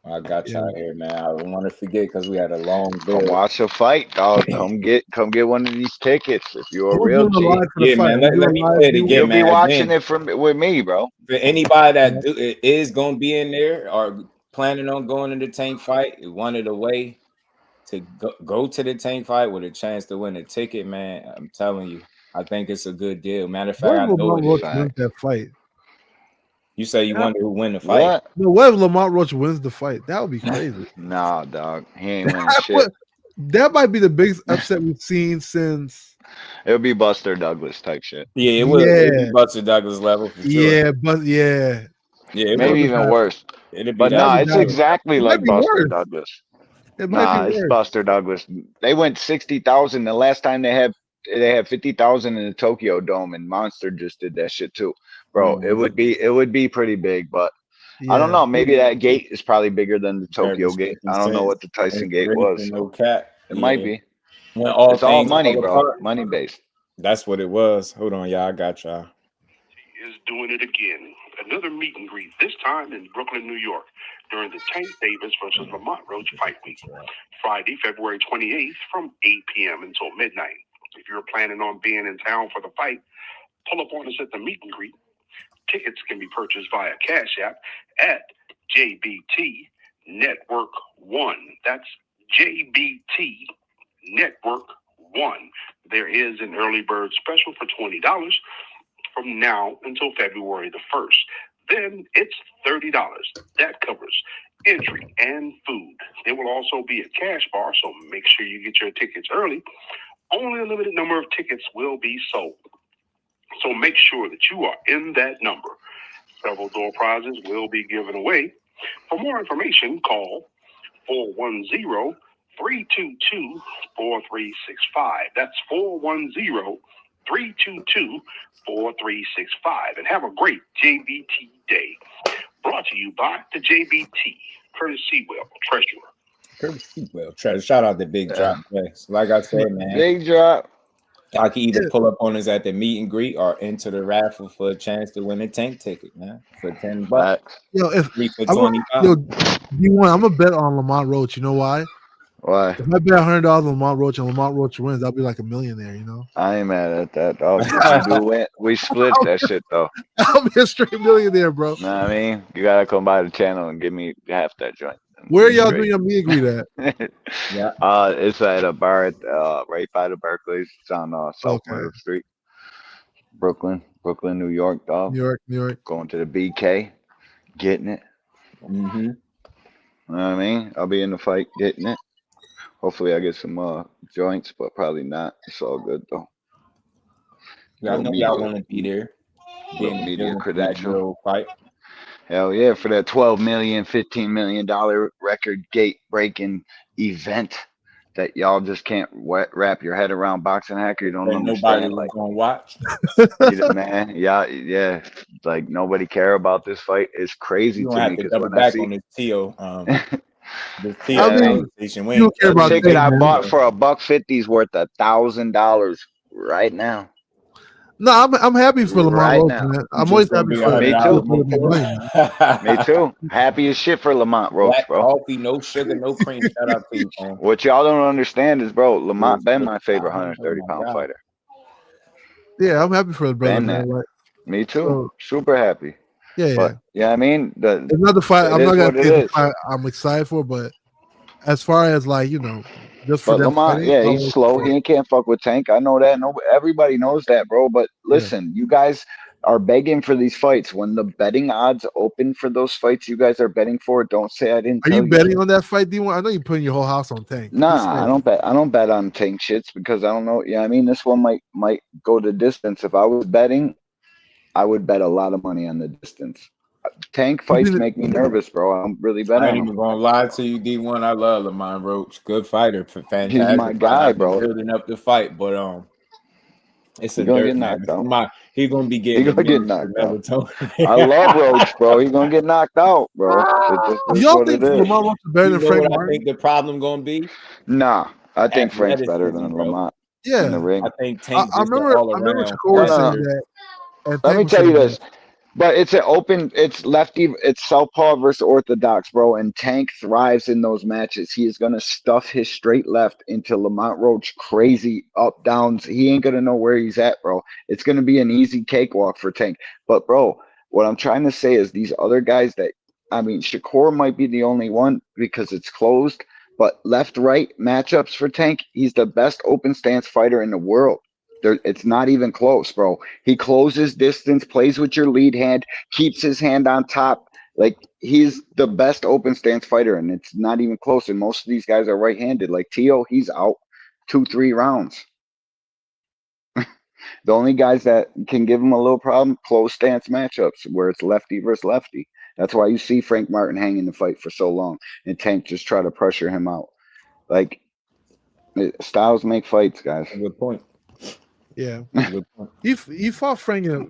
S2: I got y'all here, man. I don't want to forget because we had a long day.
S14: Come watch a fight, dog. Come get one of these tickets if you're a real G.
S2: Yeah, man. Let me say it again,
S14: You'll
S2: man.
S14: be watching it with me, bro.
S2: For anybody that is gonna be in there or planning on going to the Tank fight, wanted a way to go to the Tank fight with a chance to win a ticket, man. I'm telling you, I think it's a good deal. Matter of fact, I know it is.
S3: That fight.
S2: You say you wonder who win the fight?
S14: What?
S3: No, what if Lamont Roach wins the fight? That would be crazy.
S14: Nah, dog. He ain't winning shit.
S3: That might be the biggest upset we've seen since.
S14: It'll be Buster Douglas type shit.
S2: Yeah, it would. It'd be Buster Douglas level for sure.
S3: Yeah, but yeah,
S14: maybe even worse. But nah, it's exactly like Buster Douglas. Nah, it's Buster Douglas. They went 60,000 the last time they had 50,000 in the Tokyo Dome, and Monster just did that shit too, bro. It would be pretty big, but I don't know. Maybe that gate is probably bigger than the Tokyo gate. I don't know what the Tyson gate was.
S2: No cat.
S14: It might be.
S2: When all
S14: It's all
S2: things
S14: money,
S2: fall
S14: bro.
S2: apart.
S14: Money based.
S2: That's what it was. Hold on, y'all. I got y'all.
S16: Is doing it again. Another meet and greet, this time in Brooklyn, New York, during the Tank Davis versus Lamont Roach Fight Week. Friday, February 28th from 8 p.m. until midnight. If you're planning on being in town for the fight, pull up on us at the meet and greet. Tickets can be purchased via Cash App at JBT Network 1. That's JBT Network 1. There is an early bird special for $20 from now until February the 1st. Then it's $30. That covers entry and food. There will also be a cash bar, so make sure you get your tickets early. Only a limited number of tickets will be sold, so make sure that you are in that number. Several door prizes will be given away. For more information, call 410-322-4365. That's 410-322-4365. And have a great JBT day. Brought to you by the JBT, Curtis Sewell, Treasurer.
S2: Curtis Sewell, Treasurer. Shout out to Big Drop. Like I said, man.
S14: Big Drop.
S2: I can either pull up on us at the meet and greet or enter the raffle for a chance to win a Tank ticket, man, for $10.
S3: Yo, if
S2: 3 for
S3: I'm
S2: 25.
S3: I'm gonna bet on Lamont Roach. You know why?
S14: Why?
S3: If I bet $100 on Lamont Roach and Lamont Roach wins, I'll be like a millionaire. You know?
S14: I ain't mad at that, dog. If you do win, we split that shit though.
S3: I'll be a straight millionaire, bro.
S14: Know what I mean? You gotta come by the channel and give me half that joint.
S3: Where are y'all doing your meet and greet at?
S2: Yeah.
S14: It's at a bar at right by the Barclays. It's on South Myrtle Street, Brooklyn, New York, dog.
S3: New York.
S14: Going to the BK, getting it.
S2: Mm-hmm.
S14: You know what I mean? I'll be in the fight, getting it. Hopefully, I get some joints, but probably not. It's all good though.
S2: Yeah, I know y'all want to be there.
S14: Little media
S2: For that
S14: credential.
S2: real fight.
S14: Hell yeah, for that $12 million, $15 million record gate breaking event that y'all just can't wrap your head around. Boxing Hacker, you don't understand.
S2: Nobody was gonna watch.
S14: Man, yeah, like nobody care about this fight. It's crazy
S2: You
S14: to
S2: don't have
S14: me
S2: to
S14: because
S2: double
S14: when I
S2: back
S14: see
S2: on this Teo. This
S14: I
S2: Teo
S14: mean,
S2: conversation. We
S3: you
S2: ain't
S3: don't care about
S14: ticket I
S3: man.
S14: bought for $150 is worth $1,000 right now.
S3: No, I'm happy for Lamont
S14: Right
S3: Roach,
S14: now.
S3: man. I'm always happy for
S14: Me
S3: him.
S14: too. Me too. Happy as shit for Lamont Roach,
S2: Black
S14: bro.
S2: coffee, no sugar, no cream. Shout out to you, man.
S14: What y'all don't understand is, bro, Lamont been my favorite 130-pound fighter.
S3: Yeah, I'm happy for the brother,
S14: Been
S3: man.
S14: that.
S3: Like,
S14: Me too.
S3: so,
S14: Super happy.
S3: yeah.
S14: But yeah, I mean,
S3: It's not the fight.
S14: it
S3: I'm
S14: is
S3: not gonna
S14: what it
S3: say the
S14: is.
S3: fight I'm excited for, but as far as like just for
S14: But
S3: them
S14: Lamont,
S3: fighting,
S14: yeah, he's slow. He can't fuck with Tank. I know that. No, everybody knows that, bro. But listen, you guys are begging for these fights. When the betting odds open for those fights, you guys are betting for it. Don't say I didn't
S3: Are
S14: tell
S3: you
S14: you.
S3: betting on that fight, D1? I know you're putting your whole house on Tank.
S14: Nah, I don't bet. I don't bet on Tank shits because I don't know. Yeah, I mean, this one might go the distance. If I was betting, I would bet a lot of money on the distance. Tank fights make me nervous, bro. I don't really bet
S2: I
S14: on
S2: ain't
S14: him.
S2: even gonna lie to you, D1. I love Lamont Roach. Good fighter, fantastic.
S14: He's my guy,
S2: I've been
S14: bro.
S2: building up the fight, but it's
S14: He
S2: a
S14: gonna
S2: dirt
S14: get
S2: man.
S14: knocked out.
S2: He's gonna be
S14: He
S2: getting
S14: gonna get
S2: administered
S14: knocked out.
S2: melatonin.
S14: I love Roach, bro. He gonna get knocked out, bro. It just is
S3: Y'all
S14: what
S3: think
S14: it is.
S3: Lamont Roach is better
S2: You
S3: than
S2: know
S3: Frank
S2: what I
S3: Martin?
S2: think the problem gonna be?
S14: Nah, I think Frank's better than
S2: Athleticism, bro.
S14: Lamont in
S3: Yeah.
S14: the ring.
S2: I think Tank
S3: I
S2: just
S3: remember
S2: all around.
S3: Shakur saying that. And
S14: Let
S3: Tank
S14: me
S3: was
S14: tell you
S3: saying
S14: this. But it's it's lefty, it's southpaw versus orthodox, bro. And Tank thrives in those matches. He is gonna stuff his straight left into Lamont Roach crazy up downs. He ain't gonna know where he's at, bro. It's gonna be an easy cakewalk for Tank. But bro, what I'm trying to say is these other guys Shakur might be the only one because it's closed. But left-right matchups for Tank, he's the best open stance fighter in the world. It's not even close, bro. He closes distance, plays with your lead hand, keeps his hand on top. Like, he's the best open stance fighter, and it's not even close. And most of these guys are right-handed. Like Teo, he's out 2-3 rounds. The only guys that can give him a little problem, close stance matchups, where it's lefty versus lefty. That's why you see Frank Martin hanging the fight for so long, and Tank just try to pressure him out. Like, styles make fights, guys.
S2: Good point.
S3: Yeah. He fought Frank. That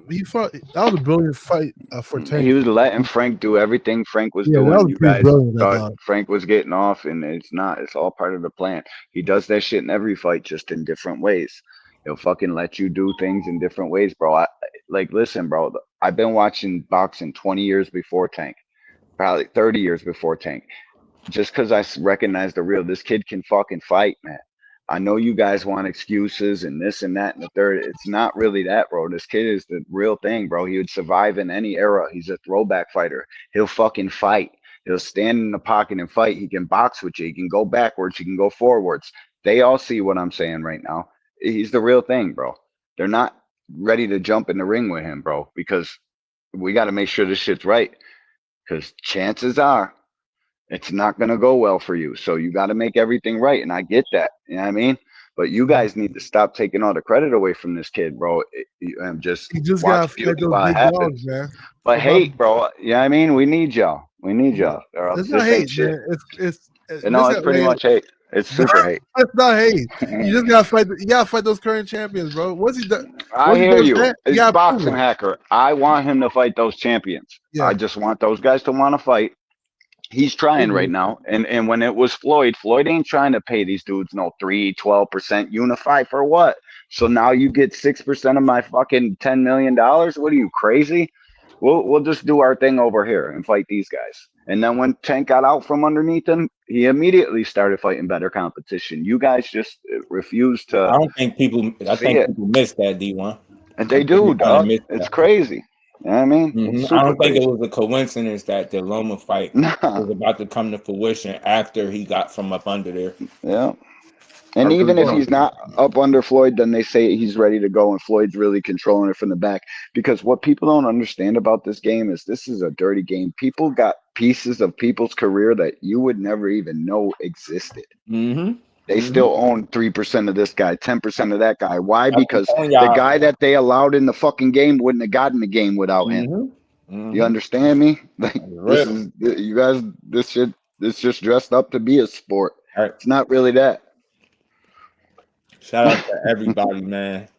S3: was a brilliant fight for Tank.
S14: He was letting Frank do everything Frank was
S3: Yeah, that
S14: doing.
S3: was
S14: You
S3: pretty
S14: guys
S3: brilliant, I
S14: thought
S3: thought.
S14: Frank was getting off, and it's not. It's all part of the plan. He does that shit in every fight, just in different ways. He'll fucking let you do things in different ways, bro. Listen, bro. I've been watching boxing 20 years before Tank, probably 30 years before Tank. Just because I recognize the real, this kid can fucking fight, man. I know you guys want excuses and this and that and the third. It's not really that, bro. This kid is the real thing, bro. He would survive in any era. He's a throwback fighter. He'll fucking fight. He'll stand in the pocket and fight. He can box with you. He can go backwards. He can go forwards. They all see what I'm saying right now. He's the real thing, bro. They're not ready to jump in the ring with him, bro, because we got to make sure this shit's right. Because chances are it's not going to go well for you. So you got to make everything right. And I get that. You know what I mean? But you guys need to stop taking all the credit away from this kid, bro. I'm just
S3: He just
S14: watch
S3: got to fight those big dogs, man.
S14: But hate, bro. You know what I mean? We need y'all. We need y'all. Or else
S3: It's not
S14: this
S3: hate,
S14: ain't shit.
S3: man.
S14: It's pretty much hate. It's super hate.
S3: It's not hate. You just gotta fight. You gotta fight those current champions, bro. What's he done?
S14: I hear you.
S3: You
S14: It's
S3: gotta prove
S14: boxing
S3: it.
S14: hacker. I want him to fight those champions.
S3: Yeah.
S14: I just want those guys to want to fight. He's trying right now. And when it was Floyd ain't trying to pay these dudes no 12% unify for what? So now you get 6% of my fucking $10 million. What are you, crazy? We'll just do our thing over here and fight these guys. And then when Tank got out from underneath him, he immediately started fighting better competition. You guys just refused to.
S2: I think people miss that, D1.
S14: And they do, dog. It's crazy. You know what I mean?
S2: Mm-hmm. I don't think it was a coincidence that the Loma fight was about to come to fruition after he got from up under there.
S14: Yeah. And even if he's not up under Floyd, then they say he's ready to go and Floyd's really controlling it from the back. Because what people don't understand about this game is this is a dirty game. People got pieces of people's career that you would never even know existed.
S2: Mm-hmm.
S14: They still own 3% of this guy, 10% of that guy. Why? Because the guy that they allowed in the fucking game wouldn't have gotten the game without him. You understand me? Like this is you guys. This just dressed up to be a sport. It's not really that.
S2: Shout out to everybody, man.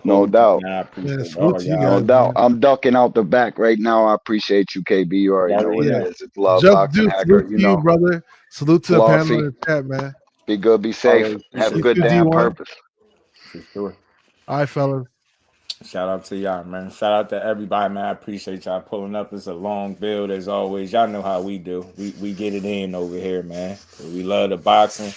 S14: No doubt.
S3: No
S14: doubt. I'm ducking out the back right now. I appreciate you, KB. You already know what it is. It's love, boxing hacker. You know,
S3: brother. Salute to the panel in the chat, man.
S14: Be good, be safe. Have a good day on purpose.
S2: For sure.
S3: All right, fellas.
S2: Shout out to y'all, man. Shout out to everybody, man. I appreciate y'all pulling up. It's a long build as always. Y'all know how we do. We get it in over here, man. We love the boxing.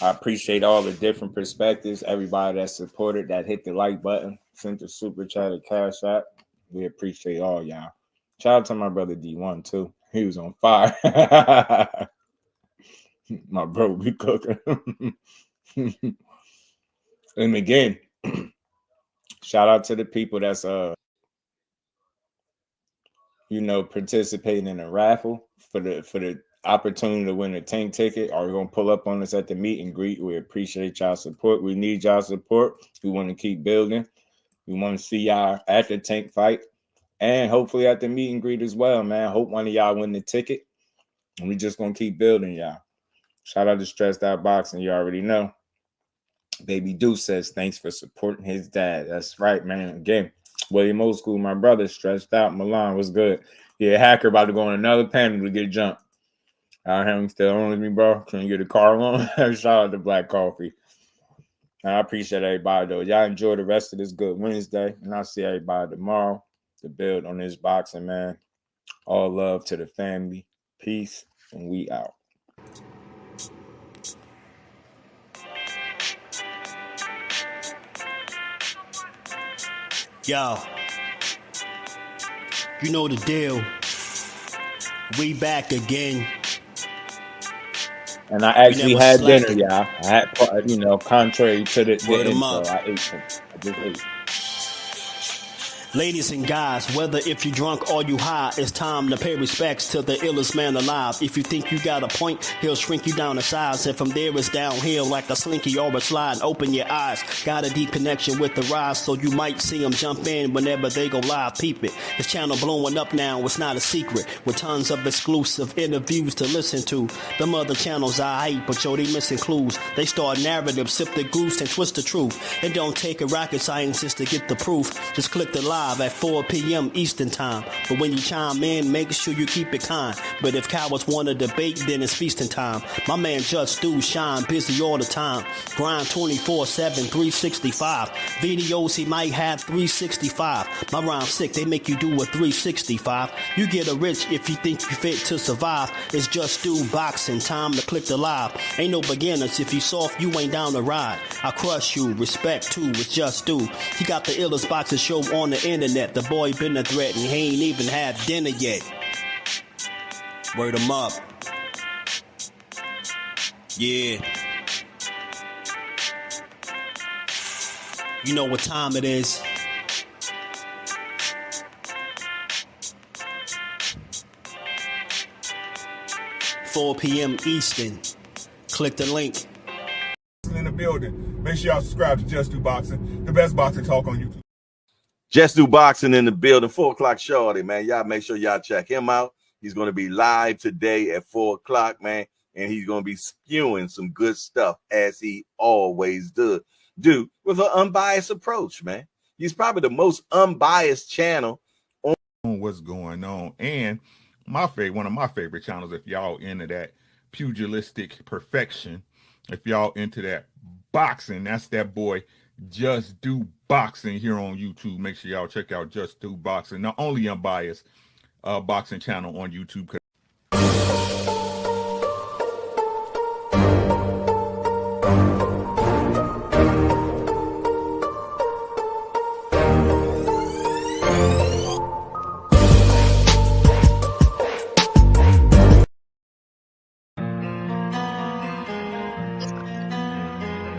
S2: I appreciate all the different perspectives. Everybody that supported, that hit the like button, sent the super chat or cash app. We appreciate all y'all. Shout out to my brother D1 too. He was on fire. My bro be cooking. And again, shout out to the people that's participating in a raffle for the opportunity to win a Tank ticket. Are we gonna pull up on us at the meet and greet? We appreciate y'all support. We need y'all support. We want to keep building. We want to see y'all at the Tank fight and hopefully at the meet and greet as well, man. Hope one of y'all win the ticket. And we just gonna keep building, y'all. Shout out to Stressed Out Boxing. You already know. Baby Deuce says thanks for supporting his dad. That's right, man. Again, William Old School, my brother, Stressed Out. Milan was good. Yeah, hacker about to go on another panel to get jumped. I him still on with me, bro. Can you get a car loan? Shout out to Black Coffee. I appreciate everybody, though. Y'all enjoy the rest of this good Wednesday. And I'll see everybody tomorrow to build on this boxing, man. All love to the family. Peace, and we out.
S13: Yo, you know the deal. We back again.
S2: And I actually had dinner, y'all. I had, contrary to the intro, I ate some. I just ate.
S13: Ladies and guys, whether if you drunk or you high, it's time to pay respects to the illest man alive. If you think you got a point, he'll shrink you down to size. And from there it's downhill like a slinky or a slide. Open your eyes, got a deep connection with the rise, so you might see them jump in whenever they go live. Peep it, this channel blowing up now, it's not a secret. With tons of exclusive interviews to listen to. Them other channels I hate, but yo, they missing clues. They start narratives, sip the goose and twist the truth. It don't take a rocket scientist to get the proof. Just click the live at 4 p.m. Eastern time. But when you chime in, make sure you keep it kind. But if cowards want to debate, then it's feasting time. My man Jusdu shine busy all the time. Grind 24/7, 365. Videos he might have 365. My rhyme sick, they make you do a 365. You get a rich if you think you fit to survive. It's Jusdueboxing, time to click the live. Ain't no beginners, if you soft, you ain't down to ride. I crush you, respect too, it's Jusdu. He got the illest boxing show on the internet. The boy been a threat and he ain't even had dinner yet. Word him up. Yeah. You know what time it is. $4 p.m. Eastern. Click the link.
S8: In the building. Make sure y'all subscribe to Jusdueboxing, the best boxing talk on YouTube.
S18: Jusdueboxing in the building, 4 o'clock shorty, man. Y'all make sure y'all check him out. He's going to be live today at 4 o'clock, man. And he's going to be spewing some good stuff as he always do with an unbiased approach, man. He's probably the most unbiased channel on
S8: what's going on. And one of my favorite channels, if y'all into that pugilistic perfection, if y'all into that boxing, that's that boy Jusdueboxing here on YouTube. Make sure y'all check out Jusdueboxing, the only unbiased boxing channel on YouTube.